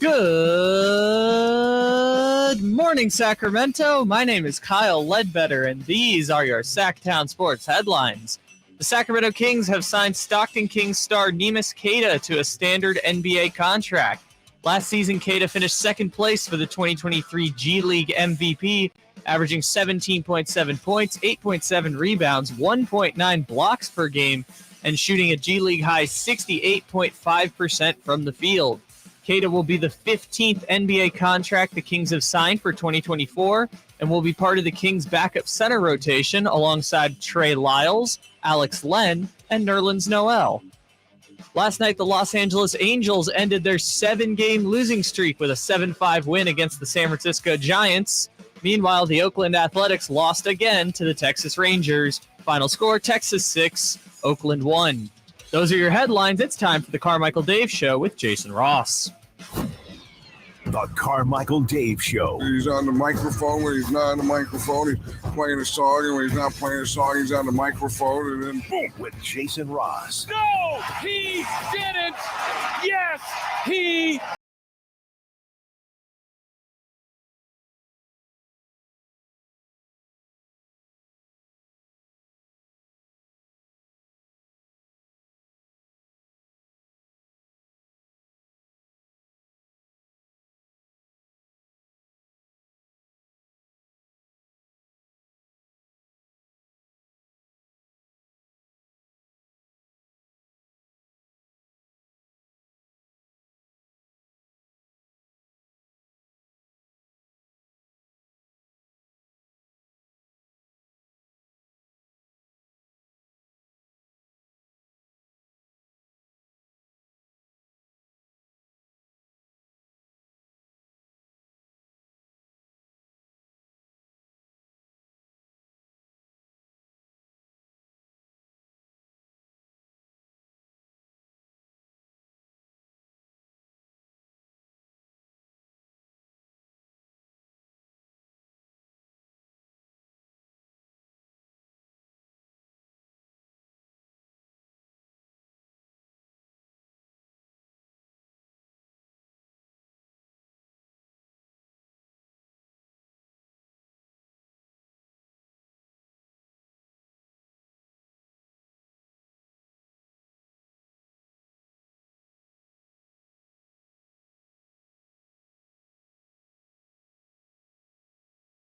Good morning, Sacramento. My name is Kyle Ledbetter, and these are your Sactown sports headlines. The Sacramento Kings have signed Stockton Kings star Neemias Queta to a standard NBA contract. Last season, Queta finished second place for the 2023 G League MVP, averaging 17.7 points, 8.7 rebounds, 1.9 blocks per game, and shooting a G League high 68.5% from the field. Queta will be the 15th NBA contract the Kings have signed for 2024 and will be part of the Kings' backup center rotation alongside Trey Lyles, Alex Len, and Nerlens Noel. Last night, the Los Angeles Angels ended their 7-game losing streak with a 7-5 win against the San Francisco Giants. Meanwhile, the Oakland Athletics lost again to the Texas Rangers. Final score, Texas 6, Oakland 1. Those are your headlines. It's time for the Carmichael Dave Show with Jason Ross. The Carmichael Dave Show. He's on the microphone when he's not on the microphone. He's playing a song, and when he's not playing a song, he's on the microphone, and then boom. With Jason Ross. No, he didn't. Yes, he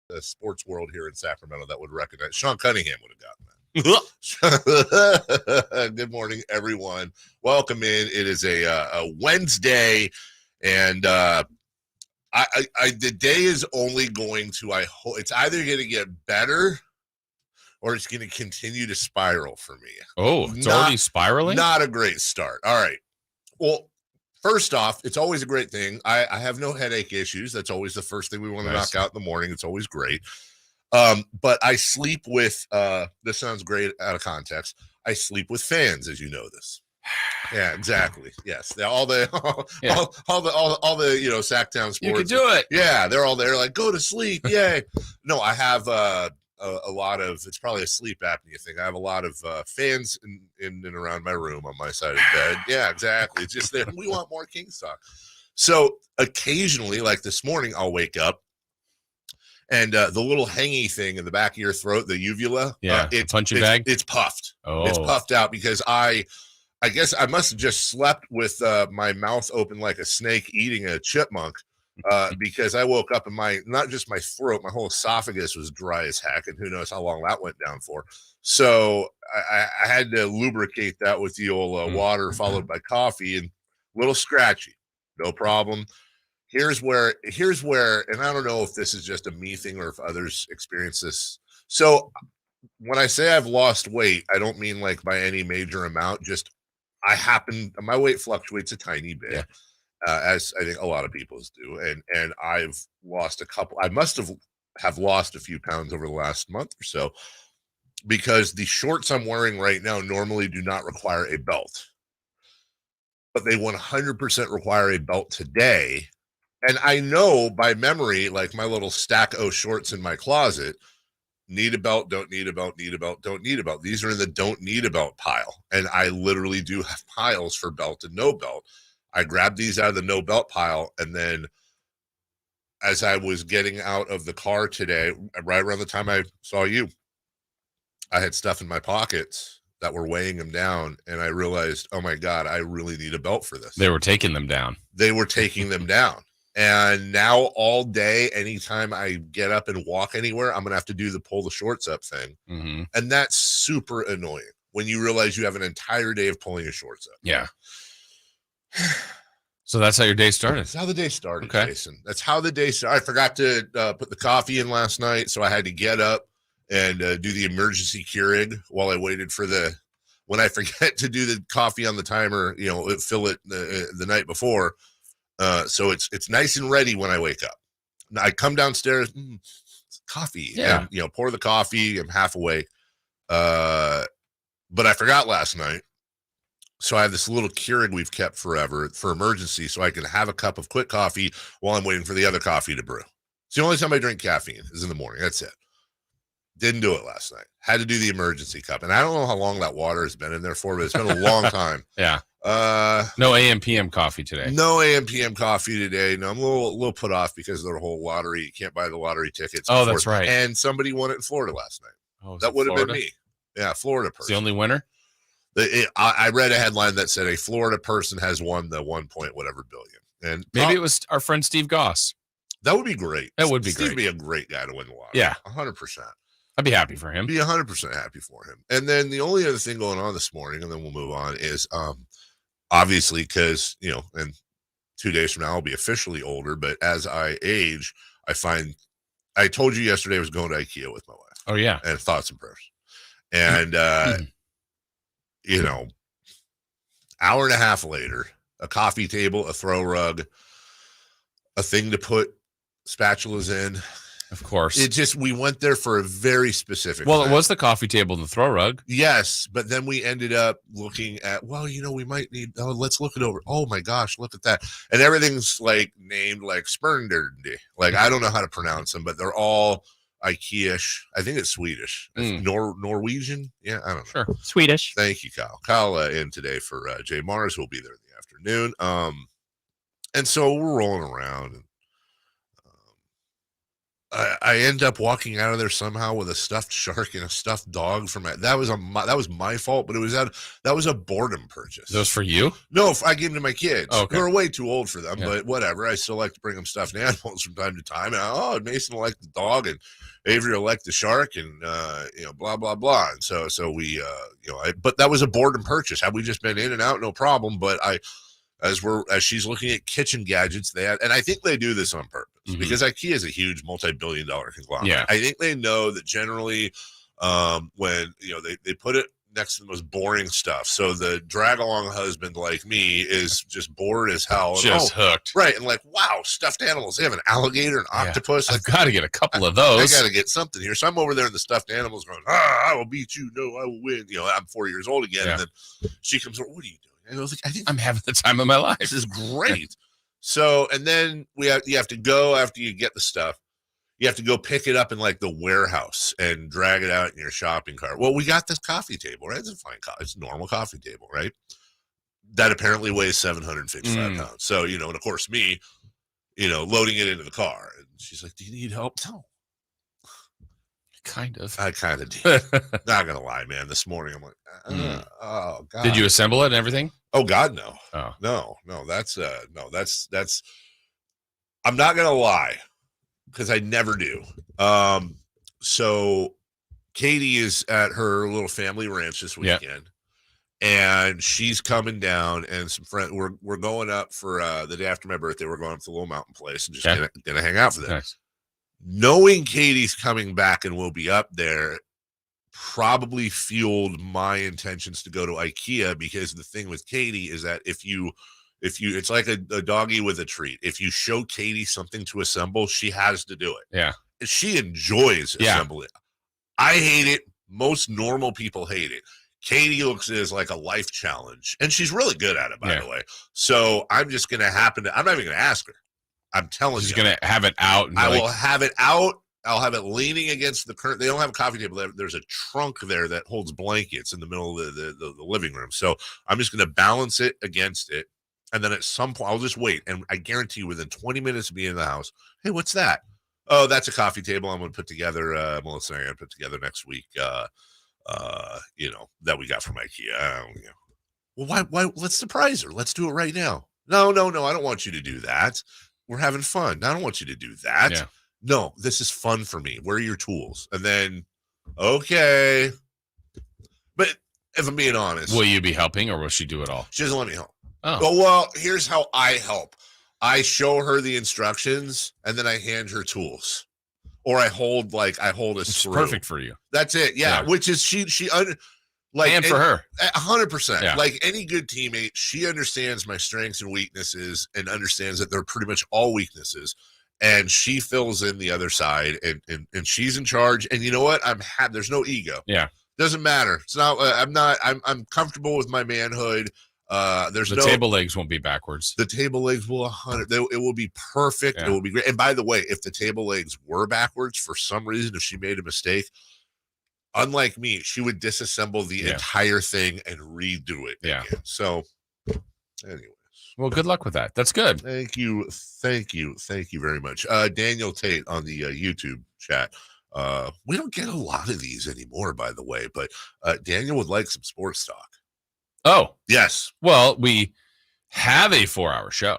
the sports world here in Sacramento that would recognize. Sean Cunningham would have gotten that. Good morning, everyone. Welcome in. It is a Wednesday, and the day is only going to, I hope, it's either going to get better or it's going to continue to spiral for me. Oh, it's already spiraling? Not a great start. All right. Well, first off, it's always a great thing. I have no headache issues. That's always the first thing we want to knock out in the morning. It's always great. But I sleep with, this sounds great out of context. I sleep with fans, as you know this. Yeah, exactly. Yes. All the Sactown sports. You can do it. Yeah. They're all there like, go to sleep. Yay. No, I have, a lot of, it's probably a sleep apnea thing. I have a lot of fans in and around my room on my side of the bed. Yeah, exactly. It's just that we want more Kings talk. So occasionally, like this morning, I'll wake up and the little hangy thing in the back of your throat, the uvula, it's punching bag. It's puffed. Oh, it's puffed out because I guess I must have just slept with my mouth open like a snake eating a chipmunk. Because I woke up and not just my throat, my whole esophagus was dry as heck, and who knows how long that went down for. So I had to lubricate that with the old water followed by coffee, and a little scratchy, no problem. Here's where, and I don't know if this is just a me thing or if others experience this. So when I say I've lost weight, I don't mean like by any major amount, just my weight fluctuates a tiny bit. Yeah. As I think a lot of people's do. And I've lost I must have lost a few pounds over the last month or so because the shorts I'm wearing right now normally do not require a belt, but they 100% require a belt today. And I know by memory, like my little stack of shorts in my closet, need a belt, don't need a belt, need a belt, don't need a belt. These are in the don't need a belt pile. And I literally do have piles for belt and no belt. I grabbed these out of the no belt pile, and then as I was getting out of the car today, right around the time I saw you, I had stuff in my pockets that were weighing them down, and I realized, oh my God, I really need a belt for this. They were taking them down. They were taking them down. And now all day, anytime I get up and walk anywhere, I'm going to have to do the pull the shorts up thing. Mm-hmm. And that's super annoying when you realize you have an entire day of pulling your shorts up. Yeah. So that's how your day started. That's how the day started, okay. Jason. That's how the day started. I forgot to put the coffee in last night, so I had to get up and do the emergency Keurig while I waited for when I forget to do the coffee on the timer, fill it the night before. So it's nice and ready when I wake up. Now I come downstairs, coffee, yeah. and, pour the coffee. I'm half awake. But I forgot last night. So I have this little Keurig we've kept forever for emergency, so I can have a cup of quick coffee while I'm waiting for the other coffee to brew. It's the only time I drink caffeine is in the morning. That's it. Didn't do it last night. Had to do the emergency cup. And I don't know how long that water has been in there for, but it's been a long time. Yeah. No AM PM coffee today. No AM PM coffee today. No, I'm a little put off because of the whole lottery. You can't buy the lottery tickets. Oh, that's right. And somebody won it in Florida last night. Oh, that would have been me. Yeah, Florida person. It's the only winner? I read a headline that said a Florida person has won the 1 point whatever billion. And maybe it was our friend Steve Goss. That would be great. That would be Steve great. Would be a great guy to win the lottery. Yeah. 100%. I'd be happy for him. Be 100% happy for him. And then the only other thing going on this morning, and then we'll move on, is obviously because, and 2 days from now I'll be officially older, but as I age, I told you yesterday I was going to IKEA with my wife. Oh, yeah. And thoughts and prayers. And, hour and a half later, a coffee table, a throw rug, a thing to put spatulas in. Of course. We went there for a very specific Well, thing. it was the coffee table and the throw rug. Yes, but then we ended up looking at, we might need, let's look it over. Oh my gosh, look at that. And everything's named like Spernderdy. I don't know how to pronounce them, but they're all IKEA-ish. I think it's Swedish. Norwegian? Yeah, I don't know. Sure. Swedish. Thank you, Kyle. Kyle in today for Jay Mars. Will be there in the afternoon. And so we're rolling around, and I end up walking out of there somehow with a stuffed shark and a stuffed dog that was my fault, but that was a boredom purchase. Those for you? No, I gave them to my kids. Okay. They were way too old for them, yeah. But whatever. I still like to bring them stuffed animals from time to time. And Mason will like the dog, and Avery will like the shark, and blah blah blah. And so we but that was a boredom purchase. Had we just been in and out, no problem. But as she's looking at kitchen gadgets, and I think they do this on purpose because IKEA is a huge multi-billion-dollar conglomerate. Yeah. I think they know that generally when they put it next to the most boring stuff. So the drag-along husband like me is just bored as hell. Just hooked. Right. And wow, stuffed animals. They have an alligator, an octopus. I've got to get a couple of those. I got to get something here. So I'm over there in the stuffed animals going, I will beat you. No, I will win. I'm 4 years old again. Yeah. And then she comes over, what are you doing? And I was like, I'm having the time of my life. This is great. So, and then you have to go after you get the stuff. You have to go pick it up in the warehouse and drag it out in your shopping cart. Well, we got this coffee table, right? It's a fine it's a normal coffee table, right? That apparently weighs 755 pounds. So, and of course me, loading it into the car. And she's like, do you need help? No. Kind of. I kind of did. Not gonna lie, man. This morning I'm like, oh God. Did you assemble it and everything? Oh God, no. Oh. No. That's I'm not gonna lie, because I never do. So Katie is at her little family ranch this weekend, and she's coming down, and some friends. We're going up for the day after my birthday. We're going up to the little mountain place and just gonna hang out for that. Nice. Knowing Katie's coming back and will be up there probably fueled my intentions to go to IKEA, because the thing with Katie is that if you it's like a doggy with a treat. If you show Katie something to assemble, she has to do it. Yeah. She enjoys assembling it. I hate it. Most normal people hate it. Katie looks at it as like a life challenge, and she's really good at it, by the way. So I'm just going to I'm not even going to ask her. I'm telling you. She's going to have it out. And I will have it out. I'll have it leaning against the current. They don't have a coffee table. There's a trunk there that holds blankets in the middle of the living room. So I'm just going to balance it against it And then at some point, I'll just wait. And I guarantee you within 20 minutes of being in the house, hey, what's that? Oh, that's a coffee table I'm going to put together. Melissa and I are going to put together next week, that we got from IKEA. Well, why? Let's surprise her. Let's do it right now. No. I don't want you to do that. We're having fun. I don't want you to do that. Yeah. No, this is fun for me. Where are your tools? And then, okay. But if I'm being honest. Will you be helping or will she do it all? She doesn't let me help. Oh. Well, here's how I help. I show her the instructions and then I hand her tools. Or I hold a screw. Perfect for you. That's it. Yeah. Which is And for her. 100%. Yeah. Like any good teammate, she understands my strengths and weaknesses and understands that they're pretty much all weaknesses. And she fills in the other side and she's in charge. And you know what? There's no ego. Yeah. Doesn't matter. It's not, I'm comfortable with my manhood. The table legs won't be backwards. The table legs will 100. It will be perfect. Yeah. It will be great. And by the way, if the table legs were backwards for some reason, if she made a mistake, unlike me, she would disassemble the entire thing and redo it again. So, anyways. Well, good luck with that. That's good. Thank you very much. Daniel Tate on the YouTube chat. We don't get a lot of these anymore, by the way, but Daniel would like some sports talk. Oh, yes. Well, we have a 4-hour show.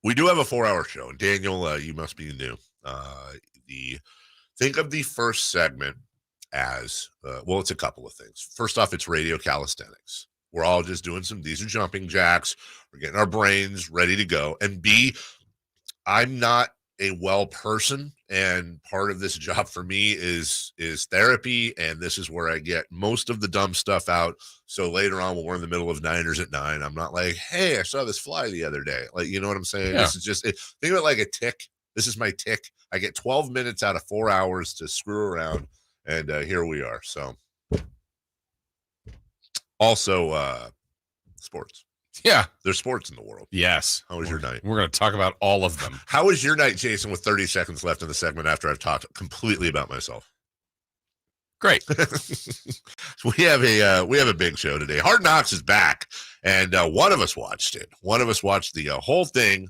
We do have a 4-hour show. Daniel, you must be new. Think of the first segment as, it's a couple of things. First off, it's radio calisthenics. We're all just doing these are jumping jacks. We're getting our brains ready to go. And B, I'm not a well person. And part of this job for me is therapy. And this is where I get most of the dumb stuff out. So later on, when we're in the middle of Niners at 9, I'm not like, hey, I saw this fly the other day. Like, you know what I'm saying? Yeah. This is just, think of it like a tick. This is my tick. I get 12 minutes out of 4 hours to screw around. And here we are. So also sports. Yeah. There's sports in the world. Yes. How was your night? We're going to talk about all of them. How was your night, Jason, with 30 seconds left in the segment after I've talked completely about myself? Great. We have a big show today. Hard Knocks is back, and one of us watched it. One of us watched the whole thing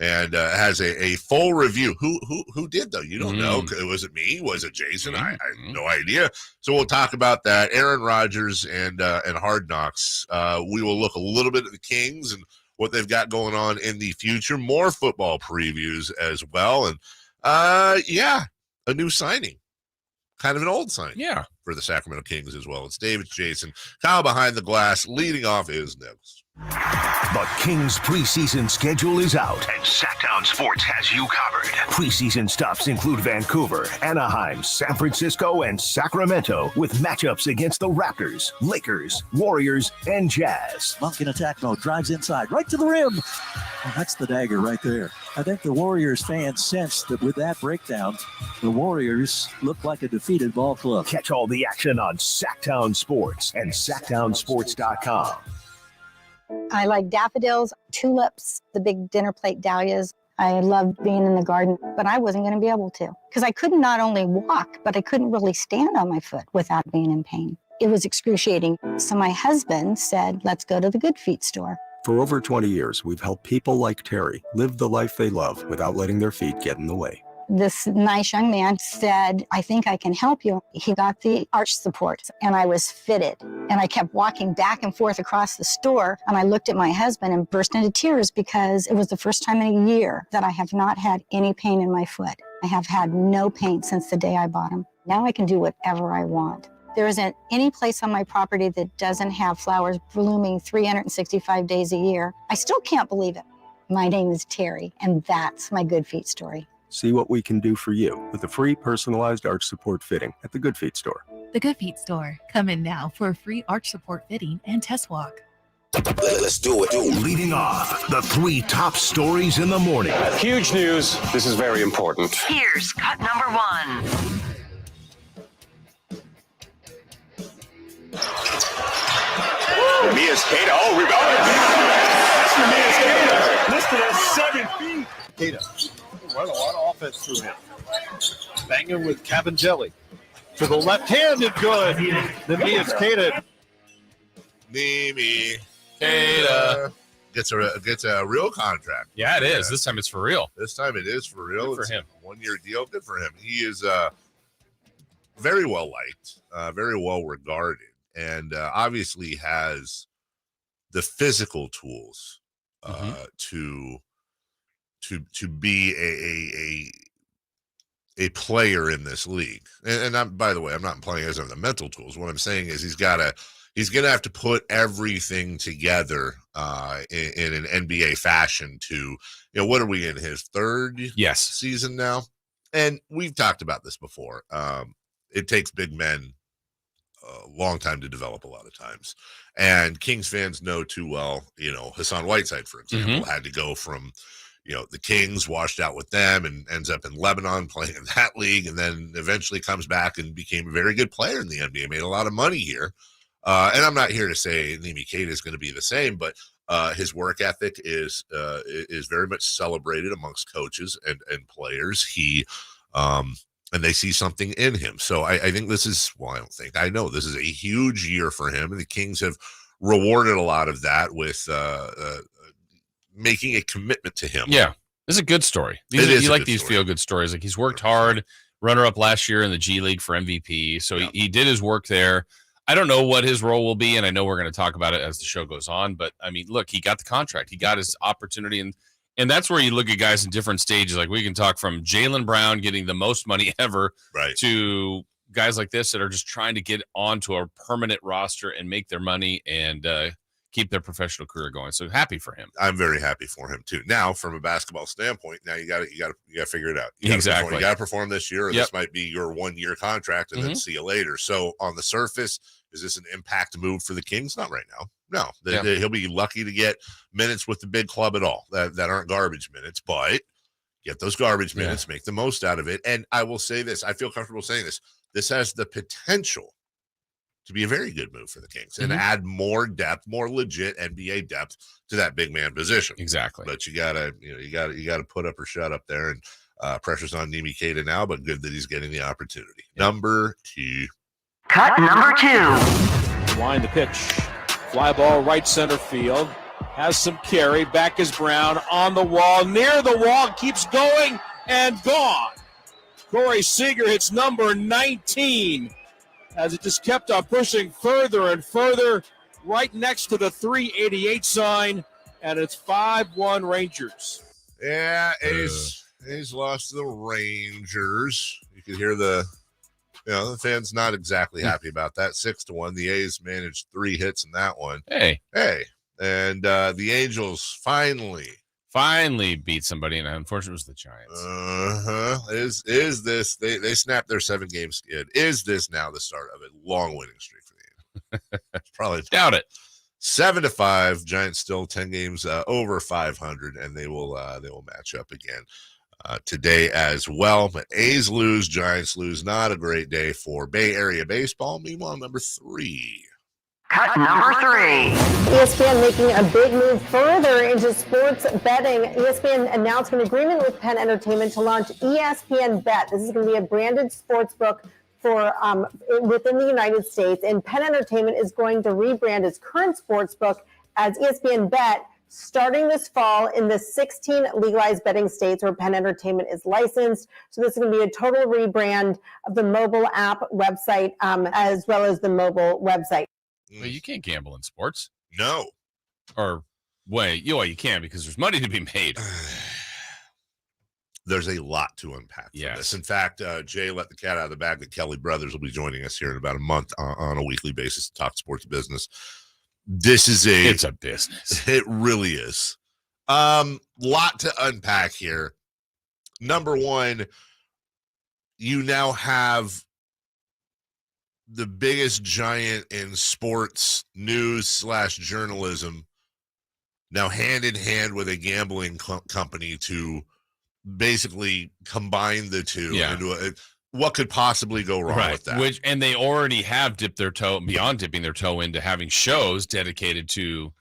and has a full review. Who did, though? You don't know. Was it me? Was it Jason? I have no idea. So we'll talk about that. Aaron Rodgers and Hard Knocks. We will look a little bit at the Kings and what they've got going on in the future. More football previews as well. And a new signing. Kind of an old signing. Yeah. For the Sacramento Kings as well. It's David, Jason. Kyle behind the glass, leading off is next. The Kings preseason schedule is out, and Sactown Sports has you covered. Preseason stops include Vancouver, Anaheim, San Francisco, and Sacramento, with matchups against the Raptors, Lakers, Warriors, and Jazz. Monk in attack mode, drives inside, right to the rim. Well, that's the dagger right there. I think the Warriors fans sensed that with that breakdown, the Warriors look like a defeated ball club. Catch all the action on Sactown Sports and SactownSports.com. I like daffodils, tulips, the big dinner plate dahlias. I loved being in the garden, but I wasn't going to be able to because I couldn't not only walk, but I couldn't really stand on my foot without being in pain. It was excruciating. So my husband said, let's go to the Good Feet store. For over 20 years, we've helped people like Terry live the life they love without letting their feet get in the way. This nice young man said, I think I can help you. He got the arch support and I was fitted. And I kept walking back and forth across the store. And I looked at my husband and burst into tears because it was the first time in a year that I have not had any pain in my foot. I have had no pain since the day I bought them. Now I can do whatever I want. There isn't any place on my property that doesn't have flowers blooming 365 days a year. I still can't believe it. My name is Terry, and that's my Good Feet story. See what we can do for you with a free personalized arch support fitting at the Good Feet store. The Good Feet store. Come in now for a free arch support fitting and test walk. Let's do it. Leading off, the 3 top stories in the morning. Huge news. This is very important. Here's cut number 1. Neemias Queta. Oh, rebound. That's Neemias Queta. Listed as 7 feet. Queta. Run a lot of offense through him. Banging with Cabangelli. To the left-handed, good. Neemias Queta. Neemias Queta. gets a real contract. Yeah, it is. This time it's for real. This time it is for real. Good for him. 1-year deal. Good for him. He is very well liked, very well regarded, and obviously has the physical tools to be a player in this league. And I'm, by the way, I'm not implying as on the mental tools. What I'm saying is he's going to have to put everything together in an NBA fashion to, what are we in, his third season now? And we've talked about this before. It takes big men a long time to develop a lot of times. And Kings fans know too well, Hassan Whiteside, for example, had to go from, the Kings, washed out with them, and ends up in Lebanon playing in that league, and then eventually comes back and became a very good player in the NBA, made a lot of money here. And I'm not here to say Neemias Queta is going to be the same, but his work ethic is very much celebrated amongst coaches and players. And they see something in him. So I think this is, I know this is a huge year for him, and the Kings have rewarded a lot of that with making a commitment to him. Yeah, this is a good story. You like these feel-good stories. Like, he's worked hard, runner-up last year in the G League for MVP. So he did his work there. I don't know what his role will be, and I know we're going to talk about it as the show goes on. But, I mean, look, he got the contract. He got his opportunity, and that's where you look at guys in different stages. Like, we can talk from Jaylen Brown getting the most money ever to guys like this that are just trying to get onto a permanent roster and make their money and keep their professional career going. So happy for him. I'm very happy for him too. Now, from a basketball standpoint, now you got to figure it out. You got to perform this year, or this might be your 1-year contract, and then see you later. So on the surface, is this an impact move for the Kings? Not right now. No, he'll be lucky to get minutes with the big club at all that aren't garbage minutes, but get those garbage minutes, make the most out of it. And I will say this, I feel comfortable saying this. This has the potential to be a very good move for the Kings and add more depth, more legit NBA depth to that big man position. Exactly. But you gotta put up or shut up there, and pressure's on Neemias Queta now, but good that he's getting the opportunity. Number 2. Cut number 2. Wind the pitch. Fly ball right center field. Has some carry. Back is Brown on the wall. Near the wall. Keeps going and gone. Corey Seager hits number 19 as it just kept on pushing further and further right next to the 388 sign, and it's 5-1 Rangers. Yeah, A's lost to the Rangers. You could hear the fans not exactly happy about that. 6-1. The A's managed 3 hits in that one. Hey. And the Angels finally beat somebody, and unfortunately it was the Giants. Is this they snapped their 7-game skid? Is this now the start of a long winning streak for the Angels? Probably doubt it. 7-5. Giants still 10 games over 500, and they will match up again today as well. But A's lose, Giants lose. Not a great day for Bay Area baseball. Meanwhile, number 3. Cut number 3. ESPN making a big move further into sports betting. ESPN announced an agreement with Penn Entertainment to launch ESPN Bet. This is going to be a branded sports book for within the United States, and Penn Entertainment is going to rebrand its current sports book as ESPN Bet starting this fall in the 16 legalized betting states where Penn Entertainment is licensed. So this is going to be a total rebrand of the mobile app website as well as the mobile website. Well, you can't gamble in sports. No. Or you can, because there's money to be made. There's a lot to unpack from this. In fact, Jay let the cat out of the bag that Kelly Brothers will be joining us here in about a month on a weekly basis to talk sports business. It's a business. It really is. Lot to unpack here. Number 1, you now have the biggest giant in sports news / journalism now hand in hand with a gambling company to basically combine the two into what could possibly go wrong with that? And they already have dipped their toe, beyond dipping their toe, into having shows dedicated to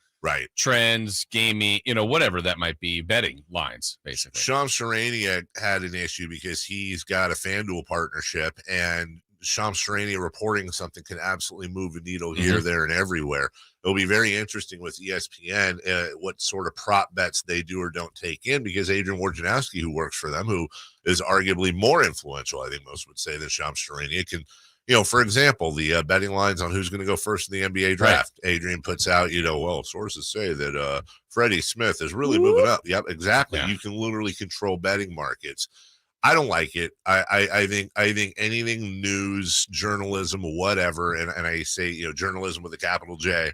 trends, gaming, whatever that might be, betting lines, basically. Sean Sharania had an issue because he's got a FanDuel partnership, and Shams Charania reporting something can absolutely move a needle here, there, and everywhere. It'll be very interesting with ESPN what sort of prop bets they do or don't take in, because Adrian Wojnarowski, who works for them, who is arguably more influential, I think most would say, than Shams Charania, can, for example, the betting lines on who's going to go first in the NBA draft. Right. Adrian puts out, well, sources say that Freddie Smith is really moving up. Yep, exactly. Yeah. You can literally control betting markets. I don't like it. I think anything news, journalism, whatever, and I say, journalism with a capital J,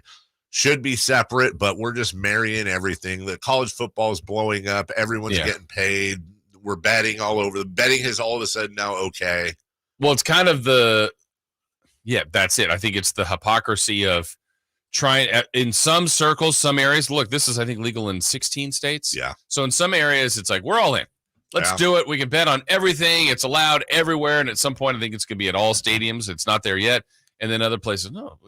should be separate, but we're just marrying everything. The college football is blowing up. Everyone's getting paid. We're betting all over. The betting is all of a sudden now okay. Well, it's kind of that's it. I think it's the hypocrisy of trying in some circles, some areas. Look, this is, I think, legal in 16 states. Yeah. So in some areas, it's like, we're all in. Let's do it. We can bet on everything. It's allowed everywhere. And at some point, I think it's going to be at all stadiums. It's not there yet. And then other places, no,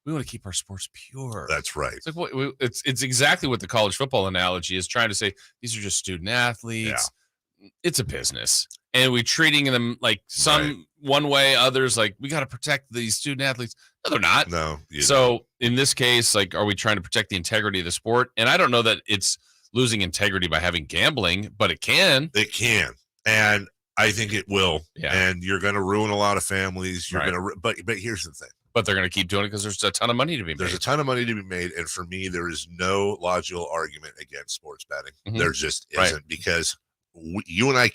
we want to keep our sports pure. That's right. It's like it's exactly what the college football analogy is trying to say. These are just student athletes. Yeah. It's a business. And we're treating them like some one way, others like, we got to protect these student athletes. No, they're not. No. So in this case, like, are we trying to protect the integrity of the sport? And I don't know that it's losing integrity by having gambling, but it can. It can. And I think it will. Yeah. And you're going to ruin a lot of families. You're going to, but here's the thing. But they're going to keep doing it because there's a ton of money to be made. There's a ton of money to be made. And for me, there is no logical argument against sports betting. Mm-hmm. There just isn't, because you and I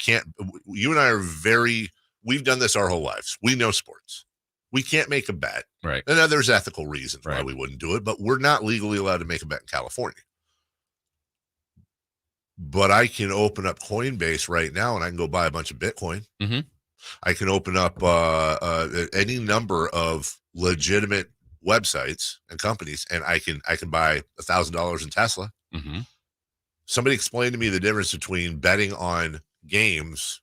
we've done this our whole lives. We know sports. We can't make a bet. Right. And there's ethical reasons why we wouldn't do it, but we're not legally allowed to make a bet in California. But I can open up Coinbase right now and I can go buy a bunch of Bitcoin. Mm-hmm. I can open up any number of legitimate websites and companies, and I can buy $1,000 in Tesla. Mm-hmm. Somebody explained to me the difference between betting on games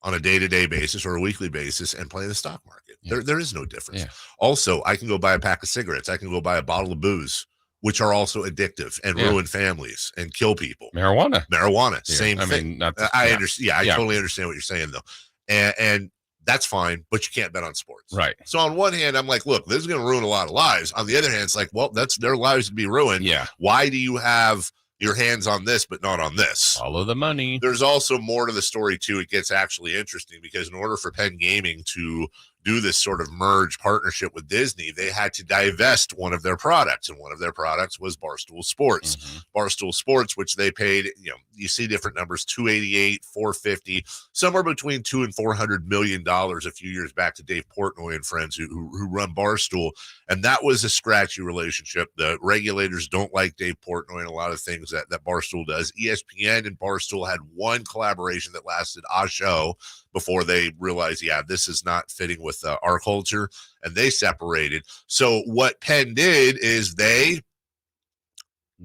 on a day-to-day basis or a weekly basis and playing the stock market. Yeah. There is no difference. Yeah. Also, I can go buy a pack of cigarettes. I can go buy a bottle of booze, which are also addictive and ruin families and kill people. Marijuana. Same thing. I understand. I totally understand what you're saying, though. And that's fine, but you can't bet on sports. Right. So on one hand, I'm like, look, this is going to ruin a lot of lives. On the other hand, it's like, well, that's their lives to be ruined. Yeah. Why do you have your hands on this, but not on this? Follow the money. There's also more to the story, too. It gets actually interesting because in order for Penn Gaming to do this sort of merge partnership with Disney, they had to divest one of their products, and one of their products was Barstool Sports. Mm-hmm. Barstool Sports, which they paid, you see different numbers, $288, $450, somewhere between $200 and $400 million a few years back to Dave Portnoy and friends who run Barstool, and that was a scratchy relationship. The regulators don't like Dave Portnoy and a lot of things that Barstool does. ESPN and Barstool had one collaboration that lasted a show before they realized, this is not fitting with our culture, and they separated. So what Penn did is they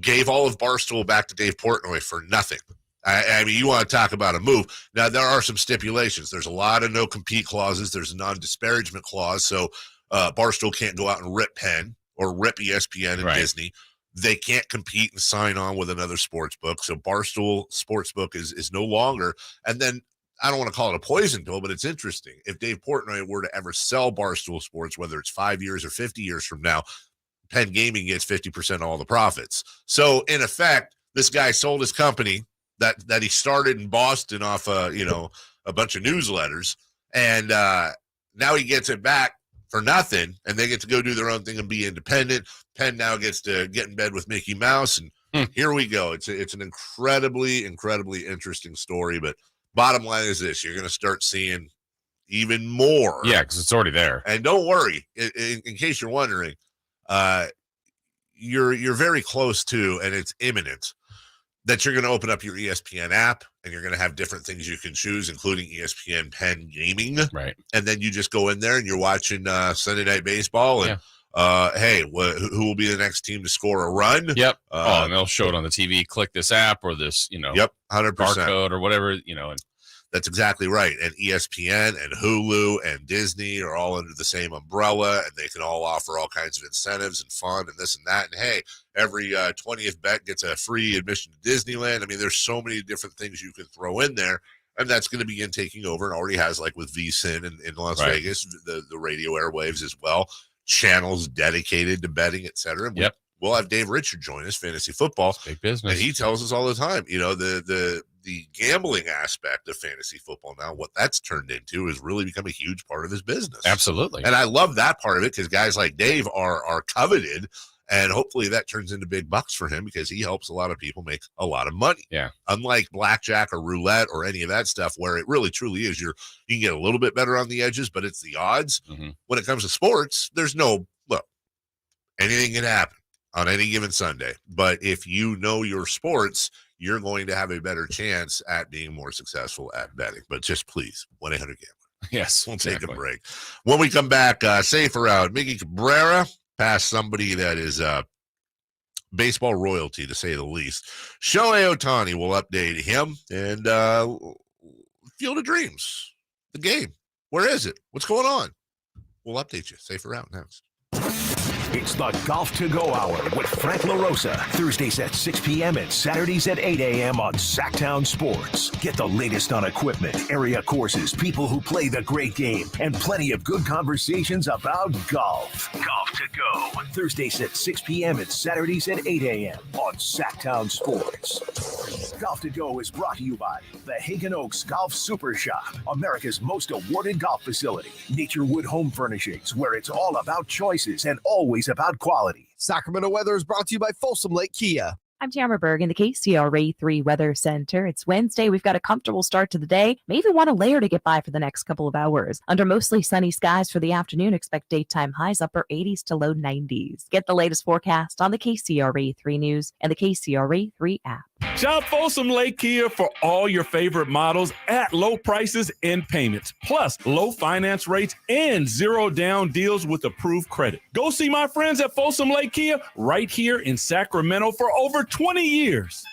gave all of Barstool back to Dave Portnoy for nothing. I mean, you want to talk about a move. Now, there are some stipulations. There's a lot of no-compete clauses. There's a non-disparagement clause, so Barstool can't go out and rip Penn or rip ESPN and Disney. They can't compete and sign on with another sports book, so Barstool Sportsbook is no longer. And then I don't want to call it a poison pill, but it's interesting. If Dave Portnoy were to ever sell Barstool Sports, whether it's 5 years or 50 years from now, Penn Gaming gets 50% of all the profits. So in effect, this guy sold his company that he started in Boston off a bunch of newsletters, and now he gets it back for nothing, and they get to go do their own thing and be independent. Penn now gets to get in bed with Mickey Mouse, and here we go. It's an incredibly, incredibly interesting story, but bottom line is this: you're going to start seeing even more. Yeah, because it's already there. And don't worry, in case you're wondering, you're very close to, and it's imminent, that you're going to open up your ESPN app and you're going to have different things you can choose, including ESPN Penn Gaming. Right. And then you just go in there and you're watching Sunday Night Baseball, and hey, who will be the next team to score a run? Yep. And they'll show it on the TV. Click this app or this, Yep, 100%. Barcode or whatever, and that's exactly right. And ESPN and Hulu and Disney are all under the same umbrella, and they can all offer all kinds of incentives and fun and this and that. And hey, every 20th bet gets a free admission to Disneyland. I mean, there's so many different things you can throw in there. And that's going to begin taking over, and already has, like with VSiN in Las Vegas, the radio airwaves as well, channels dedicated to betting, et cetera. Yep. We'll have Dave Richard join us, fantasy football. It's big business. And he tells us all the time, the gambling aspect of fantasy football now, what that's turned into has really become a huge part of his business. Absolutely. And I love that part of it because guys like Dave are coveted. And hopefully that turns into big bucks for him because he helps a lot of people make a lot of money. Yeah. Unlike blackjack or roulette or any of that stuff where it really truly is you can get a little bit better on the edges, but it's the odds. Mm-hmm. When it comes to sports, there's no look. Anything can happen on any given Sunday. But if you know your sports, you're going to have a better chance at being more successful at betting. But just please, 1-800-GAMBLER. Yes. We'll take a break. When we come back, safer out. Miggy Cabrera past somebody that is baseball royalty, to say the least. Shohei Ohtani will update him and Field of Dreams, the game. Where is it? What's going on? We'll update you. Safer out next. It's the Golf to Go Hour with Frank LaRosa. Thursdays at 6 p.m. and Saturdays at 8 a.m. on Sactown Sports. Get the latest on equipment, area courses, people who play the great game, and plenty of good conversations about golf. Golf to Go. Thursdays at 6 p.m. and Saturdays at 8 a.m. on Sactown Sports. Golf to Go is brought to you by the Hagen Oaks Golf Super Shop, America's most awarded golf facility. Naturewood Home Furnishings, where it's all about choices and always about quality. Sacramento weather is brought to you by Folsom Lake Kia. I'm Tamara Berg in the KCRA 3 Weather Center. It's Wednesday. We've got a comfortable start to the day. May even want a layer to get by for the next couple of hours. Under mostly sunny skies for the afternoon, expect daytime highs upper 80s to low 90s. Get the latest forecast on the KCRA 3 News and the KCRA 3 app. Shop Folsom Lake Kia for all your favorite models at low prices and payments, plus low finance rates and zero down deals with approved credit. Go see my friends at Folsom Lake Kia right here in Sacramento for over 20 years.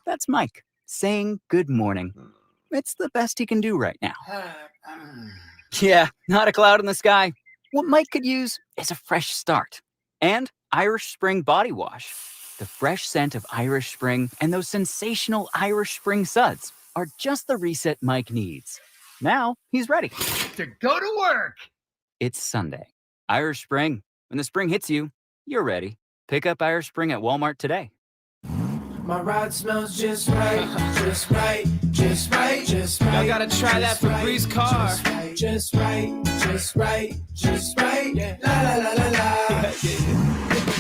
That's Mike saying good morning. It's the best he can do right now. Yeah, not a cloud in the sky. What Mike could use is a fresh start. And Irish Spring Body Wash. The fresh scent of Irish Spring and those sensational Irish Spring suds are just the reset Mike needs. Now he's ready to go to work. It's Sunday. Irish Spring. When the spring hits you, you're ready. Pick up Irish Spring at Walmart today. My ride smells just right, just right, just right, just right. Y'all gotta try that Febreze car. Just right, just right, just right. Yeah. La la la la la.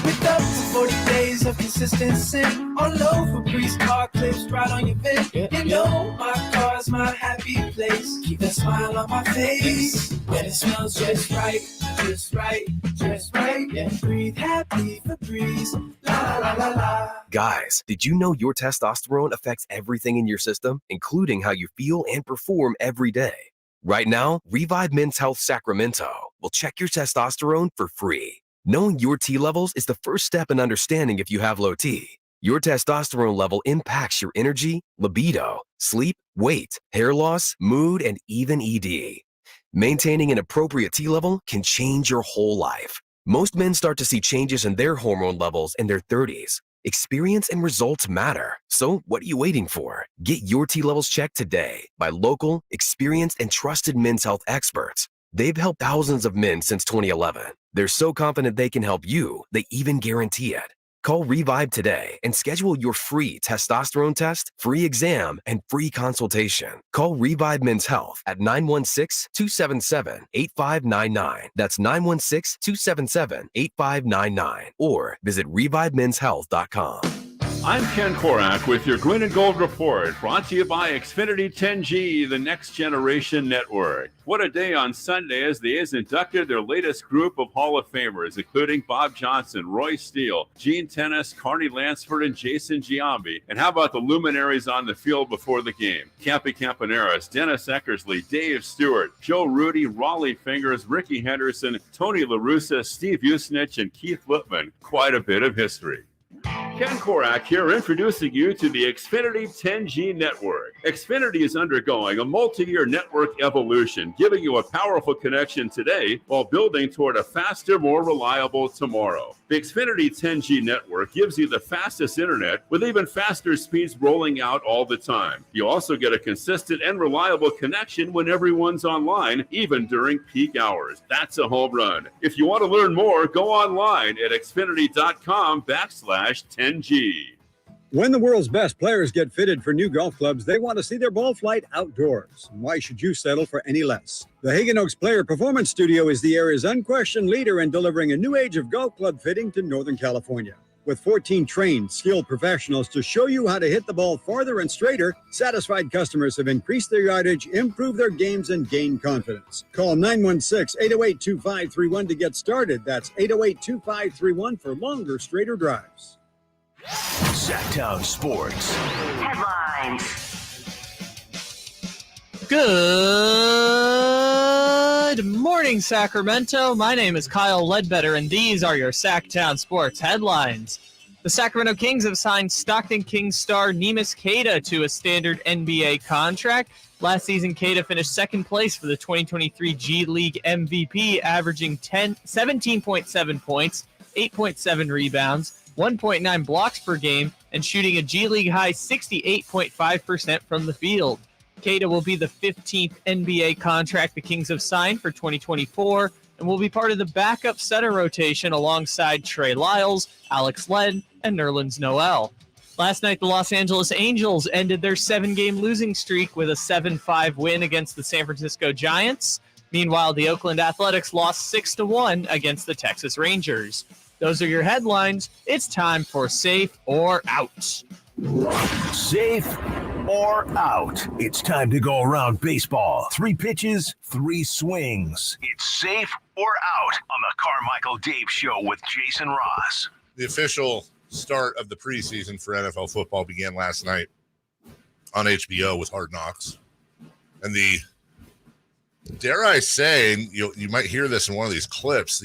With up to 40 days of consistency on low Febreze car clips right on your vent. You know my car's my happy place. Keep that smile on my face. When it smells just right, just right, just right. Yeah. Breathe happy Febreze. La la la la. Guys, did you know your testosterone affects everything in your system, including how you feel and perform every day? Right now, Revive Men's Health Sacramento will check your testosterone for free. Knowing your T levels is the first step in understanding if you have low T. Your testosterone level impacts your energy, libido, sleep, weight, hair loss, mood, and even ED. Maintaining an appropriate T level can change your whole life. Most men start to see changes in their hormone levels in their 30s. Experience and results matter. So what are you waiting for? Get your T levels checked today by local, experienced, and trusted men's health experts. They've helped thousands of men since 2011. They're so confident they can help you, they even guarantee it. Call Revive today and schedule your free testosterone test, free exam, and free consultation. Call Revive Men's Health at 916-277-8599. That's 916-277-8599. Or visit ReviveMen'sHealth.com. I'm Ken Korak with your Green and Gold Report, brought to you by Xfinity 10G, the next generation network. What a day on Sunday as the A's inducted their latest group of Hall of Famers, including Bob Johnson, Roy Steele, Gene Tennis, Carney Lansford, and Jason Giambi. And how about the luminaries on the field before the game? Campy Campaneris, Dennis Eckersley, Dave Stewart, Joe Rudy, Raleigh Fingers, Ricky Henderson, Tony La Russa, Steve Usnich, and Keith Lippman. Quite a bit of history. Ken Korak here, introducing you to the Xfinity 10G network. Xfinity is undergoing a multi-year network evolution, giving you a powerful connection today while building toward a faster, more reliable tomorrow. The Xfinity 10G network gives you the fastest internet with even faster speeds rolling out all the time. You also get a consistent and reliable connection when everyone's online, even during peak hours. That's a home run. If you want to learn more, go online at xfinity.com/10G. When the world's best players get fitted for new golf clubs, they want to see their ball flight outdoors. Why should you settle for any less? The Hagen Oaks Player Performance Studio is the area's unquestioned leader in delivering a new age of golf club fitting to Northern California. With 14 trained, skilled professionals to show you how to hit the ball farther and straighter, satisfied customers have increased their yardage, improved their games, and gained confidence. Call 916-808-2531 to get started. That's 808-2531 for longer, straighter drives. Sactown Sports Headlines. Good morning, Sacramento. My name is Kyle Ledbetter, and these are your Sactown Sports headlines. The Sacramento Kings have signed Stockton Kings star Neemias Queta to a standard NBA contract. Last season, Queta finished second place for the 2023 G League MVP, averaging 17.7 points, 8.7 rebounds, 1.9 blocks per game, and shooting a G League high 68.5% from the field. Queta will be the 15th NBA contract the Kings have signed for 2024 and will be part of the backup center rotation alongside Trey Lyles, Alex Len, and Nerlens Noel. Last night, the Los Angeles Angels ended their 7-game losing streak with a 7-5 win against the San Francisco Giants. Meanwhile, the Oakland Athletics lost 6-1 against the Texas Rangers. Those are your headlines. It's time for Safe or Out. Safe or out. It's time to go around baseball. 3 pitches, 3 swings. It's Safe or Out on the Carmichael Dave Show with Jason Ross. The official start of the preseason for NFL football began last night on HBO with Hard Knocks. And dare I say, you might hear this in one of these clips,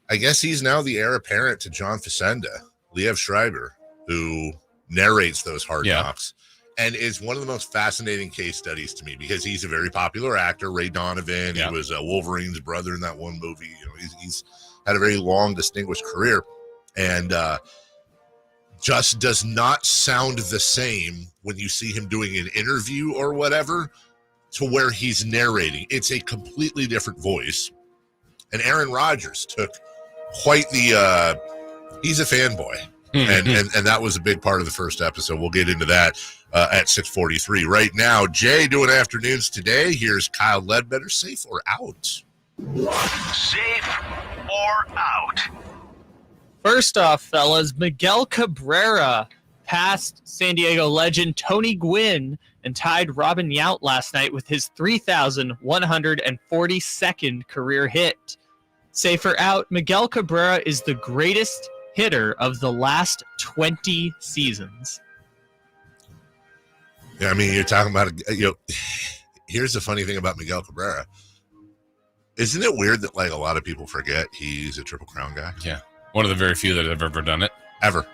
I guess he's now the heir apparent to John Facenda, Liev Schreiber, who narrates those Hard Knocks, and is one of the most fascinating case studies to me because he's a very popular actor. Ray Donovan, he was Wolverine's brother in that one movie. He's had a very long, distinguished career, and just does not sound the same when you see him doing an interview or whatever to where he's narrating. It's a completely different voice. And Aaron Rodgers took quite the he's a fanboy. And that was a big part of the first episode. We'll get into that at 6:43. Right now, Jay doing afternoons today. Here's Kyle Ledbetter. Safe or out? Safe or out? First off, fellas, Miguel Cabrera passed San Diego legend Tony Gwynn and tied Robin Yount last night with his 3,142nd career hit. Safe or out, Miguel Cabrera is the greatest hitter of the last 20 seasons. Yeah, I mean, you're talking about, here's the funny thing about Miguel Cabrera. Isn't it weird that, a lot of people forget he's a Triple Crown guy? Yeah. One of the very few that have ever done it. Ever.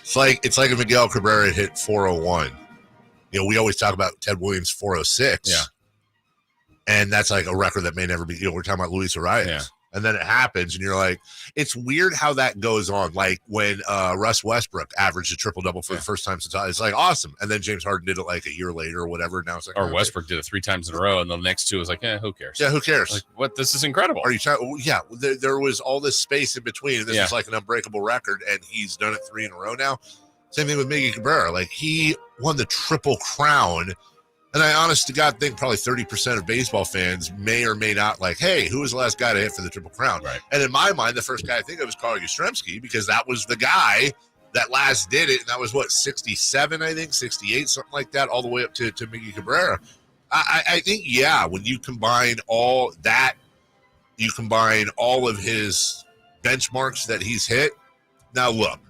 It's like if Miguel Cabrera hit 401. We always talk about Ted Williams' 406. Yeah. And that's a record that may never be, we're talking about Luis Arias. Yeah. And then it happens, and you're like, it's weird how that goes on. Like when Russ Westbrook averaged a triple-double for the first time since it's awesome. And then James Harden did it a year later or whatever. Now it's or Westbrook did it 3 times in a row, and the next 2 was who cares? Yeah, who cares? What? This is incredible. Are you trying? Yeah, there was all this space in between. And this is an unbreakable record, and he's done it 3 in a row now. Same thing with Miggy Cabrera. He won the Triple Crown. And I honest to God think probably 30% of baseball fans may or may not hey, who was the last guy to hit for the Triple Crown? Right. And in my mind, the first guy I think of is Carl Yastrzemski because that was the guy that last did it. And that was 67, I think, 68, something like that, all the way up to Miggy Cabrera. I think, when you combine all that, you combine all of his benchmarks that he's hit. Now, look.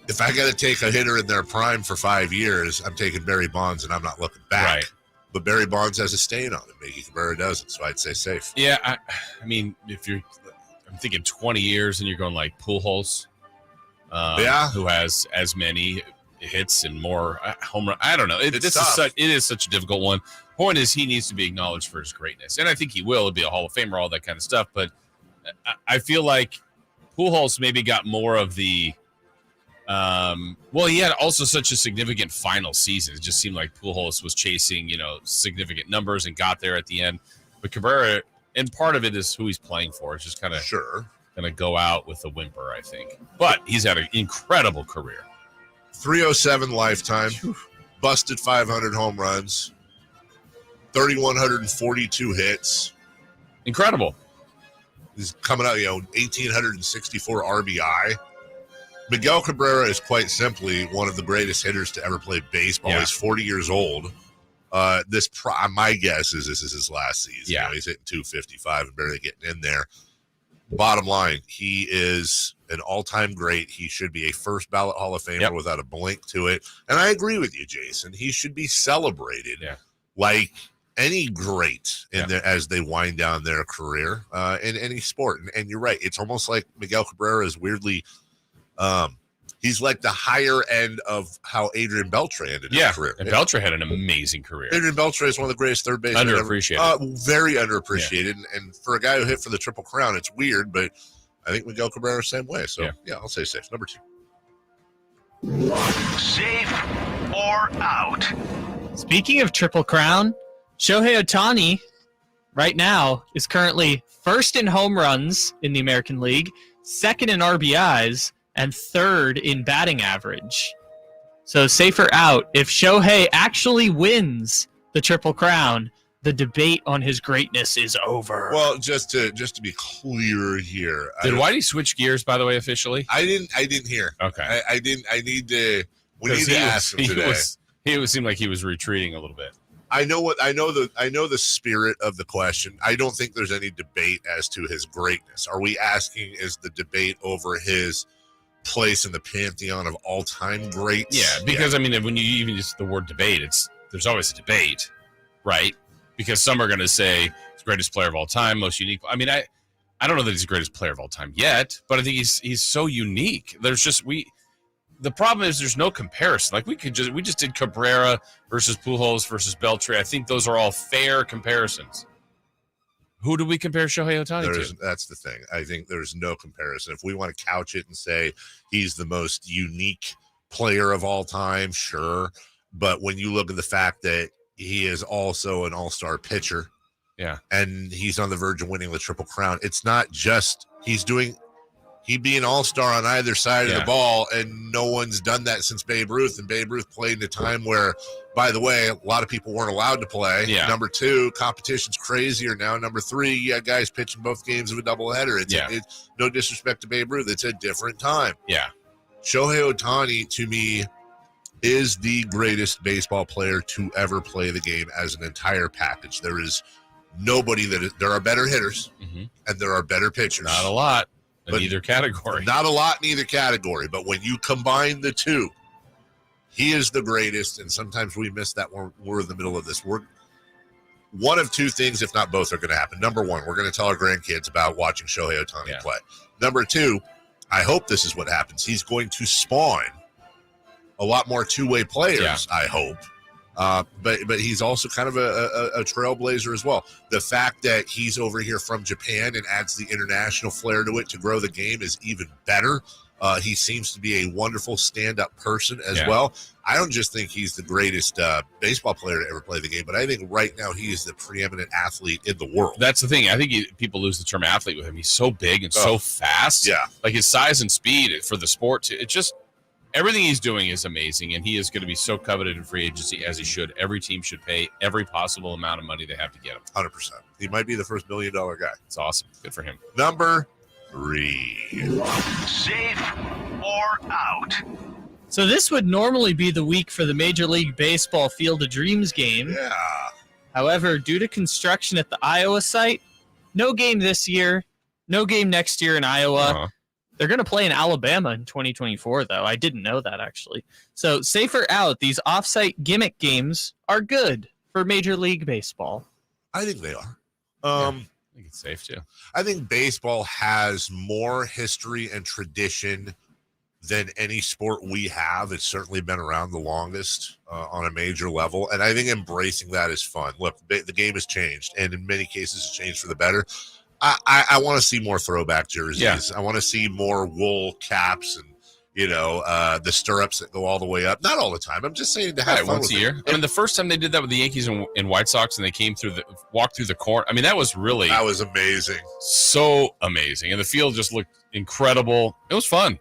If I got to take a hitter in their prime for 5 years, I'm taking Barry Bonds, and I'm not looking back. Right. But Barry Bonds has a stain on him. Miggy Cabrera doesn't, so I'd say safe. Yeah, I mean, if you're I'm thinking 20 years, and you're going like Pujols, who has as many hits and more home run. I don't know. It is such a difficult one. Point is, he needs to be acknowledged for his greatness, and I think he will. He'll be a Hall of Famer, all that kind of stuff. But I feel like Pujols maybe got more of the. He had also such a significant final season. It just seemed like Pujols was chasing, significant numbers and got there at the end. But Cabrera, and part of it is who he's playing for. It's just kind of going to go out with a whimper, I think. But he's had an incredible career. 307 lifetime, busted 500 home runs, 3,142 hits. Incredible. He's coming out, 1,864 RBI. Miguel Cabrera is quite simply one of the greatest hitters to ever play baseball. Yeah. He's 40 years old. My guess is this is his last season. Yeah. He's hitting 255 and barely getting in there. Bottom line, he is an all-time great. He should be a first ballot Hall of Famer without a blink to it. And I agree with you, Jason. He should be celebrated like any great as they wind down their career in any sport. And you're right. It's almost like Miguel Cabrera is weirdly he's like the higher end of how Adrian Beltre ended his career. And Beltre had an amazing career. Adrian Beltre is one of the greatest third basemen underappreciated. Very underappreciated. And for a guy who hit for the Triple Crown, it's weird, but I think Miguel Cabrera is the same way. So, I'll say safe. Number 2. Safe or out? Speaking of Triple Crown, Shohei Ohtani right now is currently first in home runs in the American League, second in RBIs, and third in batting average. So safe or out, if Shohei actually wins the Triple Crown, the debate on his greatness is over. Well, just to be clear here. Did Whitey switch gears, by the way, officially? I didn't hear. Okay. I didn't. I need to. We need to ask him today. It seemed like he was retreating a little bit. I know the spirit of the question. I don't think there's any debate as to his greatness. Are we asking, is the debate over his place in the pantheon of all-time greats? Yeah, because I mean, when you even use the word debate, there's always a debate, right? Because some are going to say he's the greatest player of all time, most unique. I mean, I don't know that he's the greatest player of all time yet, but I think he's so unique. The problem is there's no comparison. Like we just did Cabrera versus Pujols versus Beltre. I think those are all fair comparisons. Who do we compare Shohei Ohtani to? That's the thing. I think there's no comparison. If we want to couch it and say he's the most unique player of all time, sure. But when you look at the fact that he is also an all-star pitcher, and he's on the verge of winning the Triple Crown, it's not just he'd be an all-star on either side of the ball, and no one's done that since Babe Ruth. And Babe Ruth played in a time where, by the way, a lot of people weren't allowed to play. Yeah. Number 2, competition's crazier now. Number 3, you got guys pitching both games of a doubleheader. It's no disrespect to Babe Ruth. It's a different time. Yeah. Shohei Ohtani, to me, is the greatest baseball player to ever play the game as an entire package. There is nobody there are better hitters, and there are better pitchers. Not a lot. In either category. Not a lot in either category, but when you combine the two, he is the greatest, and sometimes we miss that when we're in the middle of this. One of two things, if not both, are going to happen. Number 1, we're going to tell our grandkids about watching Shohei Ohtani play. Number 2, I hope this is what happens. He's going to spawn a lot more two-way players, I hope. But he's also kind of a trailblazer as well. The fact that he's over here from Japan and adds the international flair to it to grow the game is even better. He seems to be a wonderful stand-up person as well. I don't just think he's the greatest baseball player to ever play the game, but I think right now he is the preeminent athlete in the world. That's the thing. I think people lose the term athlete with him. He's so big and so fast. Yeah. Like his size and speed for the sport, it just – everything he's doing is amazing, and he is going to be so coveted in free agency as he should. Every team should pay every possible amount of money they have to get him. 100%. He might be the first $1 million guy. It's awesome. Good for him. Number 3. Safe or out? So this would normally be the week for the Major League Baseball Field of Dreams game. Yeah. However, due to construction at the Iowa site, no game this year, no game next year in Iowa. They're going to play in Alabama in 2024, though. I didn't know that, actually. So, safe or out, these off-site gimmick games are good for Major League Baseball. I think they are. think it's safe too. I think baseball has more history and tradition than any sport we have. It's certainly been around the longest on a major level, and I think embracing that is fun. Look, the game has changed, and in many cases it's changed for the better. I want to see more throwback jerseys. Yeah. I want to see more wool caps and, the stirrups that go all the way up. Not all the time. I'm just saying to have fun once a year. I mean, the first time they did that with the Yankees and White Sox, and they came walked through the court. I mean, that was amazing. So amazing. And the field just looked incredible. It was fun.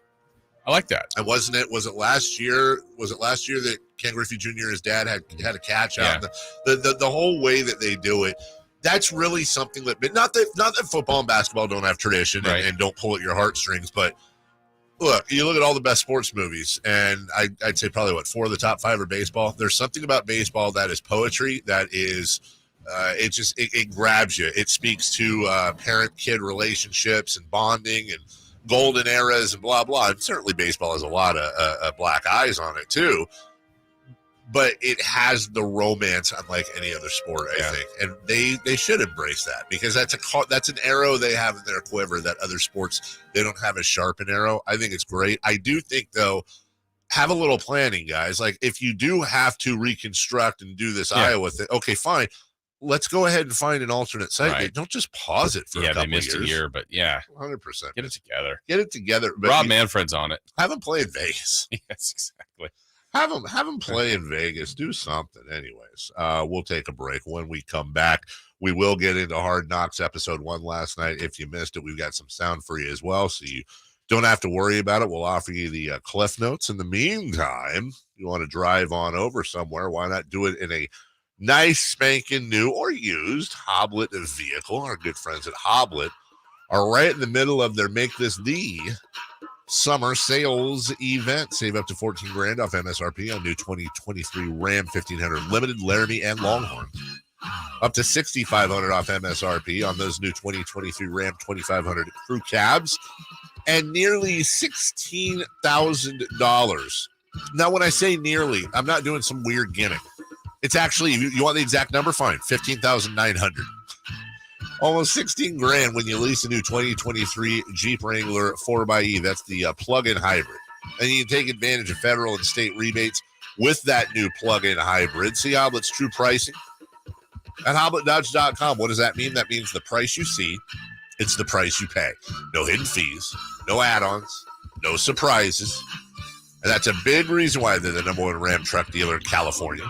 I like that. And was it last year? Was it last year that Ken Griffey Jr. and his dad had a catch out? The whole way that they do it, that's really something that, not that football and basketball don't have tradition and don't pull at your heartstrings, but look, you look at all the best sports movies, and I'd say probably 4 of the top 5 are baseball. There's something about baseball that is poetry, that is, it grabs you. It speaks to parent-kid relationships and bonding and golden eras and blah, blah. And certainly baseball has a lot of black eyes on it too. But it has the romance unlike any other sport, I think. And they should embrace that, because that's an arrow they have in their quiver that other sports, they don't have as sharp an arrow. I think it's great. I do think, though, have a little planning, guys. Like, if you do have to reconstruct and do this Iowa thing, okay, fine. Let's go ahead and find an alternate site. Right. Don't just pause it for a couple they missed years. a year, but 100%. Get it together. Get it together. But Rob Manfred's on it. Have him play in Vegas. Yes, exactly. Have him play in Vegas. Do something. Anyways, we'll take a break. When we come back, we will get into Hard Knocks episode 1 last night. If you missed it, we've got some sound for you as well, so you don't have to worry about it. We'll offer you the Cliff Notes. In the meantime, you want to drive on over somewhere, why not do it in a nice spanking new or used Hoblet vehicle? Our good friends at Hoblet are right in the middle of their Make This the Summer Sales Event. Save up to $14,000 off MSRP on new 2023 Ram 1500 Limited, Laramie, and Longhorn. Up to $6,500 off MSRP on those new 2023 Ram 2500 Crew Cabs, and nearly $16,000. Now, when I say nearly, I'm not doing some weird gimmick. It's actually, you want the exact number? Fine, $15,900. Almost $16,000 when you lease a new 2023 Jeep Wrangler 4xe. That's the plug-in hybrid. And you can take advantage of federal and state rebates with that new plug-in hybrid. See Hoblet's true pricing at HobletDodge.com. What does that mean? That means the price you see, it's the price you pay. No hidden fees, no add-ons, no surprises. And that's a big reason why they're the #1 Ram truck dealer in California.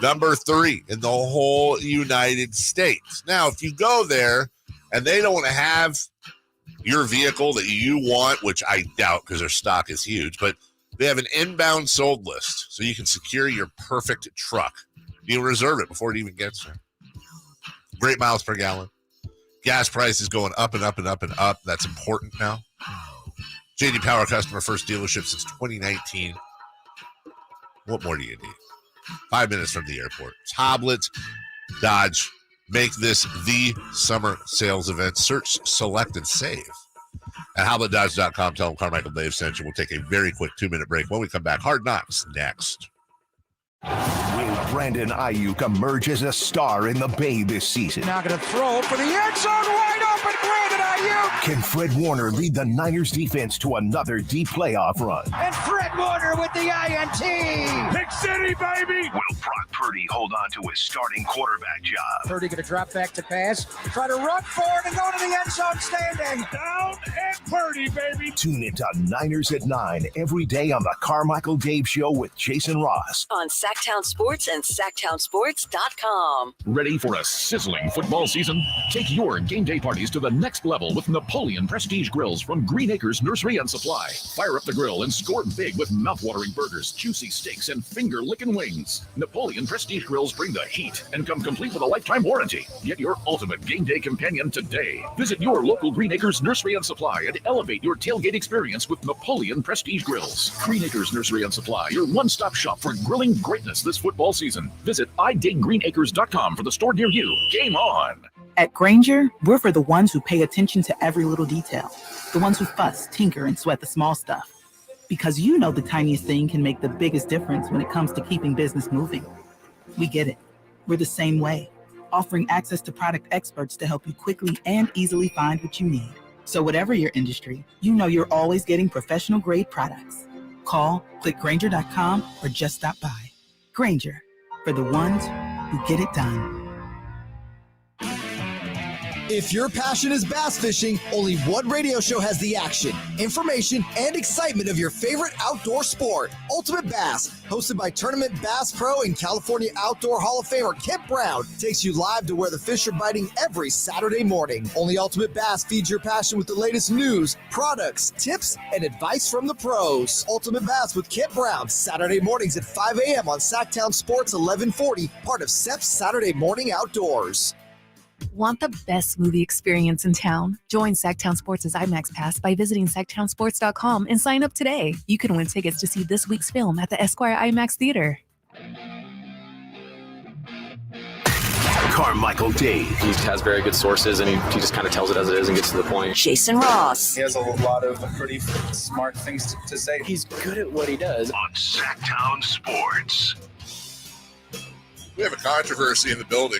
Number 3 in the whole United States. Now, if you go there and they don't want to have your vehicle that you want, which I doubt because their stock is huge, but they have an inbound sold list so you can secure your perfect truck. You can reserve it before it even gets there. Great miles per gallon. Gas prices going up and up and up and up. That's important now. JD Power customer first dealership since 2019. What more do you need? 5 minutes from the airport. It's Hoblet Dodge. Make this the summer sales event. Search, select, and save at HobletDodge.com. Tell them Carmichael Dave sent you. We'll take a very quick 2-minute break. When we come back, Hard Knocks next. Will Brandon Ayuk emerge as a star in the Bay this season? Now going to throw for the end zone, wide open, Brandon Ayuk. Can Fred Warner lead the Niners defense to another deep playoff run? And Fred Warner with the INT. Pick City, baby. Will Brock Purdy hold on to his starting quarterback job? Purdy going to drop back to pass, try to run forward and go to the end zone standing. Down and Purdy, baby. Tune into Niners at 9 every day on the Carmichael Dave Show with Jason Ross. On Sactown Sports and SactownSports.com. Ready for a sizzling football season? Take your game day parties to the next level with Napoleon Prestige Grills from Green Acres Nursery and Supply. Fire up the grill and score big with mouth-watering burgers, juicy steaks, and finger-licking wings. Napoleon Prestige Grills bring the heat and come complete with a lifetime warranty. Get your ultimate game day companion today. Visit your local Green Acres Nursery and Supply and elevate your tailgate experience with Napoleon Prestige Grills. Green Acres Nursery and Supply, your one-stop shop for grilling greatness this football season. Visit idategreenacres.com for the store near you. Game on! At Grainger, we're for the ones who pay attention to every little detail. The ones who fuss, tinker, and sweat the small stuff. Because you know the tiniest thing can make the biggest difference when it comes to keeping business moving. We get it. We're the same way. offering access to product experts to help you quickly and easily find what you need. So whatever your industry, you know you're always getting professional-grade products. Call, click Grainger.com, or just stop by. Grainger, for the ones who get it done. If your passion is bass fishing, only one radio show has the action, information, and excitement of your favorite outdoor sport. Ultimate Bass, hosted by Tournament Bass Pro and California Outdoor Hall of Famer Kent Brown, takes you live to where the fish are biting every Saturday morning. Only Ultimate Bass feeds your passion with the latest news, products, tips, and advice from the pros. Ultimate Bass with Kent Brown, Saturday mornings at 5 a.m. on Sactown Sports 1140, part of SEP's Saturday Morning Outdoors. Want the best movie experience in town? Join Sactown Sports' IMAX Pass by visiting SactownSports.com and sign up today. You can win tickets to see this week's film at the Esquire IMAX Theater. Carmichael Dave. He has very good sources, and he just kind of tells it as it is and gets to the point. Jason Ross. He has a lot of pretty smart things to say. He's good at what he does. On Sactown Sports. We have a controversy in the building.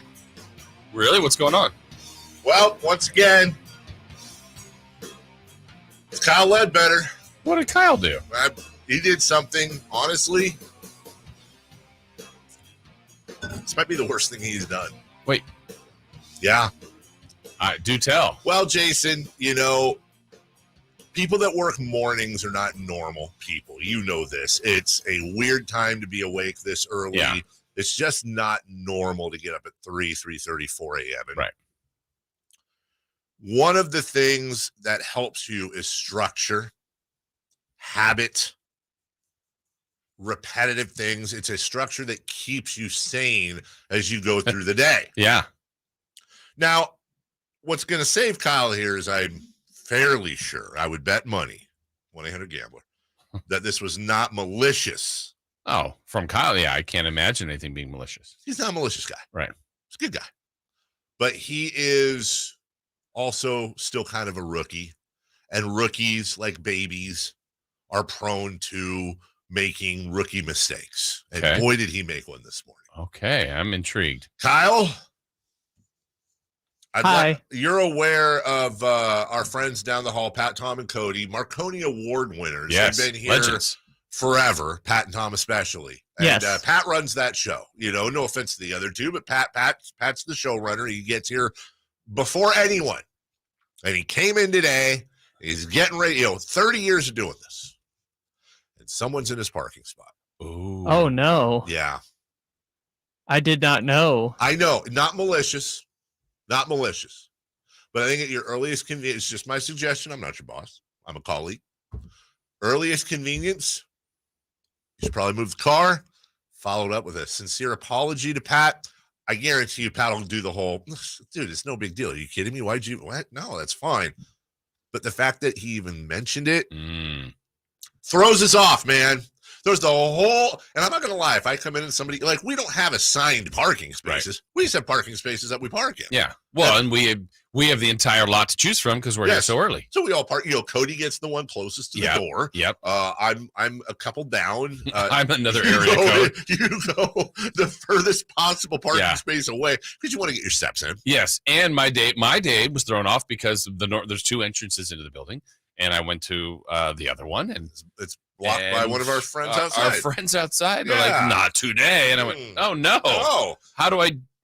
Really? What's going on? Well, once again, it's Kyle Ledbetter. What did Kyle do? He did something, honestly. This might be the worst thing he's done. Wait. Yeah. Do tell. Well, Jason, people that work mornings are not normal people. You know this. It's a weird time to be awake this early. Yeah. It's just not normal to get up at 3:30, 4 a.m. Right. One of the things that helps you is structure, habit, repetitive things. It's a structure that keeps you sane as you go through the day. Yeah. Now, what's going to save Kyle here is I'm fairly sure, I would bet money, 1-800-GAMBLER, that this was not malicious. Oh, from Kyle, yeah, I can't imagine anything being malicious. He's not a malicious guy. Right. He's a good guy. But he is also still kind of a rookie. And rookies, like babies, are prone to making rookie mistakes. And Okay. boy, did he make one this morning. Okay, I'm intrigued. Kyle? Hi. You're aware of our friends down the hall, Pat, Tom, and Cody, Marconi Award winners. Yes, They've been here legends. forever, Pat and Tom especially. And Yes. Pat runs that show. No offense to the other two, but Pat's the showrunner. He gets here before anyone. And he came in today. He's getting ready, 30 years of doing this. And someone's in his parking spot. Ooh. Oh, no. Yeah. I did not know. I know. Not malicious. Not malicious. But I think at your earliest convenience, it's just my suggestion. I'm not your boss. I'm a colleague. Earliest convenience, you should probably move the car, followed up with a sincere apology to Pat. I guarantee you Pat will do the whole, dude, it's no big deal. Are you kidding me? Why'd you, what? No, that's fine. But the fact that he even mentioned it throws us off, man. There's the whole, and I'm not going to lie, if I come in and somebody, we don't have assigned parking spaces. Right. We just have parking spaces that we park in. Yeah. Well, and we have the entire lot to choose from because we're here so early. So we all park, Cody gets the one closest to the door. Yep. I'm a couple down. I'm another area code. You go the furthest possible parking space away because you want to get your steps in. Yes. And my day was thrown off because there's two entrances into the building. And I went to the other one, and it's blocked by one of our friends outside. Our friends outside are like, not today. And I went, oh, no. Oh.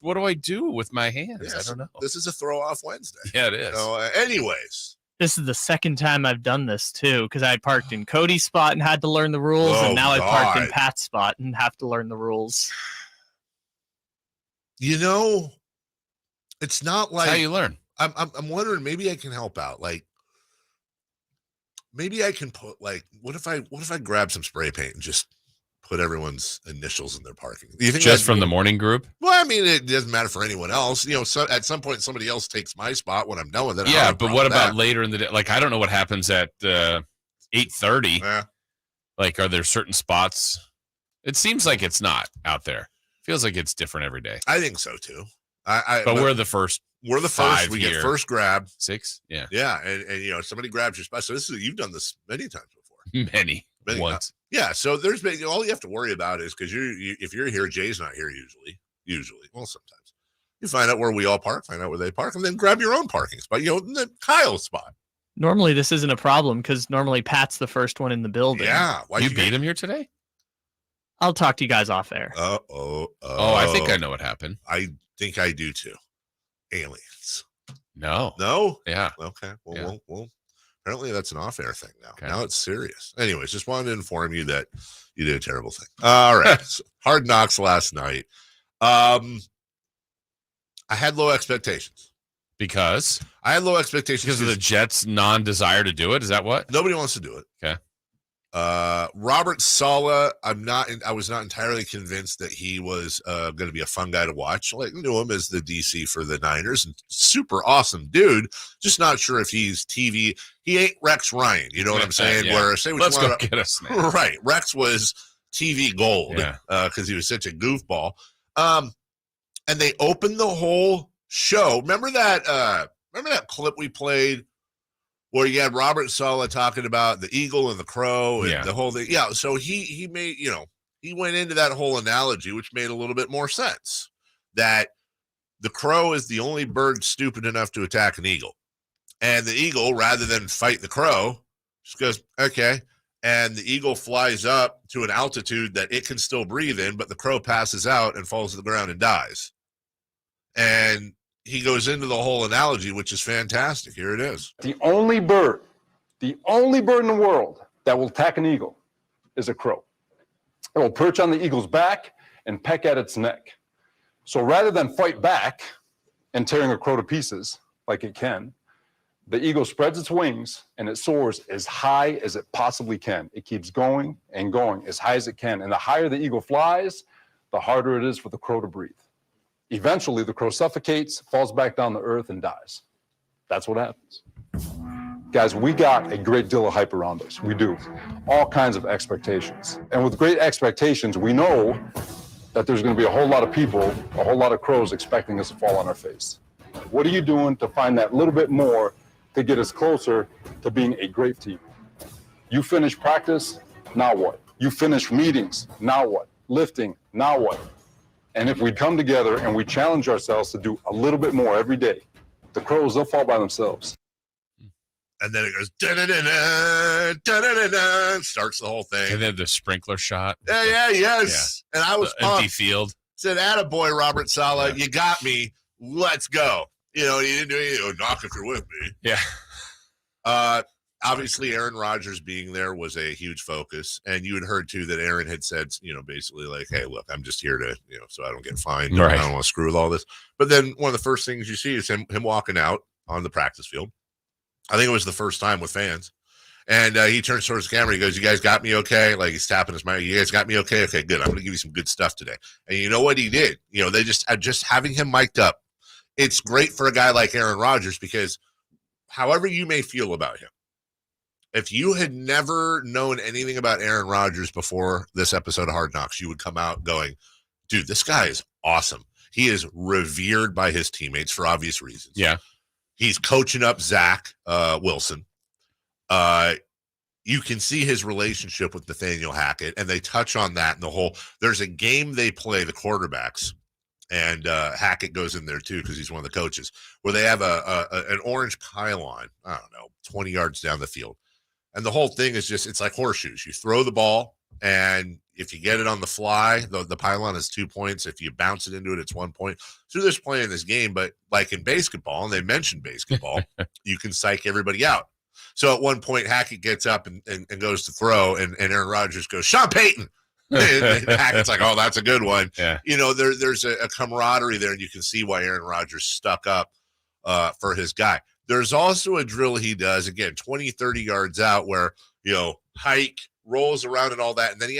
What do I do with my hands? Yes, I don't know. This is a throw-off Wednesday. Yeah, it is. So, anyways. This is the second time I've done this, too, because I parked in Cody's spot and had to learn the rules, and now I parked in Pat's spot and have to learn the rules. It's not like... That's how you learn. I'm wondering, maybe I can help out. Maybe I can put what if I grab some spray paint and just put everyone's initials in their parking? You think just from the morning group? Well, I mean, it doesn't matter for anyone else. So at some point somebody else takes my spot when I'm done with it. Yeah, but what about later in the day? I don't know what happens at 8:30. Yeah. Are there certain spots? It seems like it's not out there. Feels like it's different every day. I think so too. But we're the first. We're the first. We get first grab. 6. Yeah. Yeah. And somebody grabs your spot. So you've done this many times before. Many once. Yeah. So there's all you have to worry about is because if you're here, Jay's not here usually. Well, sometimes. You find out where we all park, find out where they park, and then grab your own parking spot. Kyle's spot. Normally, this isn't a problem because normally Pat's the first one in the building. Yeah. You beat him here today? I'll talk to you guys off air. Oh, I think I know what happened. I think I do too. Aliens. No. Yeah. Okay. Well, apparently that's an off-air thing now. Okay. Now it's serious. Anyways, just wanted to inform you that you did a terrible thing. All right. So, Hard Knocks last night. I had low expectations. Because? I had low expectations. Because of the Jets' non-desire to do it? Is that what? Nobody wants to do it. Okay. Robert Saleh, I was not entirely convinced that he was going to be a fun guy to watch. Like, knew him as the DC for the Niners, and super awesome dude. Just not sure if he's TV. He ain't Rex Ryan. You know what I'm saying? Yeah. Where say what Let's you go want get us. Right. Rex was TV gold because he was such a goofball. And they opened the whole show. Remember that clip we played where you had Robert Saleh talking about the eagle and the crow and the whole thing. Yeah. So he made, he went into that whole analogy, which made a little bit more sense, that the crow is the only bird stupid enough to attack an eagle. And the eagle, rather than fight the crow, just goes, okay. And the eagle flies up to an altitude that it can still breathe in, but the crow passes out and falls to the ground and dies. And he goes into the whole analogy, which is fantastic. Here it is. The only bird in the world that will attack an eagle is a crow. It will perch on the eagle's back and peck at its neck. So rather than fight back and tearing a crow to pieces like it can, the eagle spreads its wings and it soars as high as it possibly can. It keeps going and going as high as it can. And the higher the eagle flies, the harder it is for the crow to breathe. Eventually, the crow suffocates, falls back down to earth, and dies. That's what happens. Guys, we got a great deal of hype around us. We do. All kinds of expectations. And with great expectations, we know that there's going to be a whole lot of people, a whole lot of crows expecting us to fall on our face. What are you doing to find that little bit more to get us closer to being a great team? You finish practice, now what? You finish meetings, now what? Lifting, now what? And if we come together and we challenge ourselves to do a little bit more every day, the crows, they'll fall by themselves. And then it goes, da-da-da-da, da-da-da-da, starts the whole thing. And then the sprinkler shot. Yes. Yeah. And I was empty field. Said, attaboy, Robert Saleh, you got me. Let's go. He didn't do anything. Knock if you're with me. Yeah. Obviously, Aaron Rodgers being there was a huge focus. And you had heard, too, that Aaron had said, basically like, hey, look, I'm just here to, so I don't get fined. Right. I don't want to screw with all this. But then one of the first things you see is him walking out on the practice field. I think it was the first time with fans. And he turns towards the camera. He goes, you guys got me okay? Like, he's tapping his mic. You guys got me okay? Okay, good. I'm going to give you some good stuff today. And you know what he did? They just having him mic'd up. It's great for a guy like Aaron Rodgers because however you may feel about him, if you had never known anything about Aaron Rodgers before this episode of Hard Knocks, you would come out going, dude, this guy is awesome. He is revered by his teammates for obvious reasons. Yeah. He's coaching up Zach Wilson. You can see his relationship with Nathaniel Hackett, and they touch on that in the whole. There's a game they play, the quarterbacks, and Hackett goes in there too because he's one of the coaches, where they have an orange pylon, I don't know, 20 yards down the field. And the whole thing is just, it's like horseshoes. You throw the ball, and if you get it on the fly, the pylon is 2 points. If you bounce it into it, it's 1 point. So they're just playing this game, but like in basketball, and they mentioned basketball, you can psych everybody out. So at one point, Hackett gets up and goes to throw, and Aaron Rodgers goes, Sean Payton. And Hackett's like, oh, that's a good one. Yeah. There's a camaraderie there, and you can see why Aaron Rodgers stuck up for his guy. There's also a drill he does, again, 20, 30 yards out where, hike, rolls around and all that. And then he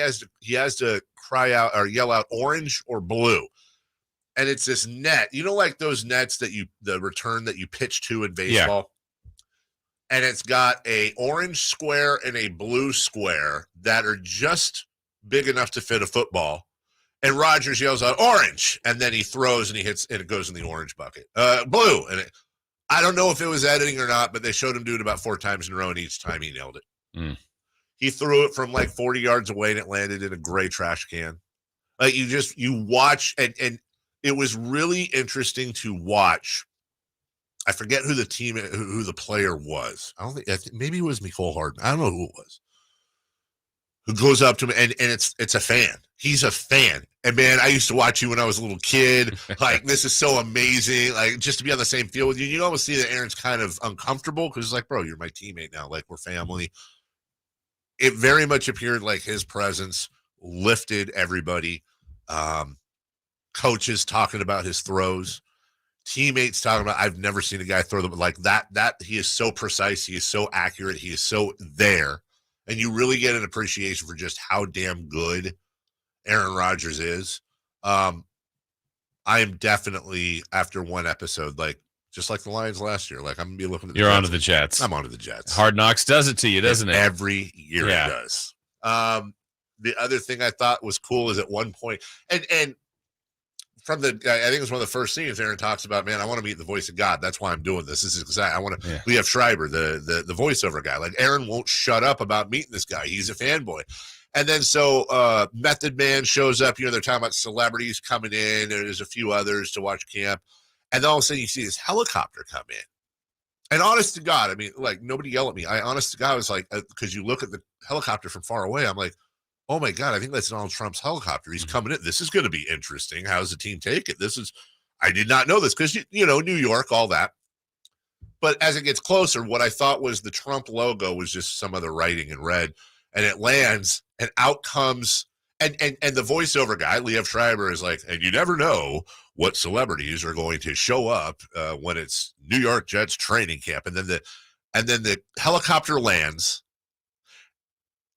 has to cry out or yell out orange or blue. And it's this net, like those nets the return that you pitch to in baseball. Yeah. And it's got a orange square and a blue square that are just big enough to fit a football. And Rodgers yells out orange. And then he throws and he hits, and it goes in the orange bucket. Blue. And I don't know if it was editing or not, but they showed him do it about 4 times in a row, and each time he nailed it. Mm. He threw it from like 40 yards away, and it landed in a gray trash can. Like you watch, and it was really interesting to watch. I forget who the player was. I think maybe it was Nicole Harden. I don't know who it was. Who goes up to him and it's a fan. He's a fan. And man, I used to watch you when I was a little kid. Like, this is so amazing. Like, just to be on the same field with you. You almost see that Aaron's kind of uncomfortable because it's like, bro, you're my teammate now. Like, we're family. It very much appeared like his presence lifted everybody. Coaches talking about his throws. Teammates talking about, I've never seen a guy throw them like that. He is so precise. He is so accurate. He is so there. And you really get an appreciation for just how damn good Aaron Rodgers is. I am definitely, after one episode, like, just like the Lions last year, like, I'm going to be looking at the You're Jets. onto the Jets. I'm onto the Jets. Hard Knocks does it to you, doesn't it? Every year it does. The other thing I thought was cool is at one point, and from I think it was one of the first scenes, Aaron talks about, man, I want to meet the voice of God. That's why I'm doing this. This is exciting. I want to. We have Schreiber, the voiceover guy. Like, Aaron won't shut up about meeting this guy. He's a fanboy. And then so Method Man shows up. They're talking about celebrities coming in. And there's a few others to watch camp. And then all of a sudden you see this helicopter come in. And honest to God, I mean, like, nobody yell at me. Honest to God, was like, because you look at the helicopter from far away, I'm like, oh my God, I think that's Donald Trump's helicopter. He's coming in. This is going to be interesting. How does the team take it? I did not know this because, New York, all that. But as it gets closer, what I thought was the Trump logo was just some other writing in red. And it lands, and out comes, and the voiceover guy, Liev Schreiber, is like, and you never know what celebrities are going to show up when it's New York Jets training camp. And then the helicopter lands.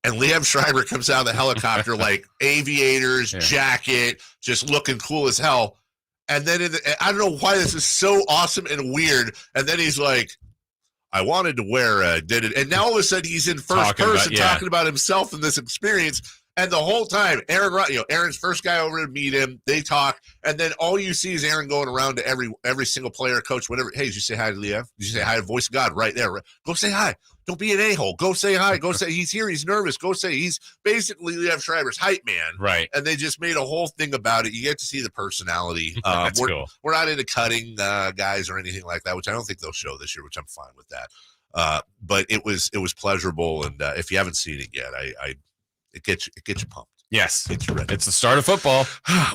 And Liev Schreiber comes out of the helicopter like aviators, jacket, just looking cool as hell. And then I don't know why this is so awesome and weird. And then he's like, I wanted to wear and now all of a sudden he's in first person talking about himself and this experience. And the whole time, Aaron's first guy over to meet him. They talk, and then all you see is Aaron going around to every single player, coach, whatever. Hey, did you say hi to Liev? Did you say hi to Voice of God right there? Go say hi. Don't be an a-hole. Go say hi. Go say he's here. He's nervous. Go say he's basically Liev Schreiber's hype man. Right. And they just made a whole thing about it. You get to see the personality. That's cool. We're not into cutting guys or anything like that, which I don't think they'll show this year, which I'm fine with that. But it was pleasurable, and if you haven't seen it yet, it gets you pumped. Yes. Gets you ready. It's the start of football.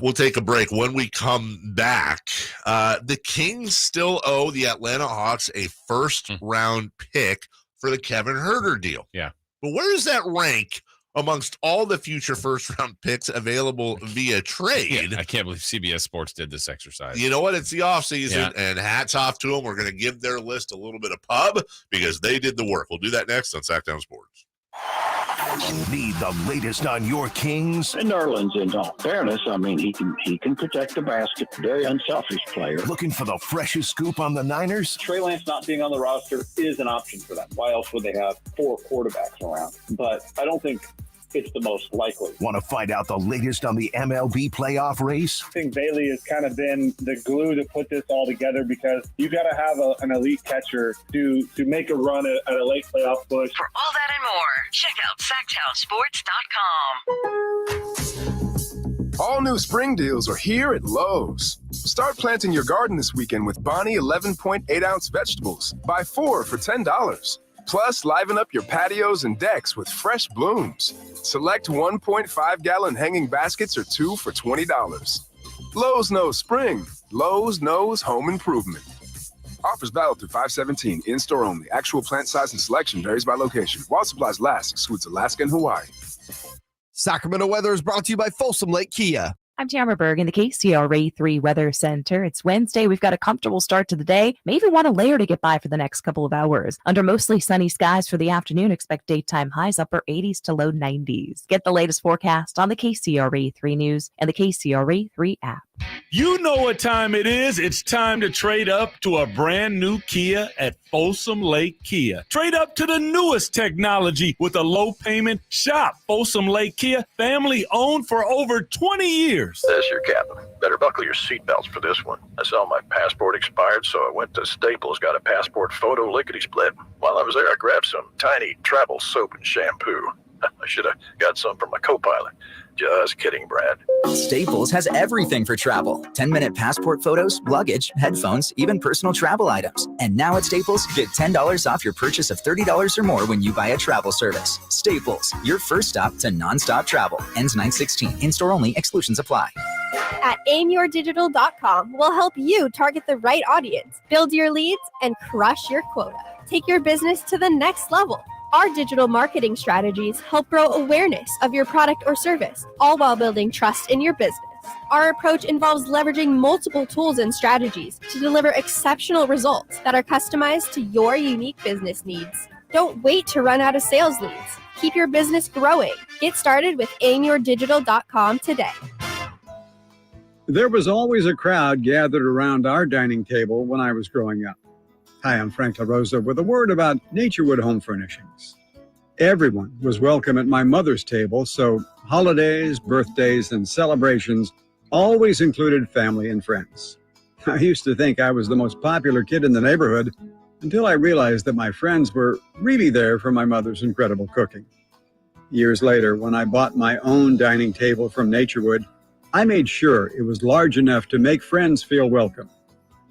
We'll take a break. When we come back, the Kings still owe the Atlanta Hawks a first-round pick for the Kevin Huerter deal. Yeah. But where does that rank amongst all the future first-round picks available via trade? Yeah, I can't believe CBS Sports did this exercise. You know what? It's the offseason, and hats off to them. We're going to give their list a little bit of pub because they did the work. We'll do that next on Sactown Sports. Need the latest on your Kings? And Nerlens, in all fairness, I mean, he can protect the basket. Very unselfish player. Looking for the freshest scoop on the Niners? Trey Lance not being on the roster is an option for them. Why else would they have 4 quarterbacks around? But I don't think it's the most likely. Want to find out the latest on the MLB playoff race? I think Bailey has kind of been the glue to put this all together because you got to have an elite catcher to make a run at a late playoff push. For all that and more, check out SactownSports.com. All new spring deals are here at Lowe's. Start planting your garden this weekend with Bonnie 11.8-ounce vegetables. Buy 4 for $10. Plus, liven up your patios and decks with fresh blooms. Select 1.5-gallon hanging baskets or 2 for $20. Lowe's knows spring. Lowe's knows home improvement. Offers valid through 5/17. In-store only. Actual plant size and selection varies by location. While supplies last, excludes Alaska and Hawaii. Sacramento weather is brought to you by Folsom Lake Kia. I'm Tamara Berg in the KCRA 3 Weather Center. It's Wednesday. We've got a comfortable start to the day. May even want a layer to get by for the next couple of hours. Under mostly sunny skies for the afternoon, expect daytime highs upper 80s to low 90s. Get the latest forecast on the KCRA 3 News and the KCRA 3 app. You know what time it is. It's time to trade up to a brand new Kia at Folsom Lake Kia. Trade up to the newest technology with a low payment. Shop Folsom Lake Kia, family owned for over 20 years. This your captain. Better buckle your seatbelts for this one. I saw my passport expired, so I went to Staples, got a passport photo lickety-split. While I was there, I grabbed some tiny travel soap and shampoo. I should have got some for my co-pilot. Just kidding, Brad. Staples has everything for travel. 10-minute passport photos, luggage, headphones, even personal travel items. And now at Staples, get $10 off your purchase of $30 or more when you buy a travel service. Staples, your first stop to nonstop travel. Ends 9/16. In-store only. Exclusions apply. At aimyourdigital.com, we'll help you target the right audience, build your leads, and crush your quota. Take your business to the next level. Our digital marketing strategies help grow awareness of your product or service, all while building trust in your business. Our approach involves leveraging multiple tools and strategies to deliver exceptional results that are customized to your unique business needs. Don't wait to run out of sales leads. Keep your business growing. Get started with aimyourdigital.com today. There was always a crowd gathered around our dining table when I was growing up. Hi, I'm Frank LaRosa with a word about Naturewood Home Furnishings. Everyone was welcome at my mother's table, so holidays, birthdays, and celebrations always included family and friends. I used to think I was the most popular kid in the neighborhood until I realized that my friends were really there for my mother's incredible cooking. Years later, when I bought my own dining table from Naturewood, I made sure it was large enough to make friends feel welcome.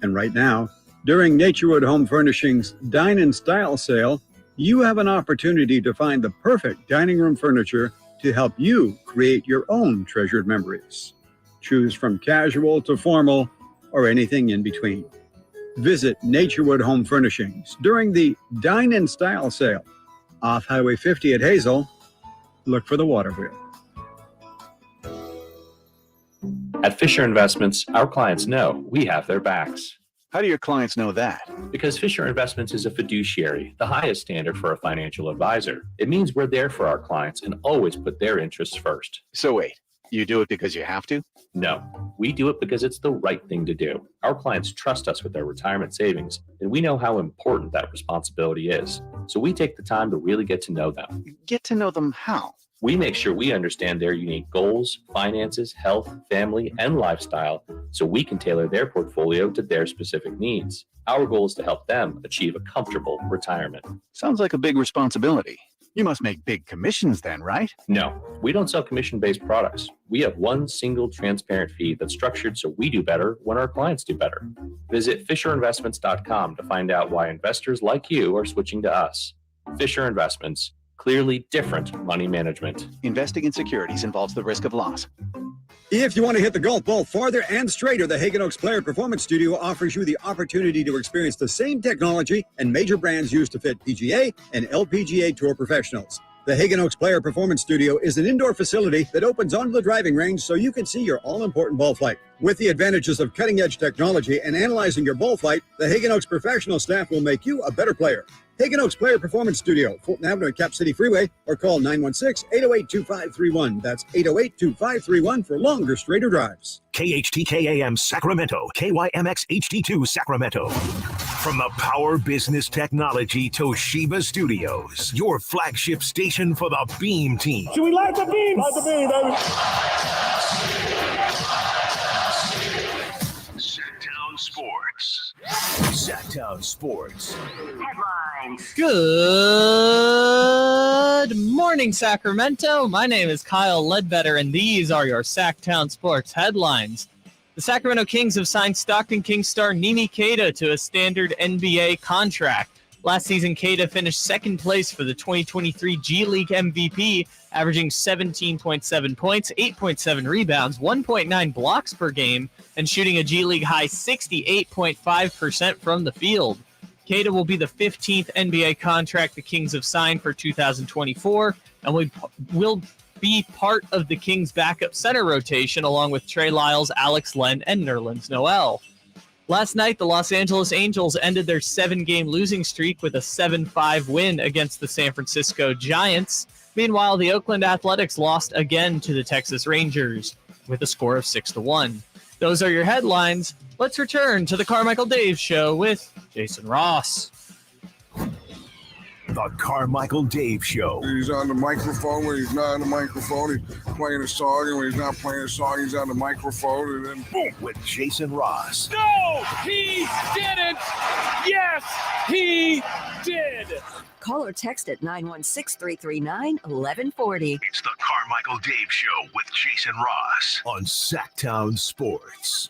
And right now, during Naturewood Home Furnishings' Dine in Style sale, you have an opportunity to find the perfect dining room furniture to help you create your own treasured memories. Choose from casual to formal or anything in between. Visit Naturewood Home Furnishings during the Dine in Style sale off Highway 50 at Hazel. Look for the water wheel. At Fisher Investments, our clients know we have their backs. How do your clients know that? Because Fisher Investments is a fiduciary, the highest standard for a financial advisor. It means we're there for our clients and always put their interests first. So wait, you do it because you have to? No, we do it because it's the right thing to do. Our clients trust us with their retirement savings, and we know how important that responsibility is. So we take the time to really get to know them. Get to know them how? We make sure we understand their unique goals, finances, health, family, and lifestyle so we can tailor their portfolio to their specific needs. Our goal is to help them achieve a comfortable retirement. Sounds like a big responsibility. You must make big commissions then, right? No, we don't sell commission-based products. We have one single transparent fee that's structured so we do better when our clients do better. Visit FisherInvestments.com to find out why investors like you are switching to us. Fisher Investments. Clearly different money management. Investing in securities involves the risk of loss. If you want to hit the golf ball farther and straighter, the Hagen Oaks Player Performance Studio offers you the opportunity to experience the same technology and major brands used to fit PGA and LPGA Tour professionals. The Hagen Oaks Player Performance Studio is an indoor facility that opens onto the driving range so you can see your all-important ball flight. With the advantages of cutting-edge technology and analyzing your ball flight, the Hagen Oaks professional staff will make you a better player. Hagen Oaks Player Performance Studio, Fulton Avenue at Cap City Freeway, or call 916-808-2531. That's 808-2531 for longer, straighter drives. KHTK-AM Sacramento, KYMX HD2 Sacramento. From the Power Business Technology Toshiba Studios, your flagship station for the Beam Team. Should we light the beam? Light the beam, baby. Sactown Sports. Sactown Sports. Headlines. Good morning, Sacramento. My name is Kyle Ledbetter, and these are your Sactown Sports headlines. The Sacramento Kings have signed Stockton Kings star Neemias Queta to a standard NBA contract. Last season, Queta finished second place for the 2023 G League MVP, averaging 17.7 points, 8.7 rebounds, 1.9 blocks per game, and shooting a G League high 68.5% from the field. Queta will be the 15th NBA contract the Kings have signed for 2024, and will be part of the Kings' backup center rotation, along with Trey Lyles, Alex Len, and Nerlens Noel. Last night, the Los Angeles Angels ended their 7-game losing streak with a 7-5 win against the San Francisco Giants. Meanwhile, the Oakland Athletics lost again to the Texas Rangers with a score of 6-1. Those are your headlines. Let's return to the Carmichael Dave Show with Jason Ross. The Carmichael Dave Show. He's on the microphone when he's not on the microphone. He's playing a song, and when he's not playing a song, he's on the microphone, and then boom. With Jason Ross. No, he didn't. Yes, he did. Call or text at 916-339-1140. It's the Carmichael Dave Show with Jason Ross on Sactown Sports.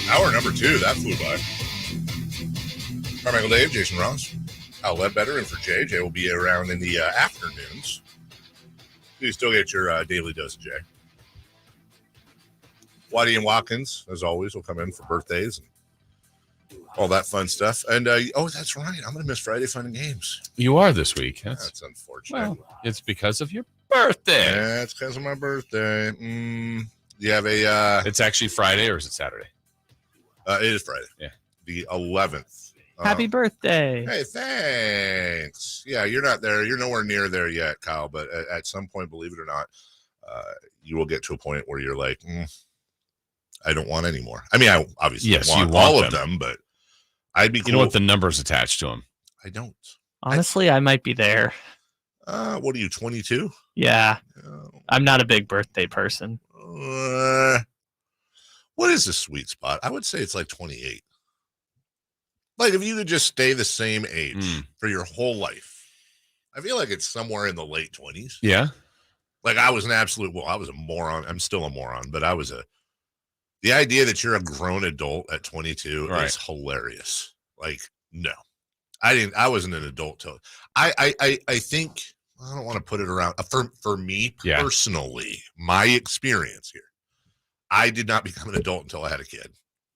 Hour number 2, that flew by. Carmichael Dave, Jason Ross, Al Ledbetter, and for Jay. Jay will be around in the afternoons. You still get your daily dose of Jay. Waddy and Watkins, as always, will come in for birthdays and all that fun stuff. And, that's right. I'm going to miss Friday Fun and Games. You are this week. That's unfortunate. Well, it's because of your birthday. Yeah, it's because of my birthday. You have a... It's actually Friday, or is it Saturday? It is Friday. Yeah. The 11th. Happy birthday. Hey, thanks. Yeah, you're not there. You're nowhere near there yet, Kyle. But at some point, believe it or not, you will get to a point where you're like, I don't want any more. I mean, I obviously want all of them, but I'd be cool. You don't want the numbers attached to them. I don't. Honestly, I might be there. What are you, 22? Yeah. I'm not a big birthday person. What is the sweet spot? I would say it's like 28. Like if you could just stay the same age for your whole life, I feel like it's somewhere in the late 20s. Yeah. Like I was I was a moron. I'm still a moron, but the idea that you're a grown adult at 22 is hilarious. Like, no, I wasn't an adult till I think, I don't want to put it around for me personally, my experience here. I did not become an adult until I had a kid.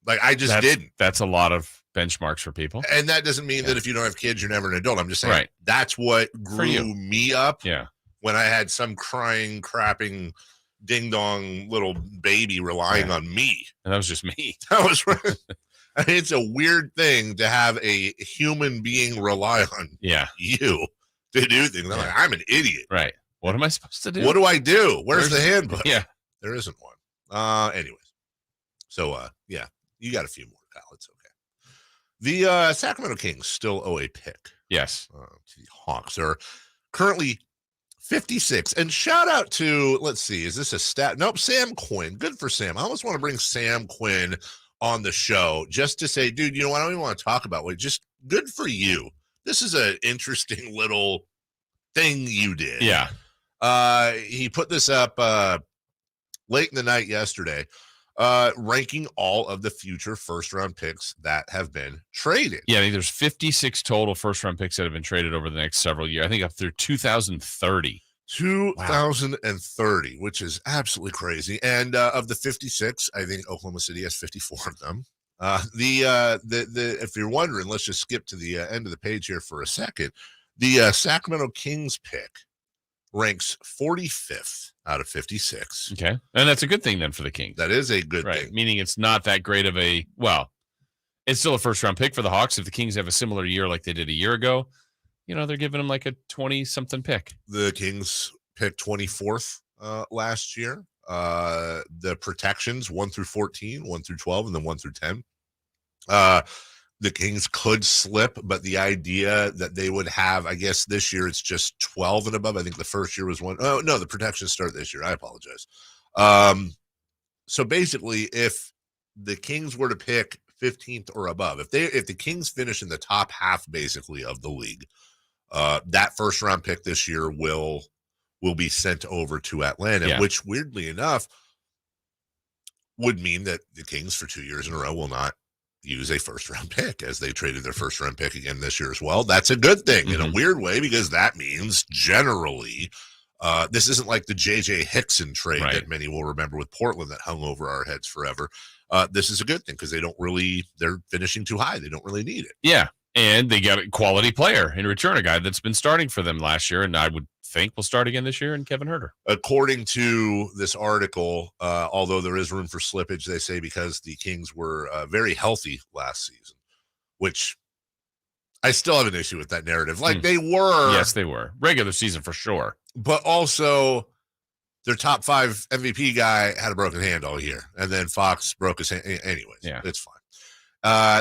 Like I just didn't. That's a lot of benchmarks for people. And that doesn't mean that if you don't have kids, you're never an adult. I'm just saying that's what grew me up. Yeah. When I had some crying, crapping, ding dong little baby relying on me. And that was just me. That was right. I mean, it's a weird thing to have a human being rely on you to do things. I'm like, I'm an idiot. Right. What am I supposed to do? What do I do? Where's the handbook? Yeah. There isn't one. Anyways. So, you got a few more, Kyle. It's okay. The Sacramento Kings still owe a pick. Yes. To the Hawks. They're currently 56. And shout out to, let's see, is this a stat? Nope, Sam Quinn. Good for Sam. I almost want to bring Sam Quinn on the show just to say, dude, you know what? I don't even want to talk about it. Just good for you. This is an interesting little thing you did. Yeah. He put this up late in the night yesterday, ranking all of the future first-round picks that have been traded. Yeah, I think there's 56 total first-round picks that have been traded over the next several years. I think up through 2030. 2030, which is absolutely crazy. And of the 56, I think Oklahoma City has 54 of them. If you're wondering, let's just skip to the end of the page here for a second. The Sacramento Kings pick ranks 45th out of 56. Okay. And that's a good thing then for the Kings. That is a good thing. Meaning it's not that great of a, it's still a first round pick for the Hawks. If the Kings have a similar year like they did a year ago, they're giving them like a 20-something pick. The Kings picked 24th last year. The protections 1 through 14, 1 through 12, and then 1 through 10. The Kings could slip, but the idea that they would have, I guess this year it's just 12 and above. I think the first year was 1. Oh, no, the protections start this year. I apologize. So basically, if the Kings were to pick 15th or above, if the Kings finish in the top half basically of the league, that first round pick this year will be sent over to Atlanta, which weirdly enough would mean that the Kings for 2 years in a row will not use a first round pick, as they traded their first round pick again this year as well. That's a good thing in a weird way, because that means generally this isn't like the JJ Hickson trade that many will remember with Portland that hung over our heads forever. This is a good thing because they're finishing too high. They don't really need it. Yeah. And they got a quality player in return, a guy that's been starting for them last year, and I would think will start again this year, and Kevin Huerter. According to this article, although there is room for slippage, they say because the Kings were very healthy last season, which I still have an issue with that narrative. Like they were. Yes, they were. Regular season for sure. But also their top 5 MVP guy had a broken hand all year, and then Fox broke his hand. Anyways, it's fine.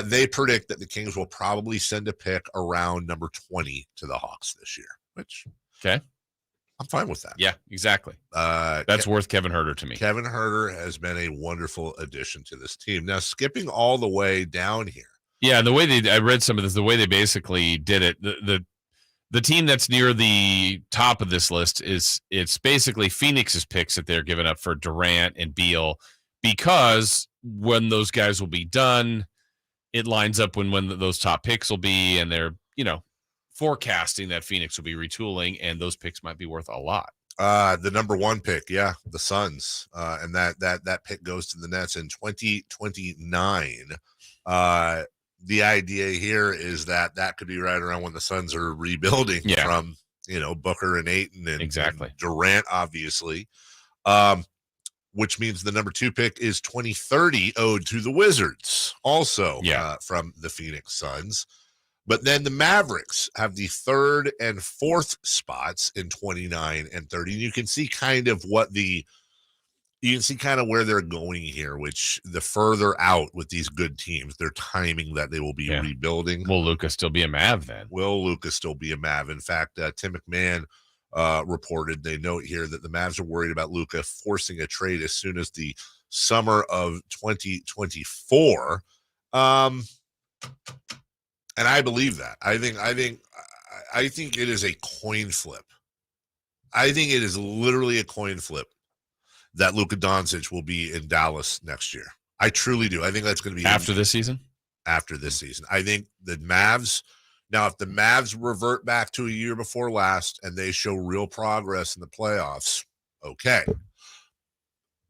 They predict that the Kings will probably send a pick around number 20 to the Hawks this year, which I'm fine with that. Yeah, exactly. That's worth Kevin Huerter to me. Kevin Huerter has been a wonderful addition to this team. Now, skipping all the way down here. Yeah, the way I read some of this, the way they basically did it, the team that's near the top of this list it's basically Phoenix's picks that they're giving up for Durant and Beal, because when those guys will be done, it lines up when those top picks will be, and they're, forecasting that Phoenix will be retooling, and those picks might be worth a lot. The number 1 pick, the Suns, and that pick goes to the Nets in 2029. The idea here is that could be right around when the Suns are rebuilding from, Booker and Ayton and Durant, obviously, which means the number 2 pick is 2030 owed to the Wizards, also from the Phoenix Suns. But then the Mavericks have the 3rd and 4th spots in 29 and 30. And you can see kind of where they're going here, which the further out with these good teams, they're timing that they will be rebuilding. Will Luka still be a Mav then? Will Luka still be a Mav? In fact, Tim McMahon reported, they note here that the Mavs are worried about Luka forcing a trade as soon as the summer of 2024. And I believe that. I think it is a coin flip. I think it is literally a coin flip that Luka Doncic will be in Dallas next year. I truly do. I think that's going to be after this season. After this season, I think the Mavs. Now, if the Mavs revert back to a year before last and they show real progress in the playoffs, okay.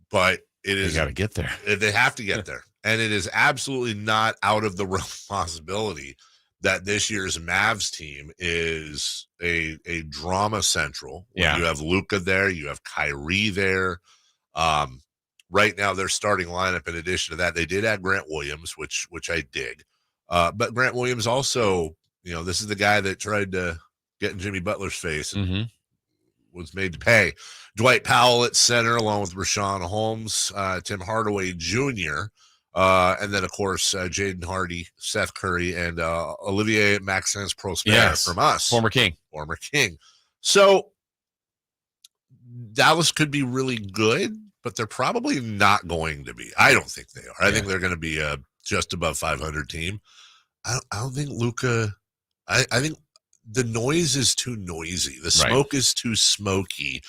But they got to get there. They have to get there, and it is absolutely not out of the realm of possibility that this year's Mavs team is a drama central. You have Luka there, you have Kyrie there. Right now, their starting lineup, in addition to that, they did add Grant Williams, which I dig. But Grant Williams also, this is the guy that tried to get in Jimmy Butler's face and was made to pay. Dwight Powell at center, along with Rashawn Holmes, Tim Hardaway Jr., and then, of course, Jaden Hardy, Seth Curry, and Olivier Maxence Prosper from us. Former King. So Dallas could be really good, but they're probably not going to be. I don't think they are. I think they're going to be a just above 500 team. I don't think Luka – I think the noise is too noisy. The smoke is too smoky.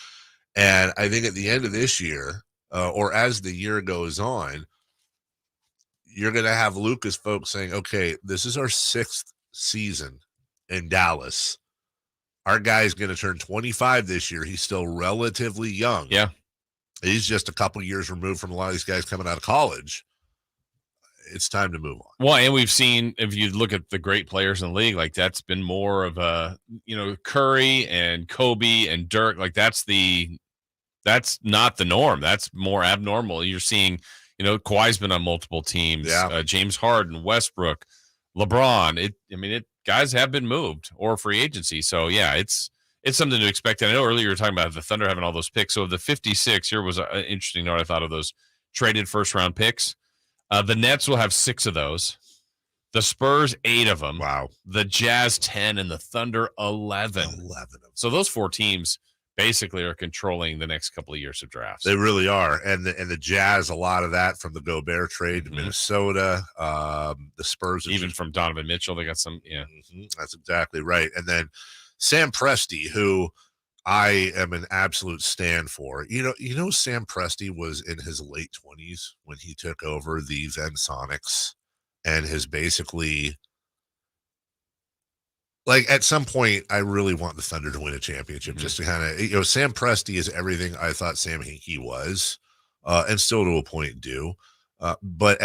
And I think at the end of this year, or as the year goes on, you're going to have Luka's folks saying, okay, this is our 6th season in Dallas. Our guy's going to turn 25 this year. He's still relatively young. Yeah. He's just a couple years removed from a lot of these guys coming out of college. It's time to move on. Well, and we've seen, if you look at the great players in the league, like that's been more of a, Curry and Kobe and Dirk, like that's not the norm. That's more abnormal. You're seeing, Kawhi's been on multiple teams. James Harden, Westbrook, LeBron. Guys have been moved or free agency. So yeah, it's something to expect. And I know earlier you were talking about the Thunder having all those picks. So of the 56, here was an interesting note I thought of those traded first round picks. The Nets will have 6 of those. The Spurs, 8 of them. Wow. The Jazz, 10, and the Thunder, 11. 11 of them. So those 4 teams basically are controlling the next couple of years of drafts. They really are. And the Jazz, a lot of that from the Gobert trade to Minnesota. The Spurs. Even from Donovan Mitchell, they got some. Yeah. That's exactly right. And then Sam Presti, who I am an absolute stand for. Sam Presti was in his late 20s when he took over the then Sonics and has basically, like, at some point, I really want the Thunder to win a championship just to kind of, Sam Presti is everything I thought Sam Hinkie was, and still to a point do. But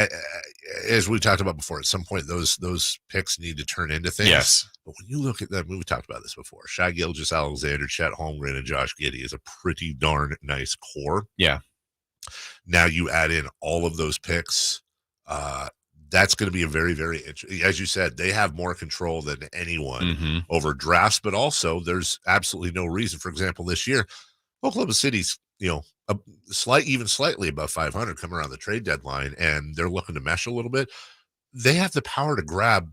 as we talked about before, at some point, those picks need to turn into things. Yes. But when you look at that, we talked about this before. Shai Gilgeous-Alexander, Chet Holmgren, and Josh Giddey is a pretty darn nice core. Yeah. Now you add in all of those picks. That's going to be a very, very interesting. As you said, they have more control than anyone over drafts, but also there's absolutely no reason. For example, this year, Oklahoma City's, even slightly above 500 coming around the trade deadline, and they're looking to mesh a little bit. They have the power to grab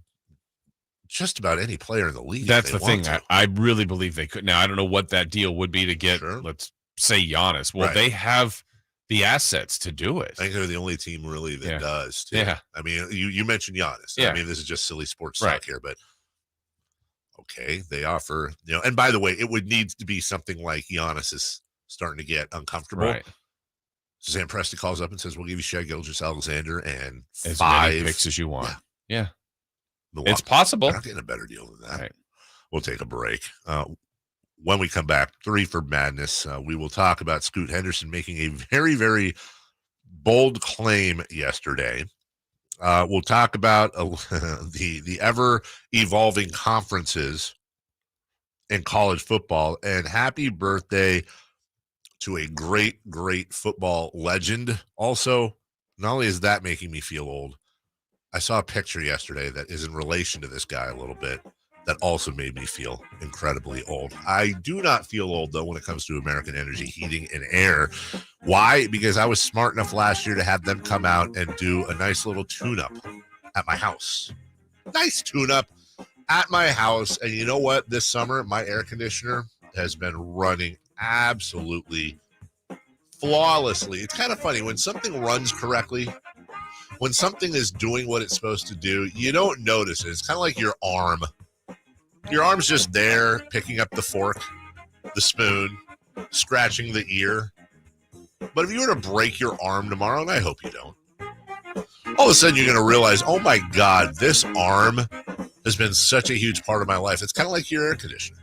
just about any player in the league. That's the thing. I really believe they could. Now, I don't know what that deal would be to get, let's say, Giannis. Well, they have the assets to do it. I think they're the only team really that does. Too. Yeah. I mean, you mentioned Giannis. Yeah. I mean, this is just silly sports talk here, but okay, they offer, and by the way, it would need to be something like Giannis is starting to get uncomfortable. Right. Suzanne Presti calls up and says, we'll give you Shai Gilgeous-Alexander and as 5 many picks as you want. Yeah. Milwaukee, it's possible. They're not getting a better deal than that. Right. We'll take a break. When we come back, 3 for Madness, we will talk about Scoot Henderson making a very, very bold claim yesterday. We'll talk about the ever-evolving conferences in college football. And happy birthday to a great, great football legend. Also, not only is that making me feel old, I saw a picture yesterday that is in relation to this guy a little bit that also made me feel incredibly old. I do not feel old, though, when it comes to American Energy Heating and Air. Why? Because I was smart enough last year to have them come out and do a nice little tune-up at my house. Nice tune-up at my house. And you know what? This summer, my air conditioner has been running absolutely flawlessly. It's kind of funny. When something runs correctly, when something is doing what it's supposed to do, you don't notice it. It's kind of like your arm. Your arm's just there, picking up the fork, the spoon, scratching the ear. But if you were to break your arm tomorrow, and I hope you don't, all of a sudden you're going to realize, oh my God, this arm has been such a huge part of my life. It's kind of like your air conditioner.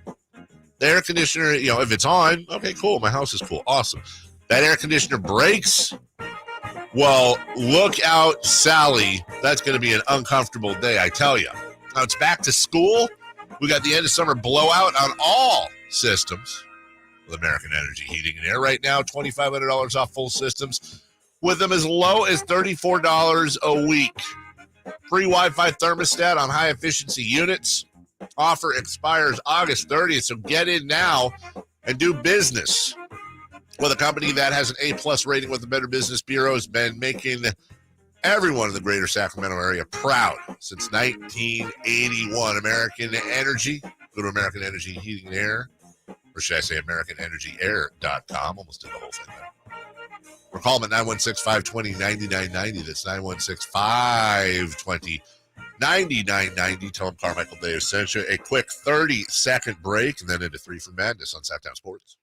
The air conditioner, if it's on, okay, cool. My house is cool. Awesome. That air conditioner breaks. Well, look out, Sally. That's going to be an uncomfortable day, I tell you. Now it's back to school. We got the end of summer blowout on all systems with American Energy Heating and Air. Right now, $2,500 off full systems with them as low as $34 a week. Free Wi-Fi thermostat on high-efficiency units. Offer expires August 30th, so get in now and do business with a company that has an A-plus rating with the Better Business Bureau. Has been making everyone in the greater Sacramento area proud since 1981. American Energy. Go to American Energy Heating and Air, or should I say AmericanEnergyAir.com. Almost did the whole thing there. Or call them at 916-520-9990. That's 916-520-9990. Tell them Carmichael Dave sent you. A quick 30-second break, and then into 3 for Madness on Sactown Sports.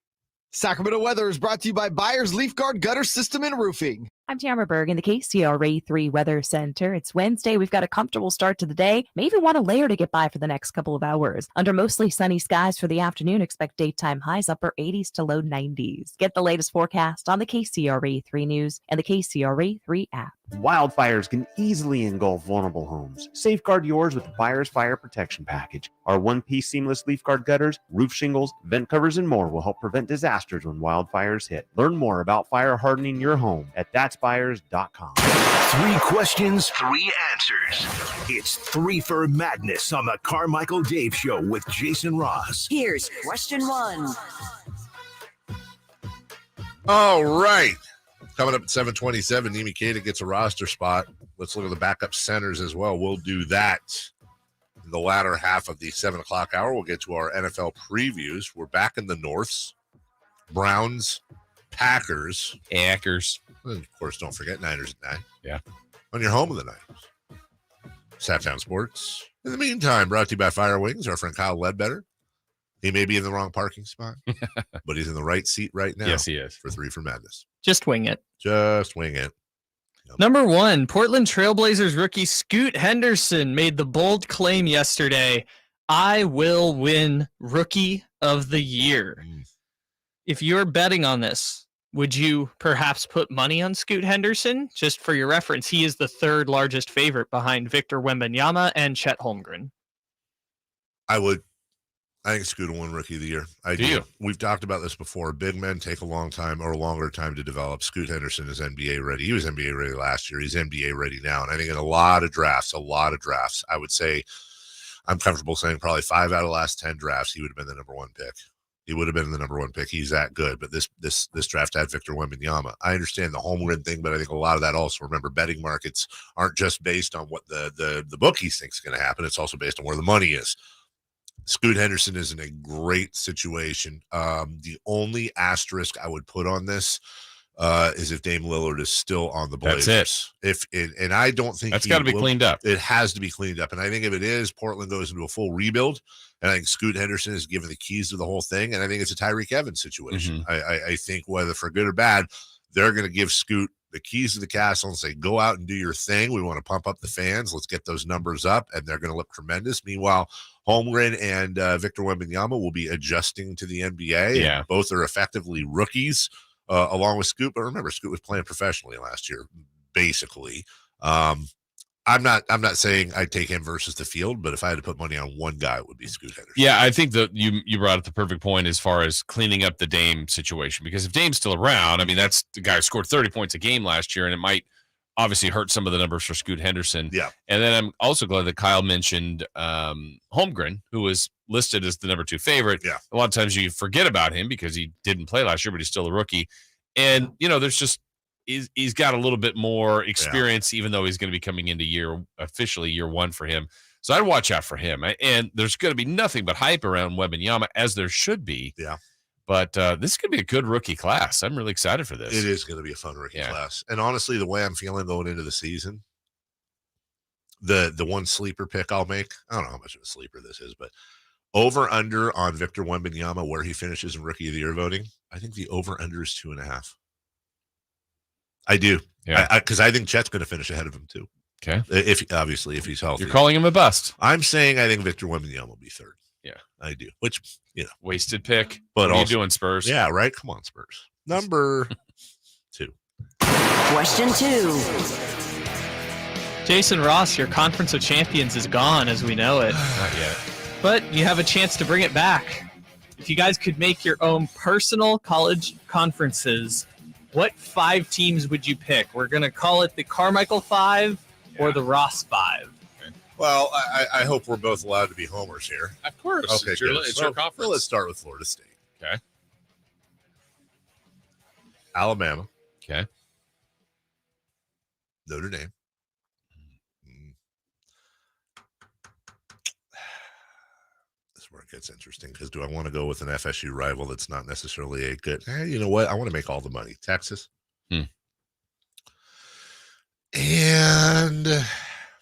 Sacramento weather is brought to you by Byers Leaf Guard Gutter System and Roofing. I'm Tamara Berg in the KCRA 3 Weather Center. It's Wednesday. We've got a comfortable start to the day. May even want a layer to get by for the next couple of hours. Under mostly sunny skies for the afternoon, expect daytime highs upper 80s to low 90s. Get the latest forecast on the KCRA 3 News and the KCRA 3 app. Wildfires can easily engulf vulnerable homes. Safeguard yours with the Byers Fire Protection Package. Our one-piece seamless leaf guard gutters, roof shingles, vent covers, and more will help prevent disasters when wildfires hit. Learn more about fire hardening your home at thatsbyers.com. 3 questions, 3 answers. It's 3 for Madness on the Carmichael Dave Show with Jason Ross. Here's question 1. All right. Coming up at 7:27, Neemias Queta gets a roster spot. Let's look at the backup centers as well. We'll do that in the latter half of the 7 o'clock hour. We'll get to our NFL previews. We're back in the Norths. Browns, Packers. Packers. And of course, don't forget Niners at 9. Yeah. On your home of the Niners. Sactown Sports. In the meantime, brought to you by Fire Wings, our friend Kyle Ledbetter. He may be in the wrong parking spot, but he's in the right seat right now. Yes, he is. For 3 for Madness. Just wing it. Just wing it. Yep. Number 1, Portland Trailblazers rookie Scoot Henderson made the bold claim yesterday, I will win Rookie of the Year. If you're betting on this, would you perhaps put money on Scoot Henderson? Just for your reference, he is the 3rd largest favorite behind Victor Wembanyama and Chet Holmgren. I would. I think Scoot will win Rookie of the Year. I do. We've talked about this before. Big men take a long time or a longer time to develop. Scoot Henderson is NBA ready. He was NBA ready last year. He's NBA ready now. And I think in a lot of drafts, I would say, I'm comfortable saying probably 5 out of the last 10 drafts, he would have been the number 1 pick. He would have been the number 1 pick. He's that good. But this draft had Victor Wembanyama. I understand the home run thing, but I think a lot of that also, remember, betting markets aren't just based on what the bookies think is going to happen. It's also based on where the money is. Scoot Henderson is in a great situation. The only asterisk I would put on this is if Dame Lillard is still on the Blazers. That's it. And I don't think that's got to be cleaned up. It has to be cleaned up. And I think if it is, Portland goes into a full rebuild. And I think Scoot Henderson is given the keys to the whole thing. And I think it's a Tyreek Evans situation. I think whether for good or bad, they're going to give Scoot the keys to the castle and say, go out and do your thing. We want to pump up the fans. Let's get those numbers up. And they're going to look tremendous. Meanwhile, Holmgren and Victor Wembanyama will be adjusting to the NBA. Yeah. Both are effectively rookies. Along with Scoot, but remember, Scoot was playing professionally last year, basically. I'm not saying I'd take him versus the field, but if I had to put money on one guy, it would be Scoot Henderson. Yeah, I think that you brought up the perfect point as far as cleaning up the Dame situation, because if Dame's still around, I mean, that's the guy who scored 30 points a game last year, and it might obviously hurt some of the numbers for Scoot Henderson. Yeah. And then I'm also glad that Kyle mentioned Holmgren, who was listed as the number 2 favorite. Yeah. A lot of times you forget about him because he didn't play last year, but he's still a rookie. And, there's just he's got a little bit more experience, even though he's going to be coming into officially year 1 for him. So I'd watch out for him. And there's going to be nothing but hype around Wembanyama, as there should be. Yeah. But this could be a good rookie class. I'm really excited for this. It is going to be a fun rookie class. And honestly, the way I'm feeling going into the season, the one sleeper pick I'll make, I don't know how much of a sleeper this is, but over under on Victor Wembanyama, where he finishes in rookie of the year voting, I think the over under is 2.5. I do. Yeah. Because I think Chet's going to finish ahead of him too. Okay. If he's healthy. You're calling him a bust. I'm saying I think Victor Wembanyama will be 3rd. Yeah. I do. Which, wasted pick. But what are also, you doing, Spurs? Yeah, right. Come on, Spurs. Number 2. Question 2. Jason Ross, your Conference of Champions is gone as we know it. Not yet. But you have a chance to bring it back. If you guys could make your own personal college conferences, what 5 teams would you pick? We're going to call it the Carmichael 5 or the Ross 5. Well, I hope we're both allowed to be homers here. Of course. Okay, it's your conference. Well, let's start with Florida State. Okay. Alabama. Okay. Notre Dame. This is where it gets interesting, because do I want to go with an FSU rival that's not necessarily a good? You know what? I want to make all the money. Texas. And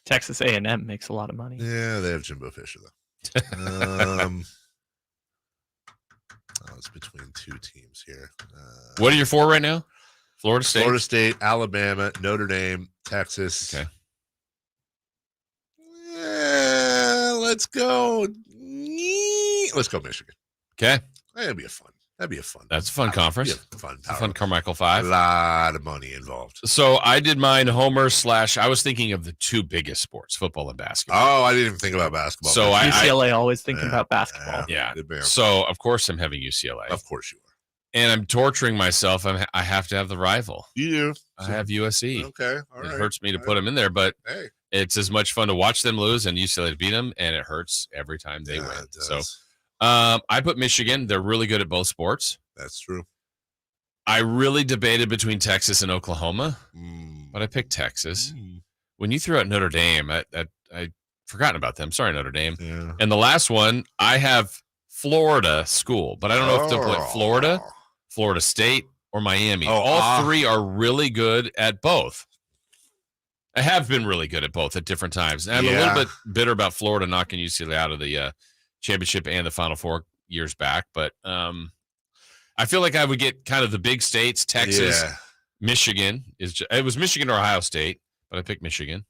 Texas A&M makes a lot of money. Yeah, they have Jimbo Fisher though. It's between 2 teams here. What are your 4 right now? Florida State, Alabama, Notre Dame, Texas. Okay. Let's go. Let's go Michigan. Okay. That'd be fun. That's a fun conference. Fun Carmichael 5. A lot of money involved. So I did mine homer / I was thinking of the 2 biggest sports, football and basketball. Oh, I didn't even think about basketball. So UCLA always thinking about basketball. Yeah. So of course I'm having UCLA. Of course you are. And I'm torturing myself. I have to have the rival. You do. I have USC. Okay. All right. It hurts me to put them in there, but it's as much fun to watch them lose and UCLA to beat them, and it hurts every time they win. So I put Michigan. They're really good at both sports. That's true. I really debated between Texas and Oklahoma, but I picked Texas. When you threw out Notre Dame, I forgotten about them. Sorry, Notre Dame. Yeah. And the last one, I have Florida school, but I don't know if to put Florida, Florida State, or Miami. All 3 are really good at both. I have been really good at both at different times. And I'm a little bit bitter about Florida knocking UCLA out of the championship and the Final Four years back, but I feel like I would get kind of the big states. Texas, Michigan it was Michigan or Ohio State, but I picked Michigan.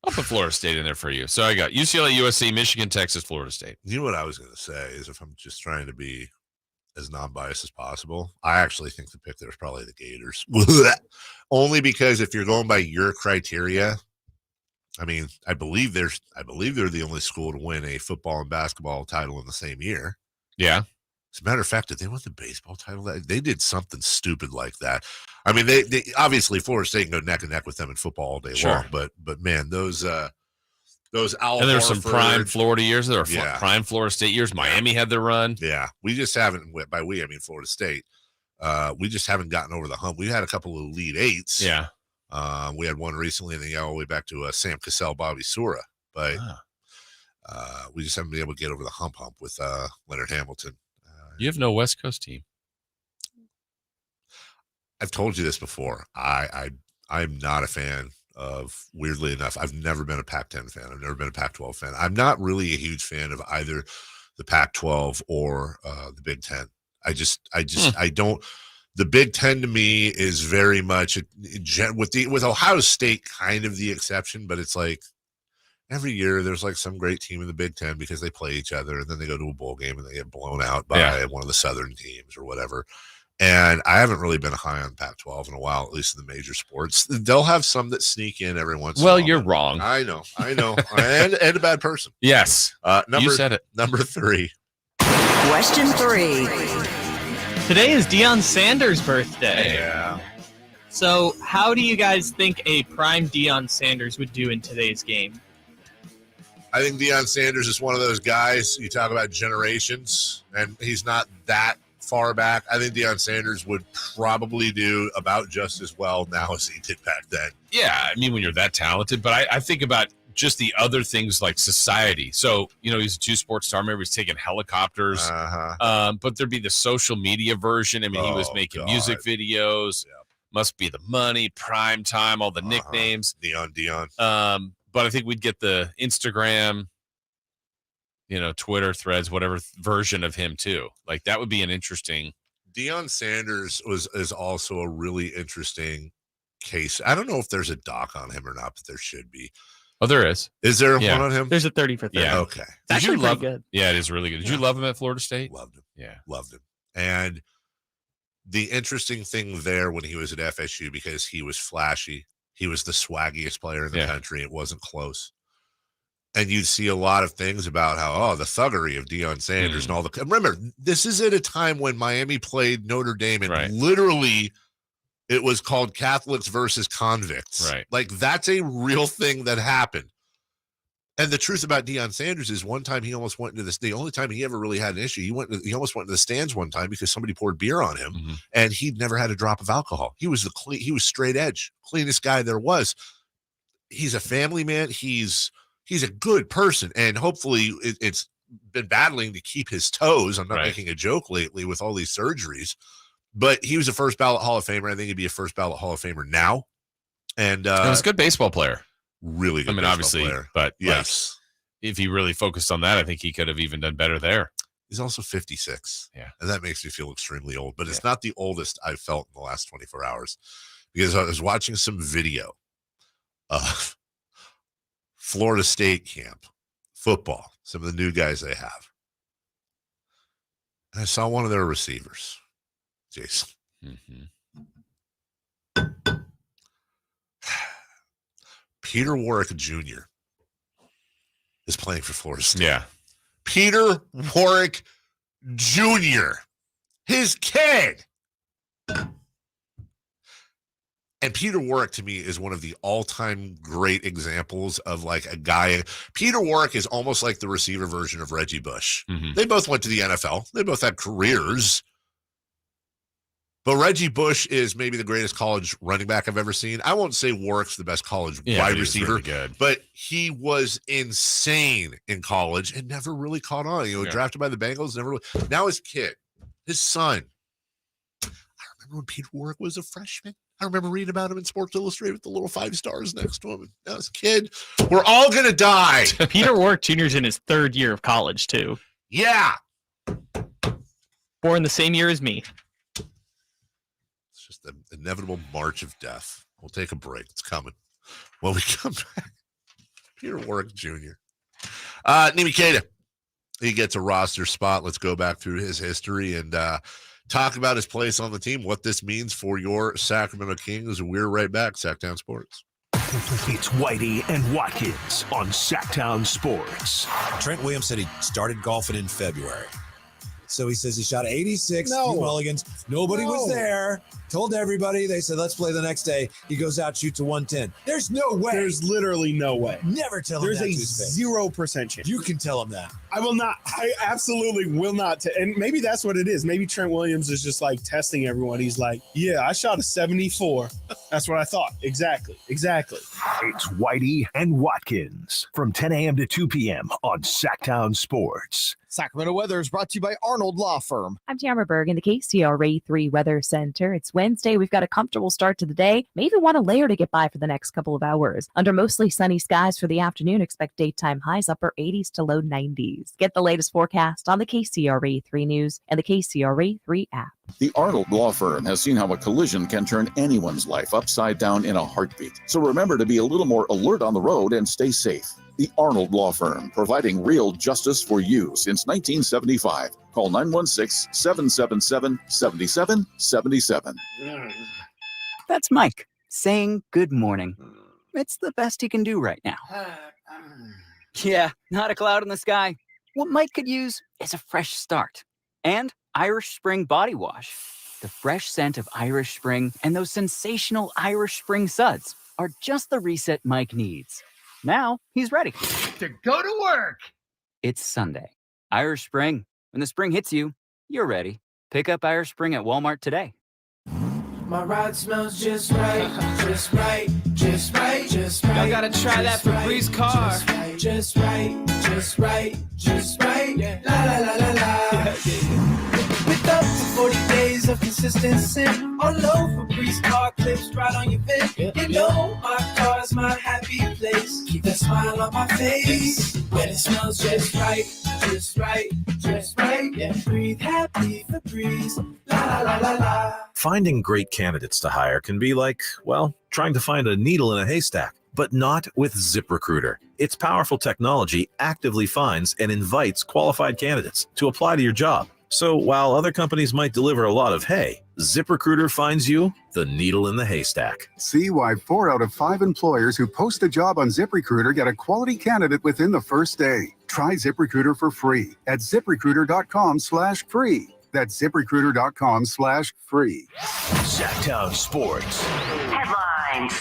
I'll put Florida State in there for you. So I got UCLA, USC, Michigan, Texas, Florida State. You know what I was going to say is, if I'm just trying to be as non-biased as possible, I actually think the pick there is probably the Gators. Only because if you're going by your criteria, I mean, I believe they're the only school to win a football and basketball title in the same year. Yeah. As a matter of fact, did they win the baseball title? They did something stupid like that. I mean, they obviously Florida State can go neck and neck with them in football all day long. But man, those Those Al and there's some Horford. prime Florida years. There are prime Florida State years. Miami had their run. Yeah, we just haven't. By we, I mean Florida State. We just haven't gotten over the hump. We had a couple of Elite Eights. Yeah. We had one recently, and then all the way back to Sam Cassell, Bobby Sura. But we just haven't been able to get over the hump with Leonard Hamilton. You have no West Coast team. I've told you this before. I'm not a fan of, weirdly enough, I've never been a Pac-10 fan. I've never been a Pac-12 fan. I'm not really a huge fan of either the Pac-12 or the Big Ten. I don't. The Big Ten to me is very much with Ohio State kind of the exception, but it's like every year there's like some great team in the Big Ten because they play each other and then they go to a bowl game and they get blown out by one of the Southern teams or whatever. And I haven't really been high on Pac-12 in a while, at least in the major sports. They'll have some that sneak in every once in a while. Well, you're wrong. I know. and a bad person. Yes. You said it. Number 3. Question 3. Today is Deion Sanders' birthday. Yeah. So how do you guys think a prime Deion Sanders would do in today's game? I think Deion Sanders is one of those guys, you talk about generations, and he's not that far back. I think Deion Sanders would probably do about just as well now as he did back then. Yeah, I mean, when you're that talented, but I think about just the other things like society. So, he's a 2-sport star. Maybe he's taking helicopters. But there'd be the social media version. I mean, he was making music videos. Yeah. Must Be the Money, Prime Time, all the nicknames. Deion. But I think we'd get the Instagram, Twitter threads, whatever version of him too. Like that would be an interesting. Deion Sanders is also a really interesting case. I don't know if there's a doc on him or not, but there should be. Oh, there is. Is there one on him? There's a 30 for 30. Yeah. Okay. It's actually pretty good. Yeah, it is really good. Did you love him at Florida State? Loved him. Yeah. Loved him. And the interesting thing there when he was at FSU, because he was flashy, he was the swaggiest player in the country. It wasn't close. And you'd see a lot of things about how, the thuggery of Deion Sanders and all the. Remember, this is at a time when Miami played Notre Dame, and literally it was called Catholics versus convicts. Right. Like that's a real thing that happened. And the truth about Deion Sanders is one time he almost went into this. The only time he ever really had an issue, he almost went into the stands one time because somebody poured beer on him, and he'd never had a drop of alcohol. He was he was straight edge, cleanest guy there was. He's a family man. He's a good person, and hopefully it's been battling to keep his toes. I'm not making a joke lately with all these surgeries, but he was a first ballot Hall of Famer. I think he'd be a first ballot Hall of Famer now. And he was a good baseball player. Really good. I mean, obviously, player. But yes, if he really focused on that, I think he could have even done better there. He's also 56. Yeah. And that makes me feel extremely old, but it's not the oldest I've felt in the last 24 hours because I was watching some video of Florida State camp football, some of the new guys they have. And I saw one of their receivers, Jason. Peter Warwick Jr. is playing for Florida State. Yeah. Peter Warwick Jr. His kid. And Peter Warwick, to me, is one of the all-time great examples of like a guy. Peter Warwick is almost like the receiver version of Reggie Bush. They both went to the NFL. They both had careers. But Reggie Bush is maybe the greatest college running back I've ever seen. I won't say Warwick's the best college wide receiver, really but he was insane in college and never really caught on. Drafted by the Bengals, never really. Now his kid, his son. I remember when Peter Warwick was a freshman. I remember reading about him in Sports Illustrated with the little 5 stars next to him. And now his kid, we're all going to die. Peter Warwick Jr. is in his 3rd year of college, too. Yeah. Born the same year as me. It's just the inevitable march of death. We'll take a break. It's coming. When we come back, Peter Warwick Jr. Neemias Queta. He gets a roster spot. Let's go back through his history and talk about his place on the team, what this means for your Sacramento Kings. We're right back. Sactown Sports. It's Whitey and Watkins on Sactown Sports. Trent Williams said he started golfing in February. So he says he shot 86 few mulligans. Nobody was there. Told everybody. They said, let's play the next day. He goes out, shoots a 110. There's no way. There's literally no way. Never tell him There's that a to his face. 0% chance. You can tell him that. I will not. I absolutely will not. And maybe that's what it is. Maybe Trent Williams is just like testing everyone. He's like, yeah, I shot a 74. That's what I thought. Exactly. It's Whitey and Watkins from 10 a.m. to 2 p.m. on Sactown Sports. Sacramento weather is brought to you by Arnold Law Firm. I'm Tamara Berg in the KCRA 3 Weather Center. It's Wednesday. We've got a comfortable start to the day. May even want a layer to get by for the next couple of hours. Under mostly sunny skies for the afternoon, expect daytime highs upper 80s to low 90s. Get the latest forecast on the KCRA 3 News and the KCRA 3 app. The Arnold Law Firm has seen how a collision can turn anyone's life upside down in a heartbeat. So remember to be a little more alert on the road and stay safe. The Arnold Law Firm, providing real justice for you since 1975. Call 916-777-7777. That's Mike saying good morning. It's the best he can do right now. Yeah, not a cloud in the sky. What Mike could use is a fresh start. And Irish Spring Body Wash. The fresh scent of Irish Spring and those sensational Irish Spring suds are just the reset Mike needs. Now he's ready to go to work. It's Sunday. Irish Spring. When the spring hits you, you're ready. Pick up Irish Spring at Walmart today. My ride smells just right, just right, just right, just right. Y'all gotta try that Febreze car. Just right, just right, just right. Yeah. La la la la la. With up to 40 days of consistency, all over Febreze car clips right on your vid. You know my car's my happy place. Keep that smile on my face when it smells just right, just right, just right. Yeah. Breathe happy Febreze. La la la la la. Finding great candidates to hire can be like, well, trying to find a needle in a haystack, but not with ZipRecruiter. Its powerful technology actively finds and invites qualified candidates to apply to your job. So while other companies might deliver a lot of hay, ZipRecruiter finds you the needle in the haystack. See why 4 out of 5 employers who post a job on ZipRecruiter get a quality candidate within the first day. Try ZipRecruiter for free at ZipRecruiter.com/free. That's ZipRecruiter.com/free. Sactown Sports. Headlines.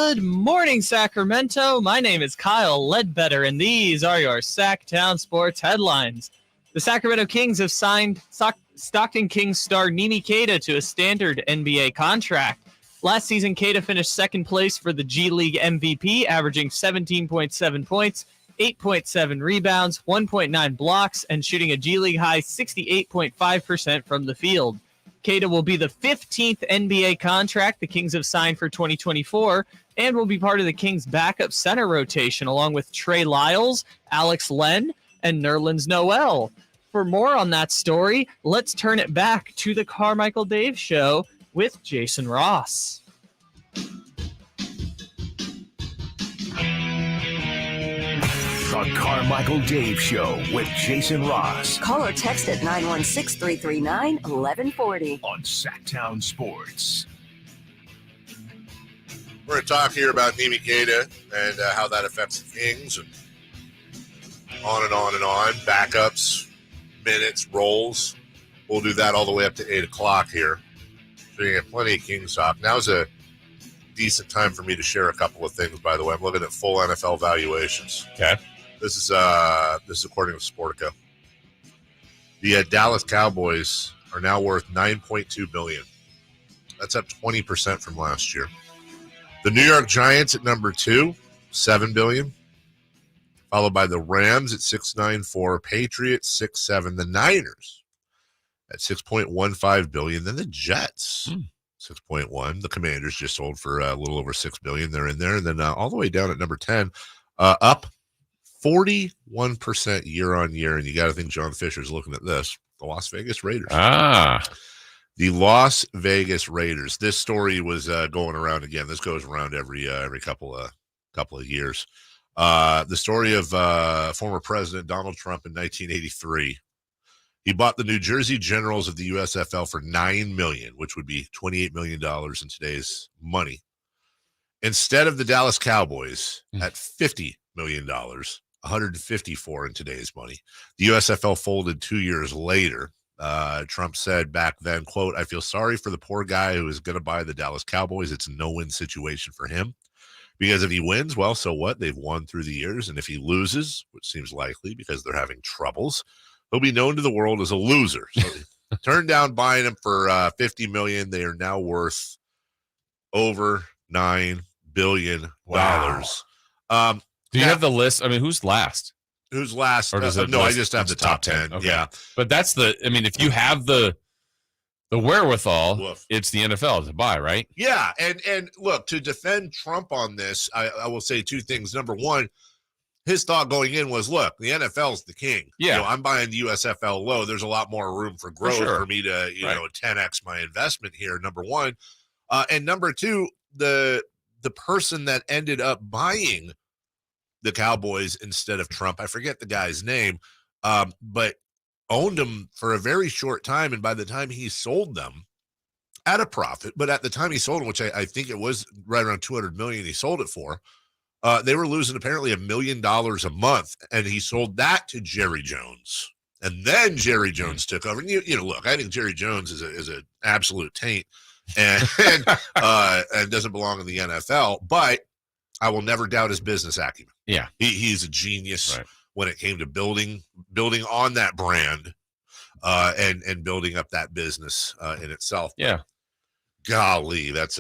Good morning, Sacramento. My name is Kyle Ledbetter, and these are your Sactown Sports headlines. The Sacramento Kings have signed Stockton Kings star Neemias Queta to a standard NBA contract. Last season, Queta finished second place for the G League MVP, averaging 17.7 points, 8.7 rebounds, 1.9 blocks, and shooting a G League high 68.5% from the field. Queta will be the 15th NBA contract the Kings have signed for 2024 and will be part of the Kings' backup center rotation along with Trey Lyles, Alex Len, and Nerlens Noel. For more on that story, let's turn it back to the Carmichael Dave Show with Jason Ross. The Carmichael Dave Show with Jason Ross. Call or text at 916-339-1140. On Sactown Sports. We're going to talk here about Neemias Queta and how that affects the Kings and on and on and on. Backups, minutes, roles. We'll do that all the way up to 8 o'clock here. So you get plenty of Kings talk. Now's a decent time for me to share a couple of things, by the way. I'm looking at full NFL valuations. Okay. This is according to Sportico. The Dallas Cowboys are now worth $9.2 billion. That's up 20% from last year. The New York Giants at number 2, $7 billion. Followed by the Rams at 6.94, Patriots 6.7, the Niners at $6.15 billion. Then the Jets 6.1. The Commanders just sold for a little over $6 billion. They're in there, and then all the way down at number 10, up 41% year on year. And you got to think John Fisher's looking at this. The Las Vegas Raiders. The Las Vegas Raiders. This story was going around again. This goes around every couple of years. The story of former President Donald Trump in 1983. He bought the New Jersey Generals of the USFL for $9 million, which would be $28 million in today's money, instead of the Dallas Cowboys at $50 million. 154 in today's money. The USFL folded 2 years later. Trump said back then, quote, "I feel sorry for the poor guy who is going to buy the Dallas Cowboys. It's a no-win situation for him. Because if he wins, well, so what? They've won through the years. And if he loses, which seems likely because they're having troubles, he'll be known to the world as a loser." So they turned down buying him for $50 million. They are now worth over $9 billion. Wow. Do you have the list? I mean, who's last? Who's last? Or does No, I just have the top 10. Okay. Yeah. But that's if you have the wherewithal, it's the NFL to buy, right? Yeah. And look, to defend Trump on this, I will say two things. Number one, his thought going in was, look, the NFL's the king. Yeah. I'm buying the USFL low. There's a lot more room for growth for me to, 10x my investment here, number one. And number two, the person that ended up buying the Cowboys instead of Trump, I forget the guy's name, but owned them for a very short time. And by the time he sold them at a profit, but at the time he sold them, which I think it was right around $200 million he sold it for, they were losing apparently $1 million a month. And he sold that to Jerry Jones. And then Jerry Jones took over. And look, I think Jerry Jones is an absolute taint and doesn't belong in the NFL, but I will never doubt his business acumen. Yeah. He's a genius when it came to building on that brand and building up that business in itself. Yeah. Golly, that's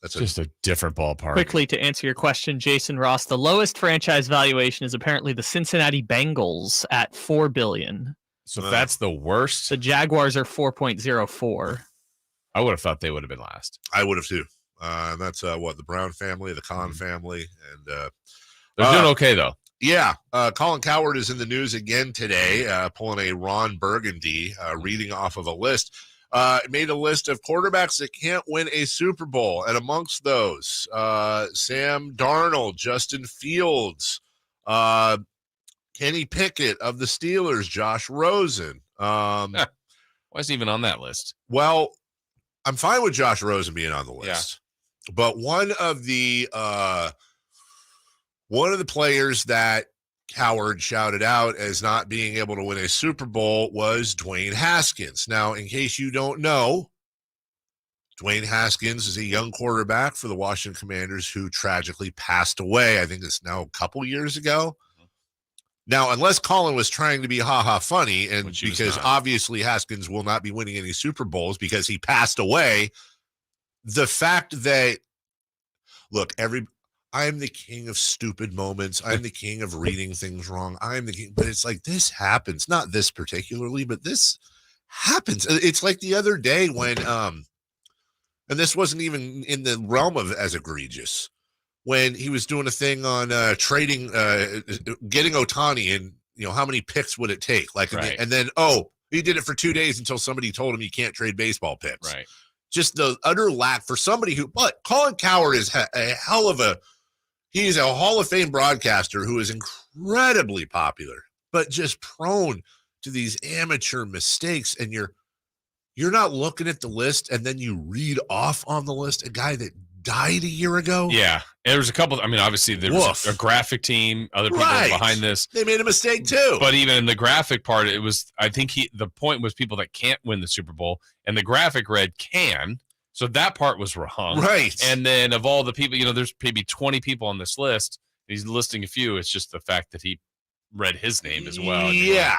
just a different ballpark. Quickly to answer your question, Jason Ross, the lowest franchise valuation is apparently the Cincinnati Bengals at $4 billion. So that's the worst. The Jaguars are 4.04. I would have thought they would have been last. I would have too. That's the Brown family, the Kahn family, and they're doing okay though. Yeah, Colin Cowherd is in the news again today, pulling a Ron Burgundy, reading off of a list. Made a list of quarterbacks that can't win a Super Bowl, and amongst those, Sam Darnold, Justin Fields, Kenny Pickett of the Steelers, Josh Rosen. Why is he even on that list? Well, I'm fine with Josh Rosen being on the list, but one of the players that Cowherd shouted out as not being able to win a Super Bowl was Dwayne Haskins. Now, in case you don't know, Dwayne Haskins is a young quarterback for the Washington Commanders who tragically passed away. I think it's now a couple years ago. Now, unless Colin was trying to be ha-ha funny, and because obviously Haskins will not be winning any Super Bowls because he passed away, the fact that, look, I am the king of stupid moments. I'm the king of reading things wrong. I'm the king, but it's like this happens, not this particularly, but this happens. It's like the other day when, and this wasn't even in the realm of as egregious, when he was doing a thing on trading, getting Ohtani, and how many picks would it take? And then he did it for 2 days until somebody told him you can't trade baseball picks. Right. Just the utter lack for somebody who. But Colin Cowherd is a hell of a. He's a Hall of Fame broadcaster who is incredibly popular, but just prone to these amateur mistakes. And you're not looking at the list, and then you read off on the list a guy that died a year ago. Yeah. And there was a couple. I mean, obviously there was a graphic team, other people behind this. They made a mistake too. But even in the graphic part, it was, I think the point was people that can't win the Super Bowl, and the graphic read can. So that part was wrong. Right. And then of all the people, there's maybe 20 people on this list. He's listing a few. It's just the fact that he read his name as well. Yeah.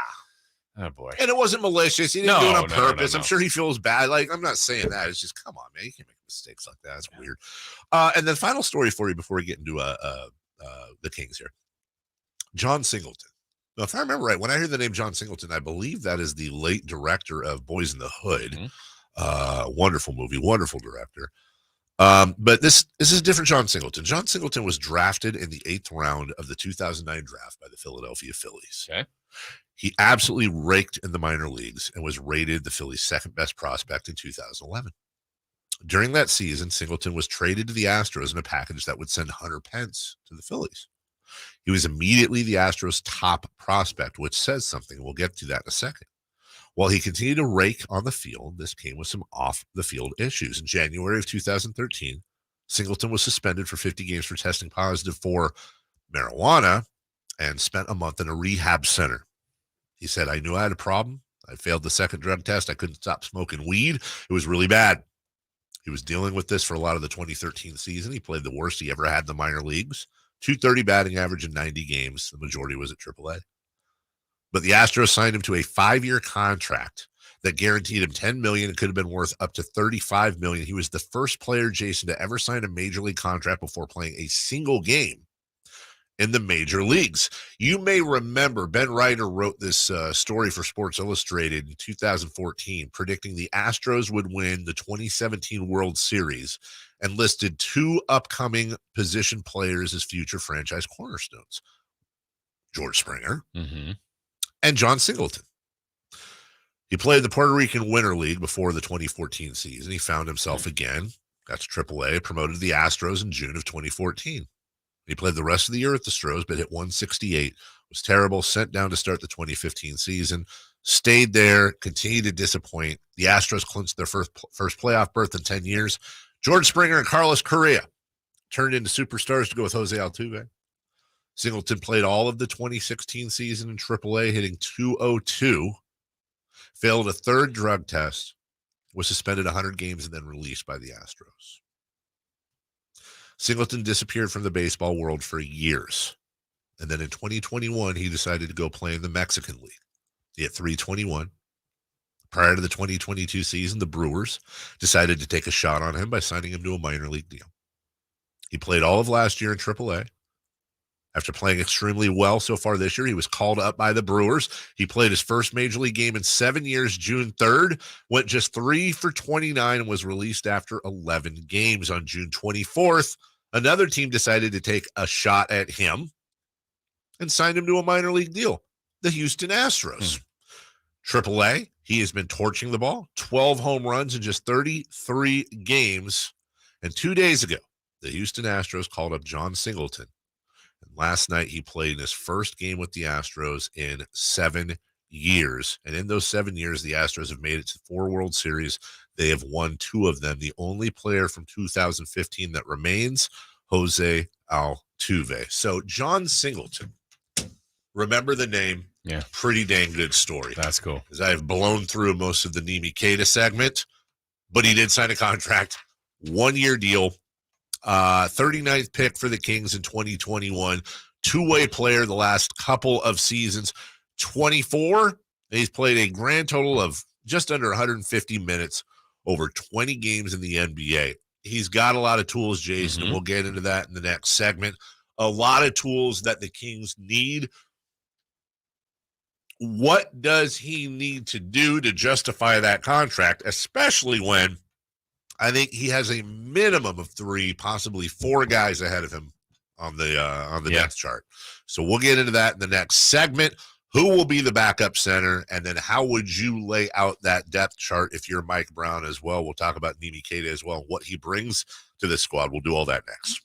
Oh, boy. And it wasn't malicious. He didn't do it on purpose. No. I'm sure he feels bad. I'm not saying that. It's just, come on, man. You can't make mistakes like that. That's weird. And then final story for you before we get into the Kings here. John Singleton. Now, if I remember right, when I hear the name John Singleton, I believe that is the late director of Boys in the Hood. Mm-hmm. Wonderful movie, wonderful director. But this is a different John Singleton. John Singleton was drafted in the 8th round of the 2009 draft by the Philadelphia Phillies. Okay. He absolutely raked in the minor leagues and was rated the Phillies' second best prospect in 2011. During that season, Singleton was traded to the Astros in a package that would send Hunter Pence to the Phillies. He was immediately the Astros' top prospect, which says something. We'll get to that in a second. While he continued to rake on the field, this came with some off-the-field issues. In January of 2013, Singleton was suspended for 50 games for testing positive for marijuana, and spent a month in a rehab center. He said, I knew I had a problem. I failed the second drug test. I couldn't stop smoking weed. It was really bad. He was dealing with this for a lot of the 2013 season. He played the worst he ever had in the minor leagues. 230 batting average in 90 games. The majority was at AAA. But the Astros signed him to a 5-year contract that guaranteed him $10 million and could have been worth up to $35 million. He was the first player, Jason, to ever sign a major league contract before playing a single game in the major leagues. You may remember Ben Reiter wrote this story for Sports Illustrated in 2014, predicting the Astros would win the 2017 World Series and listed 2 upcoming position players as future franchise cornerstones: George Springer and John Singleton. He played the Puerto Rican Winter League before the 2014 season. He found himself again, got to AAA, promoted to the Astros in June of 2014. He played the rest of the year at the Astros, but hit 168, was terrible, sent down to start the 2015 season, stayed there, continued to disappoint. The Astros clinched their first playoff berth in 10 years. George Springer and Carlos Correa turned into superstars to go with Jose Altuve. Singleton played all of the 2016 season in AAA, hitting .202, failed a third drug test, was suspended 100 games, and then released by the Astros. Singleton disappeared from the baseball world for years. And then in 2021, he decided to go play in the Mexican League. He hit .321. Prior to the 2022 season, the Brewers decided to take a shot on him by signing him to a minor league deal. He played all of last year in AAA. After playing extremely well so far this year, he was called up by the Brewers. He played his first major league game in 7 years, June 3rd, went just 3 for 29 and was released after 11 games. On June 24th, another team decided to take a shot at him and signed him to a minor league deal, the Houston Astros. AAA, he has been torching the ball, 12 home runs in just 33 games. And 2 days ago, the Houston Astros called up John Singleton. And last night, he played in his first game with the Astros in 7 years. And in those 7 years, the Astros have made it to 4 World Series. They have won 2 of them. The only player from 2015 that remains, Jose Altuve. So John Singleton, remember the name. Yeah. Pretty dang good story. That's cool. Because I have blown through most of the Neemias Queta segment, but he did sign a contract, 1-year deal, 39th pick for the Kings in 2021, 2-way player the last couple of seasons, 24. And he's played a grand total of just under 150 minutes over 20 games in the NBA. He's got a lot of tools, Jason, and we'll get into that in the next segment. A lot of tools that the Kings need. What does he need to do to justify that contract, especially when I think he has a minimum of 3, possibly 4 guys ahead of him on the depth chart. So we'll get into that in the next segment. Who will be the backup center, and then how would you lay out that depth chart if you're Mike Brown as well? We'll talk about Neemias Queta as well, what he brings to this squad. We'll do all that next.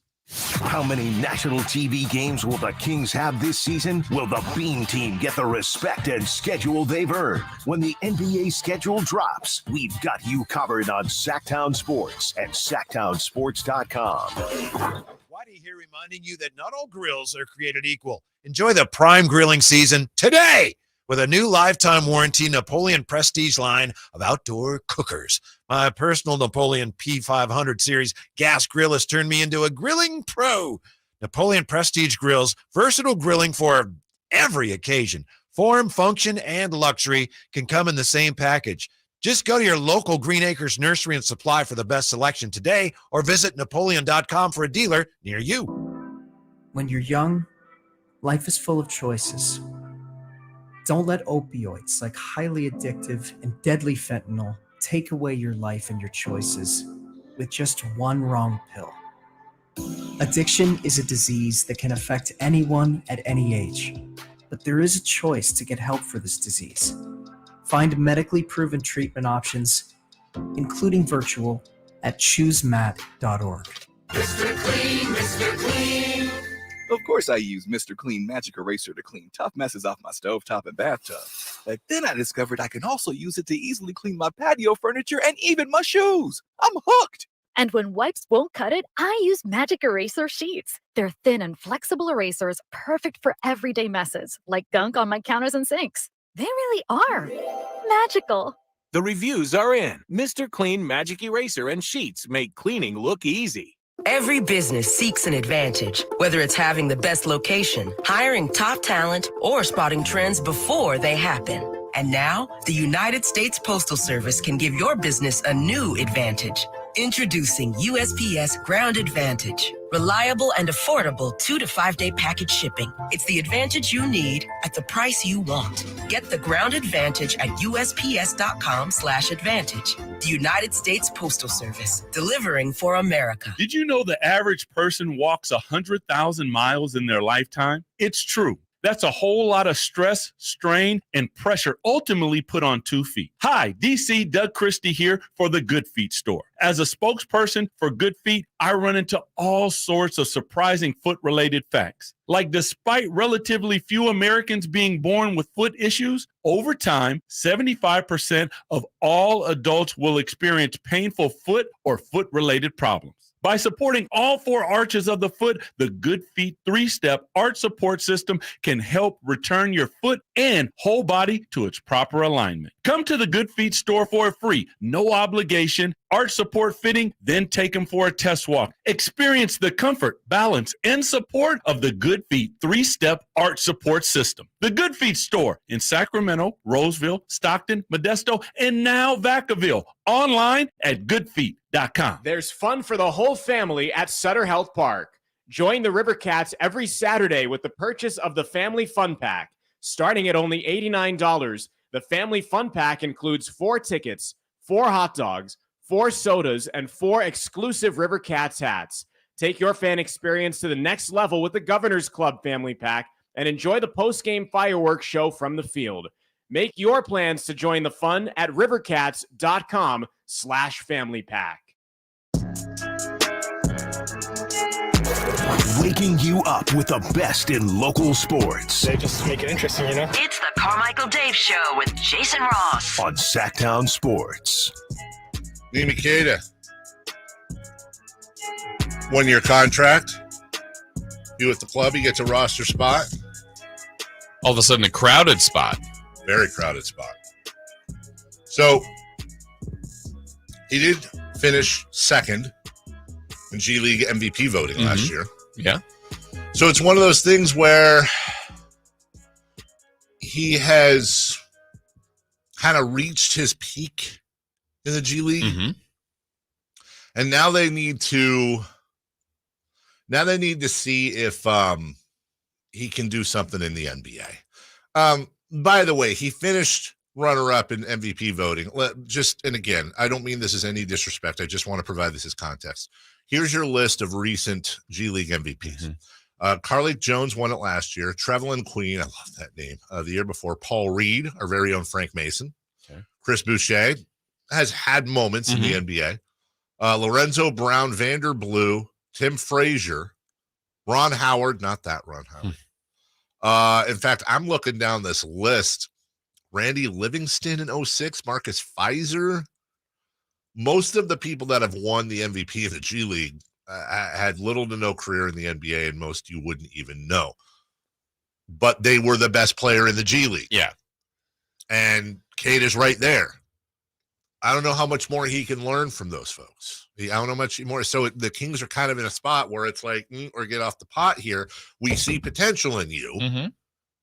How many national TV games will the Kings have this season? Will the Beam Team get the respect and schedule they've earned? When the NBA schedule drops, we've got you covered on Sactown Sports and SactownSports.com. Whitey here reminding you that not all grills are created equal. Enjoy the prime grilling season today with a new lifetime warranty Napoleon Prestige line of outdoor cookers. My personal Napoleon P500 series gas grill has turned me into a grilling pro. Napoleon Prestige grills, versatile grilling for every occasion. Form, function, and luxury can come in the same package. Just go to your local Green Acres Nursery and Supply for the best selection today, or visit Napoleon.com for a dealer near you. When you're young, life is full of choices. Don't let opioids like highly addictive and deadly fentanyl take away your life and your choices with just one wrong pill. Addiction is a disease that can affect anyone at any age, but there is a choice to get help for this disease. Find medically proven treatment options, including virtual, at choosemat.org. Mr. Clean, Mr. Clean. Of course I use Mr. Clean Magic Eraser to clean tough messes off my stovetop and bathtub. But then I discovered I can also use it to easily clean my patio furniture and even my shoes. I'm hooked. And when wipes won't cut it, I use Magic Eraser Sheets. They're thin and flexible erasers, perfect for everyday messes, like gunk on my counters and sinks. They really are magical. The reviews are in. Mr. Clean Magic Eraser and Sheets make cleaning look easy. Every business seeks an advantage, whether it's having the best location, hiring top talent, or spotting trends before they happen. And now, the United States Postal Service can give your business a new advantage. Introducing USPS Ground Advantage. Reliable and affordable 2 to 5 day package shipping. It's the advantage you need at the price you want. Get the Ground Advantage at USPS.com/advantage. The United States Postal Service, delivering for America. Did you know the average person walks 100,000 miles in their lifetime? It's true. That's a whole lot of stress, strain, and pressure ultimately put on 2 feet. Hi, DC Doug Christie here for the Good Feet store. As a spokesperson for Good Feet, I run into all sorts of surprising foot-related facts. Like, despite relatively few Americans being born with foot issues, over time, 75% of all adults will experience painful foot or foot-related problems. By supporting all 4 arches of the foot, the Good Feet 3-step arch support system can help return your foot and whole body to its proper alignment. Come to the Good Feet store for a free, no obligation arch support fitting, then take them for a test walk. Experience the comfort, balance, and support of the Good Feet 3-step arch support system. The Good Feet store in Sacramento, Roseville, Stockton, Modesto, and now Vacaville. Online at goodfeet.com. There's fun for the whole family at Sutter Health Park. Join the River Cats every Saturday with the purchase of the Family Fun Pack. Starting at only $89, the Family Fun Pack includes 4 tickets, 4 hot dogs, 4 sodas, and 4 exclusive River Cats hats. Take your fan experience to the next level with the Governor's Club Family Pack and enjoy the post-game fireworks show from the field. Make your plans to join the fun at rivercats.com/family pack. Waking you up with the best in local sports. They just make it interesting, you know? It's the Carmichael Dave Show with Jason Ross on Sactown Sports. Neemias Queta, 1-year contract. You at the club, he gets a roster spot. All of a sudden, a crowded spot. Very crowded spot. So he did finish second in G League MVP voting last year. Yeah. So it's one of those things where he has kind of reached his peak in the G League. And now they need to see if he can do something in the NBA. By the way, he finished runner-up in MVP voting. And again, I don't mean this as any disrespect. I just want to provide this as context. Here's your list of recent G League MVPs. Carlik Jones won it last year. Trevelyan Queen, I love that name, the year before. Paul Reed, our very own Frank Mason. Okay. Chris Boucher has had moments in the NBA. Lorenzo Brown, Vander Blue, Tim Frazier, Ron Howard, not that Ron Howard. In fact, I'm looking down this list. Randy Livingston in 06, Marcus Fizer. Most of the people that have won the MVP of the G League had little to no career in the NBA, and most you wouldn't even know. But they were the best player in the G League. Yeah. And Kate is right there. I don't know how much more he can learn from those folks. I don't know much more. So the Kings are kind of in a spot where it's like, or get off the pot here. We see potential in you,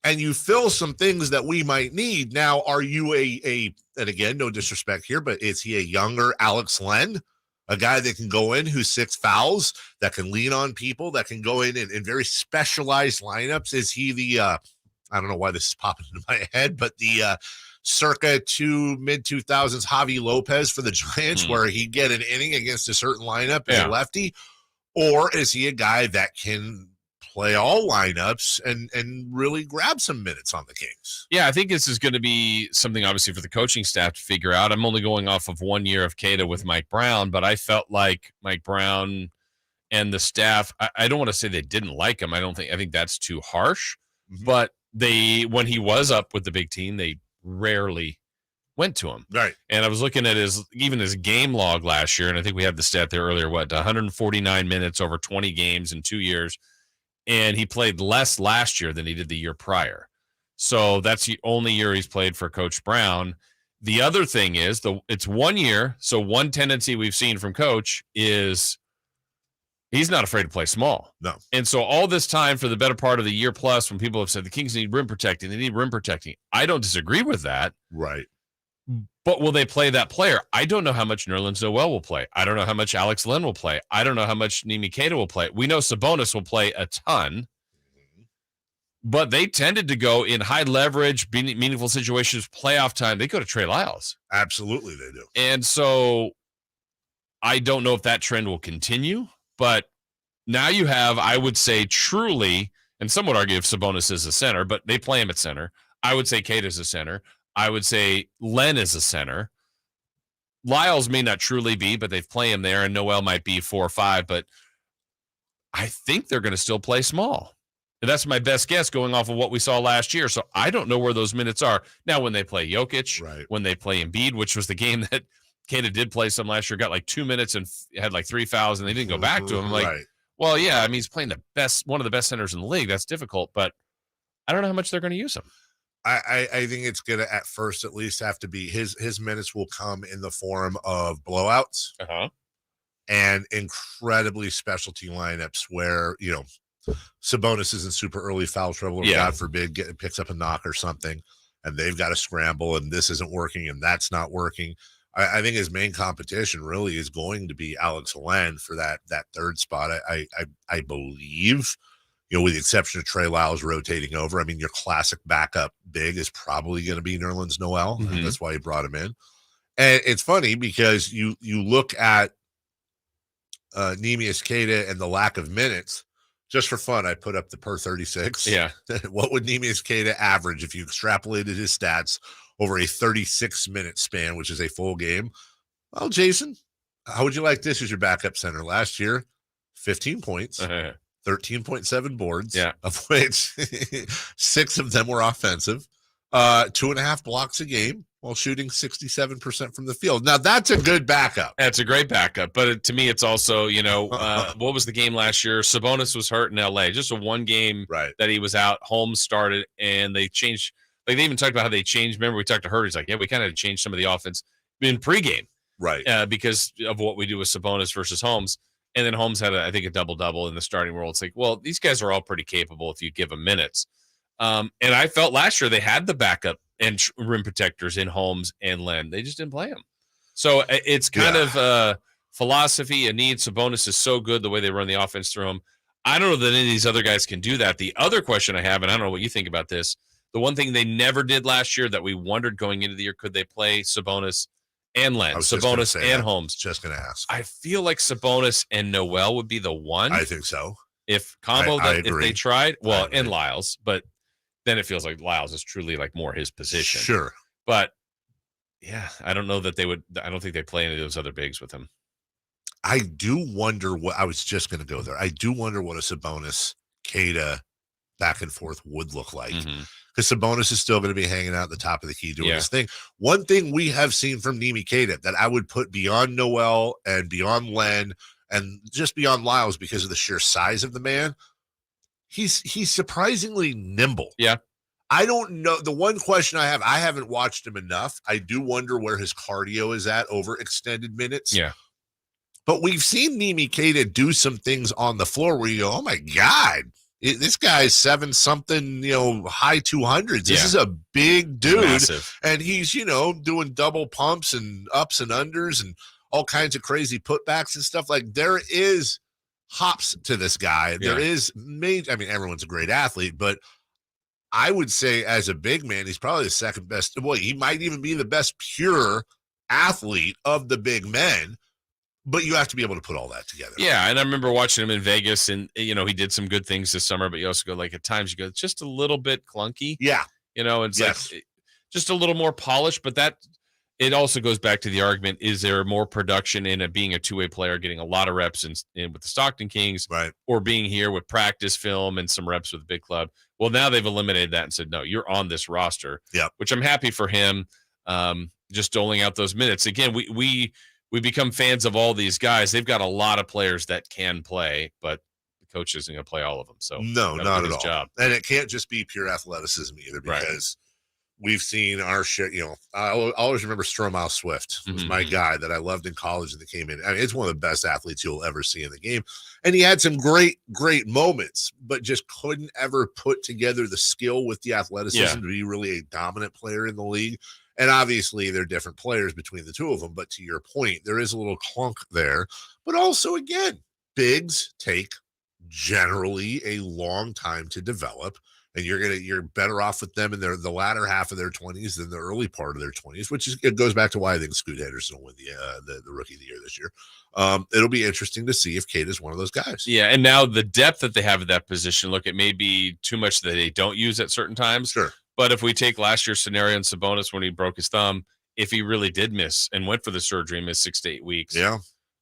and you fill some things that we might need. Now, are you and again, no disrespect here, but is he a younger Alex Len? A guy that can go in who's 6 fouls, that can lean on people, that can go in very specialized lineups? Is he the, I don't know why this is popping into my head, but the circa mid-2000s Javi Lopez for the Giants, where he'd get an inning against a certain lineup as a lefty? Or is he a guy that can play all lineups and really grab some minutes on the Kings? Yeah, I think this is going to be something, obviously, for the coaching staff to figure out. I'm only going off of 1 year of Queta with Mike Brown, but I felt like Mike Brown and the staff, I don't want to say they didn't like him. I think that's too harsh. But when he was up with the big team, they rarely went to him. Right. And I was looking at his game log last year, and I think we had the stat there earlier, 149 minutes over 20 games in 2 years. And he played less last year than he did the year prior. So that's the only year he's played for Coach Brown. The other thing is, it's 1 year, so one tendency we've seen from Coach is he's not afraid to play small. No. And so all this time for the better part of the year plus, when people have said the Kings need rim protecting, I don't disagree with that. Right. But will they play that player? I don't know how much Nerlens Noel will play. I don't know how much Alex Len will play. I don't know how much Neemias Queta will play. We know Sabonis will play a ton. But they tended to go in high leverage, meaningful situations, playoff time. They go to Trey Lyles. Absolutely, they do. And so I don't know if that trend will continue. But now you have, I would say, truly, and some would argue if Sabonis is a center, but they play him at center. I would say Queta is a center. I would say Len is a center. Lyles may not truly be, but they play him there, and Noel might be 4 or 5. But I think they're going to still play small. And that's my best guess going off of what we saw last year. So I don't know where those minutes are. Now, when they play Jokic, right, when they play Embiid, which was the game that Queta did play some last year, got like 2 minutes and had like 3 fouls, and they didn't go back to him. Like, right. Well, yeah, I mean, he's playing one of the best centers in the league. That's difficult, but I don't know how much they're going to use him. I think it's going to, at first, at least have to be his minutes will come in the form of blowouts and incredibly specialty lineups where, Sabonis is in super early foul trouble, or God forbid, picks up a knock or something, and they've got to scramble, and this isn't working, and that's not working. I think his main competition really is going to be Alex Len for that third spot. I believe, with the exception of Trey Lyles rotating over. I mean, your classic backup big is probably going to be Nerlens Noel. Mm-hmm. That's why he brought him in. And it's funny because you look at Neemias Queta and the lack of minutes. Just for fun, I put up the per 36. Yeah. What would Neemias Queta average if you extrapolated his stats over a 36-minute span, which is a full game? Well, Jason, how would you like this as your backup center? Last year, 15 points, 13.7 boards, of which 6 of them were offensive, 2.5 blocks a game, while shooting 67% from the field. Now, that's a good backup. That's a great backup. But to me, it's also, what was the game last year? Sabonis was hurt in L.A. Just a one game that he was out. Holmes started, and they changed. Like, they even talked about how they changed. Remember, we talked to Hurt. He's like, we kind of had to change some of the offense in pregame. Right. Because of what we do with Sabonis versus Holmes. And then Holmes had, I think, a double-double in the starting role. It's like, well, these guys are all pretty capable if you give them minutes. And I felt last year they had the backup and rim protectors in Holmes and Len. They just didn't play them. So it's kind of a philosophy, a need. Sabonis is so good the way they run the offense through him. I don't know that any of these other guys can do that. The other question I have, and I don't know what you think about this, the one thing they never did last year that we wondered going into the year, could they play Sabonis and Len, Sabonis and Holmes? Just going to ask. I feel like Sabonis and Noel would be the one. I think so. If combo, if they tried, well, and Lyles, but then it feels like Lyles is truly like more his position. Sure. But yeah, I don't know that they would. I don't think they play any of those other bigs with him. I do wonder what, I was just going to go there. I do wonder what a Sabonis Queta back and forth would look like. Because Sabonis is still going to be hanging out at the top of the key doing his thing. One thing we have seen from Neemias Queta that I would put beyond Noel and beyond Len and just beyond Lyles because of the sheer size of the man, he's surprisingly nimble. Yeah. I don't know. The one question I haven't watched him enough. I do wonder where his cardio is at over extended minutes. Yeah. But we've seen Neemias Queta do some things on the floor where you go, oh my God, this guy's 7-something, high 200s. This is a big dude. Massive. And he's, doing double pumps and ups and unders and all kinds of crazy putbacks and stuff. Like, there is hops to this guy. There is everyone's a great athlete, but I would say as a big man, he's probably the second best. Well, he might even be the best pure athlete of the big men, but you have to be able to put all that together. Yeah. And I remember watching him in Vegas, and, he did some good things this summer, but you also go, like, at times you go, it's just a little bit clunky. Yeah. It's like just a little more polished, but that it also goes back to the argument, is there more production in being a two-way player, getting a lot of reps in with the Stockton Kings, or being here with practice film and some reps with the big club? Well, now they've eliminated that and said, no, you're on this roster, which I'm happy for him. just doling out those minutes. Again, we become fans of all these guys. They've got a lot of players that can play, but the coach isn't going to play all of them. So no, not at all. Job. And it can't just be pure athleticism either, because we've seen our shit. I always remember Stromile Swift was my guy that I loved in college and that came in. I mean, it's one of the best athletes you'll ever see in the game. And he had some great moments, but just couldn't ever put together the skill with the athleticism to be really a dominant player in the league. And obviously they're different players between the two of them. But to your point, there is a little clunk there. But also, again, bigs take generally a long time to develop. And you're better off with them in the latter half of their 20s than the early part of their 20s, it goes back to why I think Scoot Henderson will win the Rookie of the Year this year. It'll be interesting to see if Queta is one of those guys. Yeah, and now the depth that they have at that position, look, it may be too much that they don't use at certain times. Sure. But if we take last year's scenario in Sabonis when he broke his thumb, if he really did miss and went for the surgery and missed 6 to 8 weeks. Yeah.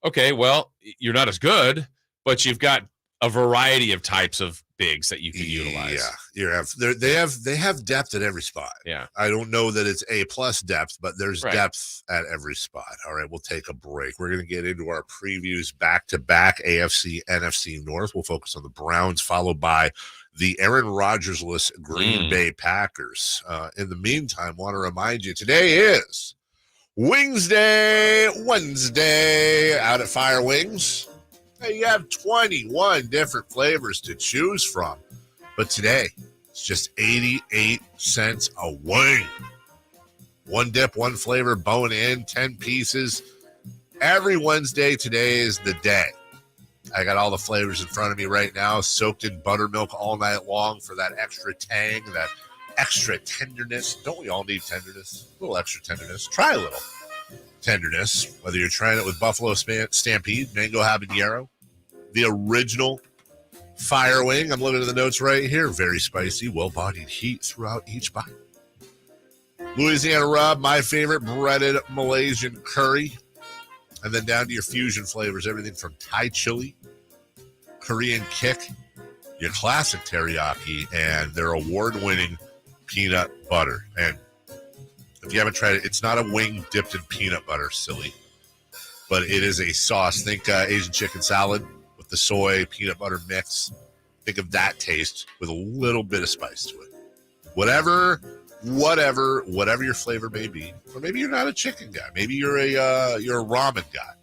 Okay, well, you're not as good, but you've got a variety of types of bigs that you can utilize. Yeah, they have depth at every spot. Yeah, I don't know that it's A+ depth, but there's depth at every spot. All right, we'll take a break. We're going to get into our previews back-to-back AFC, NFC North. We'll focus on the Browns, followed by the Aaron Rodgers-less Green Bay Packers. In the meantime, want to remind you, today is Wednesday out at Fire Wings. You have 21 different flavors to choose from. But today, it's just 88 cents a wing. One dip, one flavor, bone in, 10 pieces. Every Wednesday, today is the day. I got all the flavors in front of me right now, soaked in buttermilk all night long for that extra tang, that extra tenderness. Don't we all need tenderness? A little extra tenderness. Try a little tenderness, whether you're trying it with Buffalo Stampede, Mango Habanero, the original Fire Wing. I'm looking at the notes right here. Very spicy, well-bodied heat throughout each bite. Louisiana Rub, my favorite, breaded Malaysian curry. And then down to your fusion flavors, everything from Thai chili, Korean kick, your classic teriyaki, and their award-winning peanut butter. And if you haven't tried it, it's not a wing dipped in peanut butter, silly. But it is a sauce. Think Asian chicken salad with the soy peanut butter mix. Think of that taste with a little bit of spice to it. Whatever your flavor may be, or maybe you're not a chicken guy. Maybe you're a ramen guy.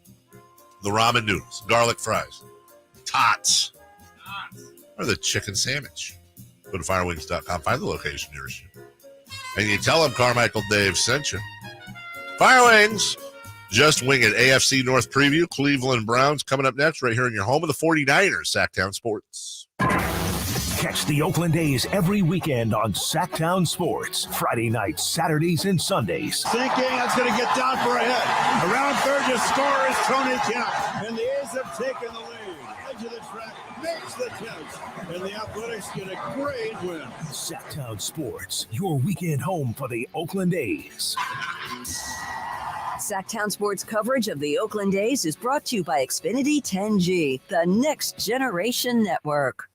The ramen noodles, garlic fries, tots, or the chicken sandwich. Go to firewings.com, find the location nearest you, and you tell them Carmichael Dave sent you. Fire Wings. Just wing it. AFC North preview. Cleveland Browns coming up next right here in your home of the 49ers, Sactown Sports. Catch the Oakland A's every weekend on Sactown Sports. Friday nights, Saturdays, and Sundays. Thinking that's going to get down for a hit. Around third to score is Tony Kemp. And the A's have taken the lead. Edge of the track makes the catch. And the Athletics get a great win. Sactown Sports, your weekend home for the Oakland A's. Sactown Sports coverage of the Oakland A's is brought to you by Xfinity 10G, the next generation network.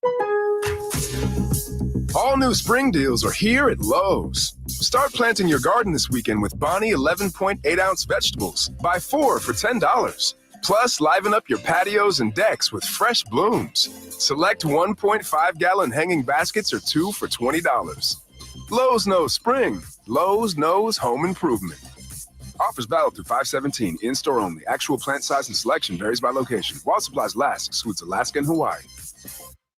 All new spring deals are here at Lowe's. Start planting your garden this weekend with Bonnie 11.8-ounce vegetables. Buy 4 for $10. Plus, liven up your patios and decks with fresh blooms. Select 1.5-gallon hanging baskets or 2 for $20. Lowe's knows spring. Lowe's knows home improvement. Offers valid through 5/17. In-store only. Actual plant size and selection varies by location. While supplies last, excludes Alaska and Hawaii.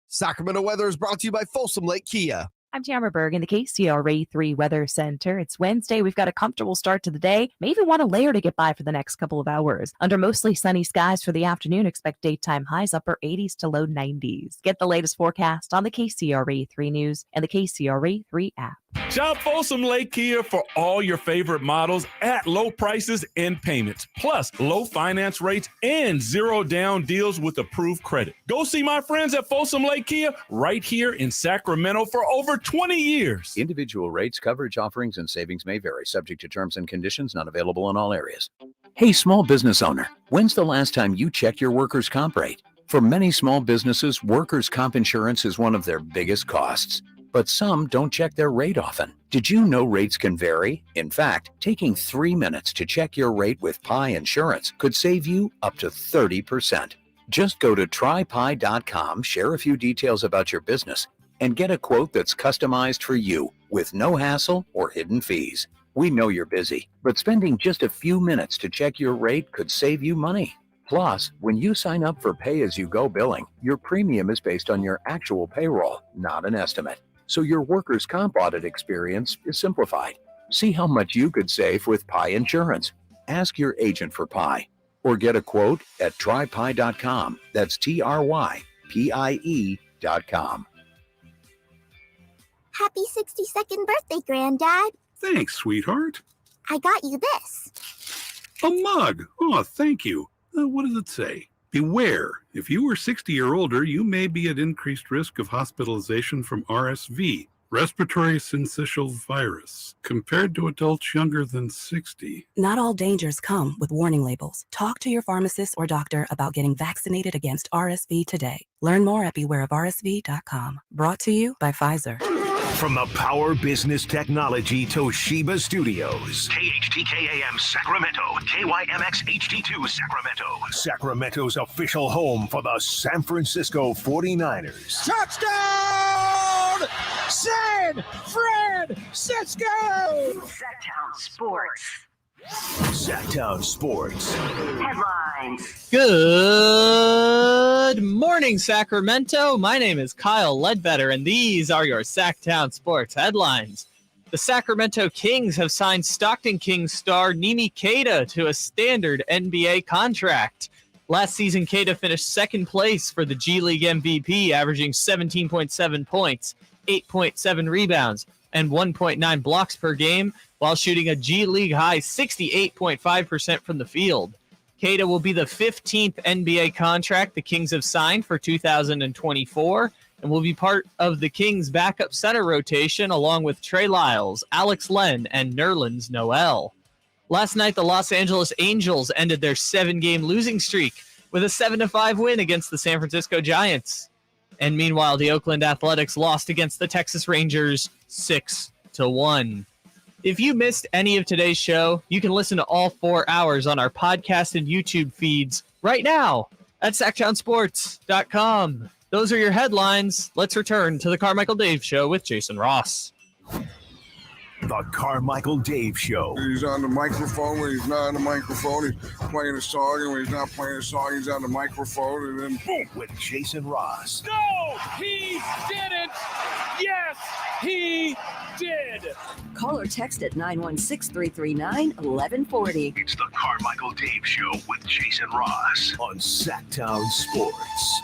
Sacramento weather is brought to you by Folsom Lake Kia. I'm Tamara Berg in the KCRA 3 Weather Center. It's Wednesday. We've got a comfortable start to the day. May even want a layer to get by for the next couple of hours. Under mostly sunny skies for the afternoon, expect daytime highs upper 80s to low 90s. Get the latest forecast on the KCRA 3 News and the KCRA 3 app. Shop Folsom Lake Kia for all your favorite models at low prices and payments, plus low finance rates and zero down deals with approved credit. Go see my friends at Folsom Lake Kia right here in Sacramento for over 20 years. Individual rates, coverage offerings, and savings may vary, subject to terms and conditions, not available in all areas. Hey, small business owner, when's the last time you checked your workers' comp rate? For many small businesses, workers' comp insurance is one of their biggest costs. but some don't check their rate often. Did you know rates can vary? In fact, taking 3 minutes to check your rate with Pi Insurance could save you up to 30%. Just go to trypi.com, share a few details about your business, and get a quote that's customized for you with no hassle or hidden fees. We know you're busy, but spending just a few minutes to check your rate could save you money. Plus, when you sign up for pay-as-you-go billing, your premium is based on your actual payroll, not an estimate. So your workers' comp audit experience is simplified. See how much you could save with Pi Insurance. Ask your agent for Pi, or get a quote at trypi.com. That's TRYPIE.com. Happy 62nd birthday, Granddad. Thanks, sweetheart. I got you this. A mug. Oh, thank you. What does it say? Beware, if you are 60 or older, you may be at increased risk of hospitalization from RSV, respiratory syncytial virus, compared to adults younger than 60. Not all dangers come with warning labels. Talk to your pharmacist or doctor about getting vaccinated against RSV today. Learn more at bewareofrsv.com. Brought to you by Pfizer. From the Power Business Technology Toshiba Studios. KHTKAM Sacramento. KYMX HD2 Sacramento. Sacramento's official home for the San Francisco 49ers. Touchdown! San Francisco! Sactown Sports. Sactown Sports. Headlines. Good morning, Sacramento. My name is Kyle Ledbetter, and these are your Sactown Sports headlines. The Sacramento Kings have signed Stockton Kings star Neemias Queta to a standard NBA contract. Last season, Queta finished second place for the G League MVP, averaging 17.7 points, 8.7 rebounds, and 1.9 blocks per game, while shooting a G League high 68.5% from the field. Queta will be the 15th NBA contract the Kings have signed for 2024 and will be part of the Kings' backup center rotation along with Trey Lyles, Alex Len, and Nerlens Noel. Last night, the Los Angeles Angels ended their 7-game losing streak with a 7-5 win against the San Francisco Giants. And meanwhile, the Oakland Athletics lost against the Texas Rangers 6-1. If you missed any of today's show, you can listen to all 4 hours on our podcast and YouTube feeds right now at SactownSports.com. Those are your headlines. Let's return to the Carmichael Dave Show with Jason Ross. The Carmichael Dave Show. He's on the microphone when he's not on the microphone. He's playing a song, and when he's not playing a song, he's on the microphone, and then boom. With Jason Ross. No, he didn't. Yes, he did. Call or text at 916-339-1140. It's the Carmichael Dave Show with Jason Ross on Sactown Sports.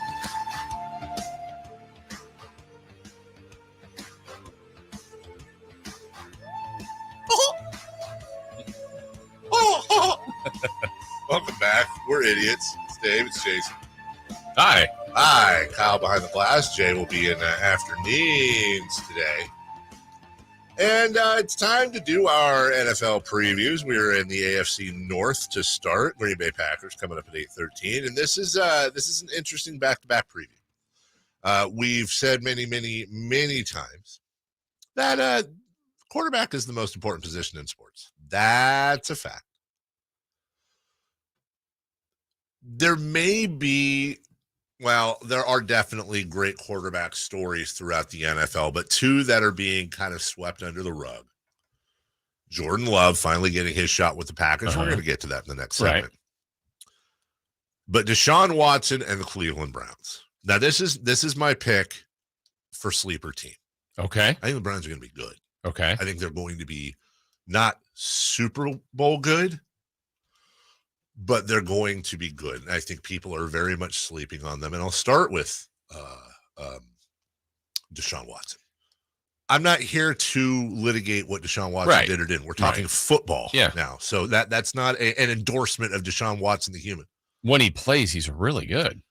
Welcome back. We're idiots. It's Dave. It's Jason. Hi. Hi. Kyle behind the glass. Jay will be in afternoons today. And it's time to do our NFL previews. We're in the AFC North to start. Green Bay Packers coming up at 8:13. And this is an interesting back-to-back preview. We've said many times that quarterback is the most important position in sports. That's a fact. There are definitely great quarterback stories throughout the NFL, but two that are being kind of swept under the rug. Jordan Love finally getting his shot with the Packers. We're going to get to that in the next segment. Right. But Deshaun Watson and the Cleveland Browns. Now, this is my pick for sleeper team. Okay. I think the Browns are going to be good. Okay. I think they're going to be not Super Bowl good, but they're going to be good. And I think people are very much sleeping on them. And I'll start with Deshaun Watson. I'm not here to litigate what Deshaun Watson did or didn't. We're talking football now. So that's not an endorsement of Deshaun Watson, the human. When he plays, he's really good.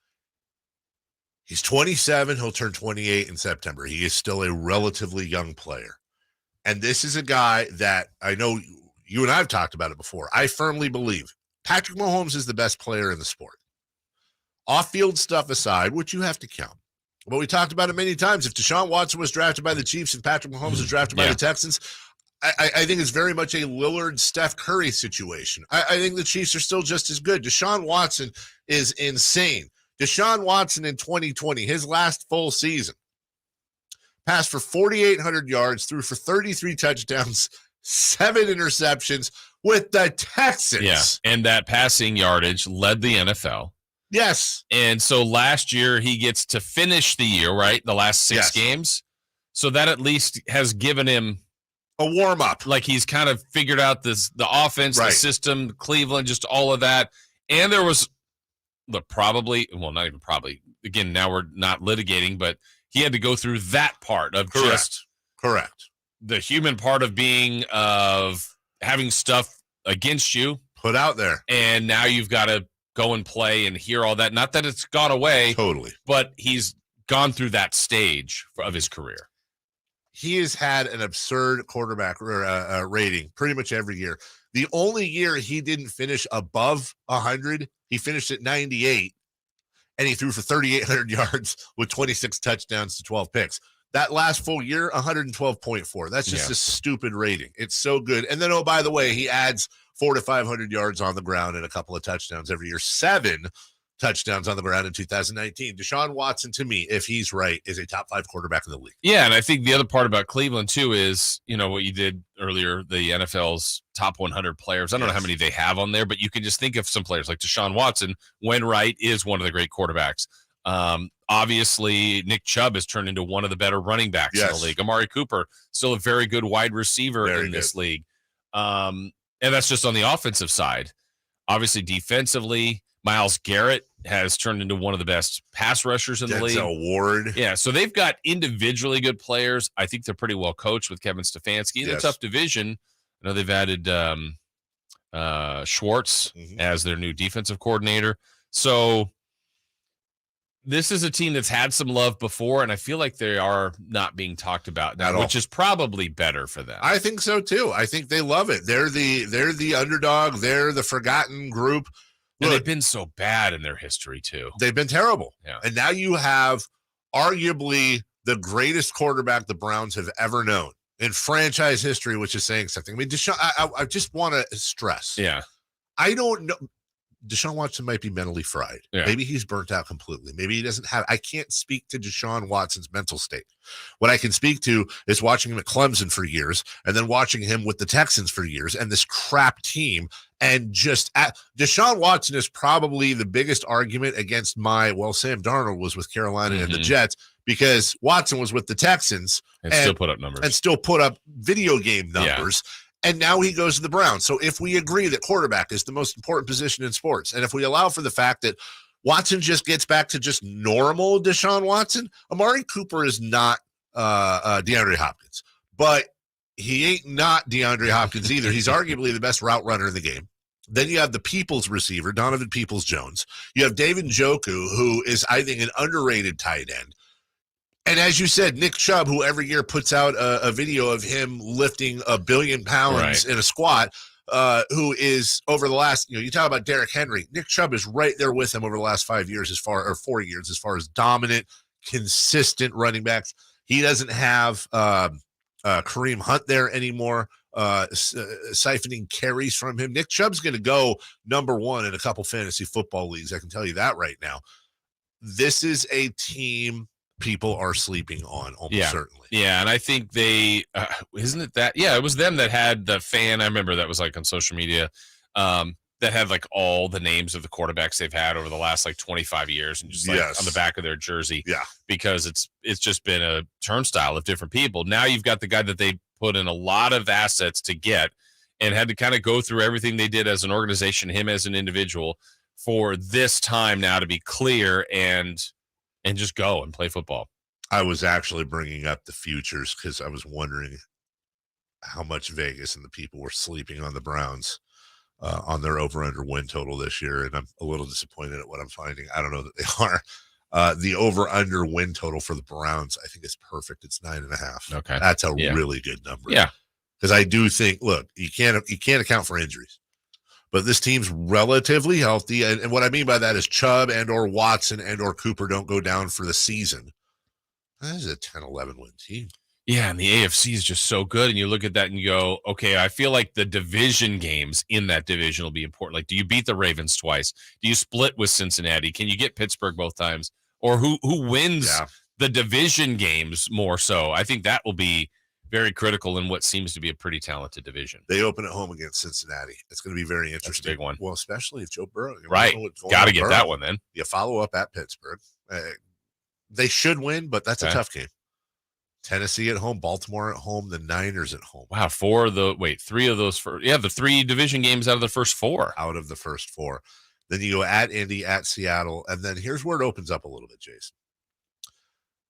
He's 27. He'll turn 28 in September. He is still a relatively young player. And this is a guy that I know you and I have talked about it before. I firmly believe Patrick Mahomes is the best player in the sport. Off-field stuff aside, which you have to count. But we talked about it many times. If Deshaun Watson was drafted by the Chiefs and Patrick Mahomes was drafted by the Texans, I think it's very much a Lillard, Steph Curry situation. I think the Chiefs are still just as good. Deshaun Watson is insane. Deshaun Watson in 2020, his last full season, passed for 4,800 yards, threw for 33 touchdowns, 7 interceptions with the Texans. Yeah, and that passing yardage led the NFL. Yes. And so last year he gets to finish the year, right? The last 6 games. So that at least has given him a warm up. Like he's kind of figured out the offense, the system, Cleveland, just all of that. And there was not even probably. Again, now we're not litigating, but he had to go through that part of Correct. The human part of having stuff against you put out there. And now you've got to go and play and hear all that. Not that it's gone away. Totally. But he's gone through that stage of his career. He has had an absurd quarterback rating pretty much every year. The only year he didn't finish above 100, he finished at 98, and he threw for 3,800 yards with 26 touchdowns to 12 picks. That last full year, 112.4. That's just a stupid rating. It's so good. And then, oh, by the way, he adds 400 to 500 yards on the ground and a couple of touchdowns every year. 7 touchdowns on the ground in 2019. Deshaun Watson, to me, if he's right, is a top 5 quarterback in the league. Yeah, and I think the other part about Cleveland, too, is, what you did earlier, the NFL's top 100 players. I don't know how many they have on there, but you can just think of some players like Deshaun Watson, when right, is one of the great quarterbacks. Obviously, Nick Chubb has turned into one of the better running backs in the league. Amari Cooper, still a very good wide receiver in this league. And that's just on the offensive side. Obviously, defensively, Myles Garrett has turned into one of the best pass rushers in the league. Denzel Ward. Yeah, so they've got individually good players. I think they're pretty well coached with Kevin Stefanski. In a tough division, I know they've added Schwartz as their new defensive coordinator. So this is a team that's had some love before, and I feel like they are not being talked about now, which is probably better for them. I think so too. I think they love it. They're the underdog. They're the forgotten group. And they've been so bad in their history too. They've been terrible. Yeah. And now you have arguably the greatest quarterback the Browns have ever known in franchise history, which is saying something. I mean, Deshaun, I just want to stress. Yeah. I don't know. Deshaun Watson might be mentally fried. Yeah. Maybe he's burnt out completely. Maybe he doesn't have. I can't speak to Deshaun Watson's mental state. What I can speak to is watching him at Clemson for years, and then watching him with the Texans for years, and this crap team. And Deshaun Watson is probably the biggest argument against Sam Darnold was with Carolina and the Jets, because Watson was with the Texans and still put up numbers and still put up video game numbers. Yeah. And now he goes to the Browns. So if we agree that quarterback is the most important position in sports, and if we allow for the fact that Watson just gets back to just normal Deshaun Watson, Amari Cooper is not DeAndre Hopkins, but he ain't not DeAndre Hopkins either. He's arguably the best route runner in the game. Then you have the Peoples receiver, Donovan Peoples-Jones. You have David Njoku, who is, I think, an underrated tight end. And as you said, Nick Chubb, who every year puts out a video of him lifting 1 billion pounds in a squat, who is over the last, you talk about Derrick Henry. Nick Chubb is right there with him over the last 4 years, as far as dominant, consistent running backs. He doesn't have Kareem Hunt there anymore, siphoning carries from him. Nick Chubb's going to go number 1 in a couple fantasy football leagues. I can tell you that right now. This is a team people are sleeping on almost certainly. Yeah, and I think they isn't it that it was them that had the fan, I remember that was like on social media, that had like all the names of the quarterbacks they've had over the last like 25 years, and just like on the back of their jersey. Yeah. Because it's just been a turnstile of different people. Now you've got the guy that they put in a lot of assets to get and had to kind of go through everything they did as an organization, him as an individual, for this time now to be clear and just go and play football. I was actually bringing up the futures because I was wondering how much Vegas and the people were sleeping on the Browns on their over-under win total this year, and I'm a little disappointed at what I'm finding. I don't know that they are. The over-under win total for the Browns, I think, is perfect. It's 9.5. Okay, that's a really good number. Yeah, because I do think, look, you can't account for injuries. But this team's relatively healthy. And what I mean by that is Chubb and or Watson and or Cooper don't go down for the season. That is a 10-11 win team. Yeah, and the AFC is just so good. And you look at that and you go, okay, I feel like the division games in that division will be important. Like, do you beat the Ravens twice? Do you split with Cincinnati? Can you get Pittsburgh both times? Or who wins the division games more so? I think that will be very critical in what seems to be a pretty talented division. They open at home against Cincinnati. It's going to be very interesting. That's a big one. Well, especially if Joe Burrow. Right. Got to get that one then. You follow up at Pittsburgh. They should win, but that's a tough game. Tennessee at home, Baltimore at home, the Niners at home. Wow, three of those the 3 division games out of the first 4. Out of the first 4. Then you go at Indy, at Seattle, and then here's where it opens up a little bit, Jason.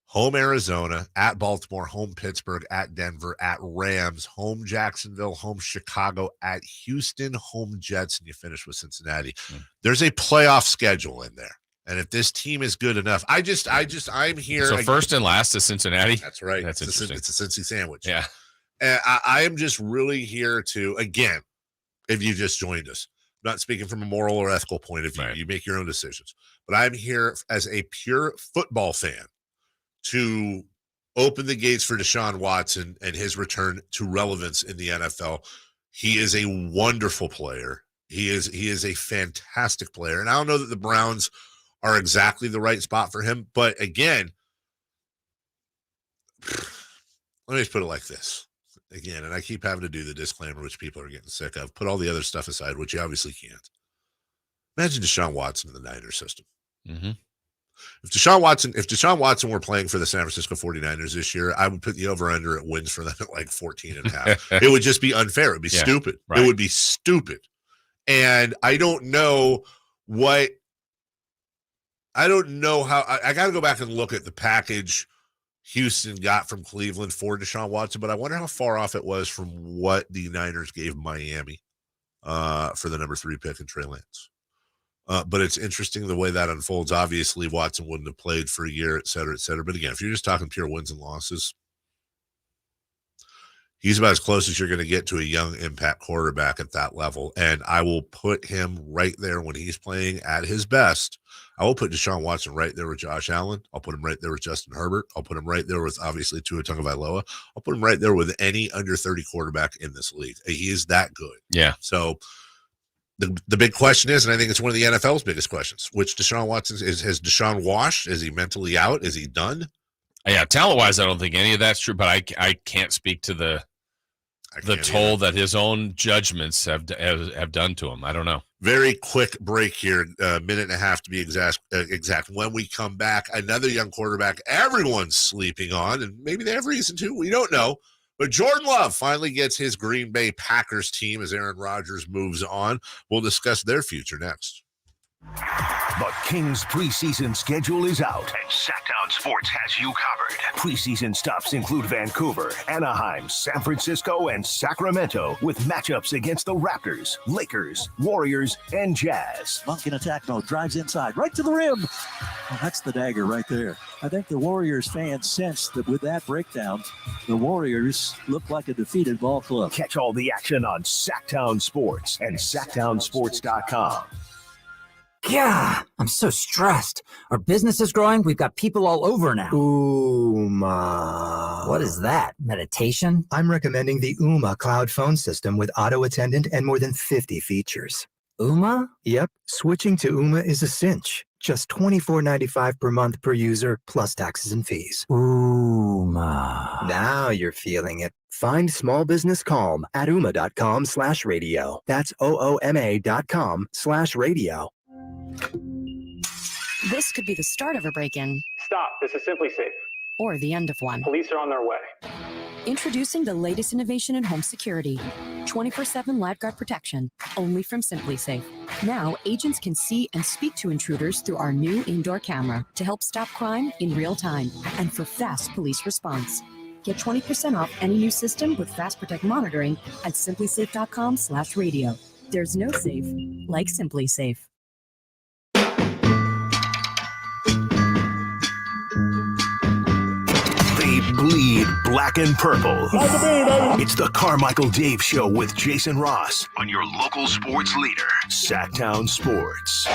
Home Arizona, at Baltimore, home Pittsburgh, at Denver, at Rams, home Jacksonville, home Chicago, at Houston, home Jets, and you finish with Cincinnati. There's a playoff schedule in there. And if this team is good enough, I'm here. So first and last is Cincinnati. That's right. That's interesting. It's a Cincy sandwich. Yeah. And I am just really here to, again, if you just joined us, I'm not speaking from a moral or ethical point of view. Right. You make your own decisions. But I'm here as a pure football fan to open the gates for Deshaun Watson and his return to relevance in the NFL. He is a wonderful player. He is a fantastic player. And I don't know that the Browns are exactly the right spot for him. But again, let me just put it like this. Again, and I keep having to do the disclaimer, which people are getting sick of. Put all the other stuff aside, which you obviously can't. Imagine Deshaun Watson in the Niners system. Mm-hmm. If Deshaun Watson were playing for the San Francisco 49ers this year, I would put the over-under at wins for them at like 14.5. It would just be unfair. It would be stupid. Right. It would be stupid. And I don't know how I got to go back and look at the package Houston got from Cleveland for Deshaun Watson, but I wonder how far off it was from what the Niners gave Miami for the number 3 pick in Trey Lance. But it's interesting the way that unfolds. Obviously, Watson wouldn't have played for a year, et cetera, et cetera. But again, if you're just talking pure wins and losses, he's about as close as you're going to get to a young impact quarterback at that level. And I will put him right there when he's playing at his best. I will put Deshaun Watson right there with Josh Allen. I'll put him right there with Justin Herbert. I'll put him right there with, obviously, Tua Tagovailoa. I'll put him right there with any under 30 quarterback in this league. He is that good. Yeah. So the big question is, and I think it's one of the NFL's biggest questions, which Deshaun Watson has Deshaun washed? Is he mentally out? Is he done? Yeah, talent-wise, I don't think any of that's true, but I can't speak to the toll that his own judgments have done to him. I don't know. Very quick break here, a minute and a half to be exact. When we come back, another young quarterback everyone's sleeping on, and maybe they have reason to. We don't know. But Jordan Love finally gets his Green Bay Packers team as Aaron Rodgers moves on. We'll discuss their future next. The Kings preseason schedule is out, and Sactown Sports has you covered. Preseason stops include Vancouver, Anaheim, San Francisco, and Sacramento, with matchups against the Raptors, Lakers, Warriors, and Jazz. Monk in attack mode, drives inside, right to the rim. Well, that's the dagger right there. I think the Warriors fans sensed that with that breakdown, the Warriors look like a defeated ball club. Catch all the action on Sactown Sports and SactownSports.com. Yeah, I'm so stressed. Our business is growing. We've got people all over now. Ooma. What is that? Meditation? I'm recommending the Ooma cloud phone system with auto attendant and more than 50 features. Ooma? Yep. Switching to Ooma is a cinch. Just $24.95 per month per user, plus taxes and fees. Ooma. Now you're feeling it. Find small business calm at ooma.com/radio. That's OOMA.com/radio. This could be the start of a break-in. Stop. This is Simply Safe. Or the end of one. Police are on their way. Introducing the latest innovation in home security. 24/7 LifeGuard protection, only from Simply Safe. Now, agents can see and speak to intruders through our new indoor camera to help stop crime in real time and for fast police response. Get 20% off any new system with Fast Protect monitoring at simplysafe.com/radio. There's no safe like Simply Safe. They bleed black and purple. It's the Carmichael Dave Show with Jason Ross on your local sports leader, Sactown Sports.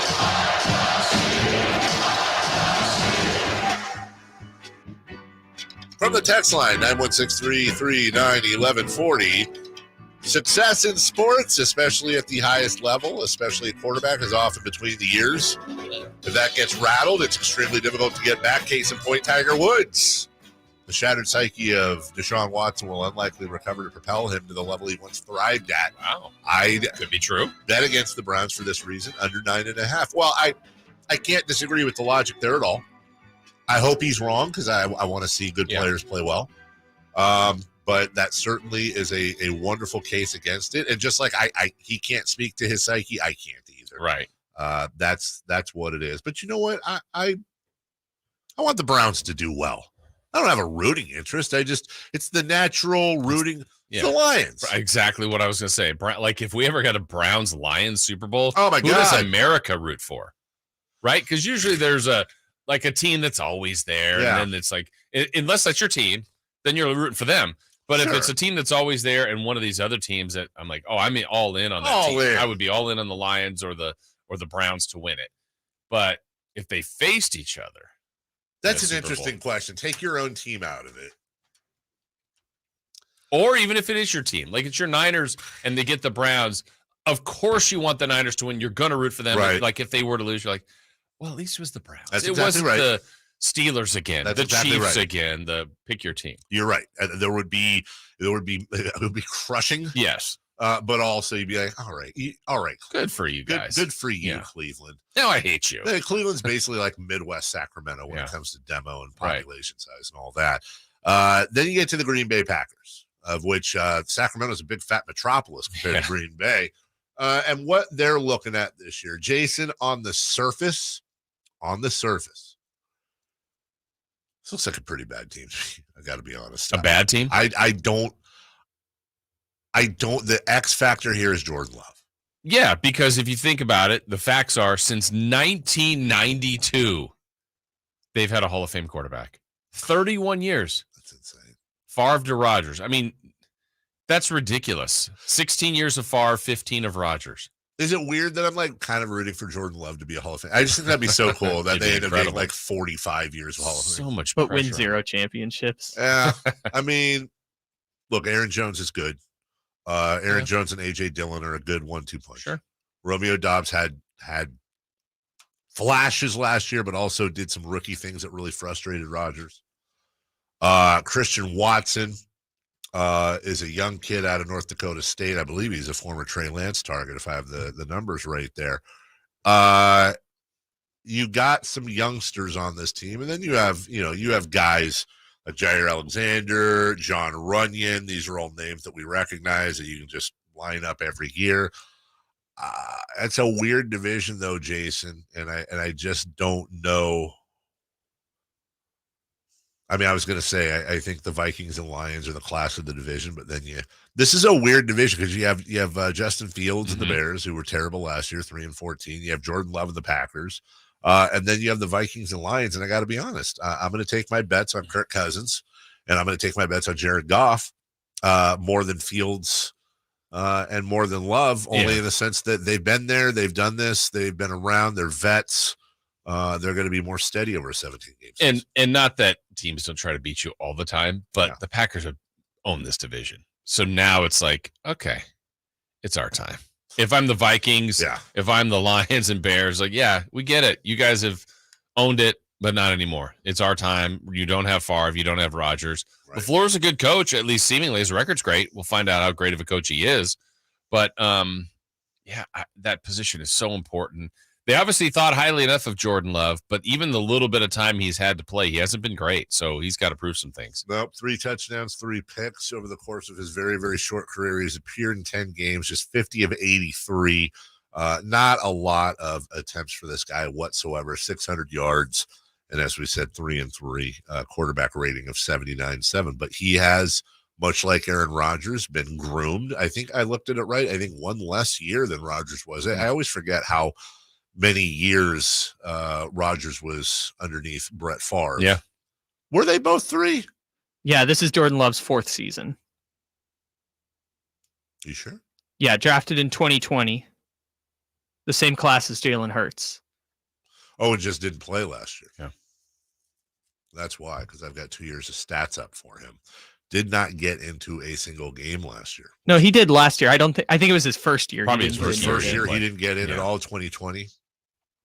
From the text line, 916-339-1140. Success in sports, especially at the highest level, especially at quarterback, is often between the ears. If that gets rattled, it's extremely difficult to get back. Case in point, Tiger Woods. The shattered psyche of Deshaun Watson will unlikely recover to propel him to the level he once thrived at. Wow. Could be true. Bet against the Browns for this reason, under 9.5. Well, I can't disagree with the logic there at all. I hope he's wrong because I want to see good players play well. But that certainly is a wonderful case against it. And just like he can't speak to his psyche, I can't either. Right. That's what it is. But you know what? I want the Browns to do well. I don't have a rooting interest. It's the natural rooting. Yeah. The Lions. Exactly what I was going to say. Like if we ever got a Browns-Lions Super Bowl, oh my who God, does America root for? Right? Because usually there's a team that's always there, and then it's like, unless that's your team, then you're rooting for them. But if it's a team that's always there and one of these other teams that I'm like, I'm all in on that team. I would be all in on the Lions or the Browns to win it. But if they faced each other, that's an interesting question. Take your own team out of it. Or even if it is your team, like it's your Niners and they get the Browns, of course you want the Niners to win. You're going to root for them. Right. Like if they were to lose, you're like, well, at least it was the Browns. That's it exactly wasn't right. the Steelers again, That's the exactly Chiefs right. again, pick your team. You're right. It would be crushing. Yes. But also you'd be like, all right. Good for you guys. Good for you, Cleveland. Now I hate you. Cleveland's basically like Midwest Sacramento when it comes to demo and population size and all that. Then you get to the Green Bay Packers, of which Sacramento is a big fat metropolis compared to Green Bay. And what they're looking at this year, Jason, on the surface, this looks like a pretty bad team. I got to be honest. A bad team? I don't. The X factor here is Jordan Love. Yeah, because if you think about it, the facts are since 1992, they've had a Hall of Fame quarterback. 31 years. That's insane. Favre to Rodgers. I mean, that's ridiculous. 16 years of Favre, 15 of Rodgers. Is it weird that I'm like kind of rooting for Jordan Love to be a Hall of Fame? I just think that'd be so cool that they end up being like 45 years of Hall of Fame. So much but win 0 championships. Yeah. I mean, look, Aaron Jones is good. Aaron Jones and A.J. Dillon are a good 1-2 punch. Sure. Romeo Doubs had flashes last year, but also did some rookie things that really frustrated Rodgers. Christian Watson is a young kid out of North Dakota State. I believe he's a former Trey Lance target, if I have the numbers right there. You got some youngsters on this team, and then you have guys like Jair Alexander, John Runyon. These are all names that we recognize that you can just line up every year. It's a weird division, though, Jason, and I just don't know. I mean, I was going to say I think the Vikings and Lions are the class of the division, but then this is a weird division because you have Justin Fields and the Bears, who were terrible last year, 3-14. You have Jordan Love and the Packers. And then you have the Vikings and Lions, and I got to be honest, I'm going to take my bets on Kirk Cousins, and I'm going to take my bets on Jared Goff more than Fields and more than Love, only in the sense that they've been there, they've done this, they've been around, they're vets. They're going to be more steady over a 17 games. And not that teams don't try to beat you all the time, but the Packers have owned this division. So now it's like, okay, it's our time. If I'm the Vikings, if I'm the Lions and Bears, like, we get it. You guys have owned it, but not anymore. It's our time. You don't have Favre. You don't have Rodgers. Right. LaFleur's a good coach, at least seemingly. His record's great. We'll find out how great of a coach he is. But, that position is so important. They obviously thought highly enough of Jordan Love, but even the little bit of time he's had to play, he hasn't been great. So he's got to prove some things. Nope. 3 touchdowns, 3 picks over the course of his very, very short career. He's appeared in 10 games, just 50 of 83. Not a lot of attempts for this guy whatsoever. 600 yards. And as we said, 3-3, quarterback rating of 79.7. But he has, much like Aaron Rodgers, been groomed. I think I looked at it right. I think 1 less year than Rodgers was. I always forget how many years Rodgers was underneath Brett Favre. Yeah. Were they both 3? Yeah, this is Jordan Love's 4th season. You sure? Yeah, drafted in 2020. The same class as Jalen Hurts. Oh, and just didn't play last year. Yeah. That's why, because I've got 2 years of stats up for him. Did not get into a single game last year. No, he did last year. I think it was his first year. Probably his first year. He didn't get in at all. 2020.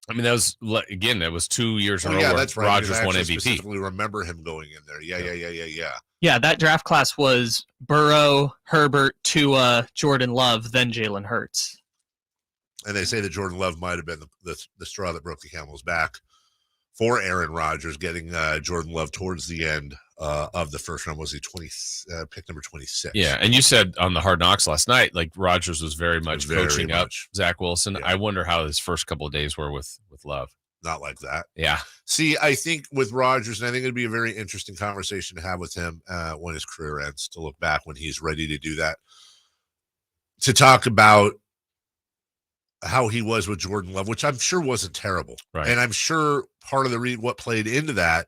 I mean, that was 2 years in a row. Yeah, that's right. Rogers won MVP. Specifically remember him going in there. Yeah. Yeah, that draft class was Burrow, Herbert, Tua, Jordan Love, then Jalen Hurts. And they say that Jordan Love might have been the straw that broke the camel's back for Aaron Rodgers, getting Jordan Love towards the end of the first round. Was he pick number 26? Yeah, and you said on the Hard Knocks last night, like Rodgers was very much coaching up Zach Wilson. Yeah. I wonder how his first couple of days were with Love. Not like that. Yeah. See, I think with Rodgers, and I think it'd be a very interesting conversation to have with him when his career ends, to look back when he's ready to do that, to talk about how he was with Jordan Love, which I'm sure wasn't terrible. Right. And I'm sure part of what played into that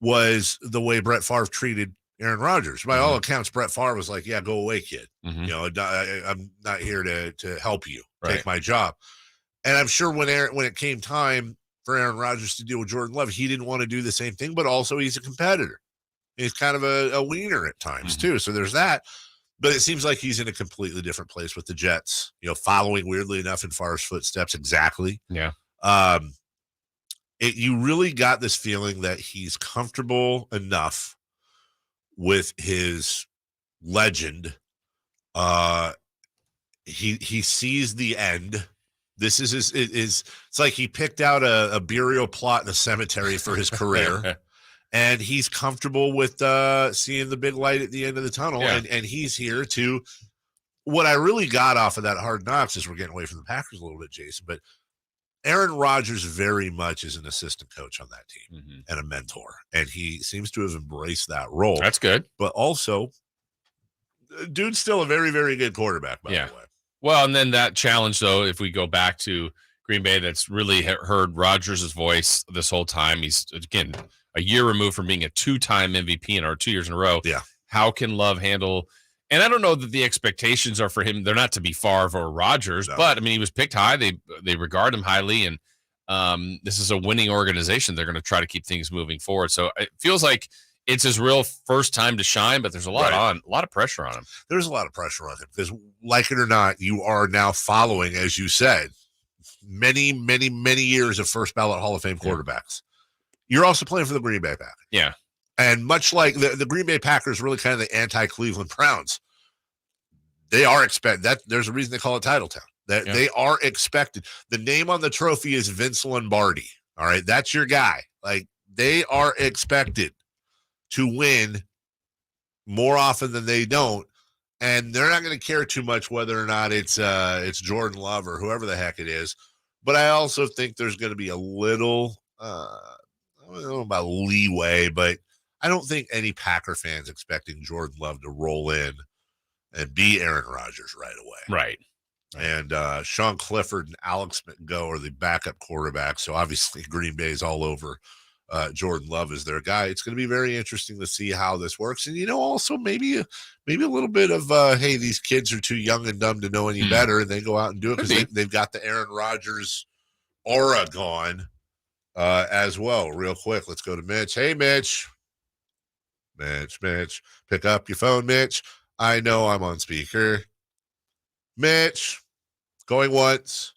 was the way Brett Favre treated Aaron Rodgers. By all accounts, Brett Favre was like, yeah, go away, kid. Mm-hmm. You know, I'm not here to help you. Take my job. And I'm sure when it came time for Aaron Rodgers to deal with Jordan Love, he didn't want to do the same thing, but also he's a competitor. He's kind of a wiener at times too. So there's that. But it seems like he's in a completely different place with the Jets, you know, following weirdly enough in Favre's footsteps. Exactly. Yeah. You really got this feeling that he's comfortable enough with his legend. He sees the end. This is it's like he picked out a burial plot in a cemetery for his career. And he's comfortable with seeing the big light at the end of the tunnel. Yeah. And he's here to – what I really got off of that Hard Knocks is we're getting away from the Packers a little bit, Jason, but Aaron Rodgers very much is an assistant coach on that team and a mentor. And he seems to have embraced that role. That's good. But also, dude's still a very, very good quarterback, by the way. Well, and then that challenge, though, if we go back to Green Bay, that's really heard Rodgers' voice this whole time. He's, again – a year removed from being a two-time MVP or 2 years in a row. Yeah. How can Love handle? And I don't know that the expectations are for him. They're not to be Favre or Rodgers, but I mean, he was picked high. They regard him highly, and this is a winning organization. They're going to try to keep things moving forward. So it feels like it's his real first time to shine, but there's a lot of pressure on him. There's a lot of pressure on him because, like it or not, you are now following, as you said, many, many, many years of first ballot Hall of Fame quarterbacks. You're also playing for the Green Bay Packers. Yeah. And much like the Green Bay Packers, really kind of the anti-Cleveland Browns, they are expected. That there's a reason they call it Title Town. They are expected. The name on the trophy is Vince Lombardi. All right. That's your guy. Like, they are expected to win more often than they don't. And they're not going to care too much whether or not it's Jordan Love or whoever the heck it is. But I also think there's going to be a little, I don't know about leeway, but I don't think any Packer fans expecting Jordan Love to roll in and be Aaron Rodgers right away. Right. And Sean Clifford and Alex McGough are the backup quarterbacks. So obviously Green Bay is all over Jordan Love is their guy. It's going to be very interesting to see how this works. And, you know, also maybe a little bit of, hey, these kids are too young and dumb to know any better. And they go out and do it because they've got the Aaron Rodgers aura gone. As well. Real quick, let's go to Mitch. Hey, Mitch. Mitch, pick up your phone, Mitch. I know I'm on speaker. Mitch, going once.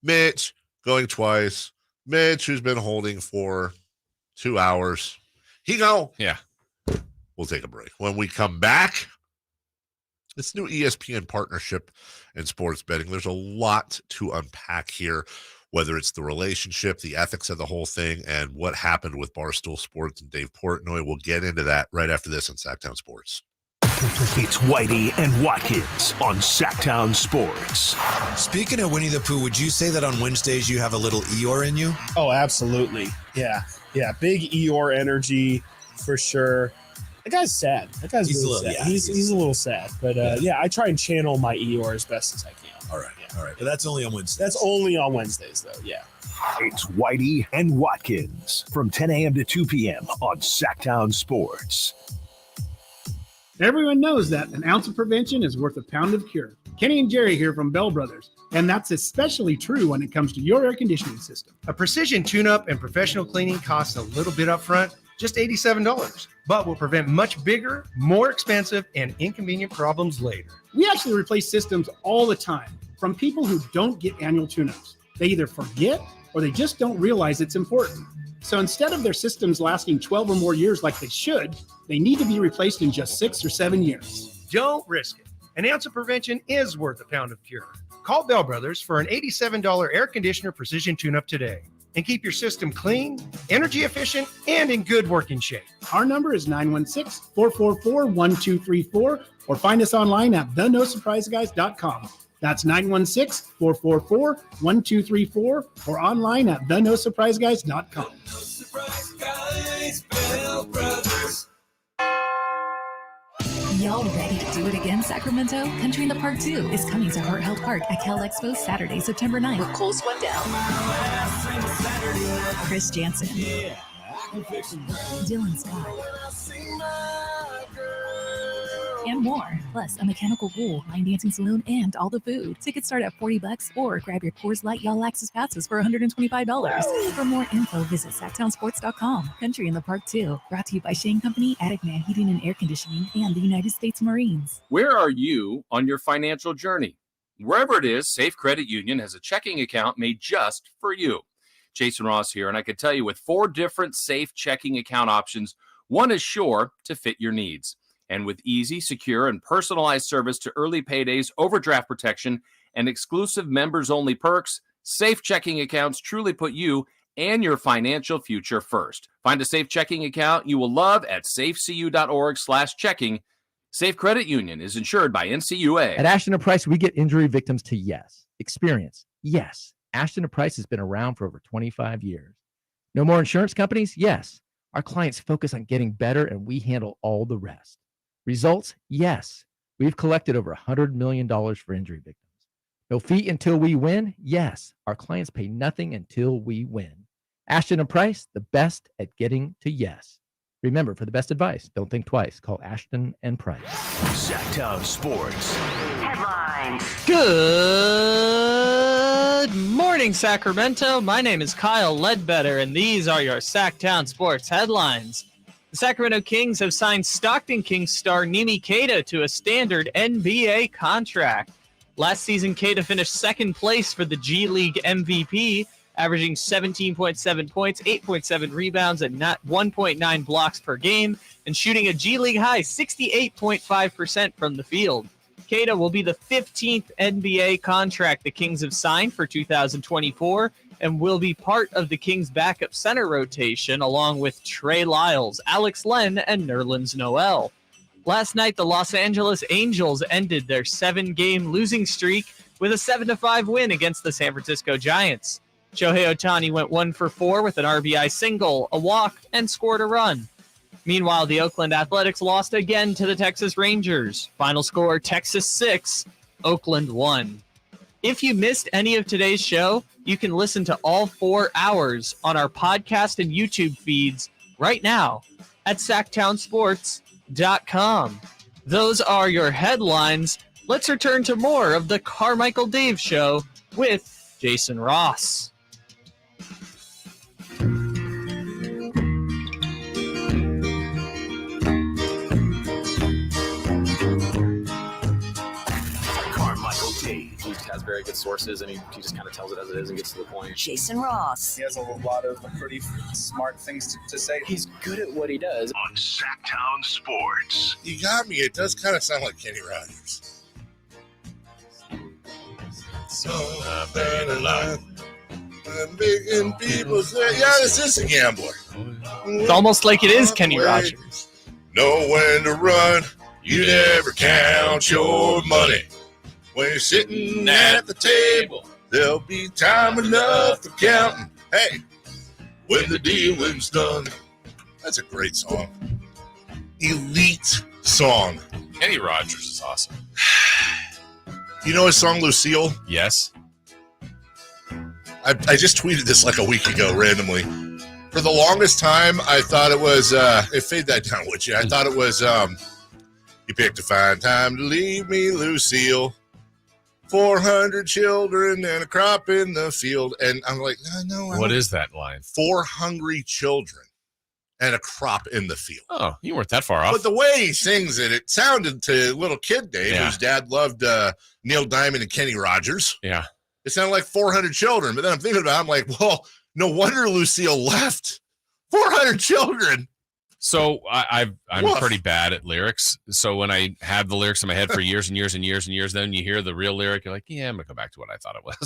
Mitch, going twice. Mitch, who's been holding for 2 hours. He go. Yeah. We'll take a break. When we come back, this new ESPN partnership in sports betting, there's a lot to unpack here. Whether it's the relationship, the ethics of the whole thing, and what happened with Barstool Sports and Dave Portnoy. We'll get into that right after this on Sactown Sports. It's Whitey and Watkins on Sactown Sports. Speaking of Winnie the Pooh, would you say that on Wednesdays you have a little Eeyore in you? Oh, absolutely. Yeah. Big Eeyore energy for sure. That guy's sad. He's really sad. Yeah, he's a little sad. But I try and channel my Eeyore as best as I can. All right. But that's only on Wednesdays. That's only on Wednesdays, though. Yeah. It's Whitey and Watkins from 10 a.m. to 2 p.m. on Sactown Sports. Everyone knows that an ounce of prevention is worth a pound of cure. Kenny and Jerry here from Bell Brothers. And that's especially true when it comes to your air conditioning system. A precision tune-up and professional cleaning costs a little bit up front. just $87, but will prevent much bigger, more expensive, and inconvenient problems later. We actually replace systems all the time from people who don't get annual tune-ups. They either forget or they just don't realize it's important. So instead of their systems lasting 12 or more years like they should, they need to be replaced in just 6 or 7 years. Don't risk it. An ounce of prevention is worth a pound of cure. Call Bell Brothers for an $87 air conditioner precision tune-up today and keep your system clean, energy efficient, and in good working shape. Our number is 916-444-1234 or find us online at thenosurpriseguys.com. That's 916-444-1234 or online at thenosurpriseguys.com. Y'all ready to do it again, Sacramento? Country in the Park 2 is coming to Heart Health Park at Cal Expo Saturday, September 9th with Cole Swindell, Chris Jansen, Dylan Scott, and more. Plus, a mechanical pool, line dancing saloon, and all the food. Tickets start at $40 or grab your Coors Light Y'all Access passes for $125. For more info, visit SactownSports.com. Country in the Park 2. Brought to you by Shane Company, Attic Man Heating and Air Conditioning, and the United States Marines. Where are you on your financial journey? Wherever it is, Safe Credit Union has a checking account made just for you. Jason Ross here, and I can tell you with 4 different safe checking account options, one is sure to fit your needs. And with easy, secure, and personalized service to early paydays, overdraft protection, and exclusive members-only perks, safe checking accounts truly put you and your financial future first. Find a safe checking account you will love at safecu.org/checking. Safe Credit Union is insured by NCUA. At Ashton & Price, we get injury victims to yes. Experience, yes. Ashton & Price has been around for over 25 years. No more insurance companies? Yes. Our clients focus on getting better, and we handle all the rest. Results? Yes. We've collected over $100 million for injury victims. No fee until we win? Yes. Our clients pay nothing until we win. Ashton & Price, the best at getting to yes. Remember, for the best advice, don't think twice. Call Ashton & Price. Sactown Sports. Headlines. Good morning, Sacramento. My name is Kyle Ledbetter, and these are your Sactown Sports headlines. The Sacramento Kings have signed Stockton Kings star Neemias Queta to a standard NBA contract. Last season, Queta finished second place for the G League MVP, averaging 17.7 points, 8.7 rebounds, and 1.9 blocks per game, and shooting a G League high 68.5% from the field. Queta will be the 15th NBA contract the Kings have signed for 2024 and will be part of the Kings' backup center rotation along with Trey Lyles, Alex Len, and Nerlens Noel. Last night, the Los Angeles Angels ended their 7-game losing streak with a 7-5 win against the San Francisco Giants. Shohei Ohtani went 1 for 4 with an RBI single, a walk, and scored a run. Meanwhile, the Oakland Athletics lost again to the Texas Rangers. Final score, Texas 6, Oakland 1. If you missed any of today's show, you can listen to all 4 hours on our podcast and YouTube feeds right now at SactownSports.com. Those are your headlines. Let's return to more of the Carmichael Dave Show with Jason Ross. He has very good sources, and he just kind of tells it as it is and gets to the point. Jason Ross. He has a lot of pretty smart things to say. He's good at what he does. On Sactown Sports. You got me. It does kind of sound like Kenny Rogers. So I've been alive. I'm big in people say, yeah, this is a gambler. It's almost like it is Kenny Rogers. Know when to run. You never count your money. When you're sitting at the table, there'll be time enough for counting. Hey, when the dealing's done. That's a great song. Elite song. Kenny Rogers is awesome. You know his song, Lucille? Yes. I just tweeted this like a week ago randomly. For the longest time, I thought it was, fade that down, would you? I thought it was, you picked a fine time to leave me, Lucille. 400 children and a crop in the field. And I'm like, no. What is that line? 4 hungry children. and a crop in the field. Oh, you weren't that far off. But the way he sings it, it sounded to little kid Dave, whose dad loved Neil Diamond and Kenny Rogers. Yeah. It sounded like 400 children. But then I'm thinking about it, I'm like, well, no wonder Lucille left. 400 children. So I'm pretty bad at lyrics. So when I have the lyrics in my head for years and years and years and years, then you hear the real lyric, you're like, yeah, I'm going to go back to what I thought it was.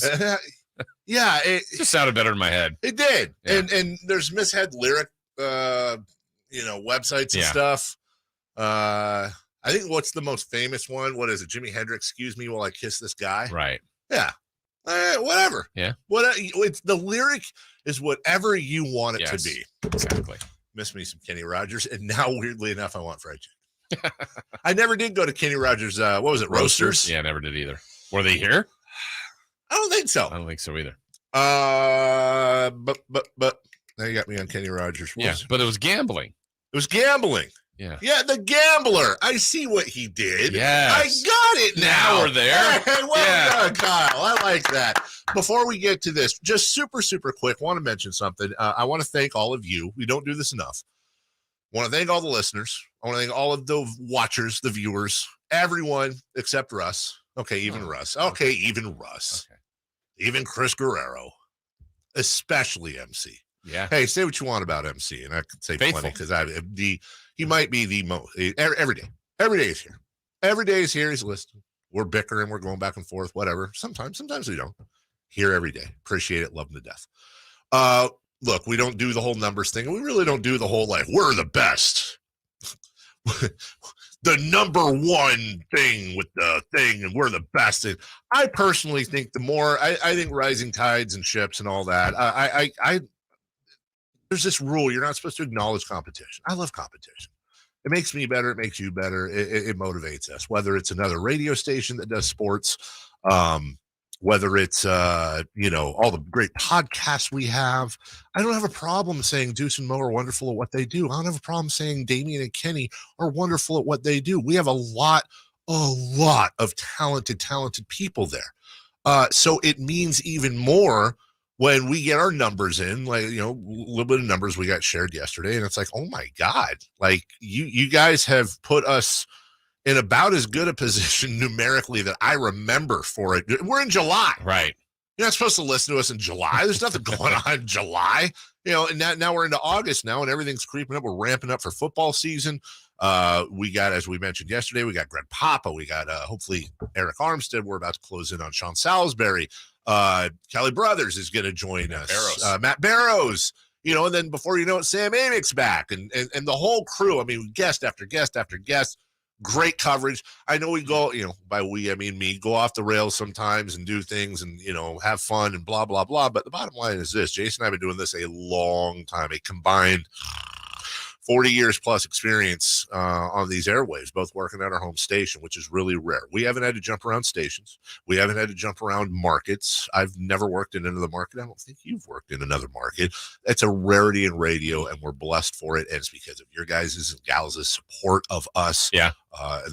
Yeah. It just sounded better in my head. It did. Yeah. And there's mishead lyric, websites and stuff. I think what's the most famous one? What is it? Jimi Hendrix, excuse me while I kiss this guy. Right. Yeah. Whatever. Yeah. It's the lyric is whatever you want it to be. Exactly. Miss me some Kenny Rogers. And now, weirdly enough, I want fried chicken. I never did go to Kenny Rogers. What was it? Roasters? Yeah, never did either. Were they here? I don't think so. I don't think so either. But now you got me on Kenny Rogers. But it was gambling. It was gambling. Yeah. Yeah, the gambler. I see what he did. Yes. I got it now. We're there. Hey, well done, Kyle. I like that. Before we get to this, just super, super quick, want to mention something. I want to thank all of you. We don't do this enough. I want to thank all the listeners. I want to thank all of the watchers, the viewers, everyone except Russ. Okay, even Russ. Okay, even Russ. Okay. Even Chris Guerrero. Especially MC. Yeah. Hey, say what you want about MC, and I could say plenty because he might be the most every day. Every day is here. Every day is here. He's listening. We're bickering. We're going back and forth. Whatever. Sometimes we don't. Here every day. Appreciate it. Love him to death. Look, we don't do the whole numbers thing. We really don't do the whole we're the best. The number one thing with the thing, and we're the best. And I personally think the more I think rising tides and ships and all that. I there's this rule: you're not supposed to acknowledge competition. I love competition. It makes me better. It makes you better. It motivates us. Whether it's another radio station that does sports, whether it's all the great podcasts we have. I don't have a problem saying Deuce and Mo are wonderful at what they do. I don't have a problem saying Damian and Kenny are wonderful at what they do. We have a lot of talented people there. So it means even more when we get our numbers in, a little bit of numbers we got shared yesterday, and it's like, oh my God, you guys have put us in about as good a position numerically that I remember for it. We're in July. Right. You're not supposed to listen to us in July. There's nothing going on in July. And now we're into August now, and everything's creeping up. We're ramping up for football season. We got, as we mentioned yesterday, we got Greg Papa. We got hopefully Eric Armstead. We're about to close in on Sean Salisbury. Kelly Brothers is going to join us. Matt Barrows. And then before you know it, Sam Amick's back, and the whole crew. I mean, guest after guest after guest. Great coverage. I know we go, by we, I mean me, go off the rails sometimes and do things and, have fun and blah, blah, blah. But the bottom line is this: Jason and I have been doing this a long time, a combined 40 years plus experience on these airwaves, both working at our home station, which is really rare. We haven't had to jump around stations. We haven't had to jump around markets. I've never worked in another market. I don't think you've worked in another market. It's a rarity in radio, and we're blessed for it. And it's because of your guys' and gals' support of us and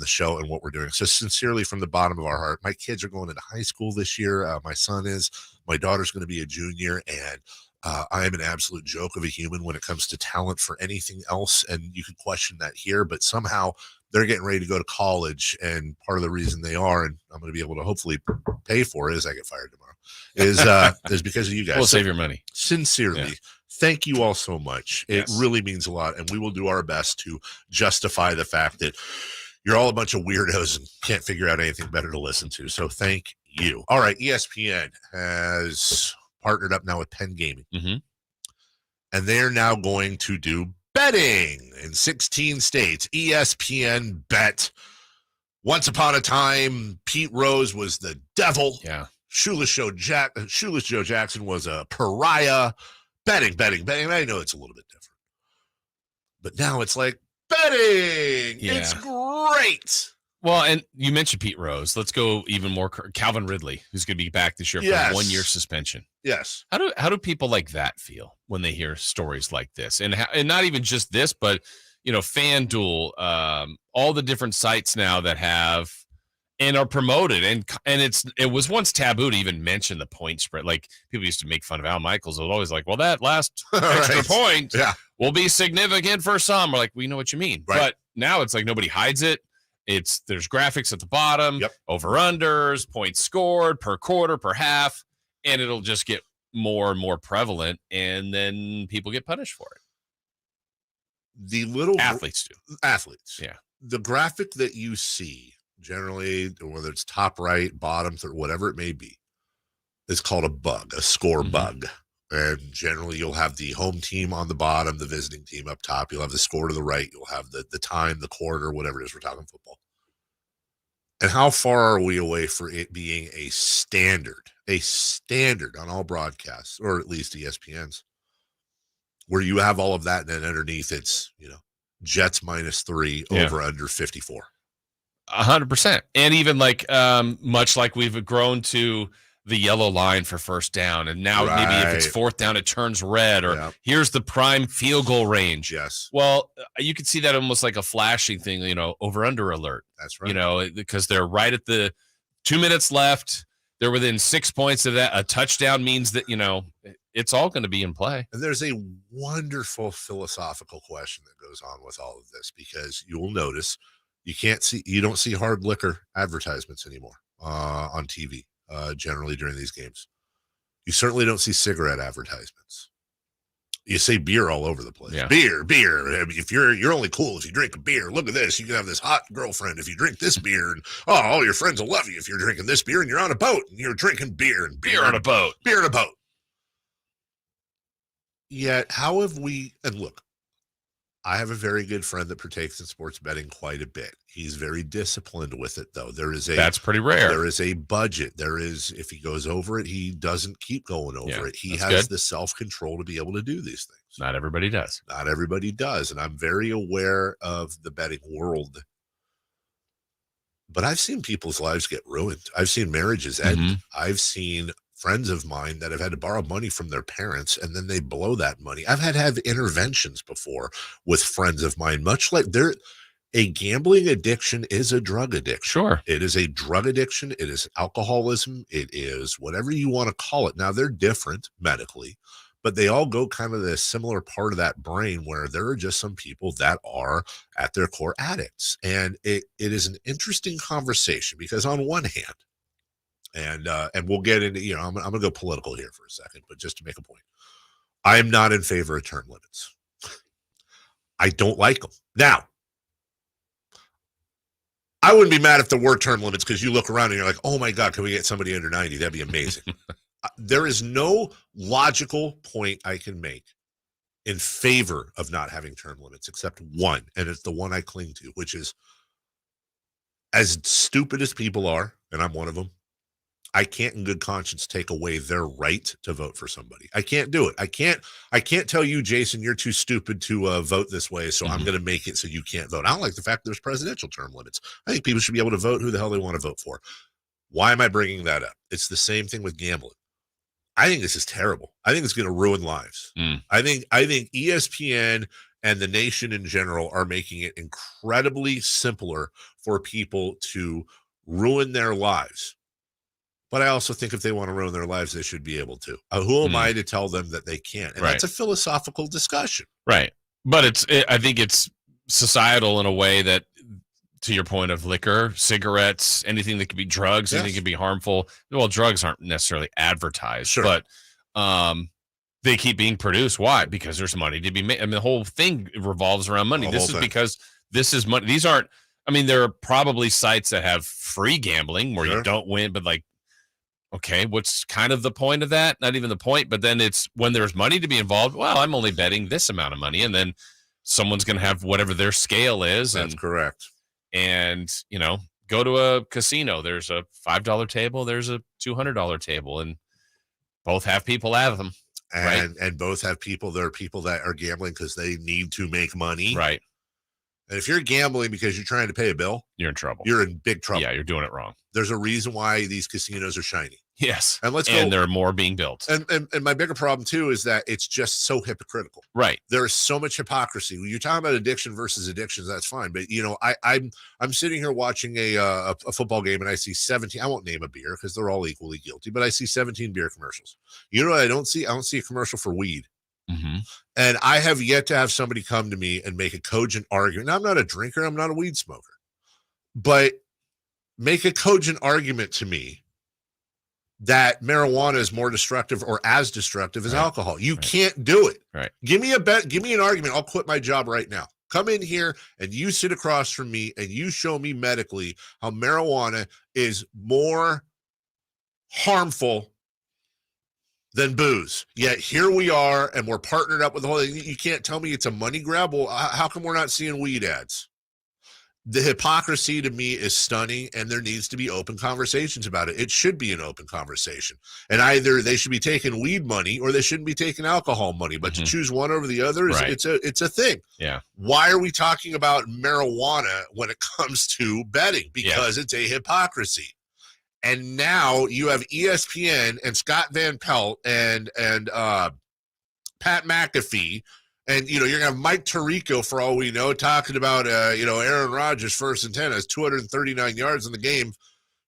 the show and what we're doing. So sincerely, from the bottom of our heart, my kids are going into high school this year. My son is. My daughter's going to be a junior, and I am an absolute joke of a human when it comes to talent for anything else. And you can question that here, but somehow they're getting ready to go to college. And part of the reason they are, and I'm going to be able to hopefully pay for it as I get fired tomorrow, is because of you guys. We'll save your money. Sincerely. Thank you all so much. It really means a lot. And we will do our best to justify the fact that you're all a bunch of weirdos and can't figure out anything better to listen to. So thank you. All right. ESPN has partnered up now with Penn Gaming. Mm-hmm. And they're now going to do betting in 16 states. ESPN Bet. Once upon a time, Pete Rose was the devil. Yeah. Shoeless Joe Jackson was a pariah. Betting. I know it's a little bit different. But now it's like betting. Yeah. It's great. Well, and you mentioned Pete Rose. Let's go even more. Calvin Ridley, who's going to be back this year for a 1 year suspension. Yes. How do people like that feel when they hear stories like this? And not even just this, but FanDuel, all the different sites now that have and are promoted. And it was once taboo to even mention the point spread. Like people used to make fun of Al Michaels. It was always like, well, that last extra point will be significant for some. We're like, we know what you mean. Right. But now it's like nobody hides it. There's graphics at the bottom, over-unders, points scored per quarter, per half, and it'll just get more and more prevalent, and then people get punished for it. The little athletes do. Athletes. Yeah. The graphic that you see generally, whether it's top right, bottom third, whatever it may be, is called a bug, a score bug. And generally you'll have the home team on the bottom, the visiting team up top. You'll have the score to the right. You'll have the time, the quarter, whatever it is. We're talking football. And how far are we away for it being a standard on all broadcasts, or at least ESPN's, where you have all of that, and then underneath it's, Jets -3 over under 54. 100%. And even like, much like we've grown to the yellow line for first down, and now maybe if it's fourth down, it turns red, or here's the prime field goal range. Yes. Well, you could see that almost like a flashing thing, over under alert. That's right. Because they're right at the 2 minutes left. They're within 6 points of that. A touchdown means that, it's all going to be in play. And there's a wonderful philosophical question that goes on with all of this, because you will notice you don't see hard liquor advertisements anymore on TV. Generally during these games, you certainly don't see cigarette advertisements. You see beer all over the place. Yeah. Beer. I mean, if you're only cool if you drink a beer. Look at this. You can have this hot girlfriend if you drink this beer, and all your friends will love you if you're drinking this beer, and you're on a boat and you're drinking beer and beer on a boat. Beer on a boat. Yet, how have we? And look, I have a very good friend that partakes in sports betting quite a bit. He's very disciplined with it, though. That's pretty rare. There is a budget. If he goes over it, he doesn't keep going over it. He has the self-control to be able to do these things. Not everybody does. And I'm very aware of the betting world. But I've seen people's lives get ruined. I've seen marriages end. I've seen friends of mine that have had to borrow money from their parents, and then they blow that money. I've had to have interventions before with friends of mine, much like a gambling addiction is a drug addiction. Sure. It is a drug addiction. It is alcoholism. It is whatever you want to call it. Now, they're different medically, but they all go kind of the similar part of that brain, where there are just some people that are at their core addicts. And it is an interesting conversation, because on one hand, and we'll get into, I'm going to go political here for a second, but just to make a point, I am not in favor of term limits. I don't like them. Now, I wouldn't be mad if there were term limits, because you look around and you're like, oh my God, can we get somebody under 90? That'd be amazing. There is no logical point I can make in favor of not having term limits except one, and it's the one I cling to, which is, as stupid as people are, and I'm one of them, I can't in good conscience take away their right to vote for somebody. I can't do it. I can't tell you, Jason, you're too stupid to vote this way, so I'm going to make it so you can't vote. I don't like the fact there's presidential term limits. I think people should be able to vote who the hell they want to vote for. Why am I bringing that up? It's the same thing with gambling. I think this is terrible. I think it's going to ruin lives. I think ESPN and the nation in general are making it incredibly simpler for people to ruin their lives. But I also think if they want to ruin their lives, they should be able to. Who am I to tell them that they can't? And that's a philosophical discussion. Right. But I think it's societal in a way that, to your point of liquor, cigarettes, anything that could be drugs, anything that could be harmful. Well, drugs aren't necessarily advertised, but they keep being produced. Why? Because there's money to be made. I mean, the whole thing revolves around money. This is because this is money. These aren't, there are probably sites that have free gambling where you don't win, but okay, what's kind of the point of that? Not even the point, but then it's when there's money to be involved. Well, I'm only betting this amount of money, and then someone's going to have whatever their scale is. That's correct. And, go to a casino. There's a $5 table. There's a $200 table, and both have people at them. And both have people. There are people that are gambling because they need to make money. Right. And if you're gambling because you're trying to pay a bill, you're in trouble. You're in big trouble. Yeah, you're doing it wrong. There's a reason why these casinos are shiny. Yes. And there are more being built. And my bigger problem too is that it's just so hypocritical. Right. There is so much hypocrisy. When you're talking about addiction versus addictions, that's fine. But I'm sitting here watching a football game and I see 17. I won't name a beer because they're all equally guilty, but I see 17 beer commercials. You know what I don't see? I don't see a commercial for weed. Mm-hmm. And I have yet to have somebody come to me and make a cogent argument. Now, I'm not a drinker. I'm not a weed smoker. But make a cogent argument to me that marijuana is more destructive or as destructive as alcohol. You can't do it. Right. Give me an argument. I'll quit my job right now. Come in here and you sit across from me and you show me medically how marijuana is more harmful than booze. Yet here we are, and we're partnered up with the whole thing. You can't tell me it's a money grab. Well, how come we're not seeing weed ads? The hypocrisy to me is stunning, and there needs to be open conversations about it. It should be an open conversation. And either they should be taking weed money or they shouldn't be taking alcohol money. But to choose one over the other, it's a thing. Yeah. Why are we talking about marijuana when it comes to betting? Because it's a hypocrisy. And now you have ESPN and Scott Van Pelt and Pat McAfee. And, you're going to have Mike Tirico, for all we know, talking about, Aaron Rodgers, first and 10, has 239 yards in the game,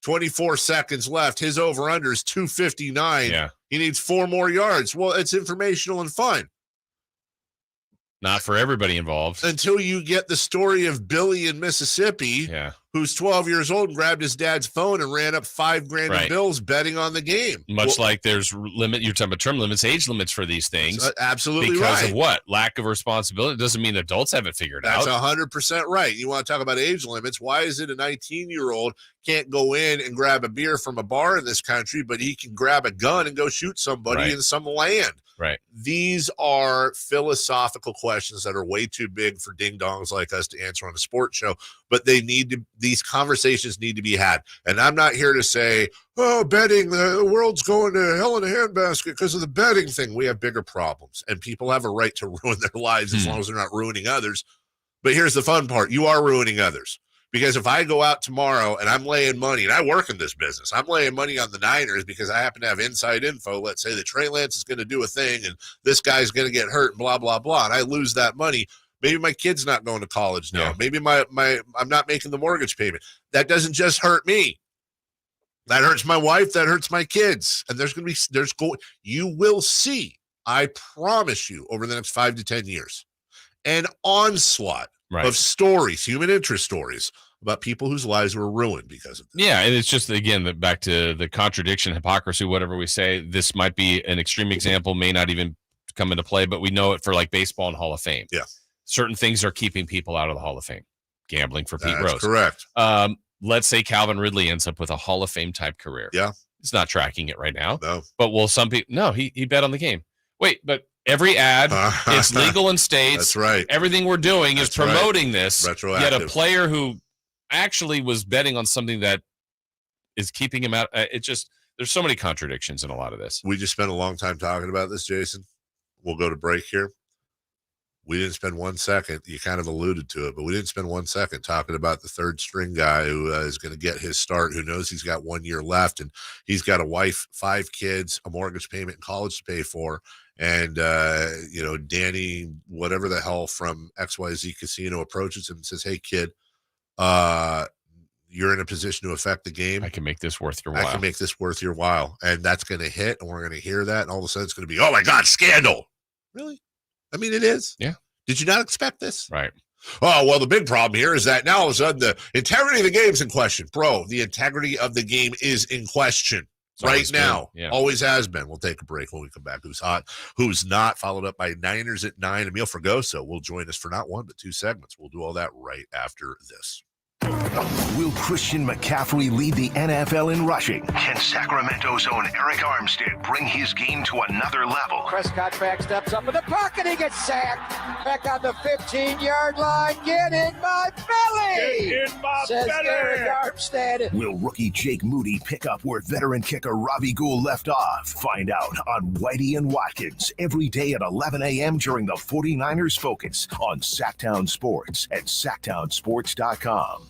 24 seconds left. His over-under is 259. Yeah. He needs 4 more yards. Well, it's informational and fun. Not for everybody involved. Until you get the story of Billy in Mississippi, who's 12 years old and grabbed his dad's phone and ran up $5,000 in bills betting on the game. Much like there's you're talking about term limits, age limits for these things. Absolutely because right. of what? Lack of responsibility. It doesn't mean adults haven't figured out. That's 100% right. You want to talk about age limits. Why is it a 19-year-old can't go in and grab a beer from a bar in this country, but he can grab a gun and go shoot somebody in some land? Right. These are philosophical questions that are way too big for ding-dongs like us to answer on a sports show, but these conversations need to be had. And I'm not here to say, betting, the world's going to hell in a handbasket because of the betting thing. We have bigger problems, and people have a right to ruin their lives as long as they're not ruining others. But here's the fun part. You are ruining others. Because if I go out tomorrow and I'm laying money, and I work in this business, I'm laying money on the Niners because I happen to have inside info. Let's say that Trey Lance is going to do a thing and this guy's going to get hurt and blah, blah, blah. And I lose that money. Maybe my kid's not going to college now. Maybe I'm not making the mortgage payment. That doesn't just hurt me. That hurts my wife. That hurts my kids. And you will see, I promise you, over the next 5 to 10 years, an onslaught of stories, human interest stories, about people whose lives were ruined because of this. Yeah, and it's just, again, back to the contradiction, hypocrisy, whatever we say. This might be an extreme example, may not even come into play, but we know it for like baseball and Hall of Fame. Yeah. Certain things are keeping people out of the Hall of Fame. Gambling for Pete Rose. That's correct. Let's say Calvin Ridley ends up with a Hall of Fame type career. Yeah. He's not tracking it right now. No. But will some people? No, he bet on the game. Wait, but every ad, it's legal in states. That's right. Everything we're doing is promoting this. Retroactive. Yet a player who actually was betting on something that is keeping him out. There's so many contradictions in a lot of this. We just spent a long time talking about this, Jason. We'll go to break here. We didn't spend 1 second. You kind of alluded to it, but we didn't spend 1 second talking about the third string guy who is going to get his start, who knows he's got 1 year left, and he's got a wife, 5 kids, a mortgage payment, and college to pay for. And, Danny, whatever the hell from XYZ Casino approaches him and says, "Hey, kid, you're in a position to affect the game. I can make this worth your while. I can make this worth your while." And that's going to hit, and we're going to hear that. And all of a sudden it's going to be, oh my God, scandal. Really? I mean, it is. Yeah. Did you not expect this? Right. Oh, well, the big problem here is that now all of a sudden the integrity of the game is in question. Bro, the integrity of the game is in question. Right now, always has been. We'll take a break when we come back. Who's hot, who's not, followed up by Niners at 9. Amil Fragoso will join us for not 1 but 2 segments. We'll do all that right after this. Will Christian McCaffrey lead the NFL in rushing? Can Sacramento's own Eric Armstead bring his game to another level? Prescott back steps up in the pocket. He gets sacked. Back on the 15-yard line. Get in my belly. Get in my says belly. Eric Armstead. Will rookie Jake Moody pick up where veteran kicker Ravi Gould left off? Find out on Whitey and Watkins every day at 11 a.m. during the 49ers Focus on Sactown Sports at SactownSports.com.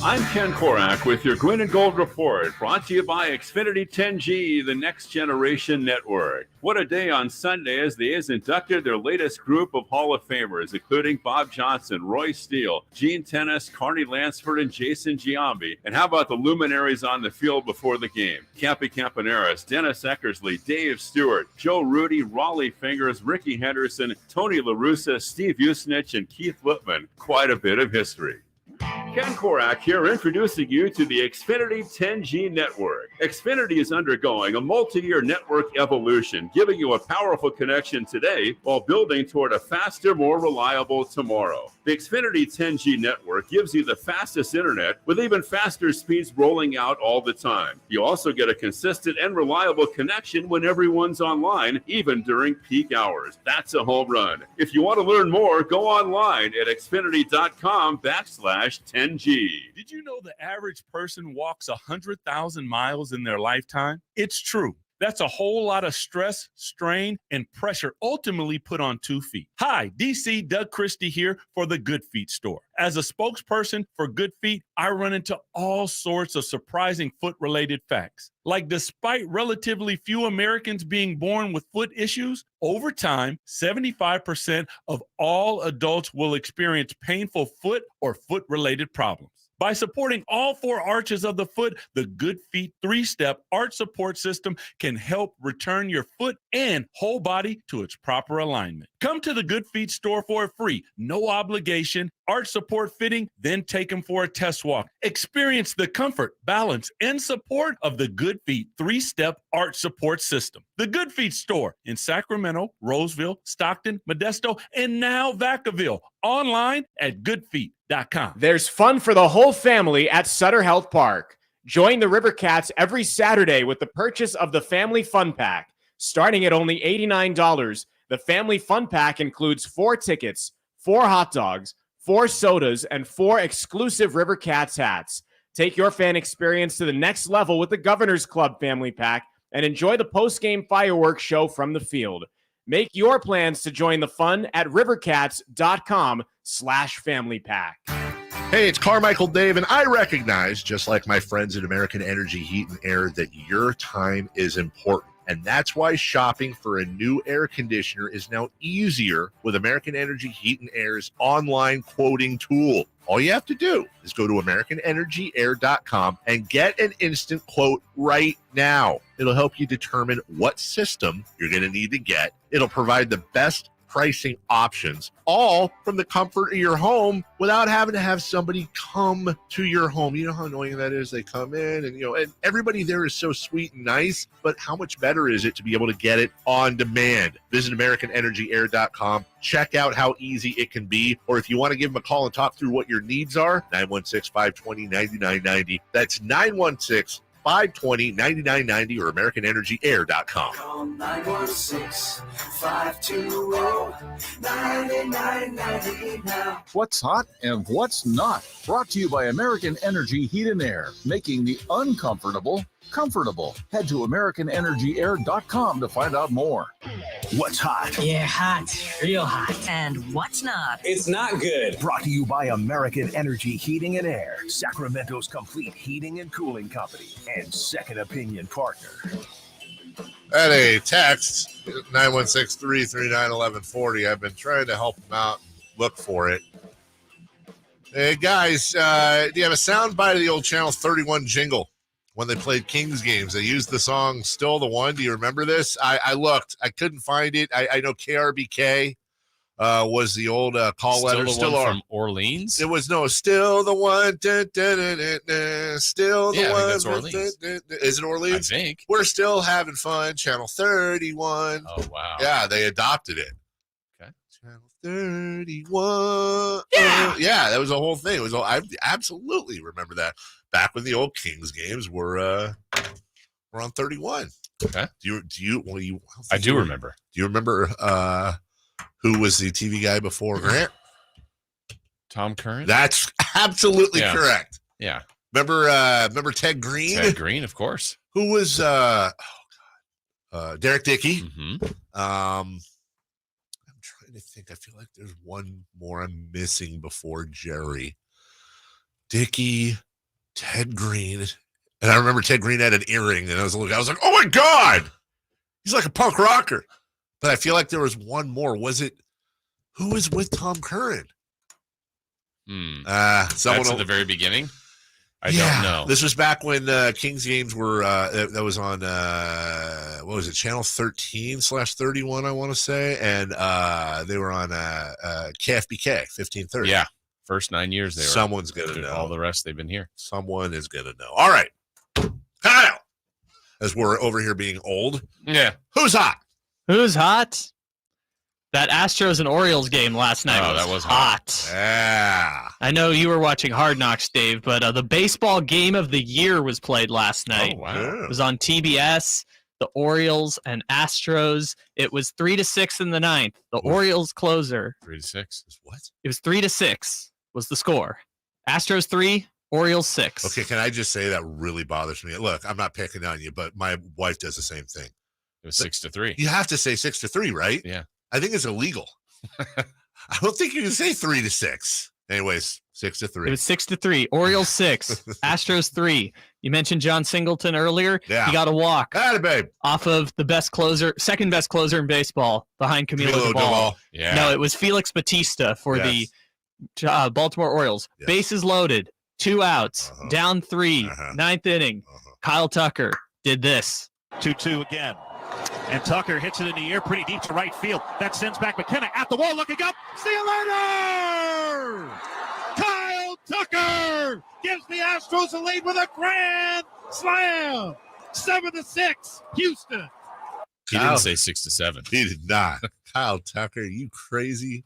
I'm Ken Korak with your Green and Gold Report, brought to you by Xfinity 10G, the next generation network. What a day on Sunday as the A's inducted their latest group of Hall of Famers, including Bob Johnson, Roy Steele, Gene Tennis, Carney Lansford, and Jason Giambi. And how about the luminaries on the field before the game? Cappy Campaneris, Dennis Eckersley, Dave Stewart, Joe Rudy, Raleigh Fingers, Ricky Henderson, Tony La Russa, Steve Usnich, and Keith Whitman. Quite a bit of history. Ken Korak here, introducing you to the Xfinity 10G network. Xfinity is undergoing a multi-year network evolution, giving you a powerful connection today while building toward a faster, more reliable tomorrow. The Xfinity 10G network gives you the fastest internet with even faster speeds rolling out all the time. You also get a consistent and reliable connection when everyone's online, even during peak hours. That's a home run. If you want to learn more, go online at xfinity.com/10G. Did you know the average person walks 100,000 miles in their lifetime? It's true. That's a whole lot of stress, strain, and pressure ultimately put on 2 feet. Hi, DC Doug Christie here for the Good Feet store. As a spokesperson for Good Feet, I run into all sorts of surprising foot-related facts. Like, despite relatively few Americans being born with foot issues, over time, 75% of all adults will experience painful foot or foot-related problems. By supporting all 4 arches of the foot, the Good Feet 3-step arch support system can help return your foot and whole body to its proper alignment. Come to the Good Feet store for a free, no obligation arch support fitting, then take them for a test walk. Experience the comfort, balance, and support of the Good Feet 3-step arch support system. The Good Feet store in Sacramento, Roseville, Stockton, Modesto, and now Vacaville. Online at goodfeet.com. There's fun for the whole family at Sutter Health Park. Join the River Cats every Saturday with the purchase of the Family Fun Pack. Starting at only $89, the Family Fun Pack includes 4 tickets, 4 hot dogs, 4 sodas, and 4 exclusive River Cats hats. Take your fan experience to the next level with the Governor's Club Family Pack and enjoy the post-game fireworks show from the field. Make your plans to join the fun at rivercats.com/family pack. Hey, it's Carmichael Dave, and I recognize, just like my friends at American Energy Heat and Air, that your time is important. And that's why shopping for a new air conditioner is now easier with American Energy Heat and Air's online quoting tool. All you have to do is go to AmericanEnergyAir.com and get an instant quote right now. It'll help you determine what system you're going to need to get. It'll provide the best pricing options, all from the comfort of your home without having to have somebody come to your home. You know how annoying that is? They come in and everybody there is so sweet and nice, but how much better is it to be able to get it on demand? Visit AmericanEnergyAir.com. Check out how easy it can be. Or if you want to give them a call and talk through what your needs are, 916-520-9990. That's 916-520-9990 or AmericanEnergyAir.com. Call 916-520-9990 now. What's hot and what's not? Brought to you by American Energy Heat and Air, making the uncomfortable comfortable. Head to AmericanEnergyAir.com to find out more. What's hot? Yeah, hot. Real hot. And what's not? It's not good. Brought to you by American Energy Heating and Air, Sacramento's complete heating and cooling company, and second opinion partner. At a text, 916-339-1140. I've been trying to help them out and look for it. Hey, guys, do you have a sound bite of the old Channel 31 jingle? When they played Kings games, they used the song Still the One. Do you remember this? I looked. I couldn't find it. I know KRBK was the old call letter. Still from Orleans? It was, Still the One. Still the One. I think that's Orleans. Is it Orleans? I think. We're still having fun. Channel 31. Oh, wow. Yeah, they adopted it. Okay. Channel 31. Yeah, that was a whole thing. It was I absolutely remember that. Back when the old Kings games were on 31. Okay. I do remember. Do you remember who was the TV guy before Grant? Tom Curran? That's absolutely correct. Yeah. Remember Ted Green? Ted Green, of course. Who was Derek Dickey? Mm-hmm. I'm trying to think. I feel like there's one more I'm missing before Jerry. Dickey, Ted Green. And I remember Ted Green had an earring, and I was like, oh my God, he's like a punk rocker. But I feel like there was one more. Who was with Tom Curran? That's at the very beginning? I don't know. This was back when Kings games were, that was on, what was it, Channel 13/31, I want to say. And they were on KFBK, 1530. Yeah. First 9 years they were. Someone's going to know. All the rest they've been here. Someone is going to know. All right. Kyle, as we're over here being old. Yeah. Who's hot? Who's hot? That Astros and Orioles game last night that was hot. Yeah. I know you were watching Hard Knocks, Dave, but the baseball game of the year was played last night. Oh, wow. It was on TBS, the Orioles and Astros. It was 3-6 in the ninth. The Orioles closer. 3-6. What? It was 3-6 was the score. Astros 3, Orioles 6. Okay, can I just say that really bothers me? Look, I'm not picking on you, but my wife does the same thing. It was 6-3. You have to say 6-3, right? Yeah. I think it's illegal. I don't think you can say 3-6. Anyways, 6-3. It was 6-3. Orioles 6, Astros 3. You mentioned John Singleton earlier. Yeah. He got a walk. Babe. Off of the second best closer in baseball behind Camilo Doval. Yeah. No, it was Felix Bautista for the Baltimore Orioles. Yes. Bases loaded, 2 outs, down 3, ninth inning. Kyle Tucker did this. 2-2 again. And Tucker hits it in the air pretty deep to right field. That sends back McKenna at the wall looking up. See you later! Kyle Tucker gives the Astros a lead with a grand slam. 7-6, Houston. He didn't say 6-7. He did not. Kyle Tucker, you crazy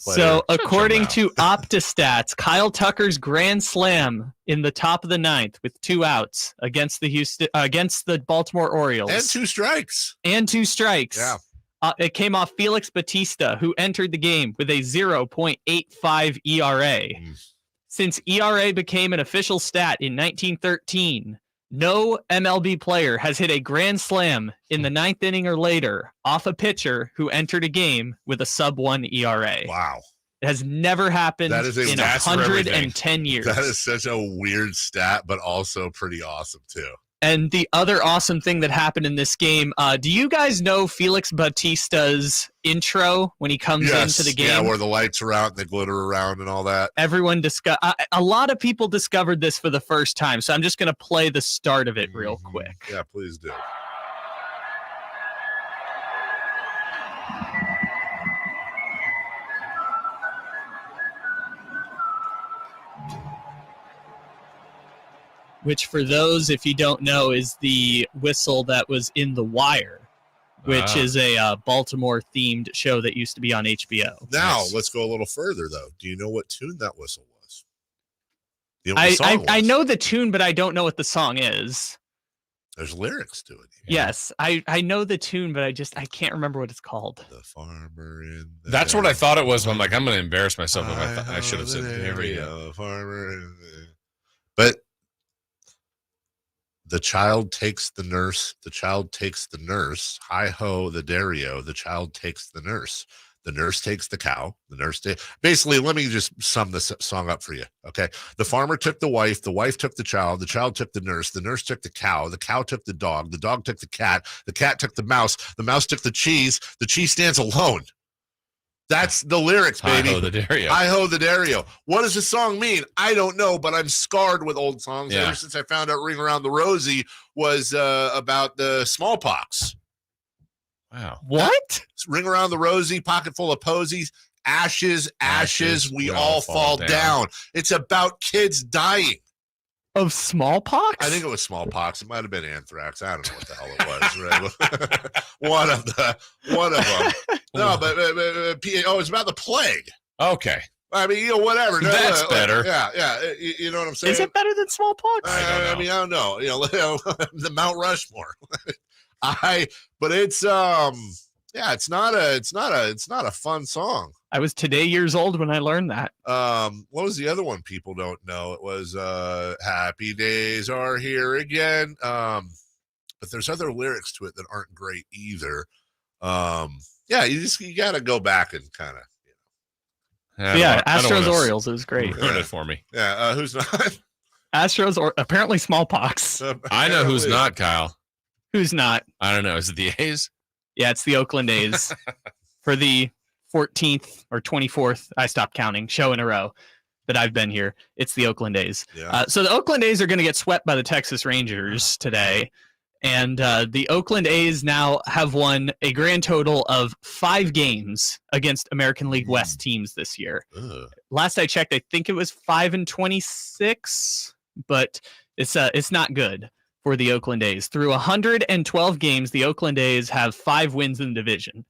player. So, according to OptaStats, Kyle Tucker's grand slam in the top of the ninth with 2 outs against the Baltimore Orioles. And 2 strikes. Yeah. It came off Felix Bautista, who entered the game with a 0.85 ERA. Since ERA became an official stat in 1913, no MLB player has hit a grand slam in the ninth inning or later off a pitcher who entered a game with a sub-1 ERA. Wow. It has never happened in 110 years. That is such a weird stat, but also pretty awesome, too. And the other awesome thing that happened in this game, do you guys know Felix Bautista's intro when he comes into the game? Yeah, where the lights are out and they glitter around and all that. Everyone a lot of people discovered this for the first time, so I'm just going to play the start of it real quick. Yeah, please do. Which, for those, if you don't know, is the whistle that was in The Wire, which is a Baltimore-themed show that used to be on HBO. Now, let's go a little further, though. Do you know what tune that whistle was? I know the tune, but I don't know what the song is. There's lyrics to it. Yes, I know the tune, but I can't remember what it's called. The farmer in the That's what I thought it was. I'm like, I'm going to embarrass myself if I should have said the farmer in the... But the child takes the nurse. The child takes the nurse. Hi-ho, the Dario. The child takes the nurse. The nurse takes the cow. The nurse basically, let me just sum this song up for you, okay? The farmer took the wife took the child took the nurse took the cow took the dog took the cat took the mouse took the cheese stands alone. That's the lyrics, baby. Hi-ho, the Dario. Hi-ho, the Dario. What does this song mean? I don't know, but I'm scarred with old songs ever since I found out Ring Around the Rosie was about the smallpox. Wow. What? Ring Around the Rosie, pocket full of posies, ashes, we all fall down. It's about kids dying. Of smallpox? I think it was smallpox. It might have been anthrax. I don't know what the hell it was. Right? one of them. No, but it's about the plague. Okay. I mean, whatever. That's better. Yeah. You know what I'm saying? Is it better than smallpox? I mean, I don't know. The Mount Rushmore. But it's it's not a fun song. I was today years old when I learned that. What was the other one people don't know? It was Happy Days Are Here Again. But there's other lyrics to it that aren't great either. You got to go back and kind of. Astros Orioles is great. Ruin it for me. Yeah, who's not? Astros or apparently smallpox. I know who's not, Kyle. Who's not? I don't know. Is it the A's? Yeah, it's the Oakland A's for the 14th or 24th. I stopped counting show in a row that I've been here. It's the Oakland A's. Yeah. So the Oakland A's are going to get swept by the Texas Rangers today. And the Oakland A's now have won a grand total of 5 games against American League West teams this year. Last I checked, I think it was 5-26, but it's not good for the Oakland A's. Through 112 games, the Oakland A's have 5 wins in the division.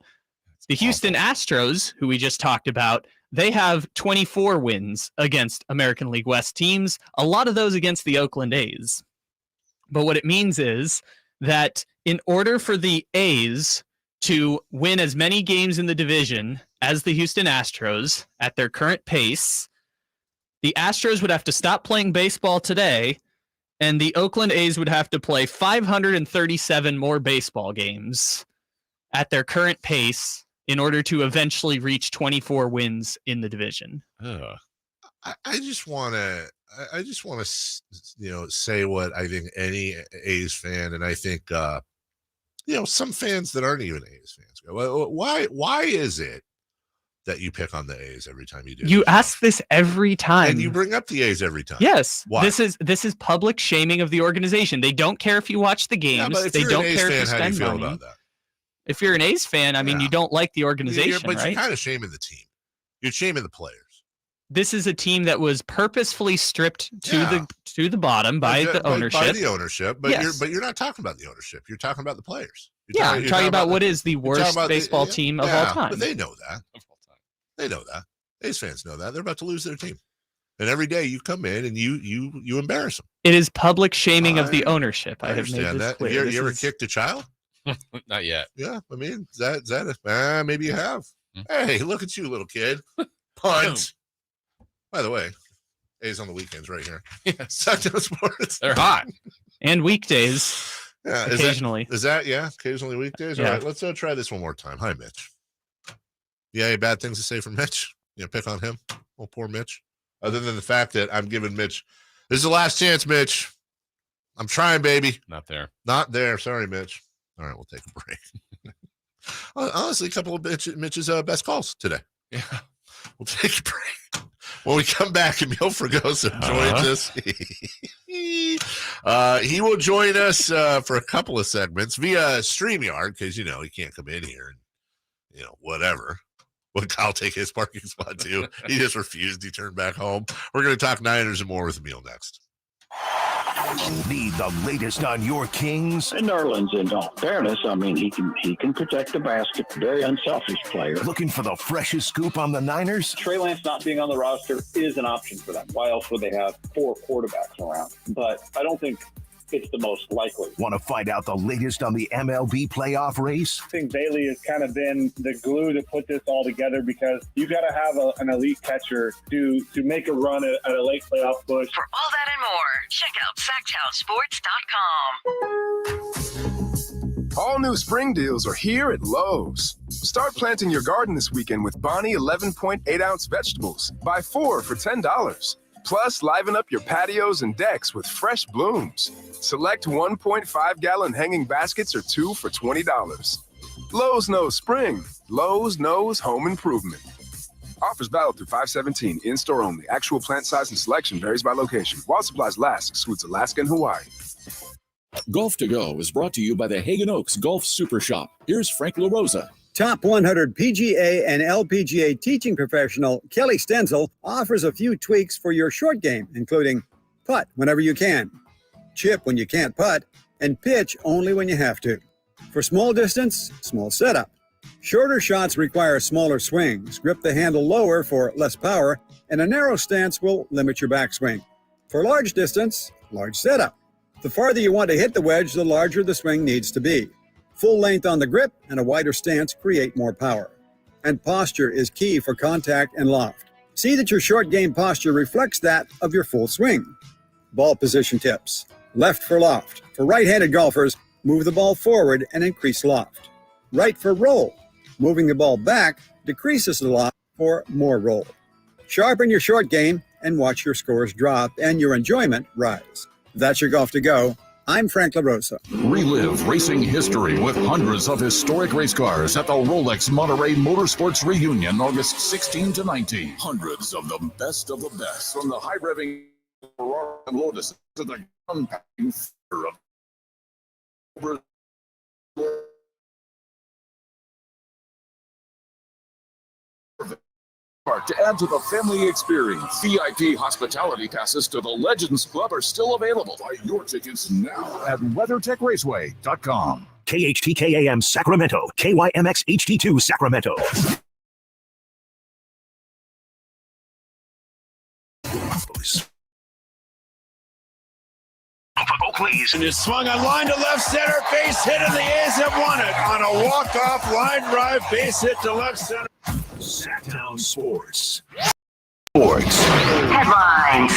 The Houston Astros, who we just talked about, they have 24 wins against American League West teams, a lot of those against the Oakland A's. But what it means is that in order for the A's to win as many games in the division as the Houston Astros at their current pace, the Astros would have to stop playing baseball today, and the Oakland A's would have to play 537 more baseball games at their current pace in order to eventually reach 24 wins in the division. I just want to say what I think any A's fan, and I think some fans that aren't even A's fans go, why is it that you pick on the A's every time you do? You ask this every time, and you bring up the A's every time. Yes. Why? This is public shaming of the organization. They don't care if you watch the games. But if they you're don't an A's care fan, if you how do you spend feel money. about that? If you're an A's fan, I mean, you don't like the organization, but right? you're kind of shaming the team. You're shaming the players. This is a team that was purposefully stripped to the bottom by the ownership. By the ownership, but Yes. you're not talking about the ownership. You're talking about the players. I'm talking about what is the worst baseball team of all time. But they know that. They know that. A's fans know that. They're about to lose their team. And every day you come in and you embarrass them. It is public shaming of the ownership. I have made this that. clear. You ever kicked a child? Not yet. Yeah, I mean, is that maybe you have. Hey, look at you, little kid. Punt. By the way, A's on the weekends right here. Sactown Sports. They're hot. And weekdays. Yeah, occasionally. Occasionally weekdays? Yeah. All right, let's try this one more time. Hi, Mitch. Yeah, any bad things to say for Mitch? Pick on him? Oh, poor Mitch. Other than the fact that I'm giving Mitch, this is the last chance, Mitch. I'm trying, baby. Not there. Not there. Sorry, Mitch. All right, we'll take a break. Honestly, a couple of Mitch's best calls today. Yeah. We'll take a break. When we come back, Amil Fragoso joins us. He will join us for a couple of segments via StreamYard because, he can't come in here and, whatever. Would Kyle take his parking spot too? He just refused. He turned back home. We're going to talk Niners and more with Amil next. Need the latest on your Kings? And Nerlens, in all fairness, I mean, he can protect the basket. Very unselfish player. Looking for the freshest scoop on the Niners? Trey Lance not being on the roster is an option for them. Why else would they have 4 quarterbacks around? But I don't think it's the most likely. Want to find out the latest on the MLB playoff race? I think Bailey has kind of been the glue to put this all together because you got to have an elite catcher to make a run at a late playoff push. For all that and more, check out SactownSports.com. All new spring deals are here at Lowe's. Start planting your garden this weekend with Bonnie 11.8-ounce vegetables. Buy 4 for $10. Plus, liven up your patios and decks with fresh blooms. Select 1.5-gallon hanging baskets or 2 for $20. Lowe's knows spring. Lowe's knows home improvement. Offers valid through 5/17. In-store only. Actual plant size and selection varies by location. While supplies last, excludes Alaska and Hawaii. Golf to Go is brought to you by the Hagen Oaks Golf Super Shop. Here's Frank LaRosa. Top 100 PGA and LPGA teaching professional Kelly Stenzel offers a few tweaks for your short game, including putt whenever you can, chip when you can't putt, and pitch only when you have to. For small distance, small setup. Shorter shots require smaller swings. Grip the handle lower for less power, and a narrow stance will limit your backswing. For large distance, large setup. The farther you want to hit the wedge, the larger the swing needs to be. Full length on the grip and a wider stance create more power. And posture is key for contact and loft. See that your short game posture reflects that of your full swing. Ball position tips. Left for loft. For right-handed golfers, move the ball forward and increase loft. Right for roll. Moving the ball back decreases the loft for more roll. Sharpen your short game and watch your scores drop and your enjoyment rise. That's your Golf to Go. I'm Frank LaRosa. Relive racing history with hundreds of historic race cars at the Rolex Monterey Motorsports Reunion, August 16 to 19. Hundreds of the best from the high-revving Ferrari and Lotus to the gun-packing fear of to add to the family experience. VIP hospitality passes to the Legends Club are still available. Buy your tickets now at WeatherTechRaceway.com. KHTKAM Sacramento, KYMX HD2 Sacramento. Please. And it's swung on line to left center, base hit, and the A's have won it on a walk-off line drive, base hit to left center. Sactown Sports. Headlines.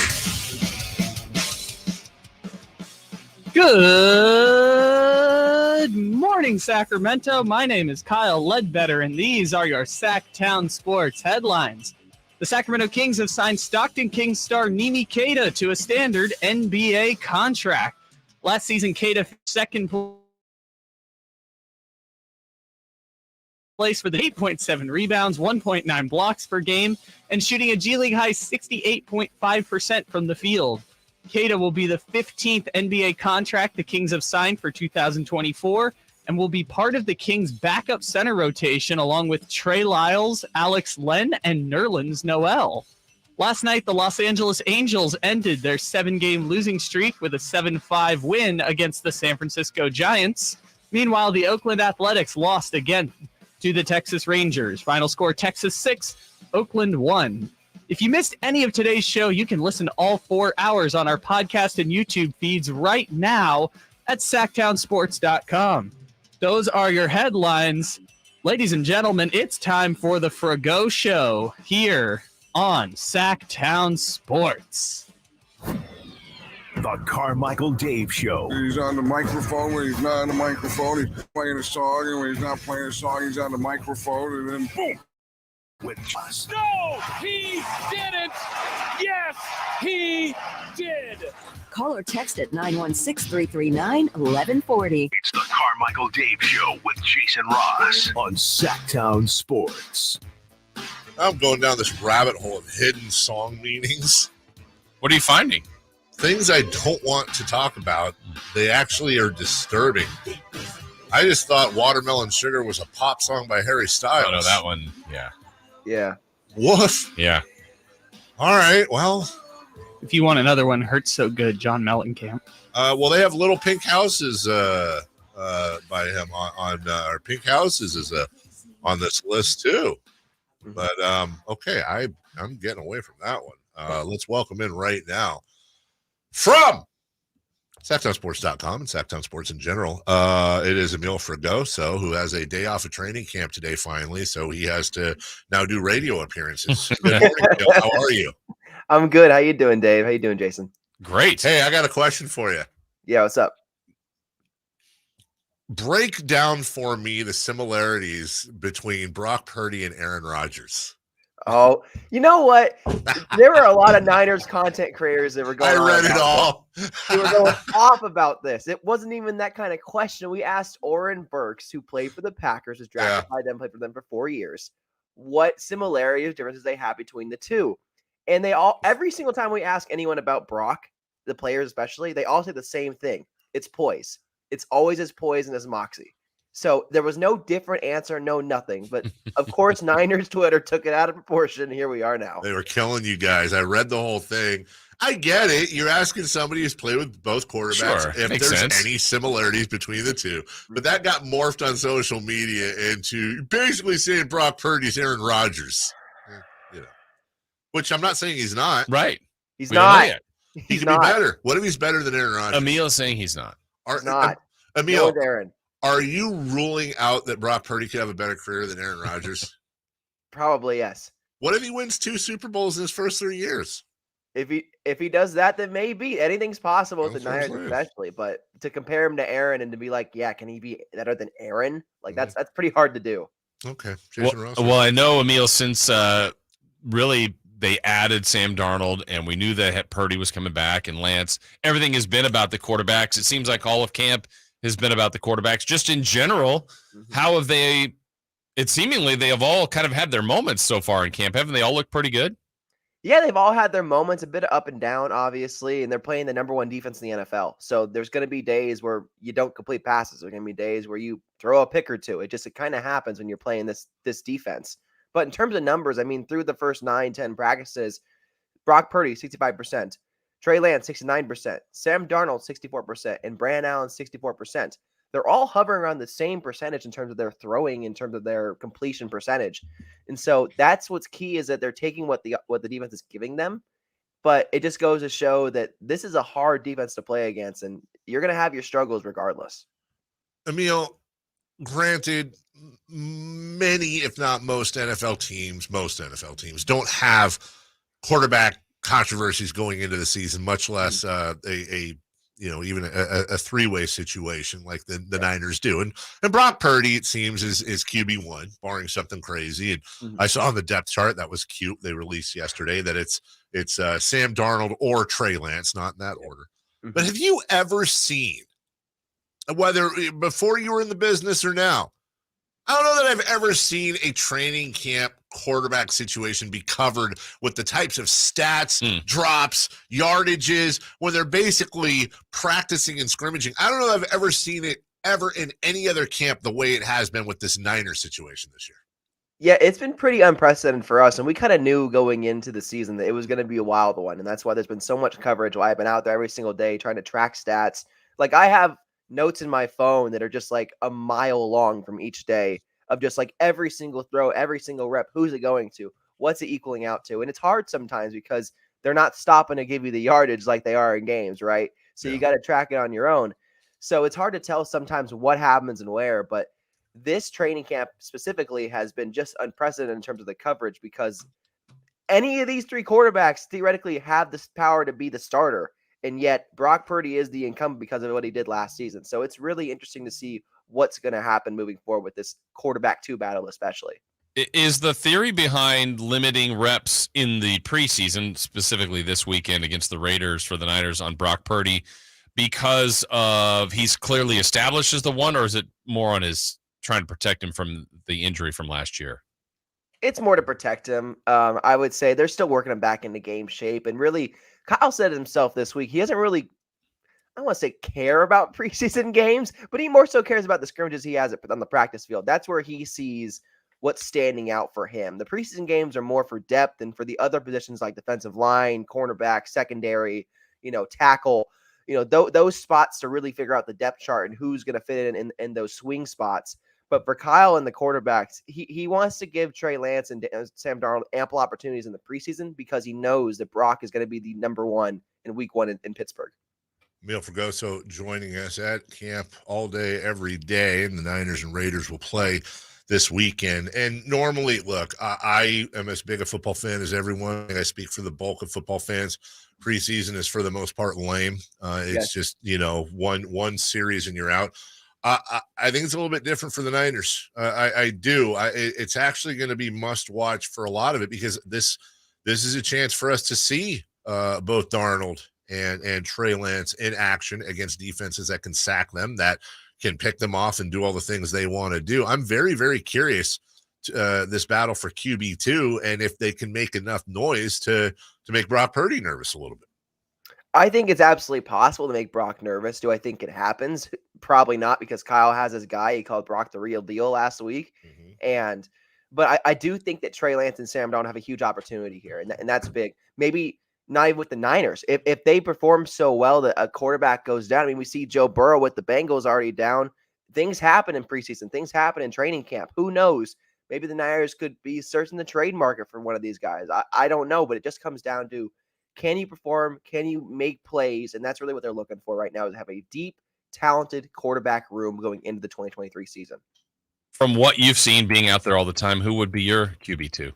Good morning, Sacramento. My name is Kyle Ledbetter, and these are your Sactown Sports headlines. The Sacramento Kings have signed Stockton Kings star Neemias Queta to a standard NBA contract. Last season, Queta second place with 8.7 rebounds, 1.9 blocks per game, and shooting a G League high 68.5% from the field. Queta will be the 15th NBA contract the Kings have signed for 2024 and will be part of the Kings' backup center rotation along with Trey Lyles, Alex Len, and Nerlens Noel. Last night, the Los Angeles Angels ended their 7-game losing streak with a 7-5 win against the San Francisco Giants. Meanwhile, the Oakland Athletics lost again to the Texas Rangers. Final score, Texas 6, Oakland 1. If you missed any of today's show, you can listen to all 4 hours on our podcast and YouTube feeds right now at SactownSports.com. Those are your headlines. Ladies and gentlemen, it's time for the Fragoso Show here on Sactown Sports. The Carmichael Dave Show. He's on the microphone when he's not on the microphone. He's playing a song, and when he's not playing a song, he's on the microphone, and then boom. With us. No, he didn't. Yes, he did. Call or text at 916-339-1140. It's the Carmichael Dave Show with Jason Ross on Sactown Sports. I'm going down this rabbit hole of hidden song meanings. What are you finding? Things I don't want to talk about. They actually are disturbing. I just thought Watermelon Sugar was a pop song by Harry Styles. Oh, no, that one, yeah. Yeah. Woof. Yeah. All right, well. If you want another one, Hurts So Good, John Mellencamp. Well, they have Little Pink Houses by him on or Pink Houses is on this list too. But okay, I'm getting away from that one. Let's welcome in right now from SactownSports.com and Sactown Sports in general. It is Amil Fragoso, who has a day off of training camp today finally, so he has to now do radio appearances. Good morning, Amil. How are you? I'm good. How you doing, Dave? How you doing, Jason? Great. Hey, I got a question for you. Yeah, what's up? Break down for me the similarities between Brock Purdy and Aaron Rodgers. Oh, you know what? There were a lot of Niners content creators that were going. I read it all. They were going off about this. It wasn't even that kind of question. We asked Oren Burks, who played for the Packers, was drafted by them, played for them for 4 years, what similarities, differences they have between the two. And they all, every single time we ask anyone about Brock, the players especially, they all say the same thing. It's poise. It's always his poise and his moxie. So there was no different answer, no nothing. But of course, Niners Twitter took it out of proportion. Here we are now. They were killing you guys. I read the whole thing. I get it. You're asking somebody who's played with both quarterbacks if there's any similarities between the two. But that got morphed on social media into basically saying Brock Purdy's Aaron Rodgers. Which I'm not saying he's not. Right. He's not. He could be better. What if he's better than Aaron Rodgers? Amil is saying he's not. He's not. Amil, Aaron. Are you ruling out that Brock Purdy could have a better career than Aaron Rodgers? Probably, yes. What if he wins 2 Super Bowls in his first 3 years? If he does that, then maybe anything's possible with the Niners, especially. But to compare him to Aaron and to be like, yeah, can he be better than Aaron? Like that's pretty hard to do. Okay. Jason Ross. Well, I know, Amil, since really they added Sam Darnold and we knew that Purdy was coming back and Lance, everything has been about the quarterbacks. It seems like all of camp has been about the quarterbacks. Just in general, how have they – it seemingly they have all kind of had their moments so far in camp. Haven't they all looked pretty good? Yeah, they've all had their moments, a bit of up and down, obviously, and they're playing the number 1 defense in the NFL. So there's going to be days where you don't complete passes. There's going to be days where you throw a pick or two. It kind of happens when you're playing this defense. But in terms of numbers, I mean, through the first 9-10 practices, Brock Purdy, 65%, Trey Lance, 69%, Sam Darnold, 64%, and Brandon Allen, 64%. They're all hovering around the same percentage in terms of their throwing, in terms of their completion percentage. And so that's what's key, is that they're taking what the defense is giving them. But it just goes to show that this is a hard defense to play against, and you're going to have your struggles regardless. Amil, granted, many, if not most NFL teams don't have quarterback controversies going into the season, much less even a three-way situation like the Niners do. And Brock Purdy, it seems, is QB1, barring something crazy. And I saw on the depth chart, that was cute, they released yesterday, that it's Sam Darnold or Trey Lance, not in that order. But have you ever seen, whether before you were in the business or now, I don't know that I've ever seen a training camp quarterback situation be covered with the types of stats, drops, yardages, when they're basically practicing and scrimmaging. I don't know that I've ever seen it ever in any other camp the way it has been with this Niners situation this year. Yeah, it's been pretty unprecedented for us, and we kind of knew going into the season that it was going to be a wild one, and that's why there's been so much coverage. Why I've been out there every single day trying to track stats. Like, I have notes in my phone that are just like a mile long from each day of just like every single throw, every single rep, who's it going to, what's it equaling out to. And it's hard sometimes because they're not stopping to give you the yardage like they are in games, right? So you got to track it on your own. So it's hard to tell sometimes what happens and where, but this training camp specifically has been just unprecedented in terms of the coverage, because any of these 3 quarterbacks theoretically have this power to be the starter. And yet Brock Purdy is the incumbent because of what he did last season. So it's really interesting to see what's going to happen moving forward with this quarterback 2 battle, especially. Is the theory behind limiting reps in the preseason, specifically this weekend against the Raiders for the Niners on Brock Purdy, because of he's clearly established as the one, or is it more on his trying to protect him from the injury from last year? It's more to protect him. I would say they're still working him back into game shape. And really, Kyle said it himself this week, he doesn't really, I don't want to say care about preseason games, but he more so cares about the scrimmages he has on the practice field. That's where he sees what's standing out for him. The preseason games are more for depth, and for the other positions like defensive line, cornerback, secondary, tackle, those spots to really figure out the depth chart and who's going to fit in those swing spots. But for Kyle and the quarterbacks, he wants to give Trey Lance and Sam Darnold ample opportunities in the preseason, because he knows that Brock is going to be the number 1 in week 1 in Pittsburgh. Amil Fragoso joining us at camp all day, every day, and the Niners and Raiders will play this weekend. And normally, look, I am as big a football fan as everyone. I speak for the bulk of football fans. Preseason is for the most part lame. It's just, one series and you're out. I think it's a little bit different for the Niners. I do. It's actually going to be must watch for a lot of it, because this is a chance for us to see both Darnold and Trey Lance in action against defenses that can sack them, that can pick them off and do all the things they want to do. I'm very, very curious this battle for QB2, and if they can make enough noise to make Brock Purdy nervous a little bit. I think it's absolutely possible to make Brock nervous. Do I think it happens? Probably not, because Kyle has his guy. He called Brock the real deal last week. But I do think that Trey Lance and Sam Darnold have a huge opportunity here, and that's big. Maybe not even with the Niners. If they perform so well that a quarterback goes down, I mean, we see Joe Burrow with the Bengals already down. Things happen in preseason. Things happen in training camp. Who knows? Maybe the Niners could be searching the trade market for one of these guys. I don't know, but it just comes down to, can you perform? Can you make plays? And that's really what they're looking for right now, is have a deep, talented quarterback room going into the 2023 season. From what you've seen being out there all the time, who would be your QB2?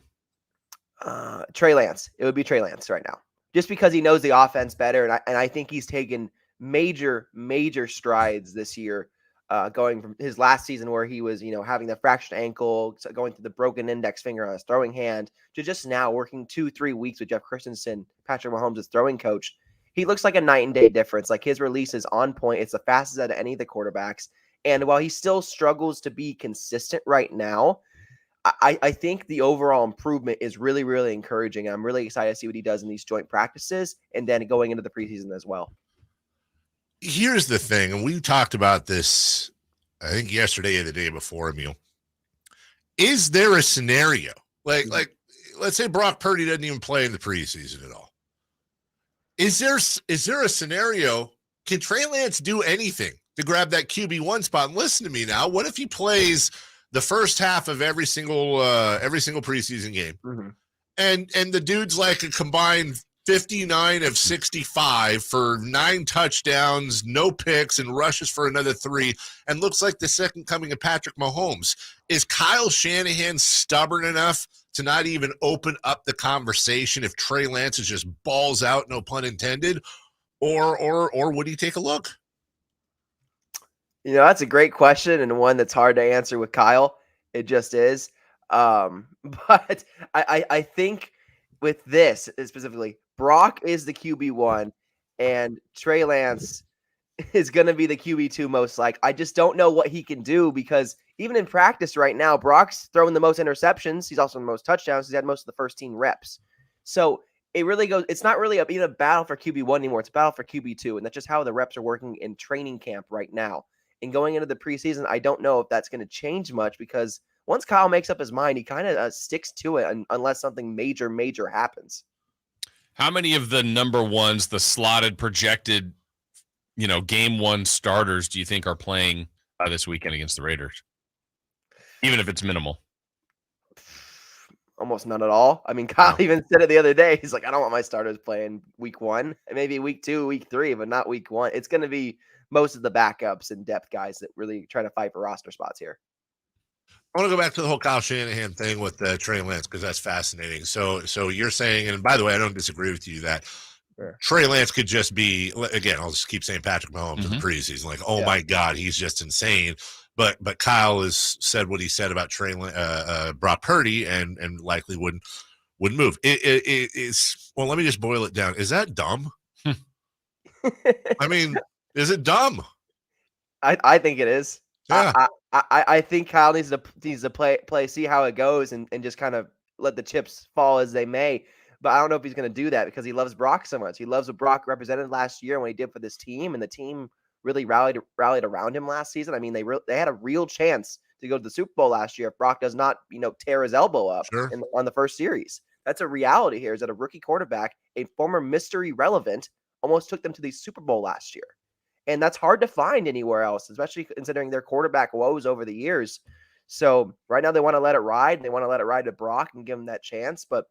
Trey Lance. It would be Trey Lance right now, just because he knows the offense better. And I think he's taken major strides this year, going from his last season where he was, having the fractured ankle, going through the broken index finger on his throwing hand, to just now working 2-3 weeks with Jeff Christensen, Patrick Mahomes' throwing coach. He looks like a night and day difference. Like, his release is on point. It's the fastest out of any of the quarterbacks. And while he still struggles to be consistent right now, I think the overall improvement is really, really encouraging. I'm really excited to see what he does in these joint practices and then going into the preseason as well. Here's the thing, and we talked about this, I think yesterday or the day before, Amil. Is there a scenario, like let's say Brock Purdy doesn't even play in the preseason at all? Is there a scenario? Can Trey Lance do anything to grab that QB1 spot? And listen to me now. What if he plays the first half of every single preseason game, and the dude's like a combined 59 of 65 for 9 touchdowns, no picks, and rushes for another 3, and looks like the second coming of Patrick Mahomes? Is Kyle Shanahan stubborn enough to not even open up the conversation if Trey Lance is just balls out, no pun intended, or would he take a look? That's a great question, and one that's hard to answer with Kyle. It just is. But I think with this specifically, Brock is the QB1, and Trey Lance is going to be the QB2 most like. I just don't know what he can do, because even in practice right now, Brock's throwing the most interceptions. He's also the most touchdowns. He's had most of the first team reps. So it really goes, it's not really even a battle for QB1 anymore. It's a battle for QB2, and that's just how the reps are working in training camp right now. And going into the preseason, I don't know if that's going to change much, because once Kyle makes up his mind, he kind of sticks to it unless something major happens. How many of the number ones, the slotted, projected, game one starters, do you think are playing this weekend against the Raiders? Even if it's minimal. Almost none at all. I mean, Kyle even said it the other day. He's like, I don't want my starters playing week 1, maybe week 2, week 3, but not week 1. It's going to be most of the backups and depth guys that really try to fight for roster spots here. I want to go back to the whole Kyle Shanahan thing with Trey Lance, because that's fascinating. So you're saying, and by the way, I don't disagree with you, that Trey Lance could just be, again, I'll just keep saying Patrick Mahomes in the preseason, like, my God, he's just insane. But Kyle has said what he said about Brock Purdy, and likely wouldn't move. It is, well, let me just boil it down. Is that dumb? I mean, is it dumb? I think it is. Yeah. I think Kyle needs to play, see how it goes, and just kind of let the chips fall as they may. But I don't know if he's going to do that, because he loves Brock so much. He loves what Brock represented last year and what he did for this team, and the team really rallied around him last season. I mean, they had a real chance to go to the Super Bowl last year if Brock does not, tear his elbow up on the first series. That's a reality here, is that a rookie quarterback, a former Mr. Irrelevant, almost took them to the Super Bowl last year. And that's hard to find anywhere else, especially considering their quarterback woes over the years. So right now they want to let it ride, and they want to let it ride to Brock and give him that chance. But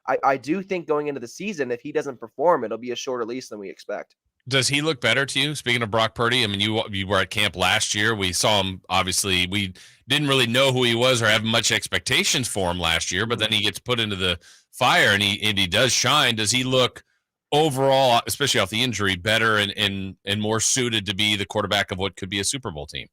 I do think going into the season, if he doesn't perform, it'll be a shorter leash than we expect. Does he look better to you? Speaking of Brock Purdy, I mean, you were at camp last year. We saw him, obviously. We didn't really know who he was or have much expectations for him last year, but then he gets put into the fire and he does shine. Does he look overall, especially off the injury, better and more suited to be the quarterback of what could be a Super Bowl team?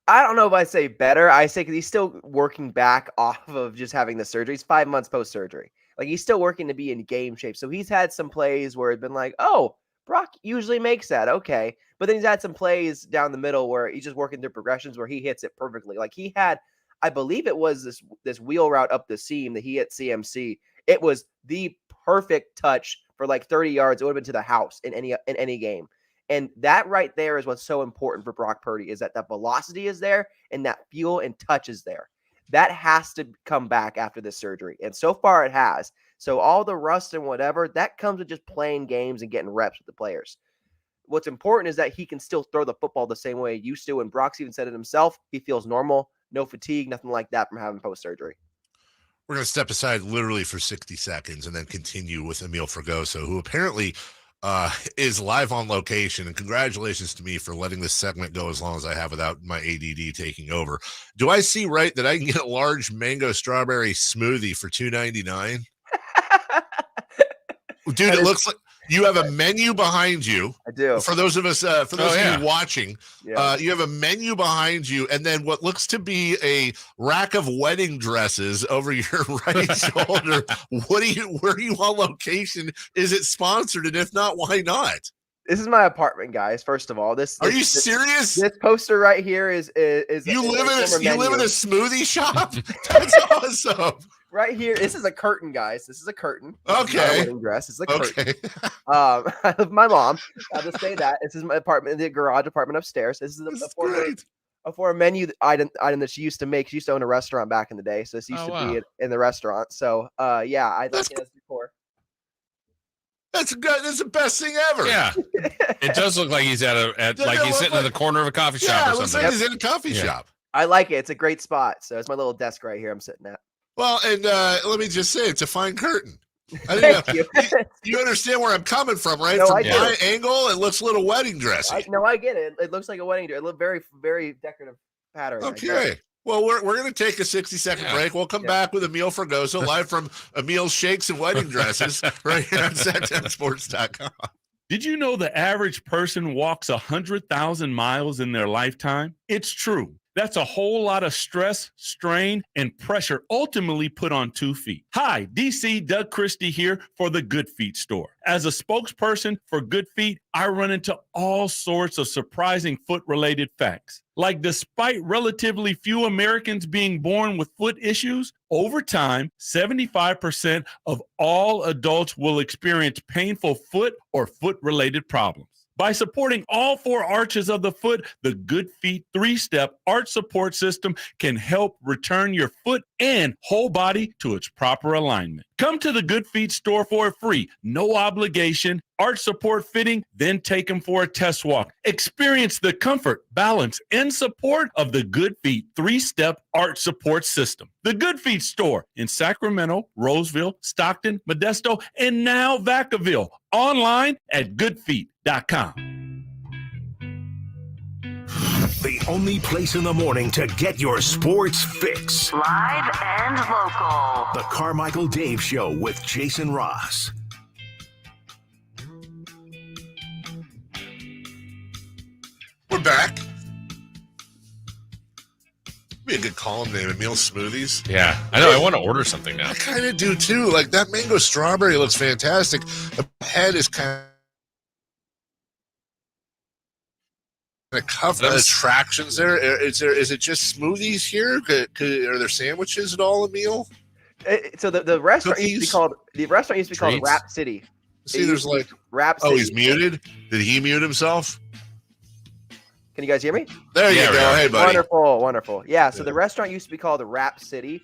I don't know if I say better. I say because he's still working back off of just having the surgery. He's 5 months post-surgery. Like, he's still working to be in game shape. So he's had some plays where it's been like, oh, Brock usually makes that. Okay. But then he's had some plays down the middle where he's just working through progressions where he hits it perfectly. Like, he had, I believe it was this wheel route up the seam that he hit CMC. It was the perfect touch for like 30 yards. It would have been to the house in any game. And that right there is what's so important for Brock Purdy, is that velocity is there and that feel and touch is there. That has to come back after this surgery. And so far it has. So all the rust and whatever, that comes with just playing games and getting reps with the players. What's important is that he can still throw the football the same way he used to. And Brock's even said it himself. He feels normal, no fatigue, nothing like that from having post-surgery. We're going to step aside literally for 60 seconds and then continue with Amil Fragoso, who apparently is live on location. And congratulations to me for letting this segment go as long as I have without my ADD taking over. Do I see right that I can get a large mango strawberry smoothie for $2.99? Dude, it looks like you have a menu behind you. I do. For those of us, for those of you watching, you have a menu behind you, and then what looks to be a rack of wedding dresses over your right shoulder. Where are you on location? Is it sponsored? And if not, why not? This is my apartment, guys. First of all, Are you serious? This poster right here is you live in a smoothie shop? That's awesome. Right here, this is a curtain, guys. This is a curtain. Okay. Not a wedding dress. It's a curtain. I live with my mom. I'll just say that. This is my apartment, the garage apartment upstairs. This is a menu item that she used to make. She used to own a restaurant back in the day, so this used to be in the restaurant. So, yeah, I like it as before. That's good. That's the best thing ever. Yeah, it does look like he's he's sitting in the corner of a coffee shop or something. It looks like he's in a coffee shop. I like it. It's a great spot. So it's my little desk right here. I'm sitting at. Well, and let me just say, it's a fine curtain. You understand where I'm coming from, right? No, from my angle, it looks a little wedding dressy. I get it. It looks like a wedding dress. It looks very, very decorative pattern. Okay. Well, we're going to take a 60-second break. We'll come back with Amil Fragoso live from Amil's Shakes and Wedding Dresses right here on SactownSports.com. Did you know the average person walks 100,000 miles in their lifetime? It's true. That's a whole lot of stress, strain, and pressure ultimately put on 2 feet. Hi, DC Doug Christie here for the Good Feet store. As a spokesperson for Good Feet, I run into all sorts of surprising foot-related facts. Like, despite relatively few Americans being born with foot issues, over time, 75% of all adults will experience painful foot or foot-related problems. By supporting all 4 arches of the foot, the Good Feet 3-step arch support system can help return your foot and whole body to its proper alignment. Come to the Good Feet store for a free, no obligation arch support fitting, then take them for a test walk. Experience the comfort, balance, and support of the Good Feet 3-step arch support system. The Good Feet store in Sacramento, Roseville, Stockton, Modesto, and now Vacaville. Online at goodfeet.com. The only place in the morning to get your sports fix. Live and local. The Carmichael Dave Show with Jason Ross. We're back. Be a good column name, Amil Smoothies. Yeah, I know. I want to order something now. I kind of do too. Like that mango strawberry looks fantastic. The head is kind of covered. Attractions there. Is it just smoothies here? Are there sandwiches at all, Amil? So the restaurant used to be called Rap City. See, there's like Rap City. Oh, he's muted. Did he mute himself? Can you guys hear me? There you go. Hey, buddy. Wonderful. Yeah. So the restaurant used to be called the Rap City.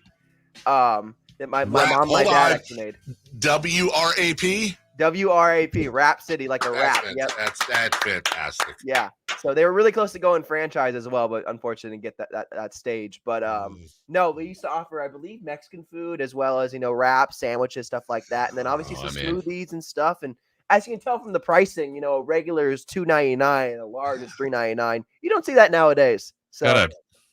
That my mom, my dad actually made. WRAP. WRAP. Rap City, like a rap. Yep. That's fantastic. Yeah. So they were really close to going franchise as well, but unfortunately didn't get that stage. But no, we used to offer, I believe, Mexican food as well as wraps, sandwiches, stuff like that, and then obviously some smoothies and stuff. And as you can tell from the pricing, a regular is $2.99, a large is $3.99. You don't see that nowadays. So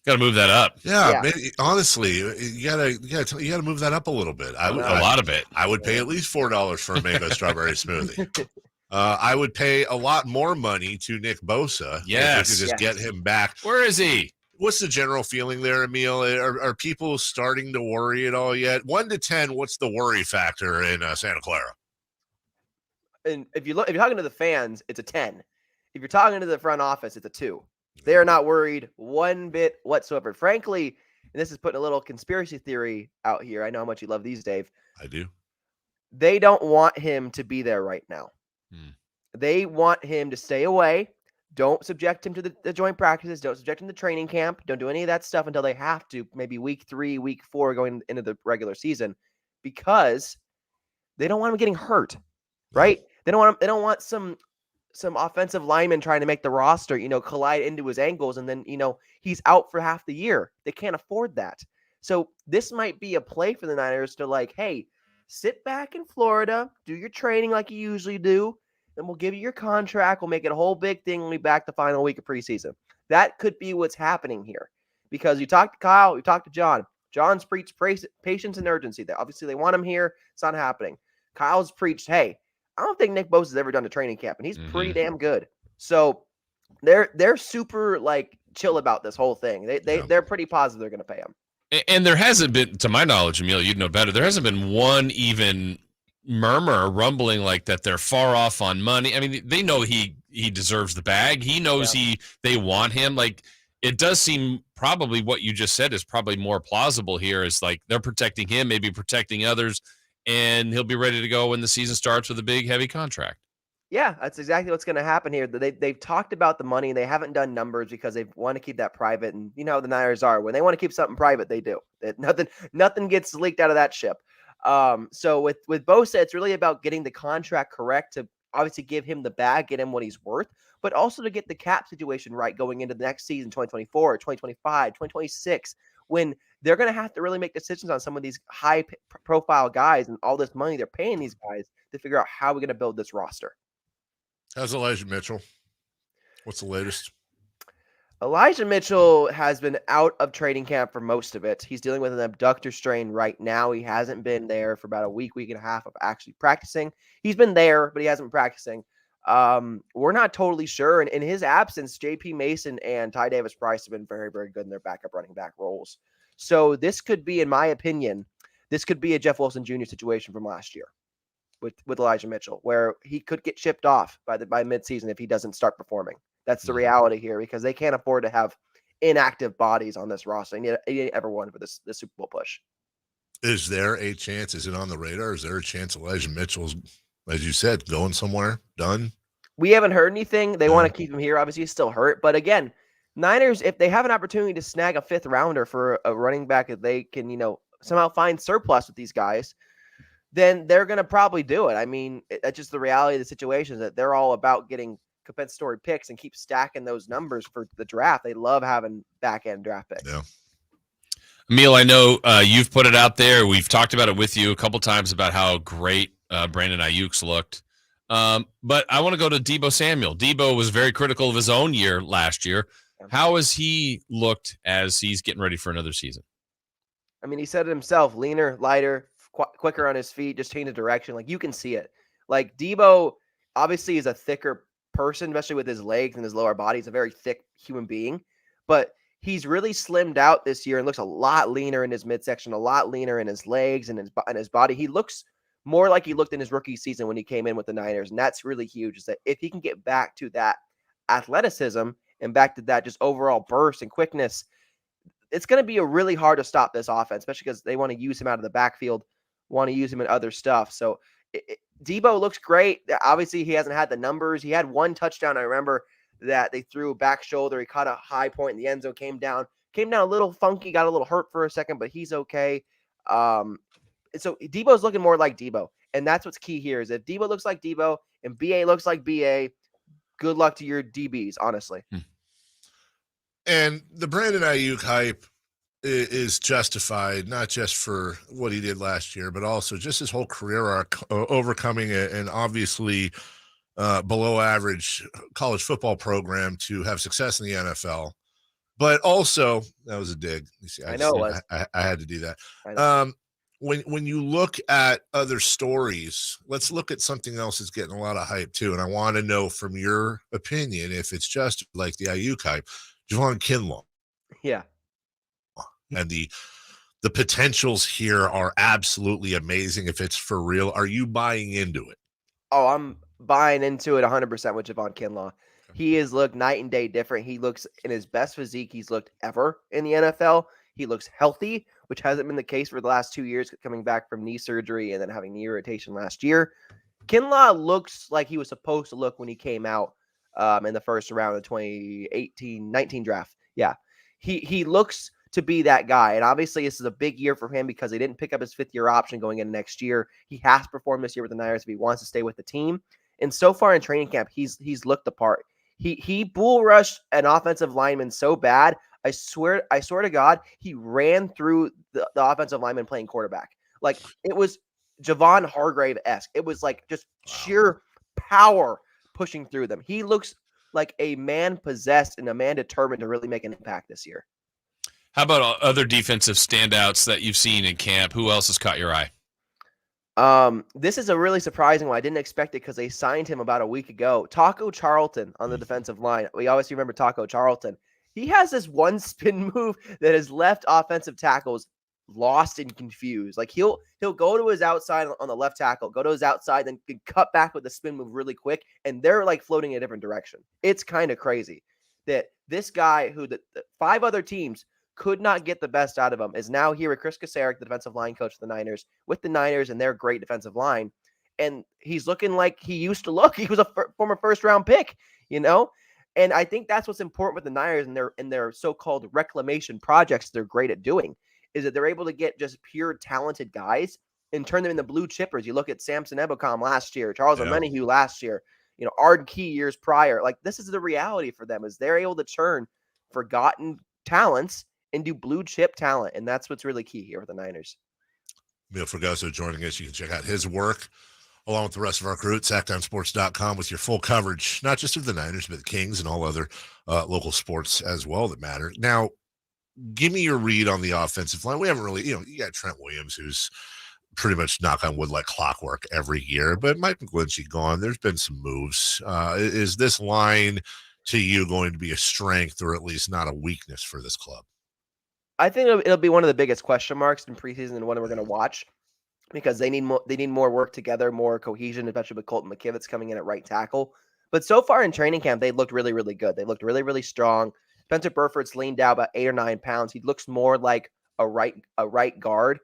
gotta move that up. Yeah. Maybe, honestly, you gotta move that up a little bit. A lot of it. I would pay at least $4 for a mango strawberry smoothie. I would pay a lot more money to Nick Bosa. Yes, if we could just get him back. Where is he? What's the general feeling there, Amil? Are people starting to worry at all yet? 1 to 10, what's the worry factor in Santa Clara? And if you're talking to the fans, it's a 10. If you're talking to the front office, it's a 2. They are not worried one bit whatsoever. Frankly, and this is putting a little conspiracy theory out here. I know how much you love these, Dave. I do. They don't want him to be there right now. They want him to stay away. Don't subject him to the joint practices. Don't subject him to training camp. Don't do any of that stuff until they have to, maybe week 3, week 4, going into the regular season, because they don't want him getting hurt, right? They don't want some offensive lineman trying to make the roster, collide into his ankles, and then, he's out for half the year. They can't afford that. So this might be a play for the Niners to hey, sit back in Florida, do your training like you usually do, and we'll give you your contract. We'll make it a whole big thing when we back the final week of preseason. That could be what's happening here, because you talk to Kyle, you talk to John. John's preached patience and urgency. Obviously, they want him here. It's not happening. Kyle's preached, hey, I don't think Nick Bosa's ever done a training camp, and he's pretty damn good. So they're super chill about this whole thing. They're pretty positive they're going to pay him. And there hasn't been, to my knowledge, Emil, you'd know better, there hasn't been one even murmur or rumbling that they're far off on money. I mean, they know he deserves the bag. He knows they want him. It does seem probably what you just said is probably more plausible here, is they're protecting him, maybe protecting others, and he'll be ready to go when the season starts with a big, heavy contract. Yeah, that's exactly what's going to happen here. They've talked about the money, and they haven't done numbers because they want to keep that private. And you know how the Niners are. When they want to keep something private, they do. Nothing gets leaked out of that ship. So with Bosa, it's really about getting the contract correct to obviously give him the bag, get him what he's worth, but also to get the cap situation right going into the next season, 2024, 2025, 2026, when they're going to have to really make decisions on some of these high-profile guys and all this money they're paying these guys to figure out how we're going to build this roster. How's Elijah Mitchell? What's the latest? Elijah Mitchell has been out of training camp for most of it. He's dealing with an abductor strain right now. He hasn't been there for about a week and a half of actually practicing. He's been there, but he hasn't been practicing. We're not totally sure. And in his absence, J.P. Mason and Ty Davis Price have been very, very good in their backup running back roles. So this could be, in my opinion, a Jeff Wilson Jr. situation from last year with Elijah Mitchell, where he could get shipped off by midseason if he doesn't start performing. That's the reality here, because they can't afford to have inactive bodies on this roster. They need everyone for this Super Bowl push. Is there a chance? Is it on the radar? Is there a chance Elijah Mitchell's, as you said, going somewhere? Done? We haven't heard anything. They want to keep him here. Obviously, he's still hurt. But again, Niners, if they have an opportunity to snag a 5th rounder for a running back that they can, somehow find surplus with these guys, then they're going to probably do it. I mean, that's just the reality of the situation, is that they're all about getting compensatory picks and keep stacking those numbers for the draft. They love having back-end draft picks. Yeah. Emil, I know you've put it out there. We've talked about it with you a couple times about how great Brandon Ayuk's looked. But I want to go to Deebo Samuel. Deebo was very critical of his own year last year. How has he looked as he's getting ready for another season? I mean, he said it himself, leaner, lighter, quicker on his feet, just change the direction. You can see it. Deebo obviously is a thicker person, especially with his legs and his lower body. He's a very thick human being, but he's really slimmed out this year and looks a lot leaner in his midsection, a lot leaner in his legs and his body. He looks more like he looked in his rookie season when he came in with the Niners, and that's really huge, is that if he can get back to that athleticism and back to that just overall burst and quickness, it's going to be really hard to stop this offense, especially because they want to use him out of the backfield, want to use him in other stuff. So Deebo looks great. Obviously, he hasn't had the numbers. He had one touchdown. I remember that they threw back shoulder. He caught a high point in the end zone, came down a little funky, got a little hurt for a second, but he's okay. So Deebo's looking more like Deebo, and that's what's key here, is if Deebo looks like Deebo and BA looks like BA, good luck to your DBs, honestly. And the Brandon Ayuk hype is justified, not just for what he did last year, but also just his whole career arc, overcoming an obviously below average college football program to have success in the NFL. But also, that was a dig. You see, I had to do that. When you look at other stories, let's look at something else that's getting a lot of hype too. And I want to know from your opinion if it's just like the Ayuk hype, Javon Kinlaw. Yeah. And the potentials here are absolutely amazing if it's for real. Are you buying into it? Oh, I'm buying into it 100% with Javon Kinlaw. He has looked night and day different. He looks in his best physique he's looked ever in the NFL. He looks healthy, which hasn't been the case for the last 2 years, coming back from knee surgery and then having knee irritation last year. Kinlaw looks like he was supposed to look when he came out in the first round of the 2018-19 draft. Yeah, he looks to be that guy. And obviously this is a big year for him because he didn't pick up his 5th-year option going into next year. He has to perform this year with the Niners if he wants to stay with the team. And so far in training camp, he's looked the part. He bull rushed an offensive lineman so bad. I swear to God, he ran through the offensive lineman playing quarterback. Like it was Javon Hargrave-esque. It was like just sheer power pushing through them. He looks like a man possessed and a man determined to really make an impact this year. How about other defensive standouts that you've seen in camp? Who else has caught your eye? This is a really surprising one. I didn't expect it because they signed him about a week ago. Taco Charlton on the defensive line. We always remember Taco Charlton. He has this one spin move that has left offensive tackles lost and confused. Like he'll go to his outside on the left tackle, go to his outside, then cut back with the spin move really quick, and they're like floating in a different direction. It's kind of crazy that this guy who the 5 other teams could not get the best out of him is now here with Chris Kasarik, the defensive line coach of the Niners, with the Niners and their great defensive line. And he's looking like he used to look. He was a former first-round pick, you know? And I think that's what's important with the Niners and their so-called reclamation projects they're great at doing, is that they're able to get just pure talented guys and turn them into blue chippers. You look at Samson Ebukam last year, Charles Omenihu last year, you know, Arden Key years prior. Like this is the reality for them, is they're able to churn forgotten talents into blue chip talent. And that's what's really key here with the Niners. Amil Fragoso joining us. You can check out his work along with the rest of our crew at SactownSports.com with your full coverage, not just of the Niners, but the Kings and all other local sports as well that matter. Now, give me your read on the offensive line. We haven't really, you got Trent Williams, who's pretty much knock on wood like clockwork every year, but Mike McGlinchey gone. There's been some moves. Is this line to you going to be a strength or at least not a weakness for this club? I think it'll be one of the biggest question marks in preseason and one we're going to watch because they need more work together, more cohesion, especially with Colton McKivitz coming in at right tackle. But so far in training camp, they looked really, really good. They looked really, really strong. Spencer Burford's leaned out about 8 or 9 pounds. He looks more like a right guard,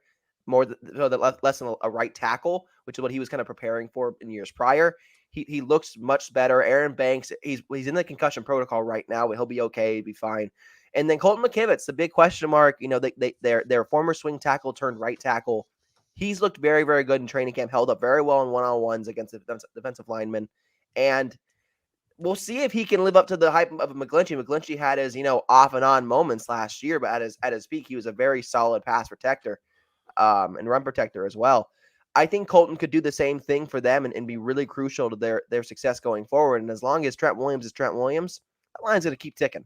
less than a right tackle, which is what he was kind of preparing for in years prior. He looks much better. Aaron Banks, he's in the concussion protocol right now, but he'll be okay. He'll be fine. And then Colton McKivitz, the big question mark, their former swing tackle turned right tackle. He's looked very, very good in training camp, held up very well in one-on-ones against the defensive linemen. And we'll see if he can live up to the hype of McGlinchey. McGlinchey had his, off and on moments last year, but at his peak, he was a very solid pass protector and run protector as well. I think Colton could do the same thing for them and be really crucial to their success going forward. And as long as Trent Williams is Trent Williams, that line's going to keep ticking.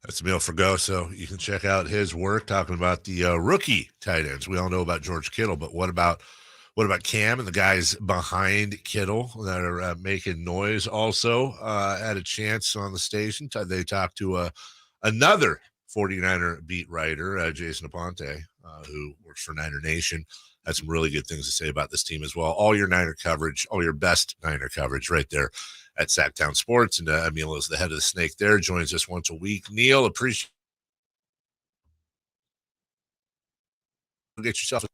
That's Amil Fragoso. You can check out his work talking about the rookie tight ends. We all know about George Kittle, but what about Cam and the guys behind Kittle that are making noise? Also had a chance on the station. They talked to another 49er beat writer, Jason Aponte, who works for Niner Nation. Had some really good things to say about this team as well. All your Niner coverage, all your best Niner coverage right there at Sactown Sports. And Amil is the head of the snake there, joins us once a week. Neil, appreciate get yourself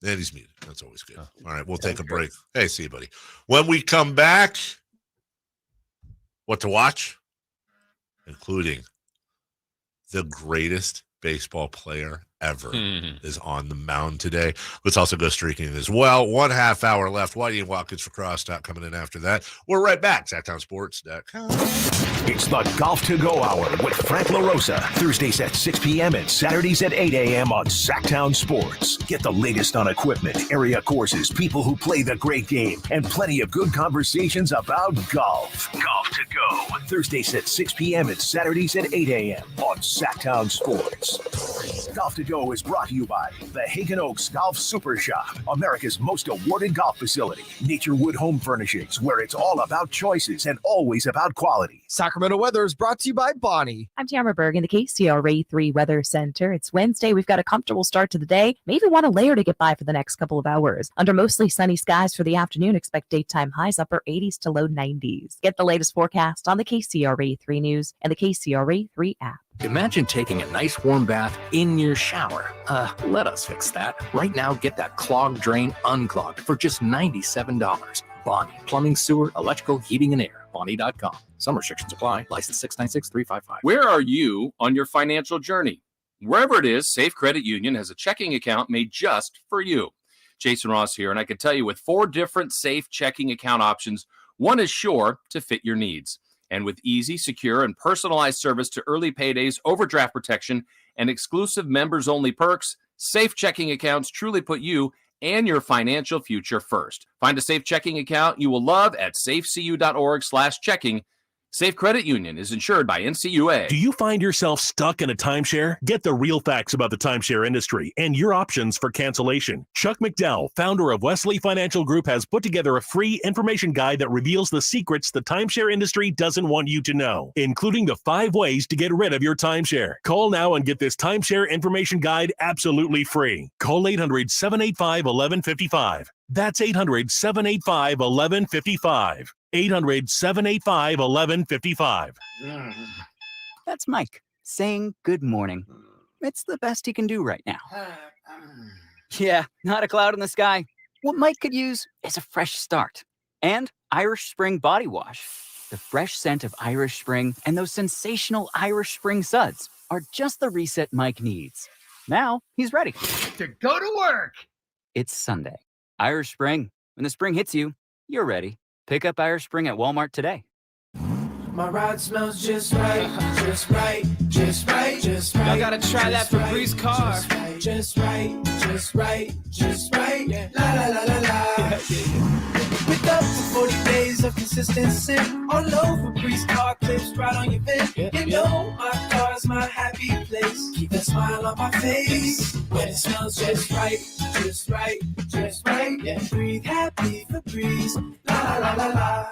and he's muted. That's always good. All right, we'll take a break. Hey, see you, buddy. When we come back, what to watch, including the greatest baseball player ever is on the mound today. Let's also go streaking as well. 1/2 hour left. Whitey and Watkins for Crosstalk coming in after that. We're right back. SactownSports.com. It's the Golf to Go Hour with Frank LaRosa. Thursdays at 6 p.m. and Saturdays at 8 a.m. on Sactown Sports. Get the latest on equipment, area courses, people who play the great game, and plenty of good conversations about golf. Golf to Go. Thursdays at 6 p.m. and Saturdays at 8 a.m. on Sactown Sports. Golf to Go is brought to you by the Hagen Oaks Golf Super Shop, America's most awarded golf facility. Nature Wood Home Furnishings, where it's all about choices and always about quality. Sacramento weather is brought to you by Bonnie. I'm Tamara Berg in the KCRA 3 Weather Center. It's Wednesday. We've got a comfortable start to the day. Maybe want a layer to get by for the next couple of hours. Under mostly sunny skies for the afternoon, expect daytime highs upper 80s to low 90s. Get the latest forecast on the KCRA 3 News and the KCRA 3 app. Imagine taking a nice warm bath in your shower. Let us fix that. Right now, get that clogged drain unclogged for just $97. Bonnie, plumbing, sewer, electrical, heating, and air. Bonnie.com. Some restrictions apply. License 696-355. Where are you on your financial journey? Wherever it is, Safe Credit Union has a checking account made just for you. Jason Ross here, and I can tell you with 4 different safe checking account options, one is sure to fit your needs. And with easy, secure, and personalized service to early paydays, overdraft protection, and exclusive members-only perks, safe checking accounts truly put you and your financial future first. Find a safe checking account you will love at safecu.org/checking. Safe Credit Union is insured by NCUA. Do you find yourself stuck in a timeshare? Get the real facts about the timeshare industry and your options for cancellation. Chuck McDowell, founder of Wesley Financial Group, has put together a free information guide that reveals the secrets the timeshare industry doesn't want you to know, including the 5 ways to get rid of your timeshare. Call now and get this timeshare information guide absolutely free. Call 800-785-1155. That's 800-785-1155. 800-785-1155. That's Mike saying good morning. It's the best he can do right now. Yeah, not a cloud in the sky. What Mike could use is a fresh start. And Irish Spring Body Wash. The fresh scent of Irish Spring and those sensational Irish Spring suds are just the reset Mike needs. Now he's ready to go to work. It's Sunday. Irish Spring. When the spring hits you, you're ready. Pick up Irish Spring at Walmart today. My ride smells just right, just right, just right, just right. Y'all gotta try that Febreze car. Just right, just right, just right. La la la la la. Pick up for 40 days of consistent scent. All over Febreze car clips right on your vent. You know my car's my happy place. Keep that smile on my face. When it smells just right, just right, just right. Yeah, breathe happy Febreze. La la la la.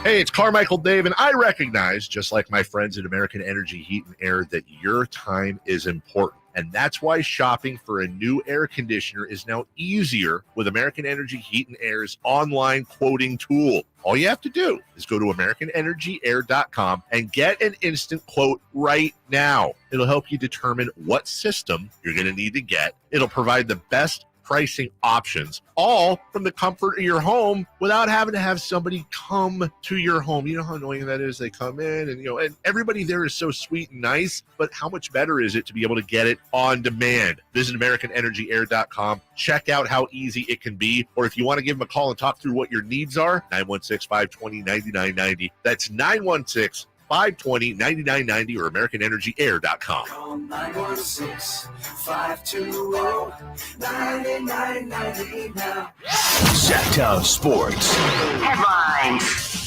Hey, it's Carmichael Dave, and I recognize, just like my friends at American Energy Heat and Air, that your time is important. And that's why shopping for a new air conditioner is now easier with American Energy Heat and Air's online quoting tool. All you have to do is go to AmericanEnergyAir.com and get an instant quote right now. It'll help you determine what system you're going to need to get. It'll provide the best pricing options, all from the comfort of your home without having to have somebody come to your home. You know how annoying that is? They come in and everybody there is so sweet and nice, but how much better is it to be able to get it on demand? Visit AmericanEnergyAir.com. Check out how easy it can be. Or if you want to give them a call and talk through what your needs are, 916-520-9990. That's 916-520-9990 or AmericanEnergyAir.com. Call 916-520-9990 now. Sactown Sports Headlines.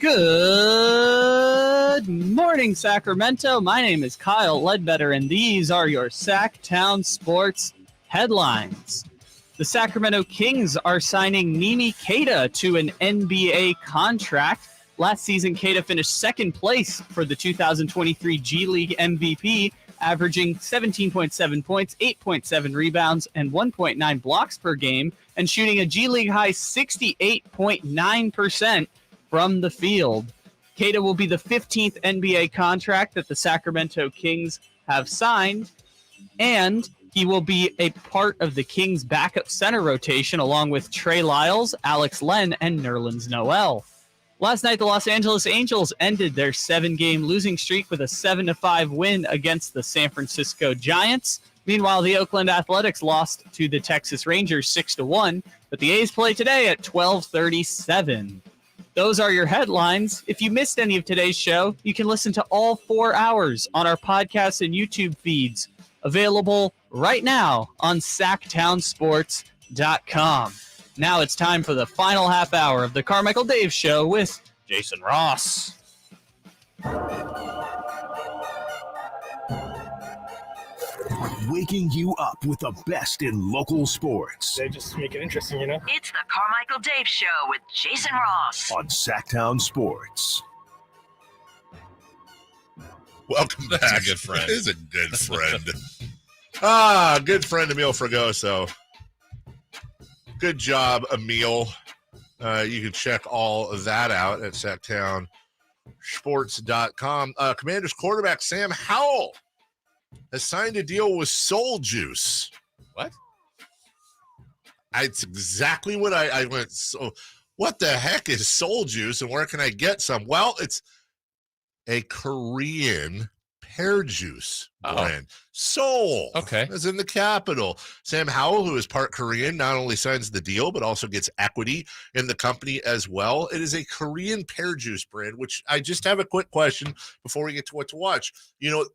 Good morning, Sacramento. My name is Kyle Ledbetter, and these are your Sactown Sports headlines. The Sacramento Kings are signing Neemias Queta to an NBA contract. Last season, Queta finished second place for the 2023 G League MVP, averaging 17.7 points, 8.7 rebounds, and 1.9 blocks per game, and shooting a G League high 68.9% from the field. Queta will be the 15th NBA contract that the Sacramento Kings have signed, and he will be a part of the Kings' backup center rotation along with Trey Lyles, Alex Len, and Nerlens Noel. Last night, the Los Angeles Angels ended their 7-game losing streak with a 7-5 win against the San Francisco Giants. Meanwhile, the Oakland Athletics lost to the Texas Rangers 6-1, but the A's play today at 12:37. Those are your headlines. If you missed any of today's show, you can listen to all 4 hours on our podcast and YouTube feeds, available right now on SactownSports.com. Now it's time for the final half hour of the Carmichael Dave Show with Jason Ross. Waking you up with the best in local sports. They just make it interesting, you know? It's the Carmichael Dave Show with Jason Ross on Sactown Sports. Welcome back. That's a good friend. It is a good friend. Good friend Amil Fragoso. Good job, Amil. You can check all of that out at SactownSports.com. Commanders quarterback Sam Howell has signed a deal with Soul Juice. What? It's exactly what I went. So what the heck is soul juice and where can I get some? Well, it's a Korean pear juice brand. Seoul. Okay. Is in the capital. Sam Howell, who is part Korean, not only signs the deal, but also gets equity in the company as well. It is a Korean pear juice brand, which I just have a quick question before we get to what to watch. You know,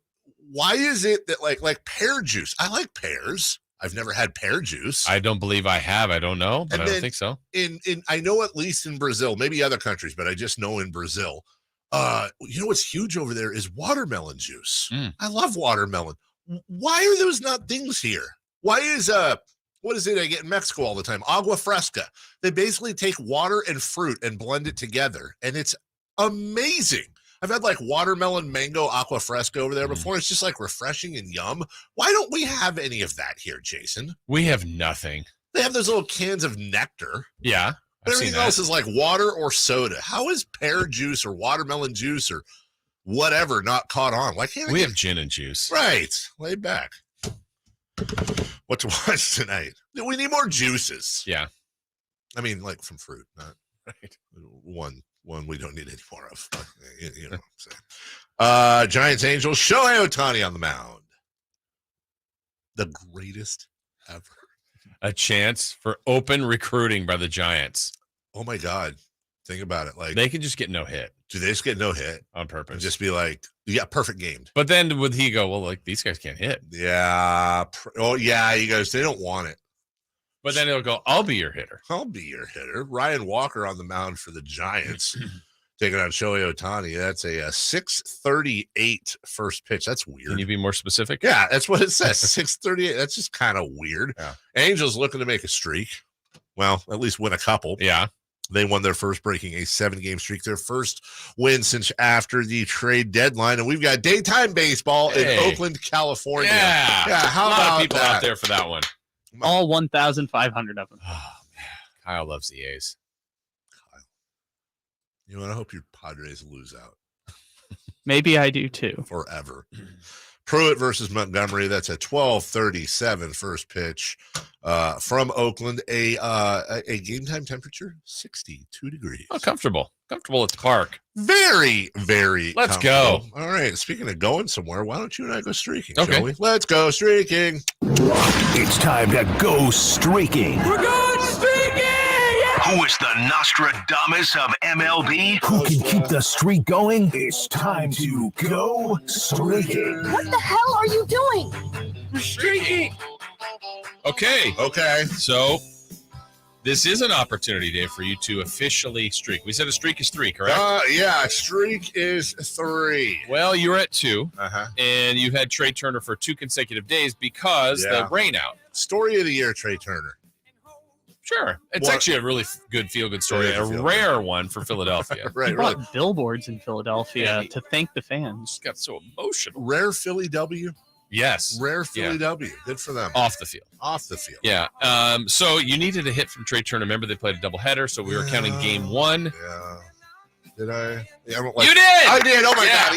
why is it that like pear juice? I like pears. I've never had pear juice. I don't believe I have. I don't know, but I don't think so. In I know at least in Brazil, maybe other countries, but I just know in Brazil, you know what's huge over there is watermelon juice. I love watermelon. Why are those not things here? Why is what is it I get in Mexico all the time? Agua fresca. They basically take water and fruit and blend it together, and it's amazing. I've had like watermelon mango aqua fresca over there before. It's just like refreshing and yum. Why don't we have any of that here, Jason? We have nothing. They have those little cans of nectar. Yeah. Everything else is like water or soda. How is pear juice or watermelon juice or whatever not caught on? Why can't we have gin and juice? Right. Lay back. What to watch tonight? We need more juices. Yeah. I mean, like from fruit, not right. One we don't need any more of. You know what I'm saying. Giants Angels, Shohei Ohtani on the mound. The greatest ever. A chance for open recruiting by the Giants. Oh my God. Think about it. Like they can just get no hit. Do they just get no hit on purpose? And just be like, yeah, perfect gamed. But then would he go, well, like these guys can't hit? Yeah. Oh yeah. He goes, they don't want it. But then he'll go, I'll be your hitter. I'll be your hitter. Ryan Walker on the mound for the Giants. Taking on Shohei Ohtani. That's a 6:38 first pitch. That's weird. Can you be more specific? Yeah, that's what it says. 6:38. That's just kind of weird. Yeah. Angels looking to make a streak. Well, at least win a couple. Yeah. They won their first, breaking a 7-game streak. Their first win since after the trade deadline. And we've got daytime baseball in Oakland, California. Yeah. How a lot about of people that? out there for that one. All 1,500 of them. Oh, man. Kyle loves the A's. You know what? I hope your Padres lose out. Maybe I do too. Forever. Pruitt versus Montgomery. That's a 12:37 first pitch from Oakland. A game time temperature 62 degrees. Oh, comfortable at the park. Very, very. Let's go. All right. Speaking of going somewhere, why don't you and I go streaking? Okay. Shall we? Let's go streaking. It's time to go streaking. We're going streaking! Who is the Nostradamus of MLB? Who can keep the streak going? It's time to go streaking. What the hell are you doing? We're streaking! Okay. Okay. So this is an opportunity, Dave, for you to officially streak. We said a streak is 3, correct? Yeah, streak is 3. Well, you're at 2, and you've had Trey Turner for 2 consecutive days because the rain out. Story of the year, Trey Turner. Sure. It's actually a really good feel-good story, a rare one for Philadelphia. Right. He brought billboards in Philadelphia to thank the fans. Got so emotional. Rare Philly W. Yes. Rare Philly W. Good for them. Off the field. Off the field. Yeah. So you needed a hit from Trey Turner. Remember, they played a doubleheader, so we were counting game 1. Yeah. Did I? Yeah, You did. I did. Oh my God!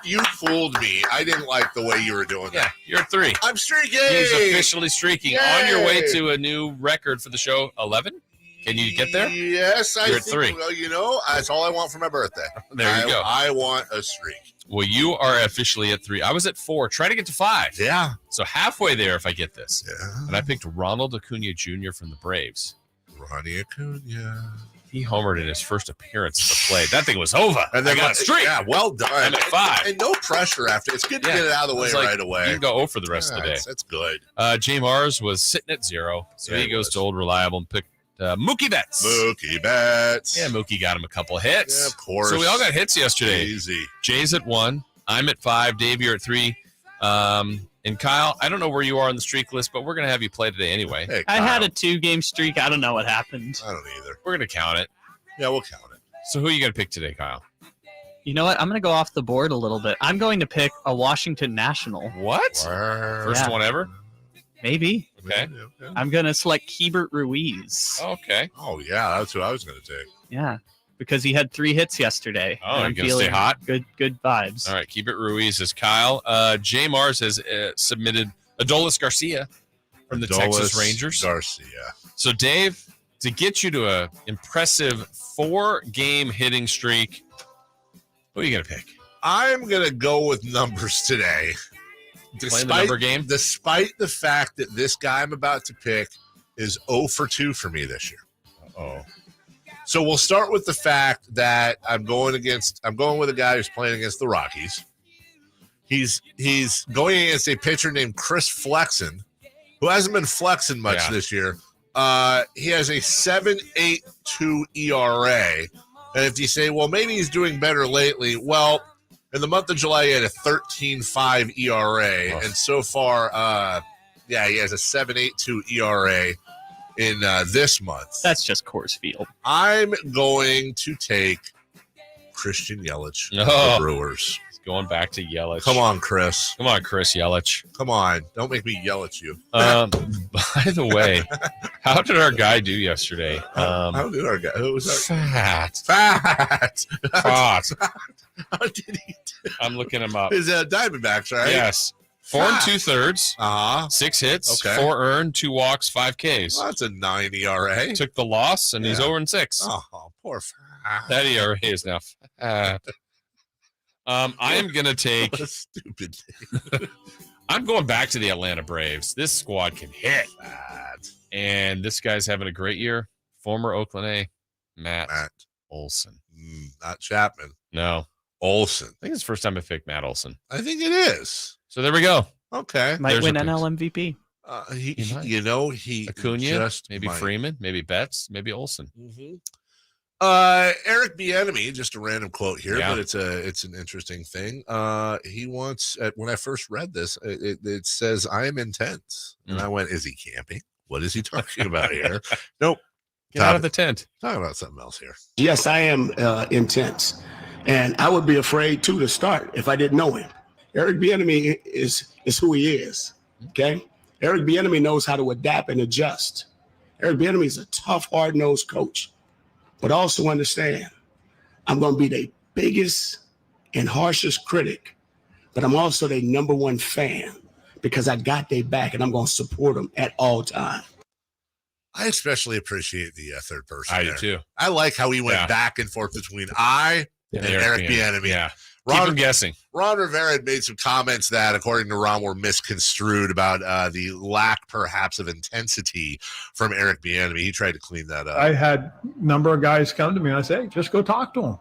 You fooled me. I didn't like the way you were doing that. Yeah, you're at 3. I'm streaking. He's officially streaking. Yay. On your way to a new record for the show, 11. Can you get there? Yes, You're I at think. 3. Well, you know, that's all I want for my birthday. There you go. I want a streak. Well, you are officially at 3. I was at 4. Try to get to 5. Yeah. So halfway there if I get this. Yeah. And I picked Ronald Acuna Jr. from the Braves. Ronnie Acuna. He homered in his first appearance at the plate. That thing was over. And then I got a streak. Yeah, well done. I'm at 5. And no pressure after. It's good to get it out of the way right away. You can go 0 for the rest of the day. That's good. J. Mars was sitting at 0. So he goes to Old Reliable and picked Mookie Betts. Mookie Betts. Yeah, Mookie got him a couple of hits. Yeah, of course. So we all got hits yesterday. Easy. Jay's at 1. I'm at 5. Dave, you're at 3. And Kyle, I don't know where you are on the streak list, but we're going to have you play today anyway. Hey, I had a 2-game streak. I don't know what happened. I don't either. We're going to count it. Yeah, we'll count it. So who are you going to pick today, Kyle? You know what? I'm going to go off the board a little bit. I'm going to pick a Washington National. What? First one ever? Maybe. Okay. I'm going to select Keibert Ruiz. Okay. Oh, yeah, that's who I was going to take. Yeah, because he had 3 hits yesterday. Oh, I'm you're going to stay hot? Good vibes. All right, Keibert Ruiz is Kyle. J. Mars has submitted Adolis Garcia. from the Texas Rangers. Garcia. So, Dave, to get you to an impressive 4-game hitting streak, who are you going to pick? I'm going to go with numbers today. Playing the number game? Despite the fact that this guy I'm about to pick is 0 for 2 for me this year. So we'll start with the fact that I'm going with a guy who's playing against the Rockies. He's going against a pitcher named Chris Flexen, who hasn't been flexing much this year. He has a 7.82 ERA. And if you say, well, maybe he's doing better lately, well, in the month of July, he had a 13.5 ERA. And so far, he has a 7.82 ERA in this month. That's just Coors Field. I'm going to take Christian Yelich of the Brewers. He's going back to Yelich. Come on, Chris. Come on, Chris Yelich. Come on. Don't make me yell at you. By the way, how did our guy do yesterday? How did our guy? Who was our Fat. How did he do? I'm looking him up. His Diamondbacks, right? Yes. 4 2/3. 6 hits, 4 earned, 2 walks, 5 Ks. Well, that's a 9 ERA. Took the loss, and he's 0-6. Oh, poor Fat. That ERA is now fat. I am going to take. What a stupid thing. I'm going back to the Atlanta Braves. This squad can hit. And this guy's having a great year. Former Oakland A, Matt Olson. Not Chapman. No. Olson. I think it's the first time I picked Matt Olson. I think it is. So there we go. Okay. Might win NL MVP. He Acuna, just maybe might. Freeman, maybe Betts, maybe Olson. Eric Bieniemy, just a random quote here, but it's an interesting thing. He wants, when I first read this, it says, "I am intense," and I went, "Is he camping? What is he talking about here?" Nope. Get out of the tent. Talking about something else here. Yes, I am intense, and I would be afraid too to start if I didn't know him. Eric Bieniemy is who he is. Okay, Eric Bieniemy knows how to adapt and adjust. Eric Bieniemy is a tough, hard-nosed coach. But also understand, I'm going to be the biggest and harshest critic, but I'm also their number one fan because I got their back and I'm going to support them at all times. I especially appreciate the third person. I do too. I like how he went back and forth between I and Eric Bieniemy. Yeah. Keep him guessing. Ron Rivera had made some comments that, according to Ron, were misconstrued about the lack, perhaps, of intensity from Eric Bieniemy. He tried to clean that up. I had a number of guys come to me and I say, hey, just go talk to him.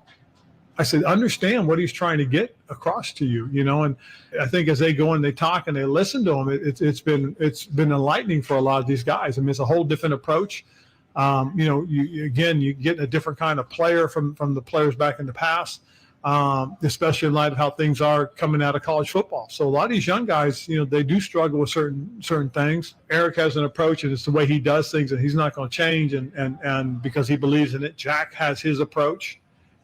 I said, understand what he's trying to get across to you, and I think as they go and they talk and they listen to him, it's been enlightening for a lot of these guys. I mean, it's a whole different approach. You get a different kind of player from the players back in the past. Especially in light of how things are coming out of college football. So a lot of these young guys, they do struggle with certain things. Eric has an approach, and it's the way he does things, and he's not going to change. And because he believes in it, Jack has his approach.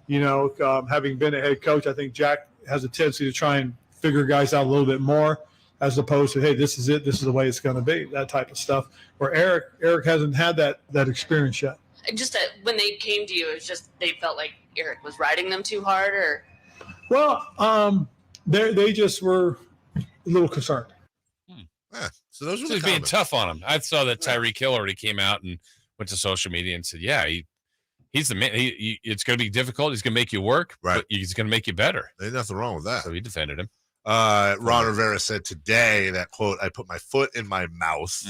Having been a head coach, I think Jack has a tendency to try and figure guys out a little bit more, as opposed to, hey, this is it, this is the way it's going to be, that type of stuff. Where Eric hasn't had that experience yet. Just that when they came to you, it was just they felt like Eric was riding them too hard, or? Well, they just were a little concerned. So those he's being tough on him. I saw that Tyreek Hill already came out and went to social media and said, "Yeah, he's the man. It's going to be difficult. He's going to make you work, but he's going to make make better." There's nothing wrong with that. So he defended him. Ron Rivera said today that, quote, "I put my foot in my mouth."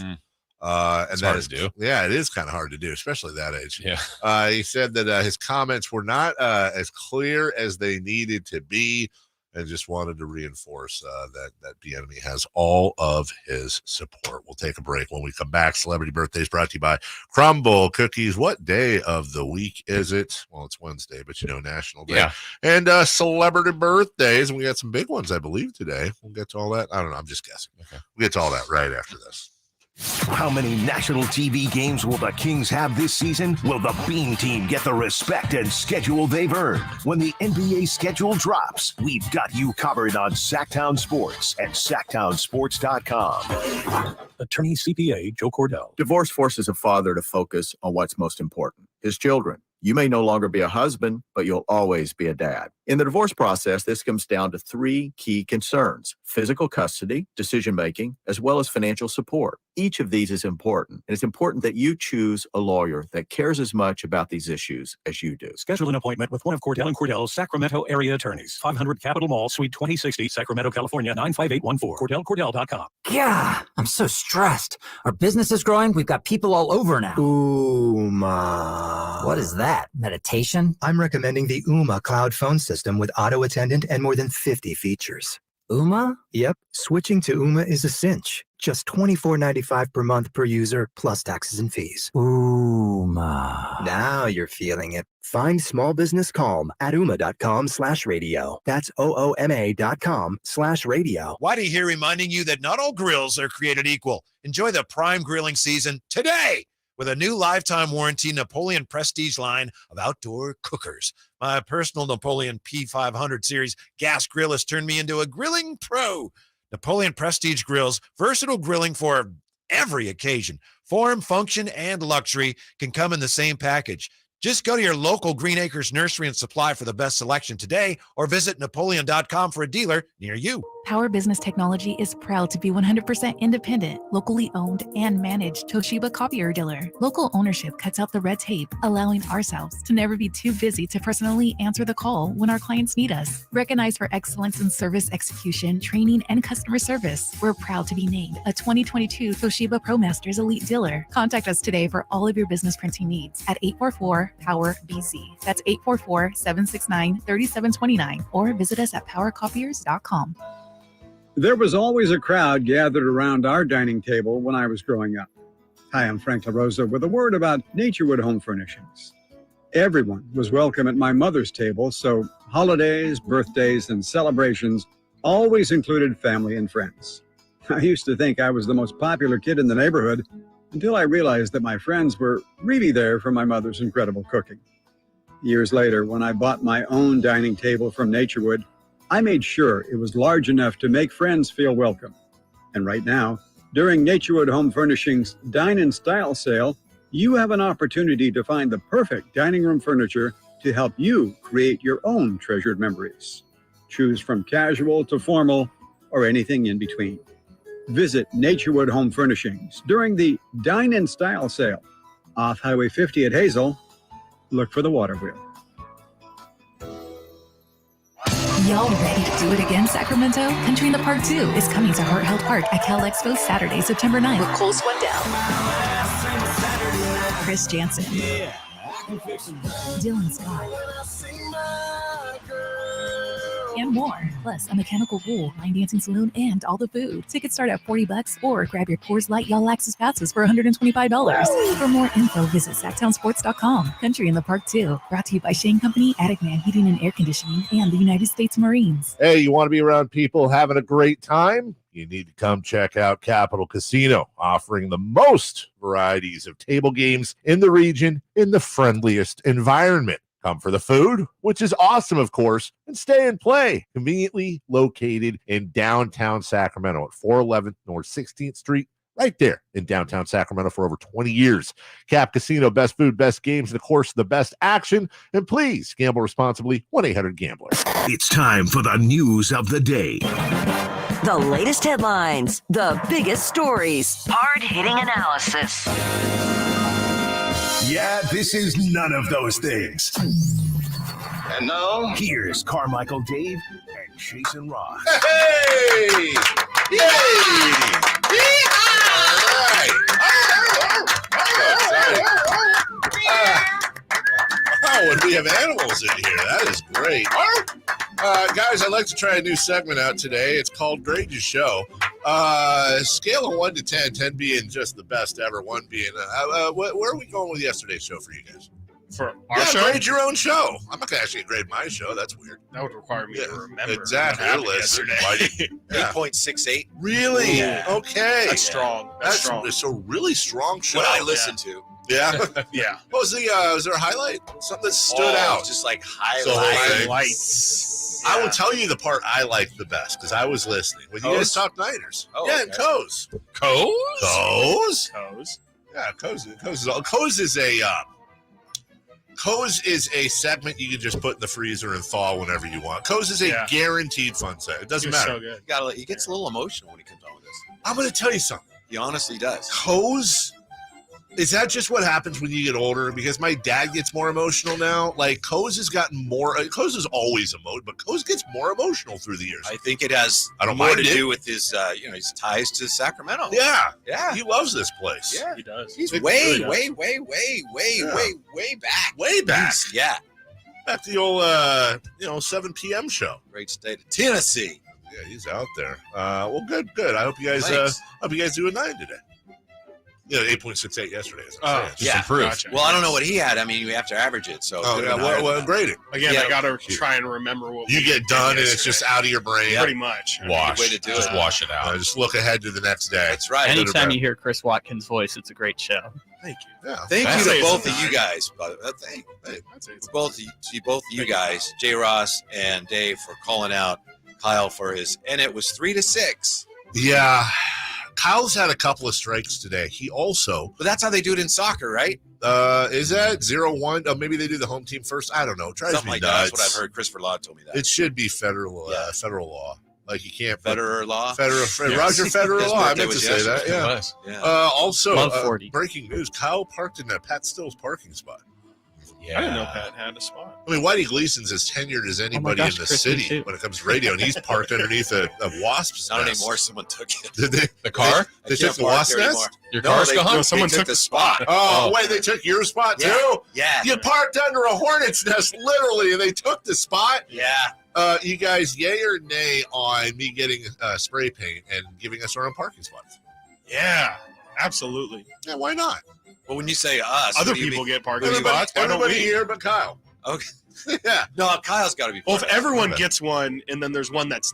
And that is, it is kind of hard to do, especially at that age. Yeah. He said that his comments were not as clear as they needed to be, and just wanted to reinforce that Bieniemy has all of his support. We'll take a break. When we come back, Celebrity Birthdays brought to you by Crumble Cookies. What day of the week is it? Well, it's Wednesday, but National Day. Yeah. And Celebrity Birthdays, and we got some big ones, I believe, today. We'll get to all that. I don't know. I'm just guessing. Okay. We'll get to all that right after this. How many national TV games will the Kings have this season? Will the Beam Team get the respect and schedule they've earned? When the NBA schedule drops, we've got you covered on Sactown Sports at SactownSports.com. Attorney CPA Joe Cordell. Divorce forces a father to focus on what's most important, his children. You may no longer be a husband, but you'll always be a dad. In the divorce process, this comes down to 3 key concerns: physical custody, decision-making, as well as financial support. Each of these is important, and it's important that you choose a lawyer that cares as much about these issues as you do. Schedule an appointment with one of Cordell & Cordell's Sacramento area attorneys. 500 Capitol Mall, Suite 2060, Sacramento, California, 95814. CordellCordell.com. Yeah, I'm so stressed. Our business is growing. We've got people all over now. Ooma. What is that? Meditation? I'm recommending the Ooma cloud phone system with auto attendant and more than 50 features. Ooma? Yep. Switching to Ooma is a cinch. Just $24.95 per month per user, plus taxes and fees. Ooma. Now you're feeling it. Find small business calm at ooma.com/radio. That's OOMA.com/radio. Whitey here reminding you that not all grills are created equal. Enjoy the prime grilling season today with a new lifetime warranty Napoleon Prestige line of outdoor cookers. My personal Napoleon P500 series gas grill has turned me into a grilling pro. Napoleon Prestige grills, versatile grilling for every occasion. Form, function, and luxury can come in the same package. Just go to your local Green Acres Nursery and Supply for the best selection today, or visit Napoleon.com for a dealer near you. Power Business Technology is proud to be 100% independent, locally owned, and managed Toshiba copier dealer. Local ownership cuts out the red tape, allowing ourselves to never be too busy to personally answer the call when our clients need us. Recognized for excellence in service execution, training, and customer service, we're proud to be named a 2022 Toshiba ProMasters Elite Dealer. Contact us today for all of your business printing needs at 844-POWER-BC. That's 844-769-3729, or visit us at powercopiers.com. There was always a crowd gathered around our dining table when I was growing up. Hi, I'm Frank LaRosa with a word about Naturewood Home Furnishings. Everyone was welcome at my mother's table, so holidays, birthdays, and celebrations always included family and friends. I used to think I was the most popular kid in the neighborhood until I realized that my friends were really there for my mother's incredible cooking. Years later, when I bought my own dining table from Naturewood, I made sure it was large enough to make friends feel welcome. And right now, during Naturewood Home Furnishings Dine in Style sale, you have an opportunity to find the perfect dining room furniture to help you create your own treasured memories. Choose from casual to formal or anything in between. Visit Naturewood Home Furnishings during the Dine in Style sale off Highway 50 at Hazel. Look for the water wheel. Y'all ready to do it again, Sacramento? Country in the Park 2 is coming to Heart Health Park at Cal Expo Saturday, September 9th with Cole Swindell, Chris Jansen, Dylan Scott, and more. Plus, a mechanical pool, line dancing saloon, and all the food. Tickets start at $40 or grab your Coors Light Y'all Access passes for $125. For more info, visit SactownSports.com. Country in the Park 2. Brought to you by Shane Company, Attic Man Heating and Air Conditioning, and the United States Marines. Hey, you want to be around people having a great time? You need to come check out Capital Casino, offering the most varieties of table games in the region in the friendliest environment. Come for the food, which is awesome, of course, and stay and play. Conveniently located in downtown Sacramento at 411 North 16th Street, right there in downtown Sacramento for over 20 years. Cap Casino, best food, best games, and of course, the best action. And please gamble responsibly. 1-800-GAMBLER. It's time for the news of the day. The latest headlines, the biggest stories, hard-hitting analysis. Yeah, this is none of those things. And now, here's Carmichael Dave and Jason Ross. Hey! Yay! Oh, and we have animals in here. That is great. Guys, I'd like to try a new segment out today. It's called Grade Your Show. Scale of 1 to 10, 10 being just the best ever, 1 being... where are we going with yesterday's show for you guys? For our show? Grade your own show. I'm not going to actually grade my show. That's weird. That would require me to remember. Exactly. What happened yesterday. 8.68. Really? Yeah. Okay. That's strong. That's strong. It's a really strong show. What I listened to. Yeah. Yeah. What was was there a highlight? Something that stood out? Just like highlights. I will tell you the part I liked the best because I was listening. When you guys talk Niners. Oh, yeah, okay. and Coes. Coes? Yeah, Coes is a Co's is a segment you can just put in the freezer and thaw whenever you want. Co's is a guaranteed fun set. It doesn't matter. So good. He gets a little emotional when he comes on with this. I'm going to tell you something. He honestly does. Co's, is that just what happens when you get older? Because my dad gets more emotional now. Like, Co's has gotten more. Co's is always emotional, but Co's gets more emotional through the years. I think it has more to do with his, his ties to Sacramento. Yeah. Yeah. He loves this place. Yeah. He does. He's It way really does. way back. Way back. Yeah. Back to the old, 7 p.m. show. Great state of Tennessee. Yeah, he's out there. Well, good. I hope you guys do a 9 today. 8.68 yesterday. Yeah. Improve. Gotcha. Well, I don't know what he had. I mean, we have to average it. So grading. Again, Yeah. I got to try and remember what You we get did done and yesterday. it's just out of your brain. Pretty much. Wash. Way to do Just it. wash it out. Just look ahead to the next day. That's right. Anytime you hear Chris Watkins' voice, it's a great show. Thank you. Yeah. Thank I'd you say to it's both a of you 9. guys. I'd say it's Both you guys, J. Ross and Dave, for calling out Kyle for his, and it was 3-6. Yeah. Kyle's had a couple of strikes today. He also, But that's how they do it in soccer, right? is that 0-1? Oh, maybe they do the home team first. I don't know. It drives Something me like that. nuts. That's what I've heard. Christopher Law told me that. It should be federal law. Like, you can't. Federer Law. Roger Federer His law. I birthday meant to was say that. yesterday. Yeah. Yes. Yeah. Also, Love 40. breaking news: Kyle parked in Pat Still's parking spot. Yeah. I didn't know Pat had a spot. I mean, Whitey Gleason's as tenured as anybody gosh, in the Chris, me city too. when it comes to radio, and he's parked underneath a wasp's Not nest. anymore. Someone took it. Did they? The car? They I took can't the park wasp there nest? anymore. Your No, car's they- gone? no, Someone they took the spot. Oh, wait, they took your spot Yeah. too? Yeah. You parked under a hornet's nest, literally, and they took the spot? Yeah. You guys, yay or nay on me getting spray paint and giving us our own parking spots? Yeah, absolutely. Yeah, why not? Well, when you say us, Other what do you people mean? get parking Everybody, spots. Why don't everybody we? here but Kyle. Okay. Yeah. No, Kyle's got to be. Well, part if of it. everyone Okay. gets one, and then there's one that's,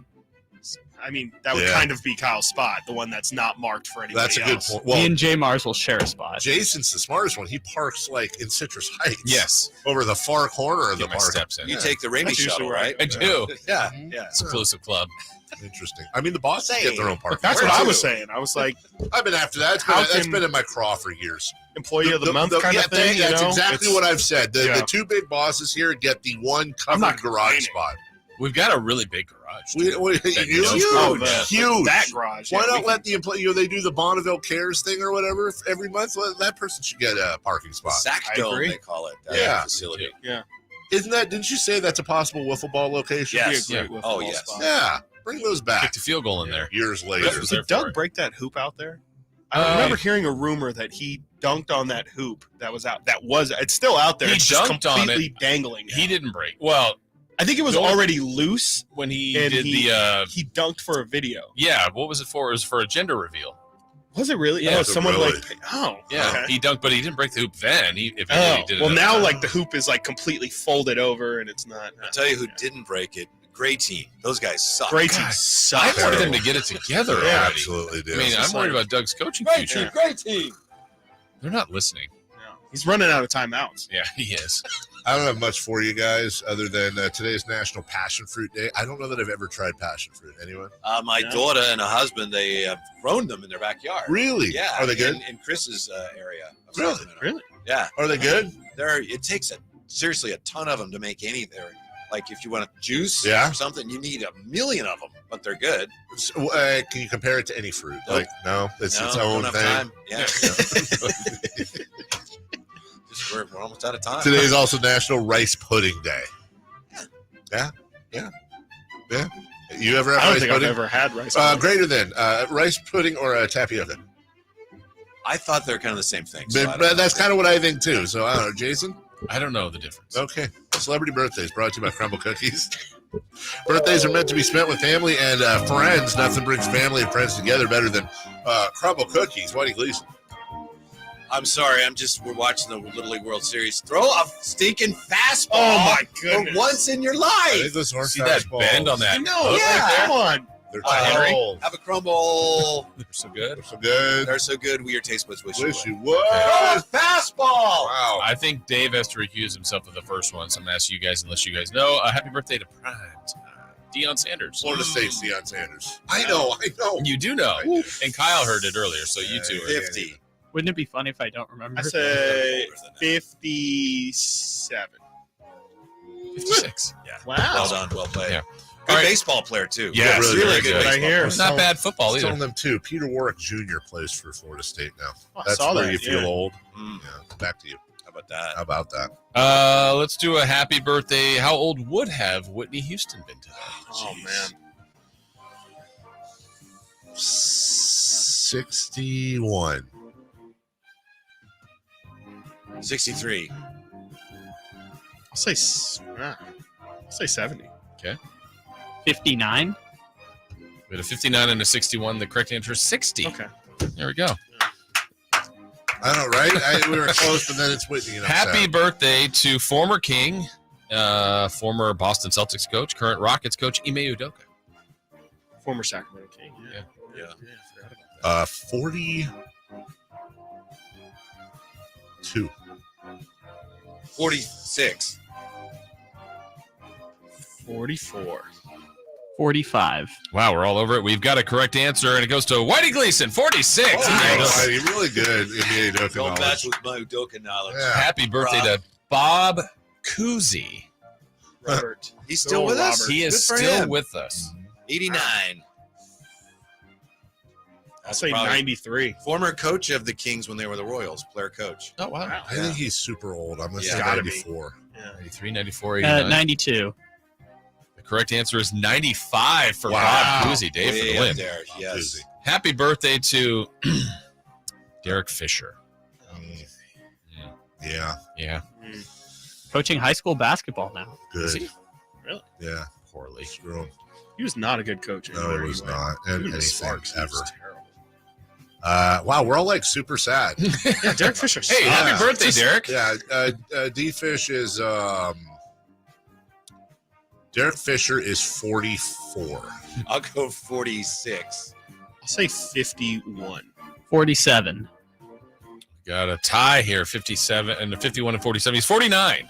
I mean, that would Yeah. kind of be Kyle's spot, the one that's not marked for anybody That's a good else. point. Me Well, and Jay Mars will share a spot. Jason's the smartest one. He parks like in Citrus Heights. Yes. Over the far corner of Get the my park. steps in. You take the Ramey That's usually shuttle, where I right? I do. Yeah. Yeah. Exclusive club. Interesting. I mean, the bosses get their own parking. That's Where what I to? was saying. I was like, I've been after that. How That's can- been in my craw for years. employee of the month kind of thing. That's you know? exactly It's- what I've said. The Yeah. two big bosses here get the one I'm not covered garage complaining. spot. We've got a really big garage. We, That huge, knows Oh, huge. that garage. Why yeah, not we let the employee? They do the Bonneville Cares thing or whatever every month. That person should get a parking spot. Sactown, agree. they call it. Yeah. Facility. Isn't that? Didn't you say that's a possible wiffle ball location? Yes. Be a great Yeah. wiffle Oh, ball yes. spot. Yeah. Bring those back. Kicked a field goal in there. Years later. Did Doug break that hoop out there? I remember hearing a rumor that he dunked on that hoop that was out. It's still out there. He It's just dunked on completely it. dangling. He didn't break. Well, I think it was No. already loose when he and did he the dunked for a video. yeah, what was it for? It was for a gender reveal. Was it really? Yeah, oh, was it someone really? Yeah, okay. he dunked, but he didn't break the hoop then. He did Oh, it well, at now the- like the hoop is like completely folded over and it's not. I'll tell you who didn't break it. Great team. Those guys suck. Great team I sucks. wanted them to get it together Yeah, already. absolutely do. I mean, I'm worried about Doug's coaching future. Great team. They're not listening. He's running out of timeouts. Yeah, he is. I don't have much for you guys other than today's National Passion Fruit Day. I don't know that I've ever tried passion fruit. Anyone? My daughter and her husband, they have grown them in their backyard. Really? Yeah. Are they good? In Chris's area. of Really? Sacramento. Really? Yeah. Are they good? It takes seriously a ton of them to make any. Like if you want a juice Yeah. or something, you need 1,000,000 of them, but they're good. So, can you compare it to any fruit? Nope. Like, no, it's its No, own don't thing. have time. Yeah. Just we're almost out of time. Today is also National Rice Pudding Day. Yeah. You ever have I don't rice think I've pudding? ever had rice. Greater than rice pudding or tapioca. I thought they're kind of the same thing. So I But don't that's know. kind of what I think too. So I don't know, Jason. I don't know the difference. Okay. Celebrity birthdays brought to you by Crumble Cookies. Birthdays are meant to be spent with family and friends. Nothing brings family and friends together better than Crumble Cookies. Whitey Gleason. I'm sorry. We're watching the Little League World Series. Throw a stinking fastball. Oh my For goodness! once in your I life. think those aren't See that fastballs. bend on that? I know. hook Yeah. right there? Come on. They're Henry? tall. Have a crumble. They're so good. So good. They're so good. We your taste buds wish Wish you you would. would. Throw a fastball. Wow. I think Dave has to recuse himself of the first one, so I'm going to ask you guys, unless you guys know, happy birthday to Prime Deion Sanders. Florida State Deion Sanders. I know. You do know. And Kyle heard it earlier, so you two are 50. Wouldn't it be funny if I don't remember? I say 57. 56. Yeah. Wow. Well done. Well played. Yeah. Good baseball player, too. Yeah, really good. I hear. Not bad football either. Telling them too. Peter Warwick Jr. plays for Florida State now. Oh, I That's saw where that, you feel yeah. old. Mm. Yeah. Back to you. How about that? How about that? Let's do a happy birthday. How old would have Whitney Houston been today? Oh, man. 61. 63. I'll say 70. Okay. 59. We had a 59 and a 61. The correct answer is 60. Okay. There we go. I know, right? We were close, but then it's Whitney. Happy birthday to former King, former Boston Celtics coach, current Rockets coach, Ime Udoka. Former Sacramento King. Yeah. I forgot about that. 42. 46. 44. 45. Wow, we're all over it. We've got a correct answer, and it goes to Whitey Gleason, 46. Oh, nice. Really good. Ime Udoka Don't knowledge. match with my Udoka knowledge. Yeah. Happy birthday to Bob Cousy. Robert. He's still with us? He is Good for still him. with us. 89. I'll say 93. Former coach of the Kings when they were the Royals, player coach. Oh, wow. I think he's super old. I'm going to say Gotta 94. Yeah. 93, 94, 89. 92. The correct answer is 95 for Wow. Bob Cousy. Dave for the Way win. up there. Yes. Happy birthday to Derek Fisher. Yeah. Yeah. Coaching high school basketball now. Good. Really? Yeah. Poorly. Screw him. He was not a good coach. No, anywhere he was went. not. Even Anything the Sparks, he ever. was terrible. Wow, we're all like super sad. Yeah, Derek Fisher. Hey, happy birthday, Derek. Yeah, D-Fish is Derek Fisher is 44. I'll go 46. I'll say 51. 47. Got a tie here, 57 and 51 and 47. He's 49.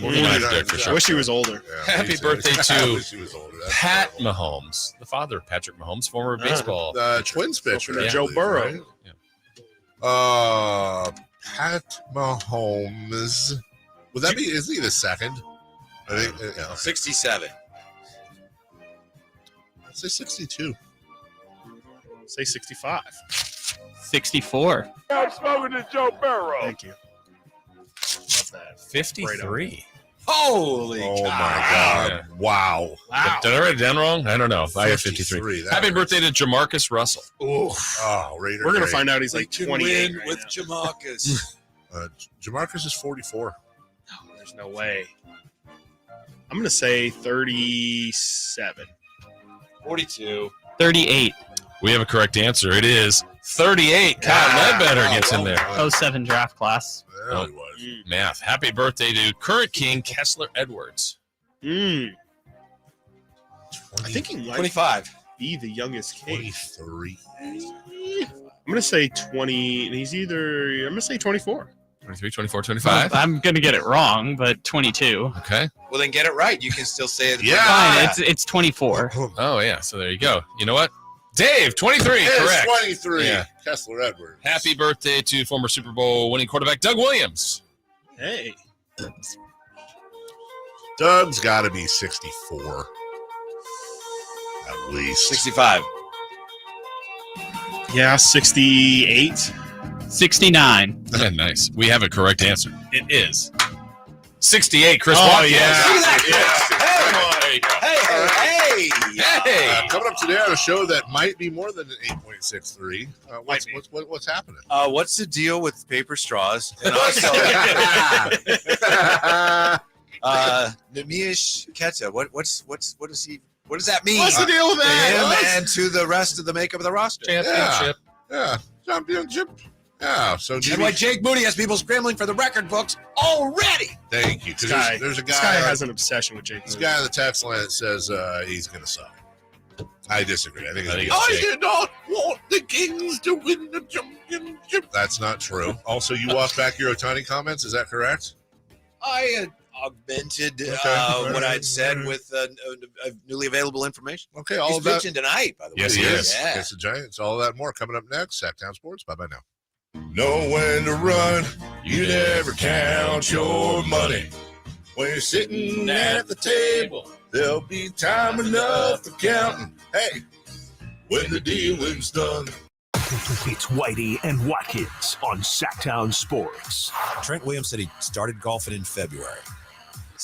49 for Derek Fisher. I wish he was older. Yeah, Happy me too. birthday I to wish he was older. That's Pat terrible. Mahomes, the father of Patrick Mahomes, former baseball. Twins pitcher. Yeah. Joe Burrow. Right? Pat Mahomes. Would that be? Is he the second? I think. Yeah, okay. 67. I'd say 62. Say 65. 64. I'm smoking to Joe Burrow. Thank you. Love that. 53. Holy Oh cow. my God! Wow. Did I write it down wrong? I don't know. I have 53. 53. That Happy hurts. birthday to Jamarcus Russell. Oh, Raider. We're going to great. find out he's like They can 28 win right with now. Jamarcus. Jamarcus is 44. No, there's no way. I'm going to say 37. 42. 38. We have a correct answer. It is 38. Kyle Ledbetter gets in there. 07 draft class. There he was. Math. Happy birthday to current King Kessler Edwards. I think he might 25. be the youngest king. 23. I'm going to say 20. And he's either, I'm going to say 24. 23, 24, 25. I'm going to get it wrong, but 22. Okay. Well, then get it right. You can still say it. Fine, it's 24. Oh, yeah. So there you go. You know what? Dave, 23. It's Correct. 23. Yeah. Kessler Edwards. Happy birthday to former Super Bowl winning quarterback Doug Williams. Hey. Doug's got to be 64. At least. 65. Yeah, 68. 69. Nice. We have a correct answer. It is 68. Chris Oh, Watkins. yeah. Look at that. There you go. Hey. Coming up today on a show that might be more than an 8.63. What's happening? What's the deal with paper straws? And also, Neemias Queta. What does that mean? What's the deal with that? To him and to the rest of the makeup of the roster. Championship. Yeah. Championship. Yeah. So And why Jake Moody has people scrambling for the record books already. Thank you. Because This there's a guy. This guy has an obsession with Jake. This guy on the text line that says he's going to suck. I disagree. I think it's I Jake. did not want the Kings to win the championship. That's not true. Also, you walked back your Ohtani comments. Is that correct? I augmented what I'd said with newly available information. Okay, all He's of that. pitching tonight, by the way. Yes, he is. Yeah. Against the Giants. All of that and more coming up next. Sactown Sports. Bye-bye now. know when to run. You never count your money. When you're sitting at the table, there'll be time enough for counting. Hey, when the dealing's done. It's Whitey and Watkins on Sactown Sports. Trent Williams said he started golfing in February.